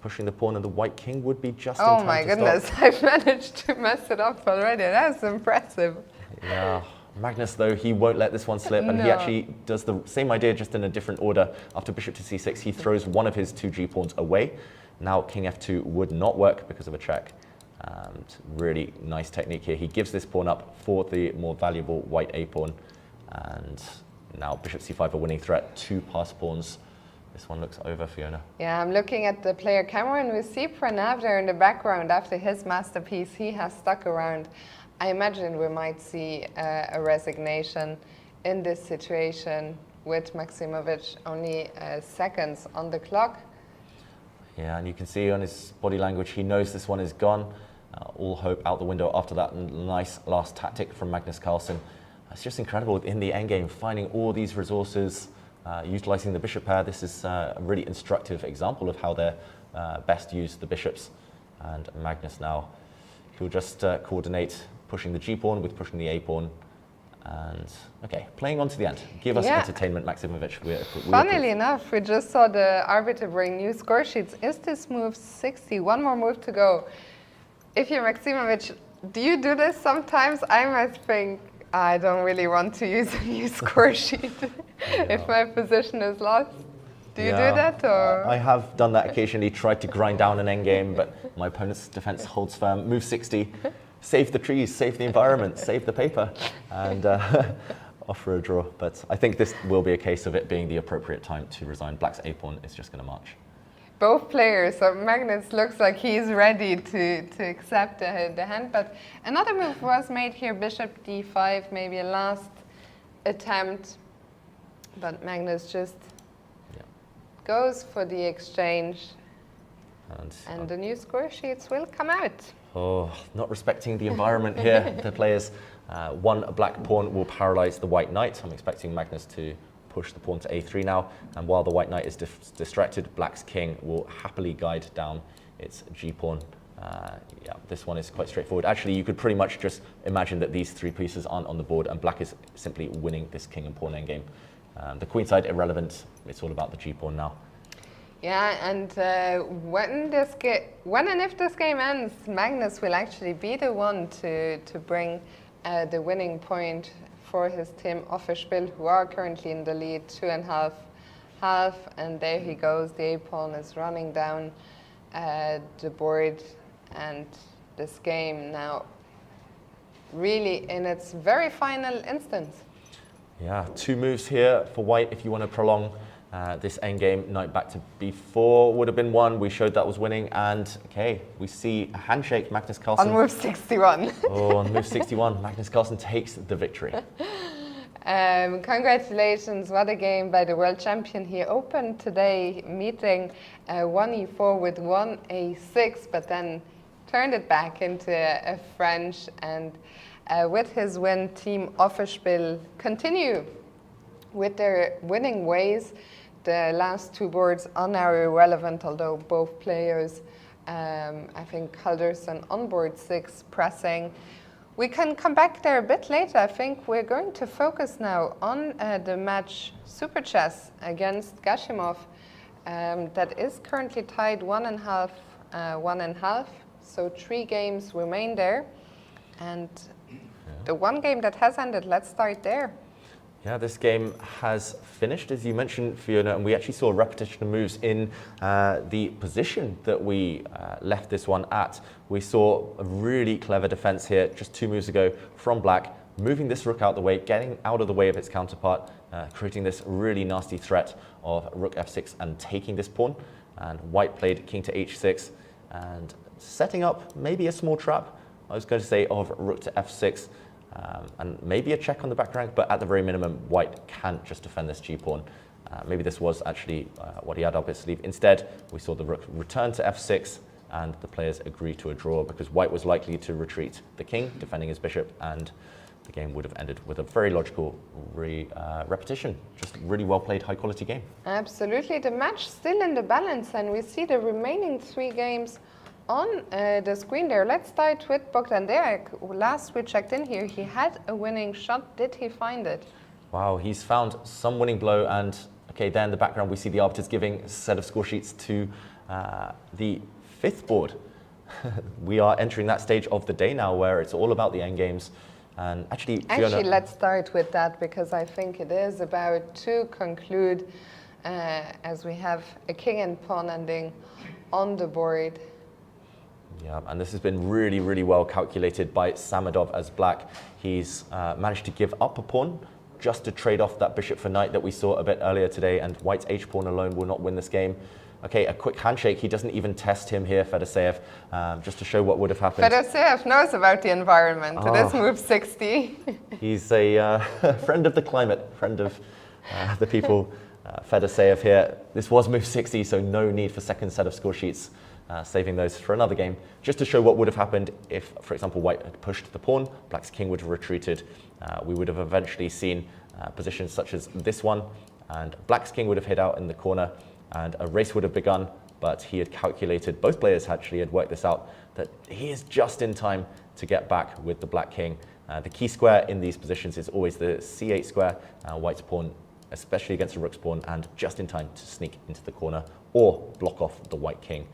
Pushing the pawn, and the white king would be just in Oh time my to goodness, stop. I've managed to mess it up already. That's impressive. Yeah, Magnus though, he won't let this one slip, and he No. actually does the same idea just in a different order. After bishop to c6, he throws one of his two g pawns away. Now king f2 would not work because of a check. Really nice technique here. He gives this pawn up for the more valuable white a pawn, and now bishop c5 a winning threat. Two pass pawns. This one looks over, Fiona. Yeah, I'm looking at the player camera and we see Pranav there in the background after his masterpiece. He has stuck around. I imagine we might see a resignation in this situation with Maksimovic only seconds on the clock. Yeah, and you can see on his body language, he knows this one is gone. All hope out the window after that nice last tactic from Magnus Carlsen. It's just incredible in the endgame, finding all these resources, utilizing the bishop pair. This is a really instructive example of how they best use the bishops. And Magnus now, he'll just coordinate pushing the g-pawn with pushing the a-pawn. And, okay, playing on to the end. Give us entertainment, Maksimovic. Funnily enough, we just saw the arbiter bring new score sheets. Is this move 60? One more move to go. If you're Maksimovic, do you do this sometimes? I must think, I don't really want to use a new score sheet if my position is lost. Do you do that? Or? I have done that occasionally, tried to grind down an endgame, but My opponent's defense holds firm. Move 60. Save the trees, save the environment, save the paper, and offer a draw. But I think this will be a case of it being the appropriate time to resign. Black's a-pawn is just going to march. Both players, so Magnus looks like he's ready to accept the hand, but another move was made here, bishop d5, maybe a last attempt, but Magnus just goes for the exchange, and the new score sheets will come out. Oh, not respecting the environment here, the players. One black pawn will paralyze the white knight. I'm expecting Magnus to push the pawn to a3 now, and while the white knight is distracted, black's king will happily guide down its g-pawn. Yeah, this one is quite straightforward. Actually, you could pretty much just imagine that these three pieces aren't on the board, and black is simply winning this king and pawn endgame. The queenside irrelevant, it's all about the g-pawn now. Yeah, and when and if this game ends, Magnus will actually be the one to bring the winning point for his team Offerspiel, who are currently in the lead 2.5, and there he goes. The a-pawn is running down the board, and this game now really in its very final instance. Yeah, two moves here for white if you want to prolong this endgame. Knight back to b4 would have been one. We showed that was winning, and okay, we see a handshake. Magnus Carlsen. On move 61. Oh, on move 61, Magnus Carlsen takes the victory. Congratulations, what a game by the world champion. He opened today meeting 1e4 with 1a6, but then turned it back into a French, and with his win, Team Offerspiel continue with their winning ways. The last two boards are now irrelevant, although both players, I think Calderson on board 6 pressing. We can come back there a bit later. I think we're going to focus now on the match Super Chess against Gashimov that is currently tied 1.5, 1.5. So 3 games remain there. And the one game that has ended, let's start there. Yeah, this game has finished, as you mentioned, Fiona, and we actually saw a repetition of moves in the position that we left this one at. We saw a really clever defense here just 2 moves ago from black, moving this rook out the way, getting out of the way of its counterpart, creating this really nasty threat of rook f6 and taking this pawn. And white played king to h6 and setting up maybe a small trap, I was going to say, of rook to f6. And maybe a check on the back rank, but at the very minimum, white can't just defend this g-pawn. Maybe this was actually what he had up his sleeve. Instead, we saw the rook return to f6, and the players agree to a draw because white was likely to retreat the king, defending his bishop, and the game would have ended with a very logical repetition. Just really well-played, high-quality game. Absolutely. The match still in the balance, and we see the remaining 3 games on the screen there. Let's start with Bogdan Derek. Last we checked in here, he had a winning shot. Did he find it? Wow, he's found some winning blow, and okay, there in the background we see the arbiters giving a set of score sheets to the 5th board. We are entering that stage of the day now where it's all about the end games. And actually, Fiona, let's start with that, because I think it is about to conclude as we have a king and pawn ending on the board. Yeah, and this has been really, really well calculated by Samadov as black. He's managed to give up a pawn just to trade off that bishop for knight that we saw a bit earlier today, and white's h-pawn alone will not win this game. Okay, a quick handshake. He doesn't even test him here, Fedoseev, just to show what would have happened. Fedoseev knows about the environment. It is move 60. He's a friend of the climate, friend of the people. Fedoseev here. This was move 60, so no need for second set of score sheets. Saving those for another game, just to show what would have happened if, for example, white had pushed the pawn, black's king would have retreated. We would have eventually seen positions such as this one, and black's king would have hid out in the corner, and a race would have begun, but he had calculated, both players actually had worked this out, that he is just in time to get back with the black king. The key square in these positions is always the c8 square, white's pawn, especially against a rook's pawn, and just in time to sneak into the corner or block off the white king.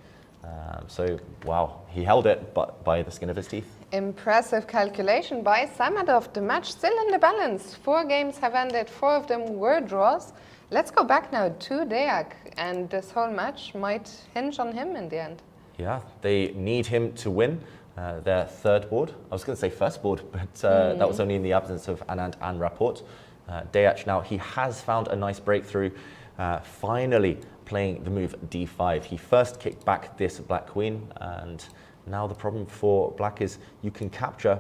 So, wow, he held it, but by the skin of his teeth. Impressive calculation by Samadov. The match still in the balance. 4 games have ended, 4 of them were draws. Let's go back now to Deak, and this whole match might hinge on him in the end. Yeah, they need him to win their third board. I was going to say first board, but that was only in the absence of Anand and Rapport. Deac now, he has found a nice breakthrough, finally playing the move d5. He first kicked back this black queen, and now the problem for black is you can capture,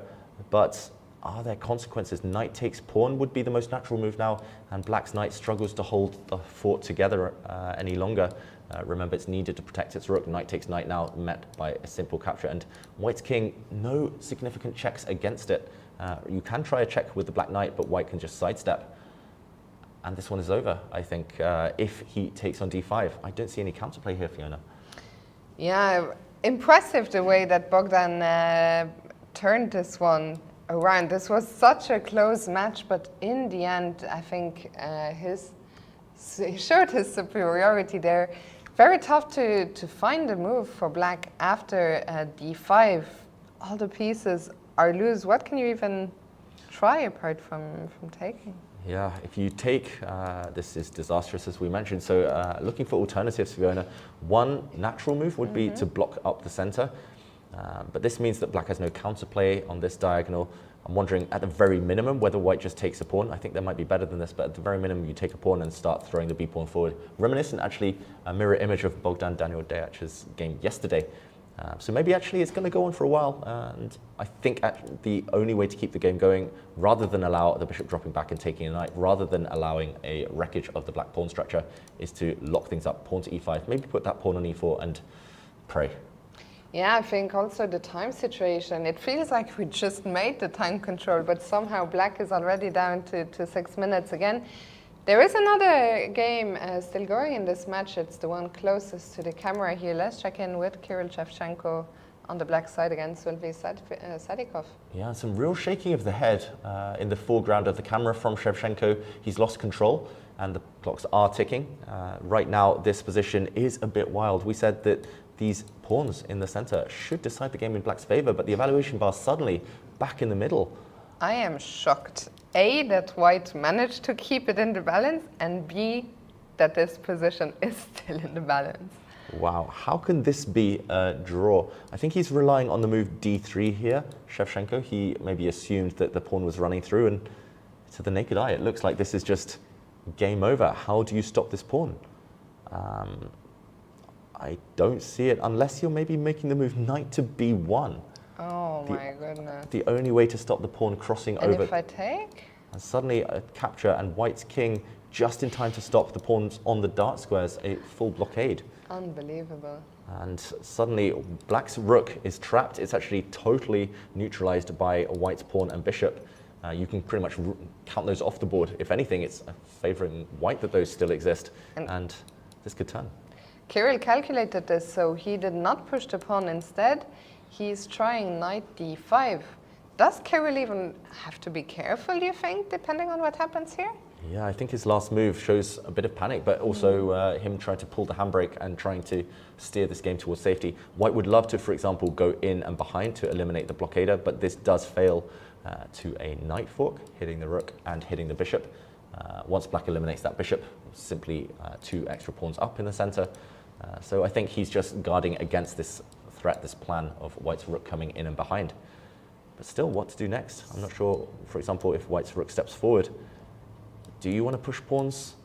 but are there consequences? Knight takes pawn would be the most natural move now, and black's knight struggles to hold the fort together any longer. Remember, it's needed to protect its rook. Knight takes knight now, met by a simple capture. And white's king, no significant checks against it. You can try a check with the black knight, but white can just sidestep. And this one is over, I think, if he takes on d5. I don't see any counterplay here, Fiona. Yeah, impressive the way that Bogdan turned this one around. This was such a close match, but in the end, I think he showed his superiority there. Very tough to find a move for black after d5. All the pieces are loose. What can you even try apart from taking? Yeah, if you take, this is disastrous as we mentioned, so looking for alternatives, Fiona. One natural move would be to block up the center, but this means that black has no counterplay on this diagonal. I'm wondering at the very minimum whether white just takes a pawn. I think there might be better than this, but at the very minimum you take a pawn and start throwing the b-pawn forward. Reminiscent, actually, a mirror image of Bogdan Daniel Deac's game yesterday. So maybe actually it's going to go on for a while, and I think the only way to keep the game going, rather than allow the bishop dropping back and taking a knight, rather than allowing a wreckage of the black pawn structure, is to lock things up, pawn to e5, maybe put that pawn on e4 and pray. Yeah, I think also the time situation, it feels like we just made the time control, but somehow black is already down to 6 minutes again. There is another game still going in this match. It's the one closest to the camera here. Let's check in with Kirill Shevchenko on the black side against Sylvie Sadikov. Yeah, some real shaking of the head in the foreground of the camera from Shevchenko. He's lost control and the clocks are ticking. Right now, this position is a bit wild. We said that these pawns in the center should decide the game in black's favor, but the evaluation bar suddenly back in the middle. I am shocked. A, that white managed to keep it in the balance, and B, that this position is still in the balance. Wow, how can this be a draw? I think he's relying on the move d3 here, Shevchenko. He maybe assumed that the pawn was running through, and to the naked eye, it looks like this is just game over. How do you stop this pawn? I don't see it unless you're maybe making the move knight to b1. Oh my goodness. The only way to stop the pawn crossing And over. if I take? And suddenly a capture and white's king just in time to stop the pawns on the dart squares, a full blockade. Unbelievable. And suddenly black's rook is trapped. It's actually totally neutralized by white's pawn and bishop. You can pretty much count those off the board. If anything, it's favoring white that those still exist. And this could turn. Kirill calculated this, so he did not push the pawn. Instead, he's trying knight d5. Does Kirill even have to be careful, do you think, depending on what happens here? Yeah, I think his last move shows a bit of panic, but also him trying to pull the handbrake and trying to steer this game towards safety. White would love to, for example, go in and behind to eliminate the blockader, but this does fail to a knight fork, hitting the rook and hitting the bishop. Once black eliminates that bishop, simply 2 extra pawns up in the center. So I think he's just guarding against this threat, this plan of white's rook coming in and behind. But still, what to do next? I'm not sure, for example, if white's rook steps forward. Do you want to push pawns?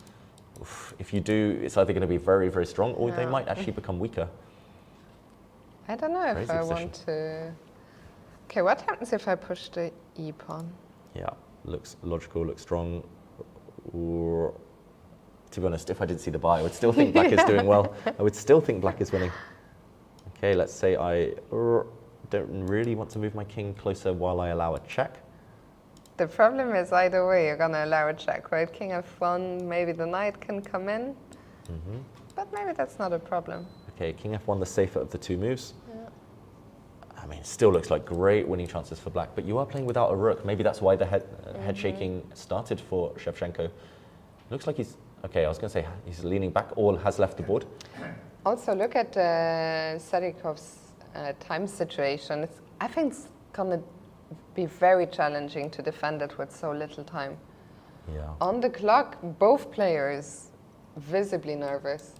If you do, it's either going to be very, very strong, or they might actually become weaker. I don't know Crazy if I position. want to... Okay, what happens if I push the e-pawn? Yeah, looks logical, looks strong. Or, to be honest, if I didn't see the bar, I would still think black is doing well. I would still think black is winning. Okay, let's say I don't really want to move my king closer while I allow a check. The problem is either way, you're going to allow a check, right? King f1, maybe the knight can come in. But maybe that's not a problem. Okay, king f1, the safer of the 2 moves. I mean, it still looks like great winning chances for black, but you are playing without a rook. Maybe that's why the head shaking started for Shevchenko. Looks like he's, okay, I was going to say he's leaning back or has left the board. Also, look at Sadikov's time situation. I think it's going to be very challenging to defend it with so little time. Yeah. On the clock, both players visibly nervous.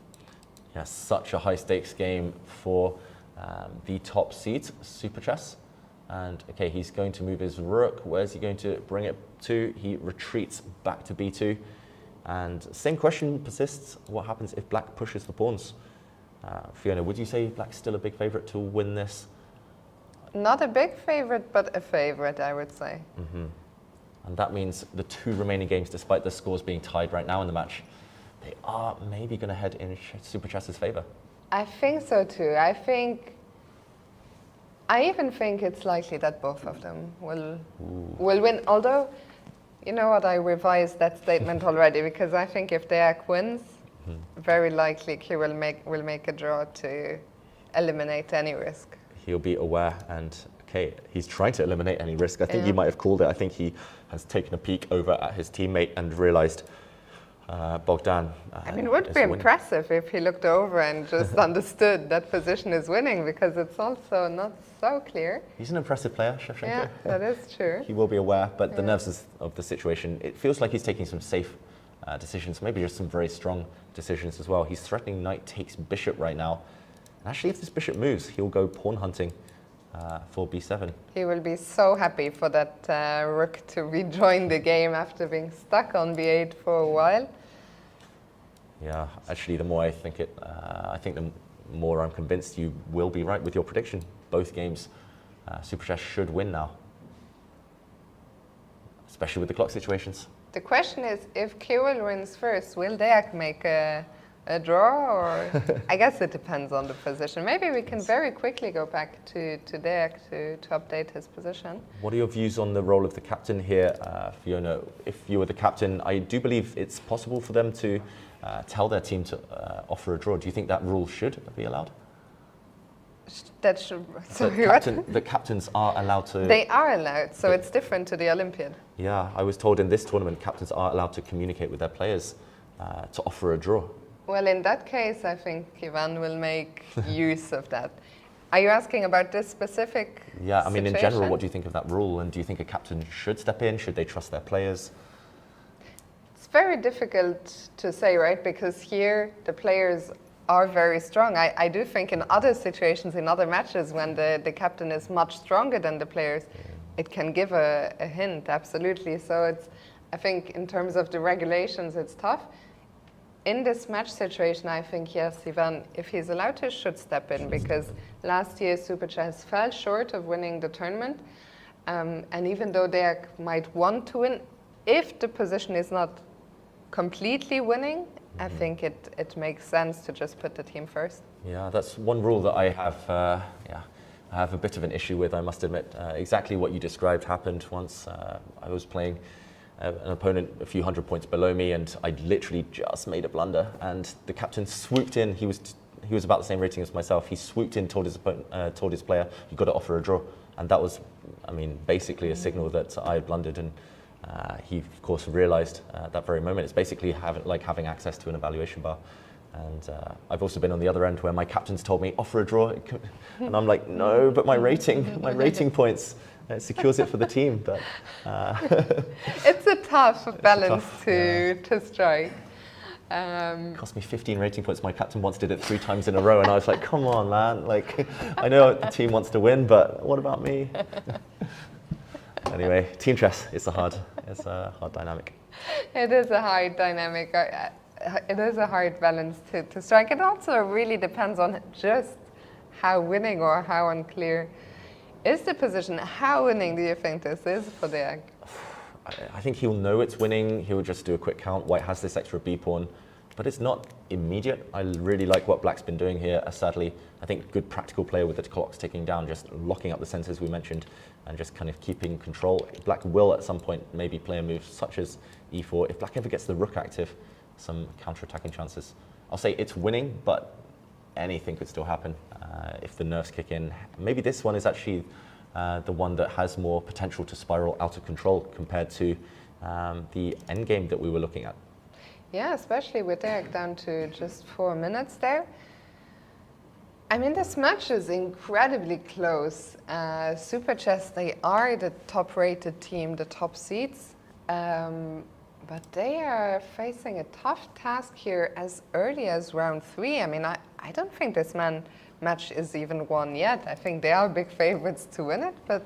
Yeah, such a high stakes game for the top seeds, super chess. And okay, he's going to move his rook. Where's he going to bring it to? He retreats back to b2. And same question persists. What happens if black pushes the pawns? Fiona, would you say black's still a big favorite to win this? Not a big favorite, but a favorite, I would say. And that means the 2 remaining games, despite the scores being tied right now in the match, they are maybe going to head in Super Chess's favor. I think so too. I even think it's likely that both of them will win. Although, you know what, I revised that statement already, because I think if Deak wins, very likely he will make a draw to eliminate any risk. He'll be aware, and okay, he's trying to eliminate any risk. I think you might have called it. I think he has taken a peek over at his teammate and realized Bogdan. I mean, it would be impressive if he looked over and just understood that position is winning, because it's also not so clear. He's an impressive player, Shevchenko. Yeah, that is true. He will be aware, but the nerves of the situation, it feels like he's taking some safe decisions, maybe just some very strong decisions as well. He's threatening knight takes bishop right now. And actually, if this bishop moves, he'll go pawn hunting for b7. He will be so happy for that rook to rejoin the game after being stuck on b8 for a while. Yeah, actually, the more I think it, I think the more I'm convinced you will be right with your prediction. Both games, Super Chess should win now, especially with the clock situations. The question is, if Howell wins first, will Deak make a draw, or I guess it depends on the position. Maybe we can very quickly go back to Deak to update his position. What are your views on the role of the captain here, Fiona? If you were the captain, I do believe it's possible for them to tell their team to offer a draw. Do you think that rule should be allowed? That should. Sorry, what? The captains are allowed to. They are allowed, so it's different to the Olympiad. Yeah, I was told in this tournament, captains are allowed to communicate with their players to offer a draw. Well, in that case, I think Ivan will make use of that. Are you asking about this specific Yeah, I mean, in general, situation? what do you think of that rule? And do you think a captain should step in? Should they trust their players? It's very difficult to say, right? Because here the players are very strong. I do think in other situations, in other matches, when the captain is much stronger than the players, it can give a hint, absolutely. So it's, I think in terms of the regulations, it's tough. In this match situation, I think, yes, Ivan, if he's allowed to, should step in, because last year Super Chess fell short of winning the tournament. And even though they might want to win, if the position is not completely winning, I think it makes sense to just put the team first. Yeah, that's one rule that I have, I have a bit of an issue with, I must admit. Exactly what you described happened once. I was playing an opponent a few hundred points below me, and I literally just made a blunder, and the captain swooped in. He was about the same rating as myself. He swooped in, told his opponent, told his player, "You've got to offer a draw," and that was, I mean, basically a signal that I had blundered. And he, of course, realised at that very moment. It's basically having access to an evaluation bar. And I've also been on the other end where my captain's told me, offer a draw, and I'm like, no, but my rating points. It secures it for the team, but it's a tough balance to strike. It cost me 15 rating points. My captain once did it 3 times in a row, and I was like, come on, man. Like, I know the team wants to win, but what about me? Anyway, team chess, it's a hard dynamic. It is a hard dynamic. It is a hard balance to strike. It also really depends on just how winning or how unclear is the position. How winning do you think this is for the egg? I think he'll know it's winning. He'll just do a quick count. White has this extra B pawn, but it's not immediate. I really like what Black's been doing here. Sadly, I think good practical player with the clocks ticking down, just locking up the centers we mentioned, and just kind of keeping control. Black will at some point maybe play a move such as E4. If Black ever gets the rook active, some counter-attacking chances. I'll say it's winning, but anything could still happen if the nerves kick in. Maybe this one is actually the one that has more potential to spiral out of control compared to the endgame that we were looking at. Yeah, especially with Derek down to just 4 minutes there. I mean, this match is incredibly close. Super Chess, they are the top-rated team, the top seeds. But they are facing a tough task here as early as round 3. I mean, I don't think this match is even won yet. I think they are big favorites to win it, but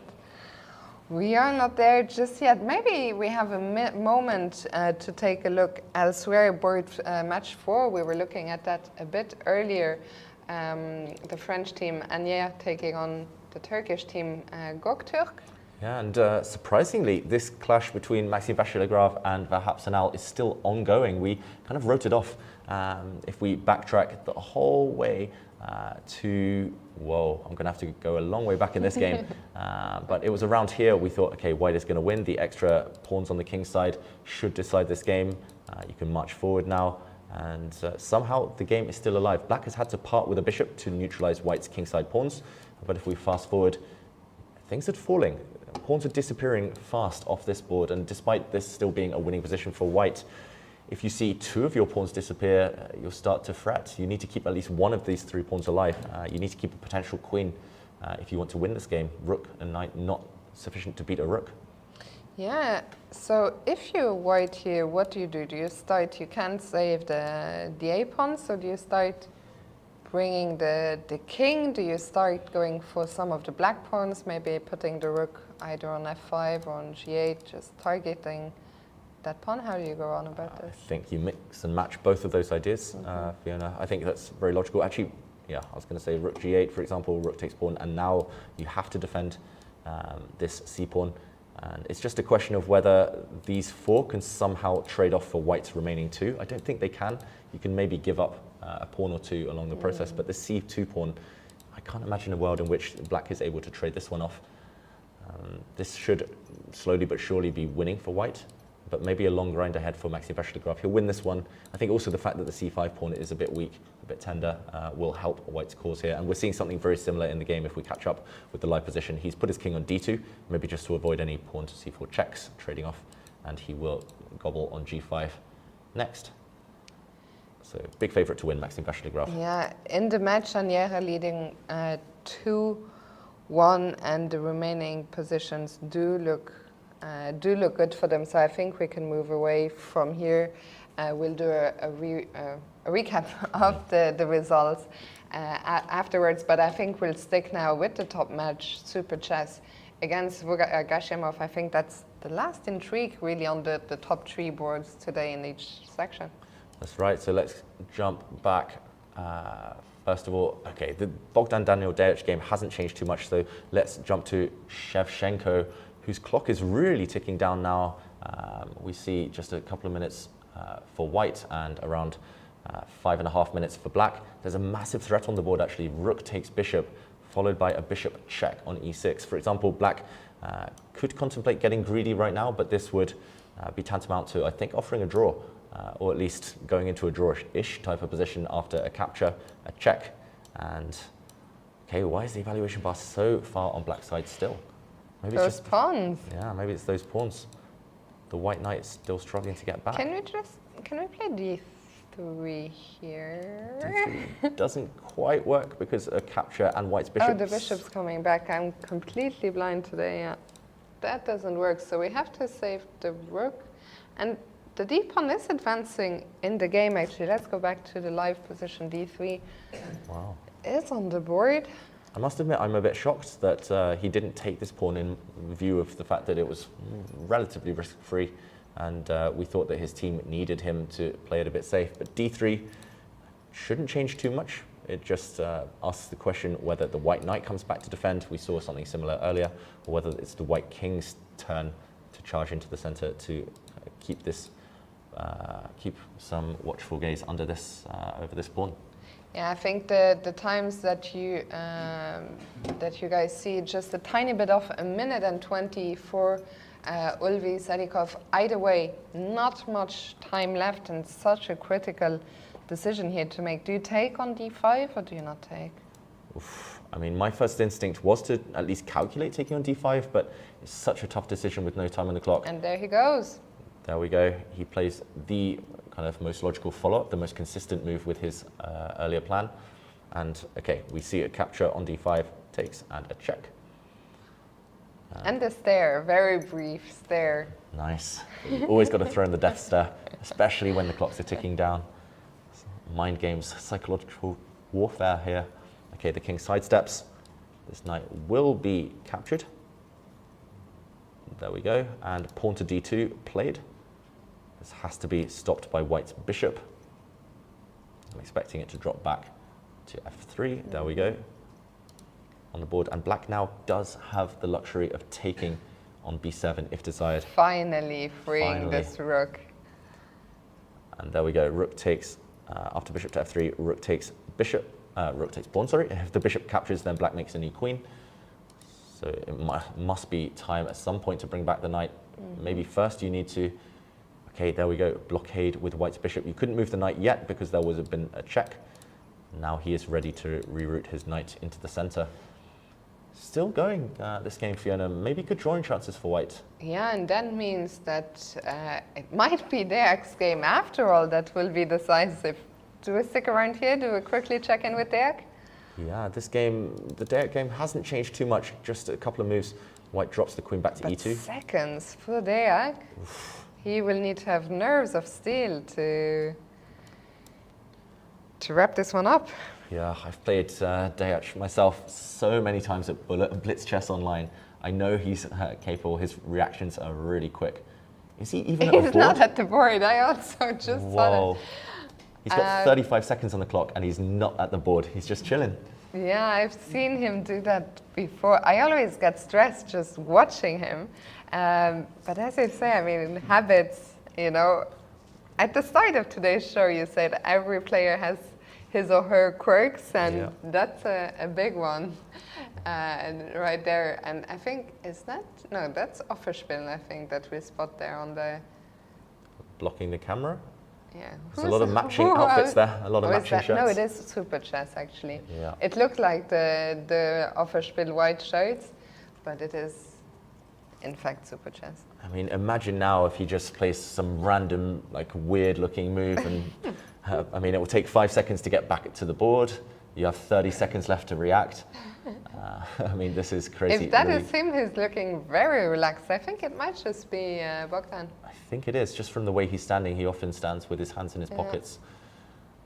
we are not there just yet. Maybe we have a moment to take a look elsewhere. Board match 4, we were looking at that a bit earlier. The French team, Anya, taking on the Turkish team, Göktürk. Yeah, and surprisingly, this clash between Maxime Vachier-Lagrave and Wahab Sanal is still ongoing. We kind of wrote it off. If we backtrack the whole way to, whoa, I'm going to have to go a long way back in this game. But it was around here we thought, okay, white is going to win. The extra pawns on the king's side should decide this game. You can march forward now. And somehow the game is still alive. Black has had to part with a bishop to neutralize white's kingside pawns. But if we fast forward, things are falling. Pawns are disappearing fast off this board, and despite this still being a winning position for white, if you see 2 of your pawns disappear, you'll start to fret. You need to keep at least 1 of these 3 pawns alive. You need to keep a potential queen if you want to win this game. Rook and knight not sufficient to beat a rook. Yeah, so if you're white here, what do? Do you start, you can't save the a pawn, so do you start bringing the king? Do you start going for some of the black pawns, maybe putting the rook either on f5 or on g8, just targeting that pawn? How do you go on about this? I think you mix and match both of those ideas, Fiona. I think that's very logical. Actually, yeah, I was going to say rook g8, for example, rook takes pawn, and now you have to defend this c-pawn. And it's just a question of whether these 4 can somehow trade off for white's remaining 2. I don't think they can. You can maybe give up a pawn or 2 along the process, but the c2 pawn, I can't imagine a world in which black is able to trade this one off. This should slowly but surely be winning for white, but maybe a long grind ahead for Maxime Vachier-Lagrave. He'll win this one. I think also the fact that the c5 pawn is a bit weak, a bit tender, will help white's cause here. And we're seeing something very similar in the game if we catch up with the live position. He's put his king on d2, maybe just to avoid any pawn to c4 checks, trading off, and he will gobble on g5 next. So big favourite to win, Maxime Vachier-Lagrave. Yeah, in the match, Anya leading 2-1, and the remaining positions do look good for them. So I think we can move away from here. We'll do a recap of the results afterwards, but I think we'll stick now with the top match, Super Chess against Gashimov. I think that's the last intrigue really on the top 3 boards today in each section. That's right, so let's jump back. First of all, okay, the Bogdan Daniel Dejic game hasn't changed too much, so let's jump to Shevchenko, whose clock is really ticking down now. We see just a couple of minutes for white and around 5.5 minutes for black. There's a massive threat on the board actually. Rook takes bishop, followed by a bishop check on e6. For example, black could contemplate getting greedy right now, but this would be tantamount to, I think, offering a draw, or at least going into a draw-ish type of position after a capture, a check. And okay, why is the evaluation bar so far on black side still? Maybe Those it's just pawns. Yeah, maybe it's those pawns. The white knight is still struggling to get back. Can we play d3 here? D3 doesn't quite work because a capture and white's bishop. Oh, the bishop's coming back. I'm completely blind today. Yeah, that doesn't work. So we have to save the rook, and the d pawn is advancing in the game. Actually, let's go back to the live position. D3. Wow. Is on the board. I must admit, I'm a bit shocked that he didn't take this pawn in view of the fact that it was relatively risk-free, and we thought that his team needed him to play it a bit safe. But d3 shouldn't change too much. It just asks the question whether the white knight comes back to defend. We saw something similar earlier, or whether it's the white king's turn to charge into the center to keep this, keep some watchful gaze under this over this pawn. Yeah, I think the times that you guys see just a tiny bit off, 1:20 for Ulvi Sadikov. Either way, not much time left, and such a critical decision here to make. Do you take on d5 or do you not take? Oof. I mean, my first instinct was to at least calculate taking on d5, but it's such a tough decision with no time on the clock. And there he goes. There we go. He plays the kind of most logical follow-up, the most consistent move with his earlier plan. And okay, we see a capture on d5, takes, and a check. And the stare, very brief stare. Nice. You've always got to throw in the death stare, especially when the clocks are ticking down. Mind games, psychological warfare here. Okay, the king sidesteps. This knight will be captured. There we go. And pawn to d2 played. This has to be stopped by white's bishop. I'm expecting it to drop back to f3. There we go. On the board. And black now does have the luxury of taking on b7 if desired. Finally freeing this rook. And there we go. Rook takes, after bishop to f3, rook takes bishop. Rook takes pawn, sorry. If the bishop captures, then black makes a new queen. So it must be time at some point to bring back the knight. Maybe first you need to, okay, there we go, blockade with white's bishop. You couldn't move the knight yet because there would have been a check. Now he is ready to reroute his knight into the center. Still going this game, Fiona. Maybe good drawing chances for white. Yeah, and that means that it might be the X game after all that will be decisive. Do we stick around here? Do we quickly check in with Deak? Yeah, this game, the Deak game hasn't changed too much. Just a couple of moves. White drops the queen back to e2. Seconds for Deak. He will need to have nerves of steel to wrap this one up. Yeah, I've played Deak myself so many times at Blitz Chess Online. I know he's capable. His reactions are really quick. Is he even at the board? He's not at the board. I also just saw that. He's got 35 seconds on the clock and he's not at the board. He's just chilling. Yeah, I've seen him do that before. I always get stressed just watching him. But as you say, I mean, habits, you know, at the start of today's show, you said every player has his or her quirks, and that's a big one right there. And I think, that's Offerspiel, I think, that we spot there on the... Blocking the camera? Yeah. There's a lot of matching outfits there, a lot of matching shirts. No, it is Super Chess, actually. Yeah. It looked like the Offerspiel white shirts, but it is, in fact, Super Chess. I mean, imagine now if he just plays some random, like, weird-looking move, and I mean, it will take 5 seconds to get back to the board. You have 30 seconds left to react. I mean, this is crazy. If that is him, he's looking very relaxed. I think it might just be Bogdan. I think it is. Just from the way he's standing, he often stands with his hands in his pockets.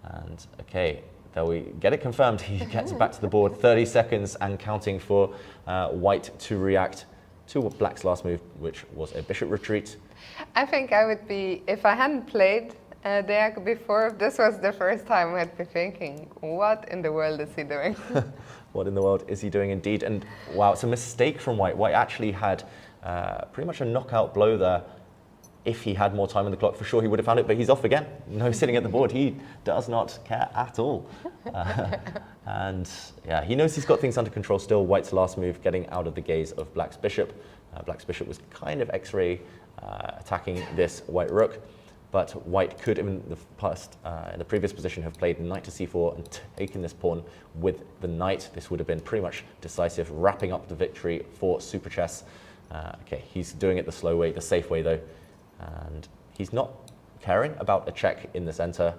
And okay, there we get it confirmed. He gets back to the board. 30 seconds and counting for white to react to black's last move, which was a bishop retreat. I think I would be, if I hadn't played Deak before, this was the first time I'd be thinking, what in the world is he doing? What in the world is he doing indeed? And wow, it's a mistake from white. White actually had pretty much a knockout blow there. If he had more time on the clock, for sure he would have found it, but he's off again. No sitting at the board. He does not care at all. And yeah, he knows he's got things under control still. White's last move, getting out of the gaze of black's bishop. Black's bishop was kind of X-ray attacking this white rook. But white could, in the previous position, have played knight to c4 and taken this pawn with the knight. This would have been pretty much decisive, wrapping up the victory for Super Chess. Okay, he's doing it the slow way, the safe way though. And he's not caring about a check in the center.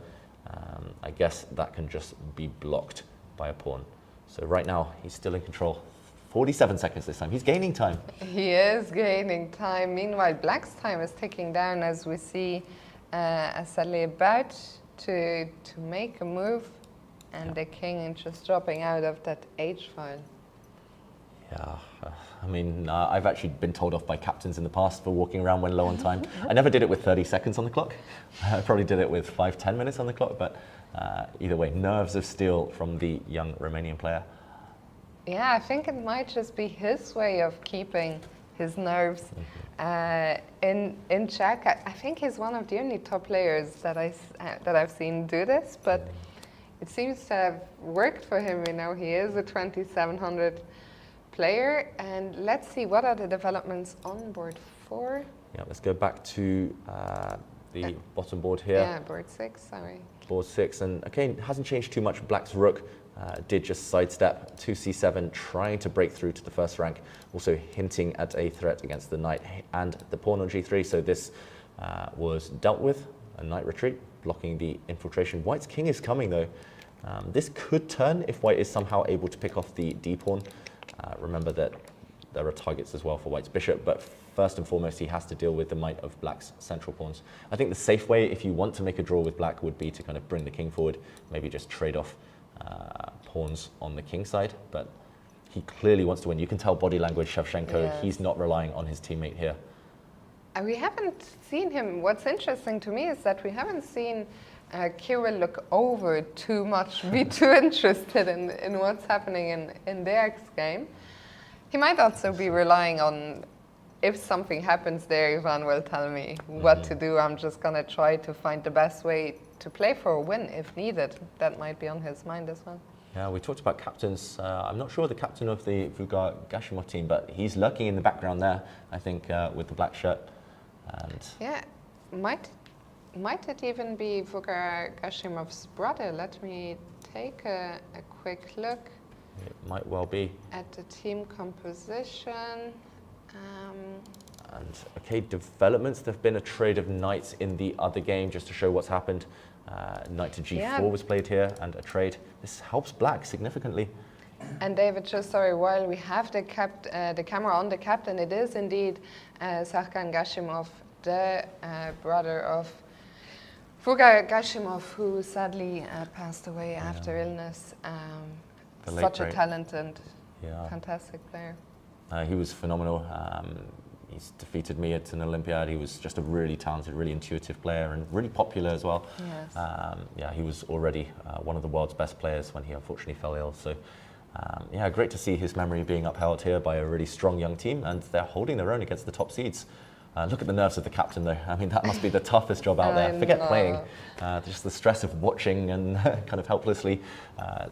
I guess that can just be blocked by a pawn. So right now, he's still in control. 47 seconds this time. He's gaining time. He is gaining time. Meanwhile, black's time is ticking down as we see Asali about to make a move, and the king just dropping out of that H file. Yeah, I mean, I've actually been told off by captains in the past for walking around when low on time. I never did it with 30 seconds on the clock. I probably did it with 5-10 minutes on the clock, but either way, nerves of steel from the young Romanian player. Yeah, I think it might just be his way of keeping his nerves in check. I think he's one of the only top players that I've seen do this, but it seems to have worked for him. You know, he is a 2700 player, and let's see what are the developments on board 4. Yeah, let's go back to the bottom board here. Yeah, board 6. Sorry. Board 6, and again, it hasn't changed too much. Black's rook did just sidestep to c7, trying to break through to the first rank, also hinting at a threat against the knight and the pawn on g3. So this was dealt with, a knight retreat, blocking the infiltration. White's king is coming though. This could turn if white is somehow able to pick off the d pawn. Remember that there are targets as well for white's bishop, but first and foremost, he has to deal with the might of black's central pawns. I think the safe way, if you want to make a draw with black, would be to kind of bring the king forward, maybe just trade off pawns on the king side, but he clearly wants to win. You can tell body language, Shevchenko, Yes. he's not relying on his teammate here. We haven't seen him. What's interesting to me is that we haven't seen Kirill look over too much, be too interested in what's happening in their next game. He might also be relying on, if something happens there, Ivan will tell me what to do. I'm just going to try to find the best way to play for a win if needed. That might be on his mind as well. Yeah, we talked about captains. I'm not sure the captain of the Vugar Gashimov team, but he's lurking in the background there, I think, with the black shirt. And yeah, might it even be Vugar Gashimov's brother? Let me take a quick look. it might well be. At the team composition. And okay, developments. There've been a trade of knights in the other game just to show what's happened. Knight to g4 Yeah. was played here, and a trade. This helps black significantly. And David, just sorry, while we have the camera on the captain, it is indeed Serkan Gashimov, the brother of Vugar Gashimov, who sadly passed away after illness. The late Such a great. talented, Yeah. fantastic player. He was phenomenal. He's defeated me at an Olympiad. He was just a really talented, really intuitive player and really popular as well. Yes. Yeah, he was already one of the world's best players when he unfortunately fell ill. So, yeah, great to see his memory being upheld here by a really strong young team, and they're holding their own against the top seeds. Look at the nerves of the captain, though. I mean, that must be the toughest job out there. I Forget know. playing, just the stress of watching and kind of helplessly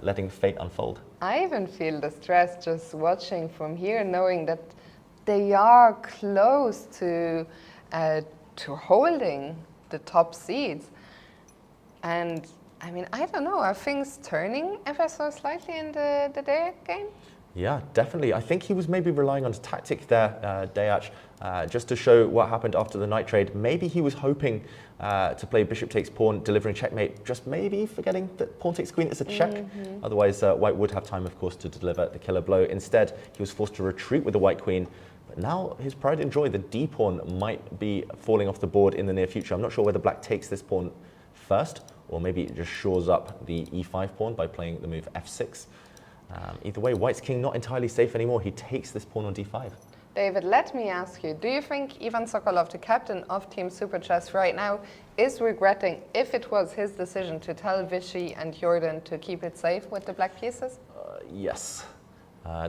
letting fate unfold. I even feel the stress just watching from here, knowing that they are close to holding the top seeds. And I mean, I don't know, are things turning ever so slightly in the day game? Yeah, definitely. I think he was maybe relying on his tactic there, Dejac, just to show what happened after the knight trade. Maybe he was hoping to play bishop takes pawn, delivering checkmate, just maybe forgetting that pawn takes queen is a check. Otherwise, white would have time, of course, to deliver the killer blow. Instead, he was forced to retreat with the white queen. But now his pride and joy, the d pawn, might be falling off the board in the near future. I'm not sure whether black takes this pawn first, or maybe it just shores up the e5 pawn by playing the move f6. Either way, white's king not entirely safe anymore. He takes this pawn on d5. David, let me ask you, do you think Ivan Sokolov, the captain of Team Super Chess right now, is regretting, if it was his decision, to tell Vishy and Jordan to keep it safe with the black pieces? Yes.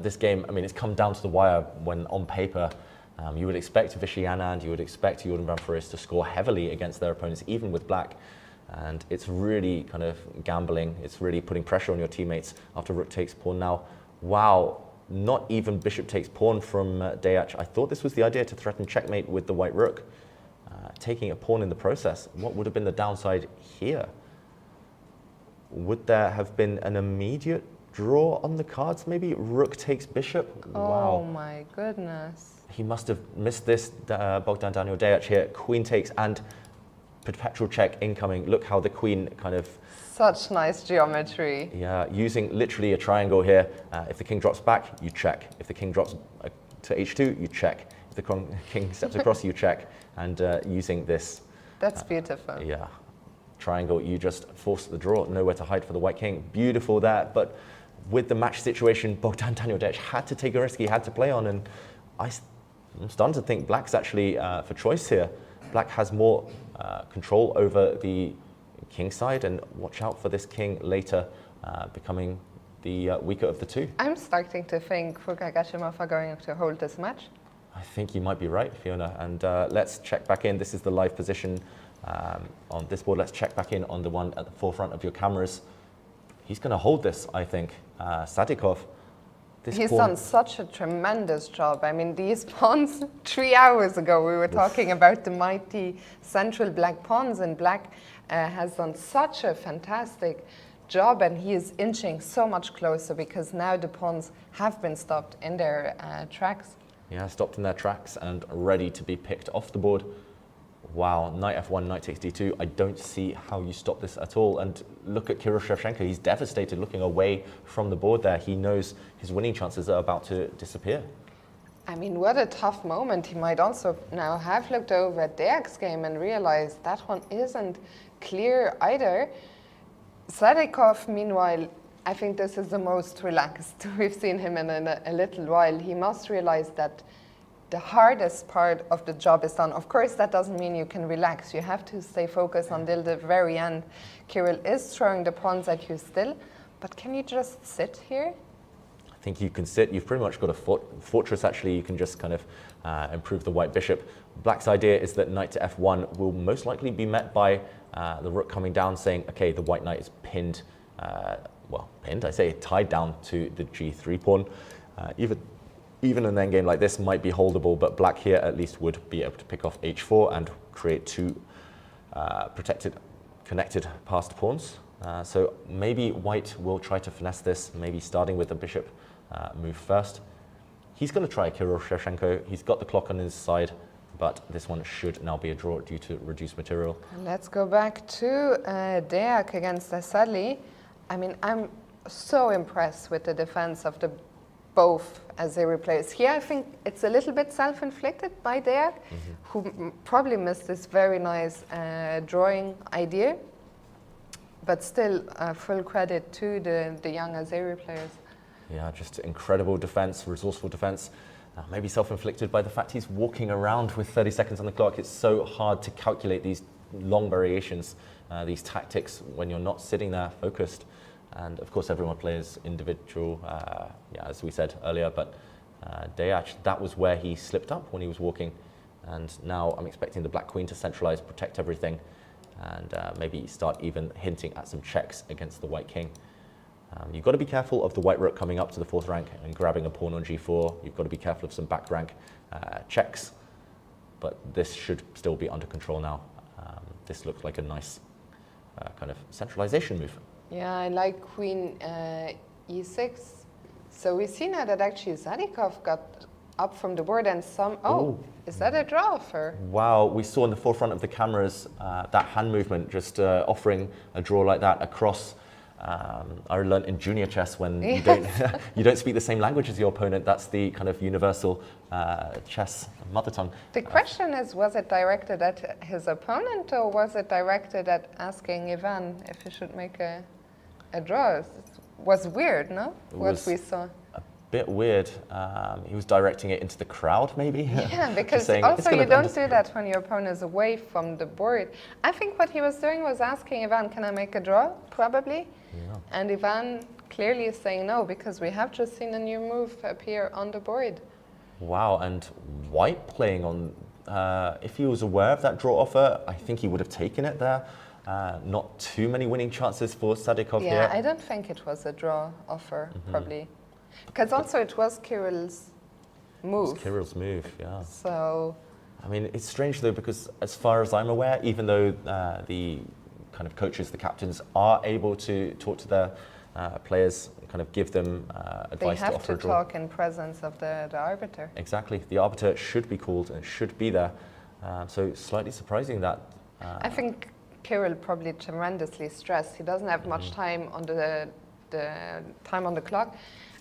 This game, I mean, it's come down to the wire when on paper you would expect Vishy Anand, you would expect Jordan Van Foreest to score heavily against their opponents, even with black. And it's really kind of gambling. It's really putting pressure on your teammates after rook takes pawn. Now, wow, not even bishop takes pawn from Dejac. I thought this was the idea, to threaten checkmate with the white rook. Taking a pawn in the process. What would have been the downside here? Would there have been an immediate draw on the cards? Maybe rook takes bishop? Oh Wow. my goodness. He must have missed this, Bogdan Daniel Dejac here. Queen takes and perpetual check incoming. Look how the queen kind of, Such nice geometry. yeah, using literally a triangle here. If the king drops back, you check. If the king drops to h2, you check. If the king steps across, you check. And using this, That's beautiful. yeah, triangle, you just force the draw. Nowhere to hide for the white king. Beautiful there. But with the match situation, Bogdan Daniel Dejac had to take a risk. He had to play on. And I'm starting to think black's actually for choice here. Black has more control over the king side, and watch out for this king later becoming the weaker of the two. I'm starting to think Vugar Gashimov are going to hold this match. I think you might be right, Fiona. And let's check back in. This is the live position on this board. Let's check back in on the one at the forefront of your cameras. He's going to hold this, I think. Sadikov. He's done such a tremendous job. I mean, these pawns, 3 hours ago, we were talking about the mighty central black pawns, and black has done such a fantastic job, and he is inching so much closer because now the pawns have been stopped in their tracks. Yeah, stopped in their tracks and ready to be picked off the board. Wow, knight f1, knight takes d2. I don't see how you stop this at all. And look at Kirill Shevchenko. He's devastated, looking away from the board there. He knows his winning chances are about to disappear. I mean, what a tough moment. He might also now have looked over at Deak's game and realized that one isn't clear either. Sadikov, meanwhile, I think this is the most relaxed we've seen him in a little while. He must realize that the hardest part of the job is done. Of course, that doesn't mean you can relax. You have to stay focused until the very end. Kirill is throwing the pawns at you still, but can you just sit here? I think you can sit. You've pretty much got a fortress, actually. You can just kind of improve the white bishop. Black's idea is that knight to f1 will most likely be met by the rook coming down, saying, okay, the white knight is pinned, I say tied down to the g3 pawn. Even an endgame like this might be holdable, but black here at least would be able to pick off h4 and create two connected passed pawns. So maybe white will try to finesse this, maybe starting with the bishop move first. He's going to try Kirill Shevchenko. He's got the clock on his side, but this one should now be a draw due to reduced material. And let's go back to Deak against Asadli. I mean, I'm so impressed with the defense of the both Azeri players. Here, I think it's a little bit self-inflicted by Deak, who probably missed this very nice drawing idea. But still, full credit to the young Azeri players. Yeah, just incredible defense, resourceful defense. Maybe self-inflicted by the fact he's walking around with 30 seconds on the clock. It's so hard to calculate these long variations, these tactics, when you're not sitting there focused. And of course, everyone plays individual, as we said earlier. But Deak, that was where he slipped up when he was walking. And now I'm expecting the black queen to centralize, protect everything, and maybe start even hinting at some checks against the white king. You've got to be careful of the white rook coming up to the 4th rank and grabbing a pawn on g4. You've got to be careful of some back rank checks, but this should still be under control now. This looks like a nice kind of centralization move. Yeah, I like queen e6. So we see now that actually Sadikov got up from the board and some... Oh, is that a draw for? Wow, we saw in the forefront of the cameras that hand movement, just offering a draw like that across. I learned in junior chess when you don't speak the same language as your opponent. That's the kind of universal chess mother tongue. The question is, was it directed at his opponent or was it directed at asking Ivan if he should make a draw? It was weird, no? What we saw. A bit weird. He was directing it into the crowd, maybe? Yeah, because saying, also you don't do that when your opponent is away from the board. I think what he was doing was asking Ivan, can I make a draw? Probably. Yeah. And Ivan clearly is saying no, because we have just seen a new move appear on the board. Wow, and white playing on, if he was aware of that draw offer, I think he would have taken it there. Not too many winning chances for Sadikov here. Yeah, I don't think it was a draw offer, probably. Because also it was Kirill's move. It was Kirill's move, yeah. So... I mean, it's strange though, because as far as I'm aware, even though the kind of coaches, the captains, are able to talk to their players, kind of give them advice to offer a draw. They have to talk in presence of the arbiter. Exactly. The arbiter should be called and should be there. So slightly surprising that... I think Kirill probably tremendously stressed. He doesn't have much time on the time on the clock.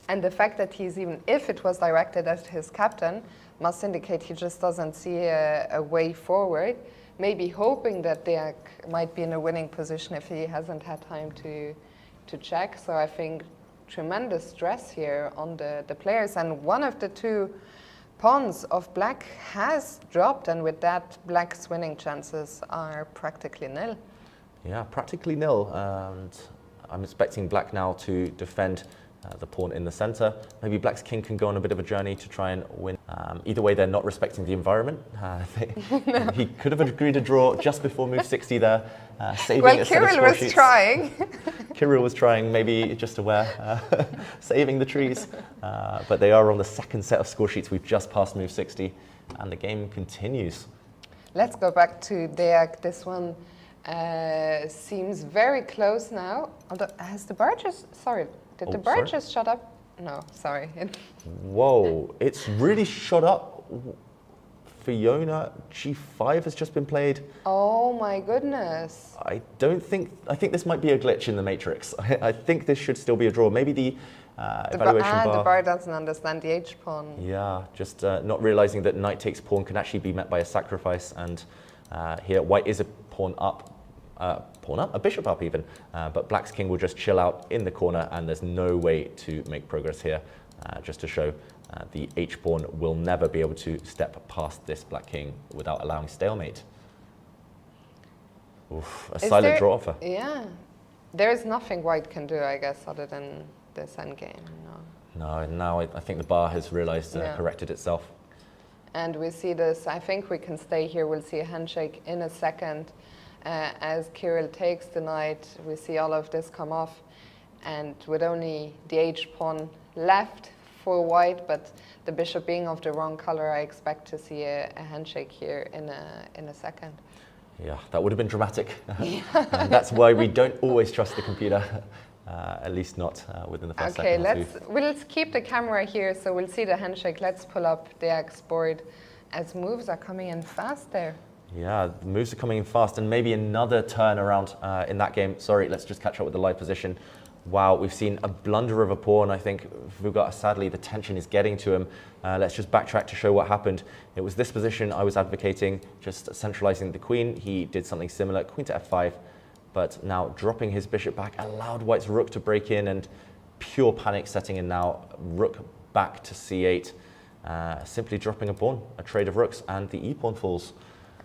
And the fact that he's even, if it was directed at his captain, must indicate he just doesn't see a way forward. Maybe hoping that Deak might be in a winning position if he hasn't had time to check. So I think tremendous stress here on the players. And one of the two pawns of black has dropped, and with that, black's winning chances are practically nil. Yeah, practically nil. And I'm expecting black now to defend the pawn in the center. Maybe black's king can go on a bit of a journey to try and win. Either way, they're not respecting the environment. He could have agreed a draw just before move 60 there, saving a set of score sheets. Kirill was trying. Kirill was trying, maybe just aware, saving the trees. But they are on the second set of score sheets. We've just passed move 60, and the game continues. Let's go back to Deak. This one seems very close now. Although, has the bar just... Sorry. Did the bird just shut up? No, sorry. Whoa, it's really shot up Fiona, g5 has just been played. Oh my goodness. I think this might be a glitch in the matrix. I think this should still be a draw. Maybe the evaluation bar. The bar doesn't understand the h-pawn. Yeah, just not realizing that knight takes pawn can actually be met by a sacrifice, and here white is a pawn up, a bishop up even, but black's king will just chill out in the corner, and there's no way to make progress here. Just to show the h-pawn will never be able to step past this black king without allowing stalemate. Oof, a silent draw offer. Yeah, there's nothing white can do, I guess, other than this endgame. No, now I think the bar has realized corrected itself. And we see this, I think we can stay here, we'll see a handshake in a second. As Kirill takes the knight, we see all of this come off, and with only the h-pawn left for white, but the bishop being of the wrong color, I expect to see a handshake here in a second. Yeah, that would have been dramatic. And that's why we don't always trust the computer, at least not within the first second or two. We'll keep the camera here, so we'll see the handshake. Let's pull up the X board as moves are coming in fast there. Yeah, the moves are coming in fast, and maybe another turn around in that game. Sorry, let's just catch up with the live position. Wow, we've seen a blunder of a pawn. I think Vuga, sadly, the tension is getting to him. Let's just backtrack to show what happened. It was this position I was advocating, just centralizing the queen. He did something similar, queen to f5, but now dropping his bishop back, allowed white's rook to break in, and pure panic setting in now. Rook back to c8, simply dropping a pawn, a trade of rooks, and the e-pawn falls.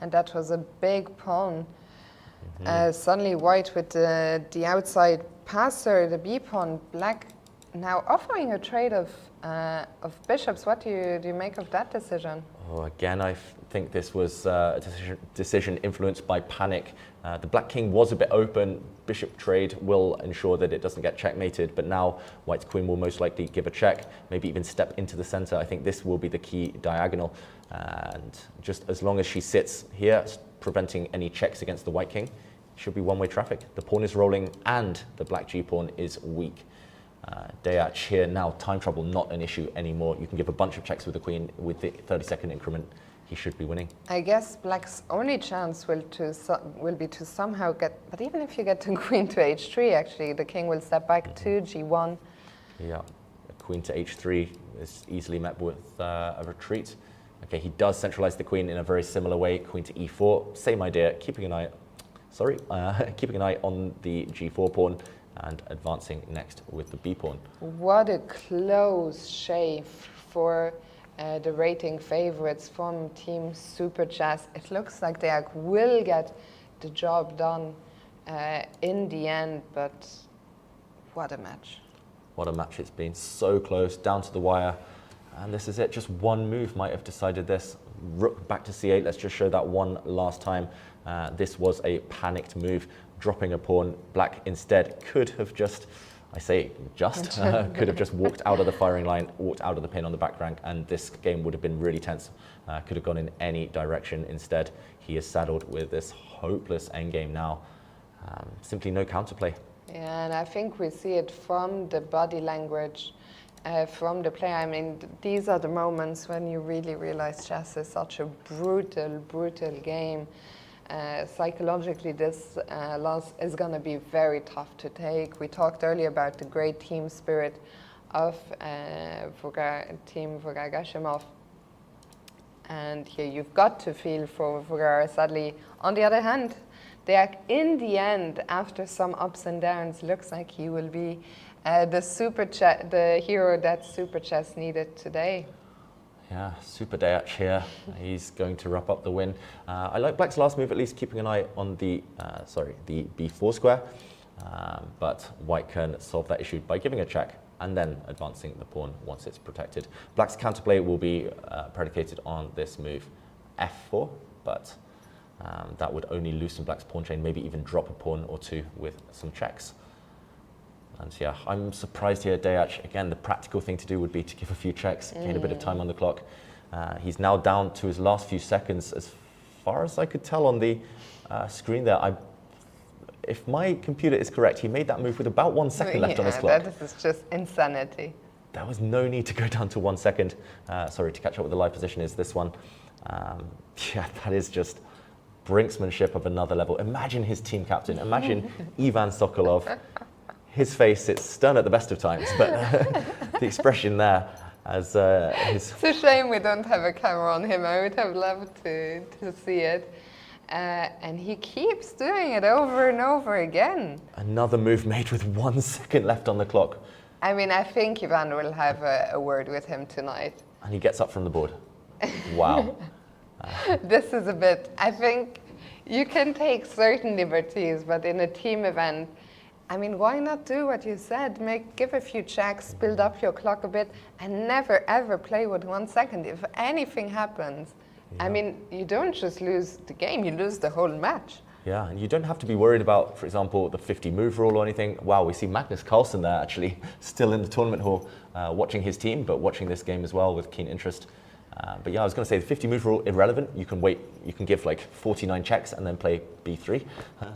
And that was a big pawn. Suddenly white with the outside passer, the b-pawn, black now offering a trade of bishops. What do you make of that decision? Oh, again, I think this was a decision influenced by panic. The black king was a bit open. Bishop trade will ensure that it doesn't get checkmated, but now white's queen will most likely give a check, maybe even step into the center. I think this will be the key diagonal, and just as long as she sits here, preventing any checks against the white king, should be one-way traffic. The pawn is rolling and the black g-pawn is weak. Dayach here now, time trouble not an issue anymore. You can give a bunch of checks with the queen with the 30-second increment. He should be winning. I guess black's only chance will be to somehow get, but even if you get to queen to h3, actually, the king will step back to g1. Yeah, queen to h3 is easily met with a retreat. Okay, he does centralize the queen in a very similar way. Queen to e4, same idea, keeping an eye on the g4 pawn and advancing next with the b pawn. What a close shave for the rating favorites from Team Super Chess. It looks like they will get the job done in the end, but what a match. What a match it's been, so close, down to the wire. And this is it, just one move might have decided this. Rook back to c8, let's just show that one last time. This was a panicked move, dropping a pawn. Black instead could have just, could have just walked out of the firing line, walked out of the pin on the back rank, and this game would have been really tense. Could have gone in any direction. Instead, he is saddled with this hopeless endgame now. Simply no counterplay. Yeah, and I think we see it from the body language. From the player. I mean, these are the moments when you really realize chess is such a brutal, brutal game. Psychologically, this loss is going to be very tough to take. We talked earlier about the great team spirit of Team Vuga-Gashimov. And here you've got to feel for Vuga. Sadly, on the other hand, in the end, after some ups and downs, looks like he will be the hero that Super Chess needed today. Yeah, Super Dayach here. He's going to wrap up the win. I like black's last move, at least keeping an eye on the b4 square, but white can solve that issue by giving a check and then advancing the pawn once it's protected. Black's counterplay will be predicated on this move, f4, but that would only loosen black's pawn chain, maybe even drop a pawn or two with some checks. And yeah, I'm surprised here, Dayach. Again, the practical thing to do would be to give a few checks, gain a bit of time on the clock. He's now down to his last few seconds. As far as I could tell on the screen there, if my computer is correct, he made that move with about 1 second left on his clock. That is just insanity. There was no need to go down to 1 second. Sorry, to catch up with the live position is this one. Yeah, that is just brinksmanship of another level. Imagine his team captain. Imagine Ivan Sokolov. His face, it's stern at the best of times, but the expression there as his... It's a shame we don't have a camera on him. I would have loved to see it. And he keeps doing it over and over again. Another move made with 1 second left on the clock. I mean, I think Ivan will have a word with him tonight. And he gets up from the board. Wow. This is a bit, I think you can take certain liberties, but in a team event, I mean, why not do what you said? Give a few checks, build up your clock a bit, and never ever play with 1 second. If anything happens, I mean, you don't just lose the game, you lose the whole match. Yeah, and you don't have to be worried about, for example, the 50 move rule or anything. Wow, we see Magnus Carlsen there actually, still in the tournament hall, watching his team, but watching this game as well with keen interest. But yeah, I was going to say the 50 move rule, irrelevant. You can wait, you can give like 49 checks and then play B3.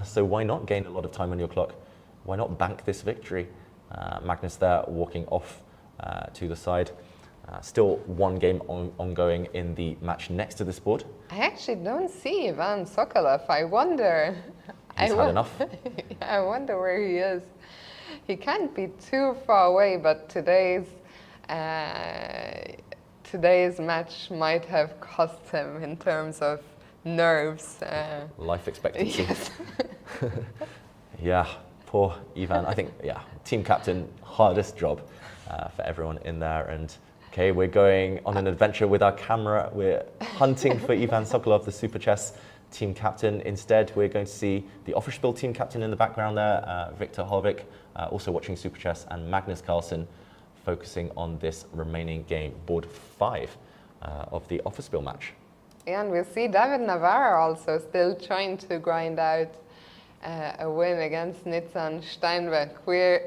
So why not gain a lot of time on your clock? Why not bank this victory? Magnus there walking off to the side. Still 1 game ongoing in the match next to this board. I actually don't see Ivan Sokolov. I wonder. He's had enough. I wonder where he is. He can't be too far away, but today's match might have cost him in terms of nerves. Life expectancy. Yes. Yeah, poor Ivan. I think, yeah, team captain, hardest job for everyone in there. And okay, we're going on an adventure with our camera. We're hunting for Ivan Sokolov, the Super Chess team captain. Instead, we're going to see the Offerspiel team captain in the background there, Victor Hovik, also watching Super Chess, and Magnus Carlsen focusing on this remaining game, board 5 of the Offerspiel match. Yeah, and we see David Navarro also still trying to grind out a win against Nitzan Steinbeck.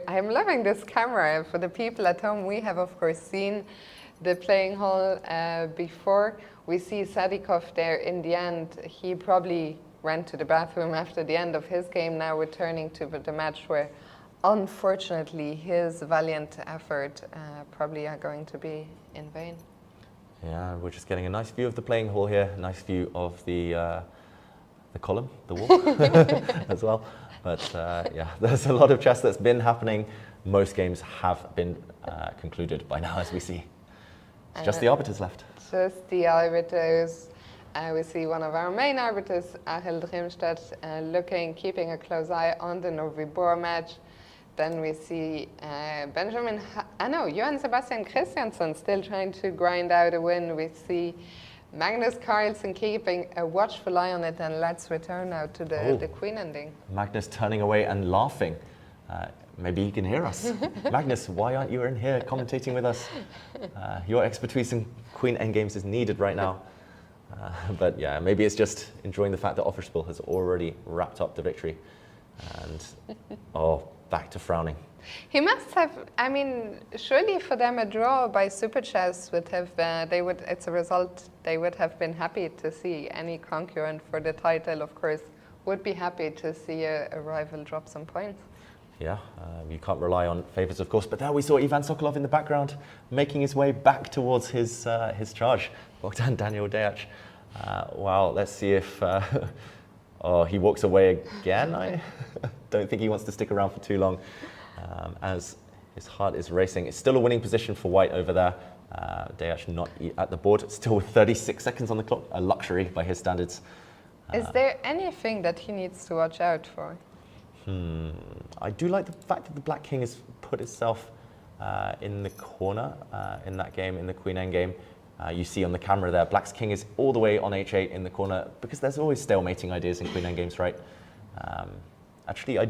I'm loving this camera. For the people at home, we have of course seen the playing hall before. We see Sadikov there in the end. He probably ran to the bathroom after the end of his game, now returning to the match where unfortunately his valiant effort probably are going to be in vain. Yeah, we're just getting a nice view of the playing hall here, a nice view of the column, the wall as well. But yeah, there's a lot of chess that's been happening. Most games have been concluded by now, as we see. It's just the arbiters left. Just the arbiters. We see one of our main arbiters, Achel Drimstedt, keeping a close eye on the Novibor match. Then we see Johann Sebastian Christiansen still trying to grind out a win. We see Magnus Carlsen keeping a watchful eye on it, and let's return now to the Queen ending. Magnus turning away and laughing. Maybe he can hear us. Magnus, why aren't you in here commentating with us? Your expertise in Queen endgames is needed right now. But yeah, maybe it's just enjoying the fact that Offerspiel has already wrapped up the victory. And back to frowning. He must have, I mean, surely for them a draw by Super Chess would have, it's a result they would have been happy to see. Any concurrent for the title, of course, would be happy to see a rival drop some points. Yeah, you can't rely on favours, of course, but there we saw Ivan Sokolov in the background, making his way back towards his charge, Bogdan Daniel Deac. Wow, let's see if he walks away again. I don't think he wants to stick around for too long, as his heart is racing. It's still a winning position for White over there. Deac not at the board, still with 36 seconds on the clock, a luxury by his standards. Is there anything that he needs to watch out for? I do like the fact that the Black King has put itself in the corner in that game, in the Queen endgame. You see on the camera there, Black's King is all the way on h8 in the corner, because there's always stalemating ideas in Queen endgames, right? Actually,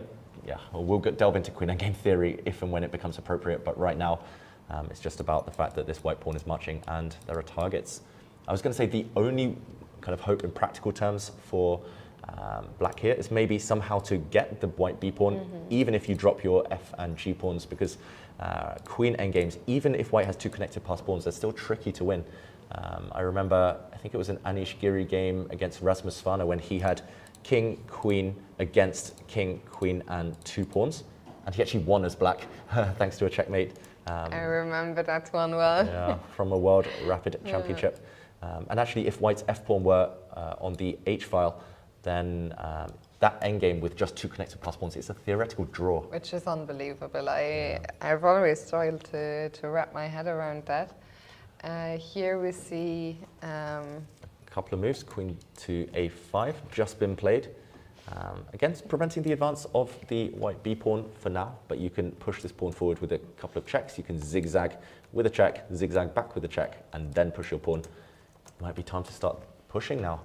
we'll delve into Queen endgame theory if and when it becomes appropriate, but right now it's just about the fact that this white pawn is marching and there are targets. I was going to say the only kind of hope in practical terms for Black here is maybe somehow to get the white b pawn, even if you drop your f and g pawns, because Queen endgames, even if White has 2 connected pass pawns, they're still tricky to win. I remember, I think it was an Anish Giri game against Rasmus Svana when he had King, Queen against King, Queen, and 2 pawns, and he actually won as Black thanks to a checkmate. I remember that one well. Yeah, from a World Rapid Championship. And actually, if white's f-pawn were on the h file, then that endgame with just 2 connected pass pawns, it's a theoretical draw. Which is unbelievable. I've always struggled to wrap my head around that. Here we see... A couple of moves, queen to a5, just been played. Again, it's preventing the advance of the white b-pawn for now, but you can push this pawn forward with a couple of checks. You can zigzag with a check, zigzag back with a check, and then push your pawn. Might be time to start pushing now.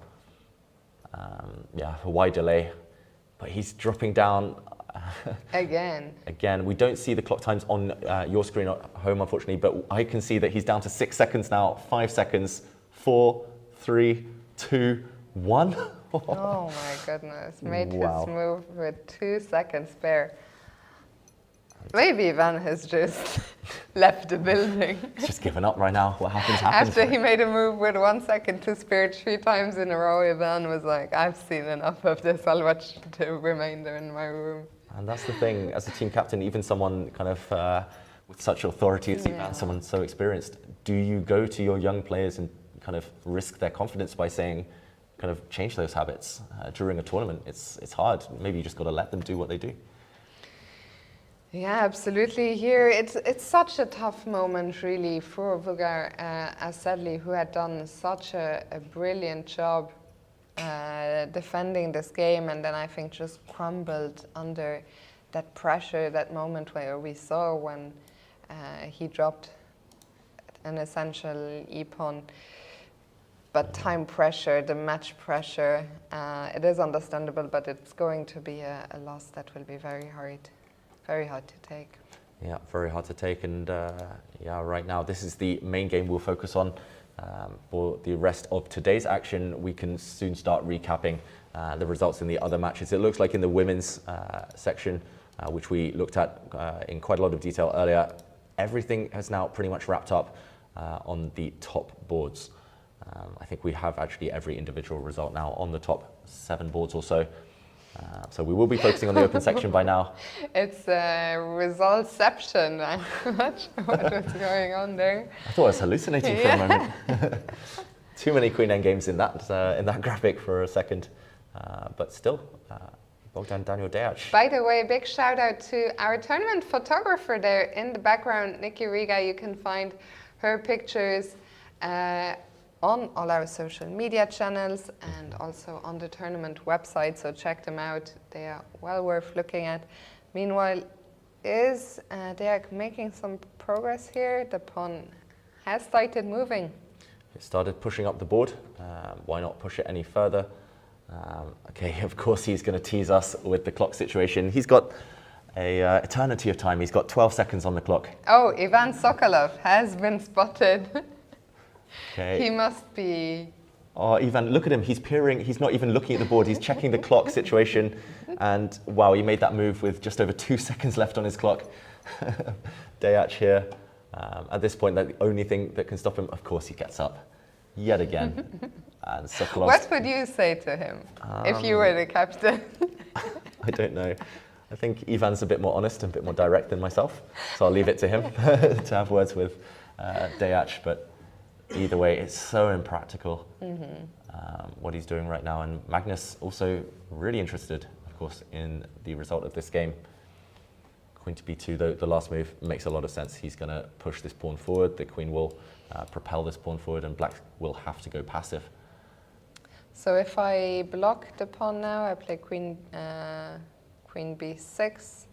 Yeah, a wide delay, but he's dropping down. Again. Again, we don't see the clock times on your screen at home, unfortunately, but I can see that he's down to 6 seconds now, 5 seconds, 4, 3, 2, 1. Oh my goodness, made Wow. his move with 2 seconds spare. Maybe Ivan has just left the building. He's just given up right now. What happens, happens. After he made a move with 1 second to spare 3 times in a row, Ivan was like, I've seen enough of this, I'll watch the remainder in my room. And that's the thing, as a team captain, even someone kind of with such authority as Ivan, someone so experienced, do you go to your young players and kind of risk their confidence by saying, kind of change those habits during a tournament? It's hard. Maybe you just got to let them do what they do. Yeah, absolutely. Here, it's such a tough moment, really, for Vögr Asedli, who had done such a brilliant job defending this game, and then I think just crumbled under that pressure, that moment where we saw when he dropped an essential e-pawn. But time pressure, the match pressure, it is understandable, but it's going to be a loss that will be very hard to take. Yeah, very hard to take. And yeah, right now, this is the main game we'll focus on. For the rest of today's action, we can soon start recapping the results in the other matches. It looks like in the women's section, which we looked at in quite a lot of detail earlier, everything has now pretty much wrapped up on the top boards. I think we have actually every individual result now on the top 7 boards or so. So we will be focusing on the open section by now. It's resultception. I'm not sure what was going on there. I thought I was hallucinating for a moment. Too many queen endgames in that graphic for a second. But still, Bogdan Daniel Dejac. By the way, big shout out to our tournament photographer there in the background, Nikki Riga. You can find her pictures on all our social media channels and also on the tournament website, so check them out. They are well worth looking at. Meanwhile, is Dejac making some progress here? The pawn has started moving. It started pushing up the board. Why not push it any further? Okay, of course he's going to tease us with the clock situation. He's got a eternity of time. He's got 12 seconds on the clock. Oh, Ivan Sokolov has been spotted. Okay. He must be... Oh, Ivan, look at him. He's peering. He's not even looking at the board. He's checking the clock situation. And wow, he made that move with just over 2 seconds left on his clock. Dejac here. At this point, the only thing that can stop him, of course, he gets up yet again. And Sokolov. What would you say to him if you were the captain? I don't know. I think Ivan's a bit more honest and a bit more direct than myself. So I'll leave it to him to have words with Dejac. But either way, it's so impractical what he's doing right now. And Magnus also really interested, of course, in the result of this game. Queen to b2, though, the last move makes a lot of sense. He's going to push this pawn forward. The queen will propel this pawn forward, and black will have to go passive. So if I block the pawn now, I play queen b6.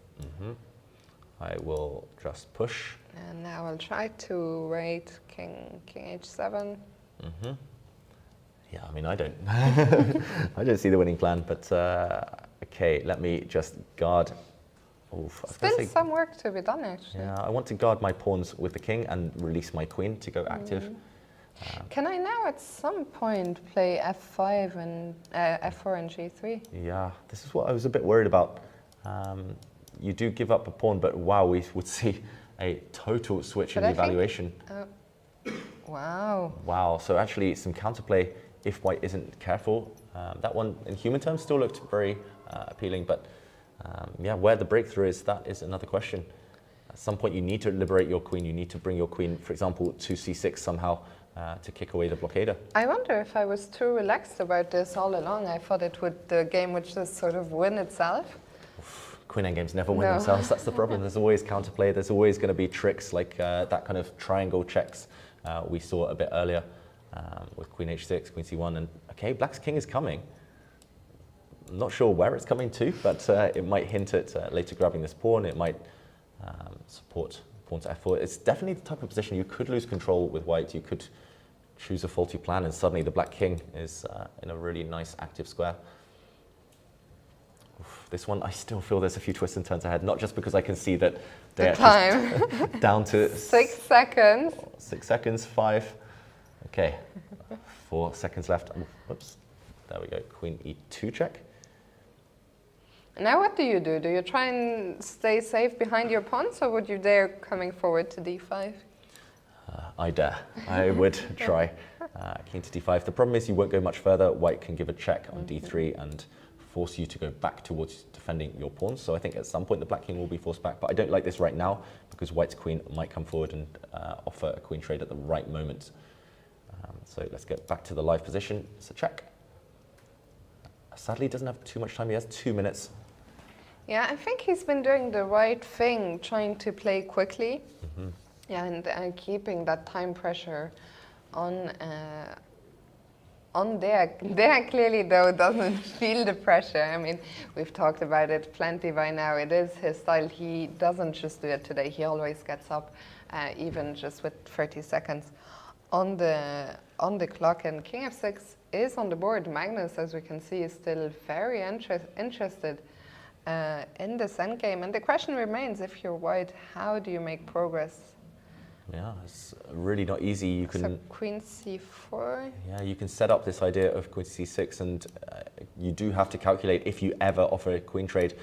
I will just push. And now I'll try to raid king h7. Yeah, I mean, I don't, I don't see the winning plan, but okay, let me just guard. Oof, Still some work to be done, actually. Yeah, I want to guard my pawns with the king and release my queen to go active. Can I now at some point play f5 and f4 and g3? Yeah, this is what I was a bit worried about. You do give up a pawn, but wow, we would see a total switch in the evaluation. Wow. Wow, so actually some counterplay if white isn't careful. That one in human terms still looked very appealing, but yeah, where the breakthrough is, that is another question. At some point you need to liberate your queen, you need to bring your queen, for example, to c6 somehow to kick away the blockader. I wonder if I was too relaxed about this all along. I thought the game would just sort of win itself. Queen endgames never win themselves, that's the problem. There's always counterplay, there's always going to be tricks like that kind of triangle checks we saw a bit earlier with queen h6, queen c1, and okay, black's king is coming. I'm not sure where it's coming to, but it might hint at later grabbing this pawn, it might support pawn to f4. It's definitely the type of position you could lose control with white, you could choose a faulty plan and suddenly the black king is in a really nice active square. This one, I still feel there's a few twists and turns ahead, not just because I can see that they're down to 6 seconds. 6 seconds, 5. Okay, 4 seconds left. Whoops, there we go. Queen e2 check. Now what do? Do you try and stay safe behind your pawns, or would you dare coming forward to d5? I dare. I would try. King to d5. The problem is you won't go much further. White can give a check on d3 and force you to go back towards defending your pawns. So I think at some point the black king will be forced back, but I don't like this right now because white's queen might come forward and offer a queen trade at the right moment. So let's get back to the live position. It's a check. Sadly, he doesn't have too much time. He has 2 minutes. Yeah, I think he's been doing the right thing, trying to play quickly. Yeah, and keeping that time pressure on there. There clearly, though, doesn't feel the pressure. I mean, we've talked about it plenty by now. It is his style. He doesn't just do it today. He always gets up, even just with 30 seconds on the clock. And king f6 is on the board. Magnus, as we can see, is still very interested in this endgame. And the question remains, if you're white, how do you make progress? Yeah, it's really not easy. You can so queen c4. Yeah, you can set up this idea of queen c6, and you do have to calculate if you ever offer a queen trade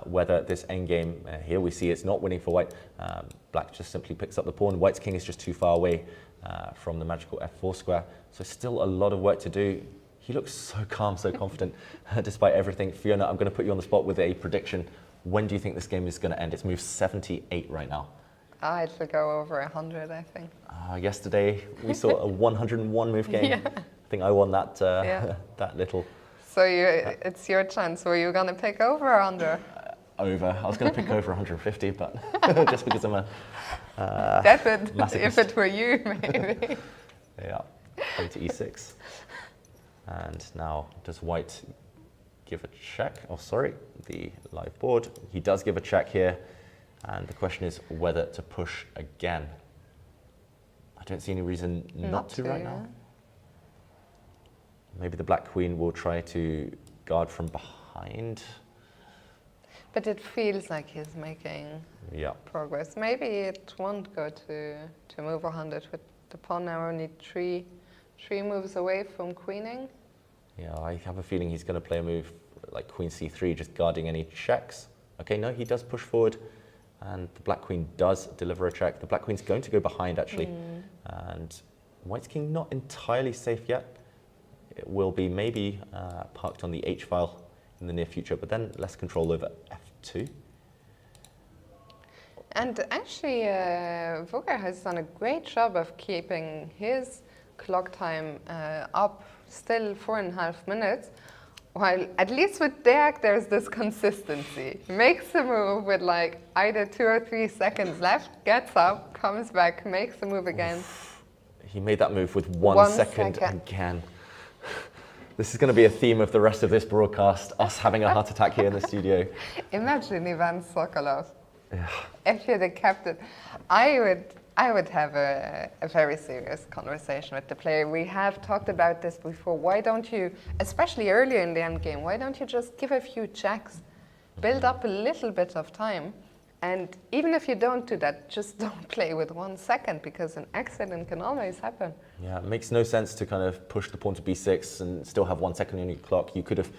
whether this endgame here we see it's not winning for white. Black just simply picks up the pawn. White's king is just too far away from the magical f4 square. So still a lot of work to do. He looks so calm, so confident, despite everything. Fiona, I'm going to put you on the spot with a prediction. When do you think this game is going to end? It's moved 78 right now. It will go over 100, I think. Yesterday we saw a 101 move game. Yeah. I think I won that that little. So it's your chance. Were you going to pick over or under? Over. I was going to pick over 150, but just because I'm a if it were you, maybe. Yeah. Play to e6. And now does white give a check? Oh, sorry, the live board. He does give a check here. And the question is whether to push again. I don't see any reason not to right now. Maybe the black queen will try to guard from behind. But it feels like he's making progress. Maybe it won't go to move 100 with the pawn now only three moves away from queening. Yeah, I have a feeling he's going to play a move like queen c3, just guarding any checks. Okay, no, he does push forward. And the black queen does deliver a check. The black queen's going to go behind, actually. And white's king not entirely safe yet. It will be maybe parked on the h file in the near future, but then less control over f2. And actually, Vogel has done a great job of keeping his clock time up, still 4.5 minutes. While at least with Deak, there's this consistency. Makes a move with like either 2 or 3 seconds left, gets up, comes back, makes the move again. He made that move with one second again. This is going to be a theme of the rest of this broadcast, us having a heart attack here in the studio. Imagine Ivan Sokolov. Yeah. If you'd have kept it, I would have a very serious conversation with the player. We have talked about this before. Why don't you, especially earlier in the endgame, why don't you just give a few checks, build up a little bit of time, and even if you don't do that, just don't play with 1 second, because an accident can always happen. Yeah, it makes no sense to kind of push the pawn to b6 and still have 1 second on your clock. You could have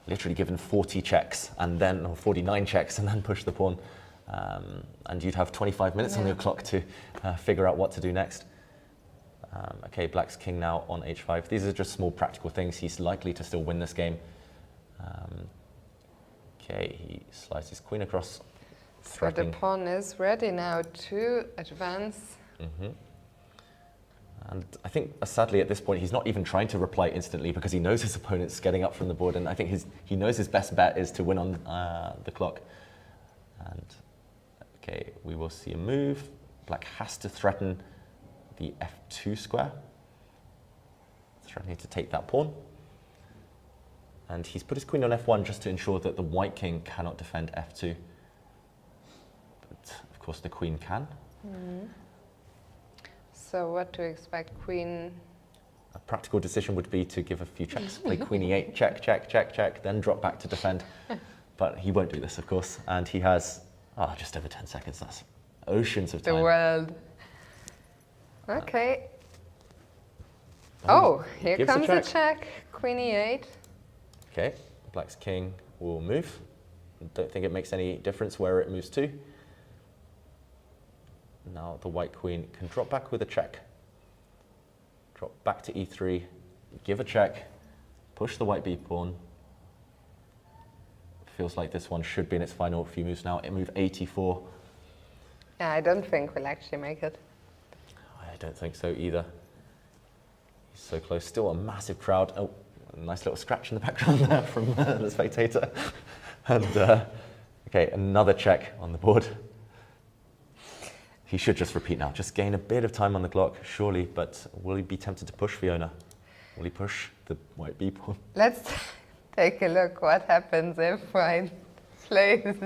literally given 40 checks and then, or 49 checks and then push the pawn. And you'd have 25 minutes on your clock to figure out what to do next. Okay, black's king now on h5. These are just small practical things. He's likely to still win this game. Okay, he slices queen across. So the pawn is ready now to advance. And I think, sadly, at this point, he's not even trying to reply instantly because he knows his opponent's getting up from the board, and I think he knows his best bet is to win on the clock. And okay, we will see a move. Black has to threaten the f2 square, threatening to take that pawn. And he's put his queen on f1 just to ensure that the white king cannot defend f2. But of course, the queen can. So what to expect? Queen. A practical decision would be to give a few checks, play queen e8, check, check, check, check, then drop back to defend. But he won't do this, of course. And he has just over 10 seconds. That's oceans of time. The world. Okay. Here gives comes a check. Queen e8. Okay, black's king will move. Don't think it makes any difference where it moves to. Now the white queen can drop back with a check. Drop back to e3, give a check, push the white b pawn. Feels like this one should be in its final few moves now. It move 84. Yeah, I don't think we'll actually make it. I don't think so either. He's so close. Still a massive crowd. Oh, a nice little scratch in the background there from the spectator. And okay, another check on the board. He should just repeat now, just gain a bit of time on the clock, surely, but will he be tempted to push Fiona? Will he push the white b pawn? Let's take a look what happens if white plays.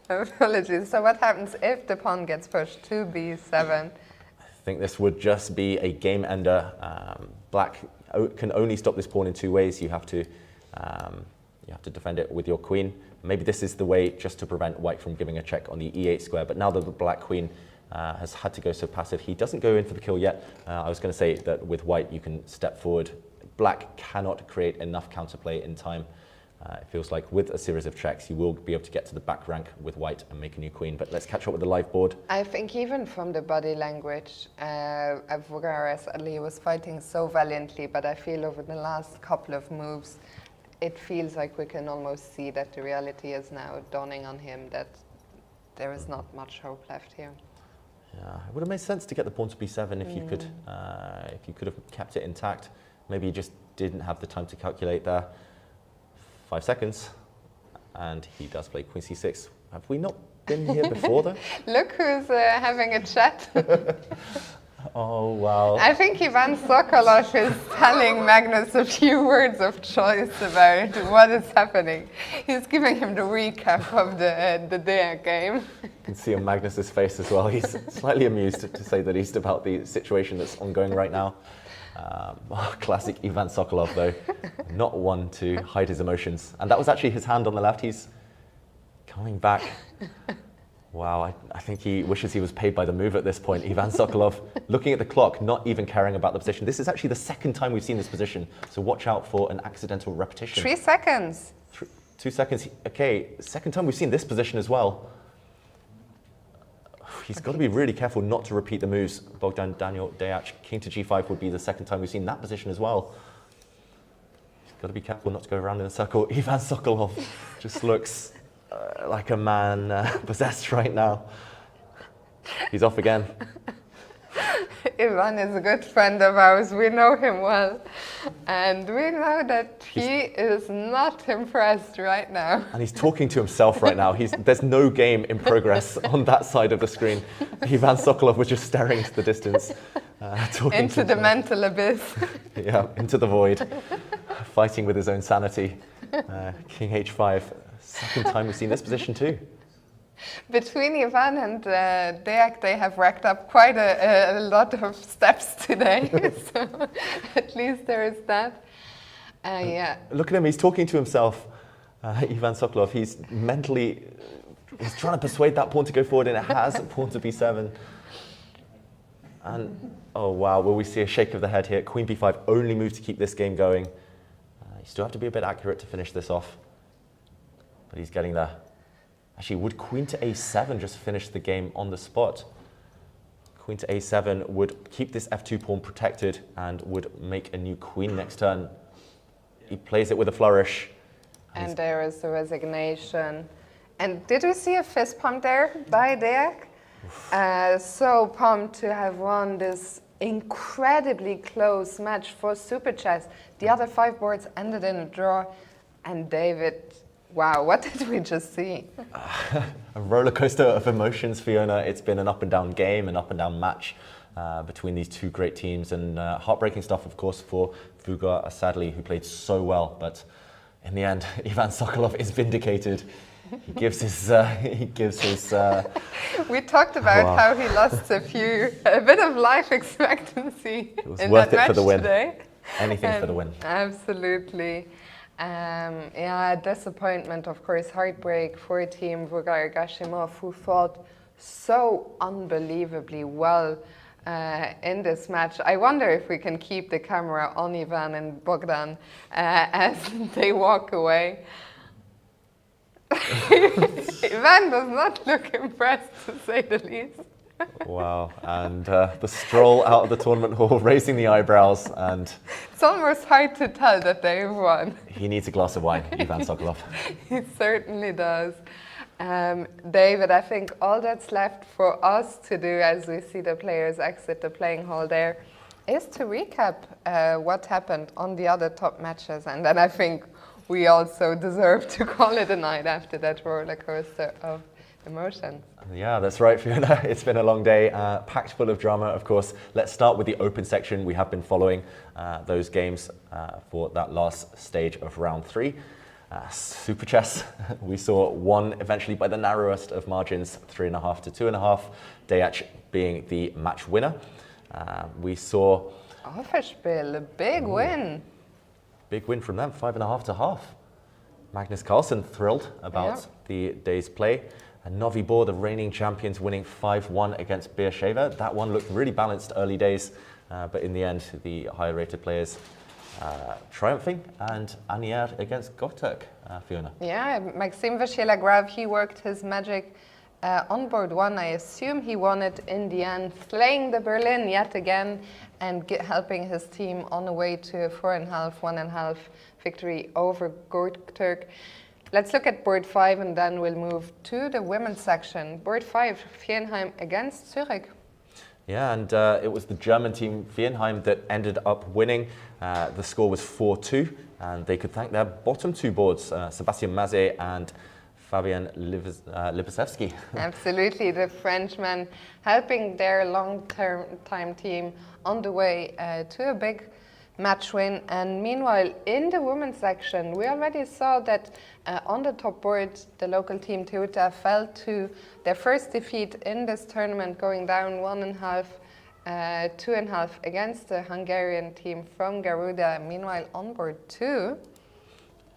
Apologies. So what happens if the pawn gets pushed to b7? I think this would just be a game ender. Black can only stop this pawn in two ways. You have to defend it with your queen. Maybe this is the way just to prevent white from giving a check on the e8 square, but now that the black queen has had to go so passive, he doesn't go in for the kill yet. I was going to say that with white you can step forward. Black cannot create enough counterplay in time. It feels like with a series of checks you will be able to get to the back rank with white and make a new queen, but let's catch up with the live board. I think even from the body language, Alvarez Ali was fighting so valiantly, but I feel over the last couple of moves it feels like we can almost see that the reality is now dawning on him that there is not much hope left here. Yeah, it would have made sense to get the pawn to b7 if you could have kept it intact. Maybe you just didn't have the time to calculate there. 5 seconds, and he does play queen c6. Have we not been here before though? Look who's having a chat. Oh, wow. I think Ivan Sokolov is telling Magnus a few words of choice about what is happening. He's giving him the recap of the day game. You can see on Magnus's face as well. He's slightly amused, to say the least, about the situation that's ongoing right now. Classic Ivan Sokolov, though. Not one to hide his emotions. And that was actually his hand on the left. He's coming back. Wow, I think he wishes he was paid by the move at this point. Ivan Sokolov looking at the clock, not even caring about the position. This is actually the second time we've seen this position, so watch out for an accidental repetition. 3 seconds. 2 seconds. Okay, second time we've seen this position as well. He's got to be really careful not to repeat the moves. Bogdan Daniel Deac, king to g5 would be the second time we've seen that position as well. He's got to be careful not to go around in a circle. Ivan Sokolov just looks like a man possessed right now. He's off again. Ivan is a good friend of ours. We know him well. And we know that he is not impressed right now. And he's talking to himself right now. There's no game in progress on that side of the screen. Ivan Sokolov was just staring into the distance. Into the mental abyss. Yeah, into the void. Fighting with his own sanity. King h5. Second time we've seen this position too. Between Ivan and Deac, they have racked up quite a lot of steps today. So at least there is that. Yeah. Look at him, he's talking to himself. Ivan Sokolov, he's trying to persuade that pawn to go forward, and it has pawn to b7. And, oh wow, will we see a shake of the head here? Queen b5, only move to keep this game going. You still have to be a bit accurate to finish this off. But he's getting there. Actually, would queen to a7 just finish the game on the spot? Queen to a7 would keep this f2 pawn protected and would make a new queen next turn. He plays it with a flourish. And there is the resignation. And did we see a fist pump there by Deak? So pumped to have won this incredibly close match for Super Chess. The other 5 boards ended in a draw. And David, wow, what did we just see? A roller coaster of emotions, Fiona. It's been an up and down game, an up and down match between these two great teams, and heartbreaking stuff, of course, for Fuga Asadli, who played so well. But in the end, Ivan Sokolov is vindicated. He gives his. We talked about how he lost a bit of life expectancy It was in worth that it match for the win. today. Anything for the win. Absolutely. Yeah, disappointment, of course, heartbreak for Team Vugar Gashimov, who fought so unbelievably well in this match. I wonder if we can keep the camera on Ivan and Bogdan as they walk away. Ivan does not look impressed, to say the least. Wow, and the stroll out of the tournament hall, raising the eyebrows, and it's almost hard to tell that they've won. he needs a glass of wine, Ivan Sokolov. He certainly does. David, I think all that's left for us to do as we see the players exit the playing hall there is to recap what happened on the other top matches, and then I think we also deserve to call it a night after that roller coaster of emotions. Yeah, that's right, Fiona. It's been a long day, packed full of drama, of course. Let's start with the open section. We have been following those games for that last stage of round 3. Super Chess, we saw won eventually by the narrowest of margins, 3.5 to 2.5. Dejac being the match winner. We saw Offerspiel, a big win. Big win from them, 5.5 to half. Magnus Carlsen thrilled about the day's play. And Novi Bor, the reigning champions, winning 5-1 against Beersheva. That one looked really balanced early days, but in the end, the higher rated players triumphing. And Anier against Gokturk, Fiona. Yeah, Maxime Vachier-Lagrave, he worked his magic on board 1. I assume he won it in the end, slaying the Berlin yet again and helping his team on the way to a 4.5, 1.5 victory over Gokturk. Let's look at board 5 and then we'll move to the women's section. Board 5, Viernheim against Zurich. Yeah, and it was the German team Viernheim that ended up winning. The score was 4-2, and they could thank their bottom 2 boards, Sebastian Mazet and Fabian Lipasevsky. Absolutely, the Frenchman helping their long-time team on the way to a big match win. And meanwhile, in the women's section, we already saw that on the top board, the local team Teuta fell to their first defeat in this tournament, going down 1.5, 2.5 against the Hungarian team from Garuda. Meanwhile, on board 2.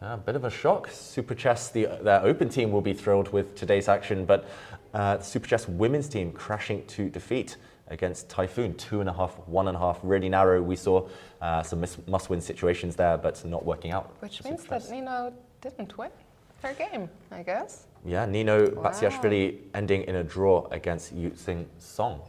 A bit of a shock. Super Chess, their open team, will be thrilled with today's action, but the Super Chess women's team crashing to defeat against Typhoon, 2.5, 1.5, really narrow. We saw some must-win situations there, but not working out. Which means that Nino didn't win her game, I guess. Yeah, Nino Batsiashvili ending in a draw against Yuxing Song.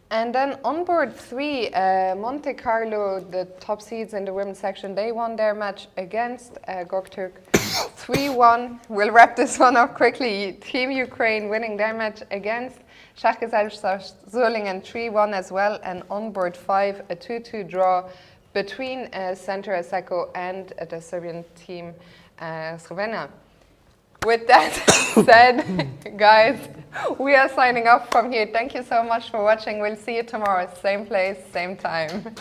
And then on board 3, Monte Carlo, the top seeds in the women's section, they won their match against Gokturk 3-1. We'll wrap this one up quickly. Team Ukraine winning their match against Schachgesellschaft Solingen 3-1 as well. And on board 5, a 2-2 draw between Centra Asseco and the Serbian team Slovenia. With that said, guys, we are signing off from here. Thank you so much for watching. We'll see you tomorrow, same place, same time.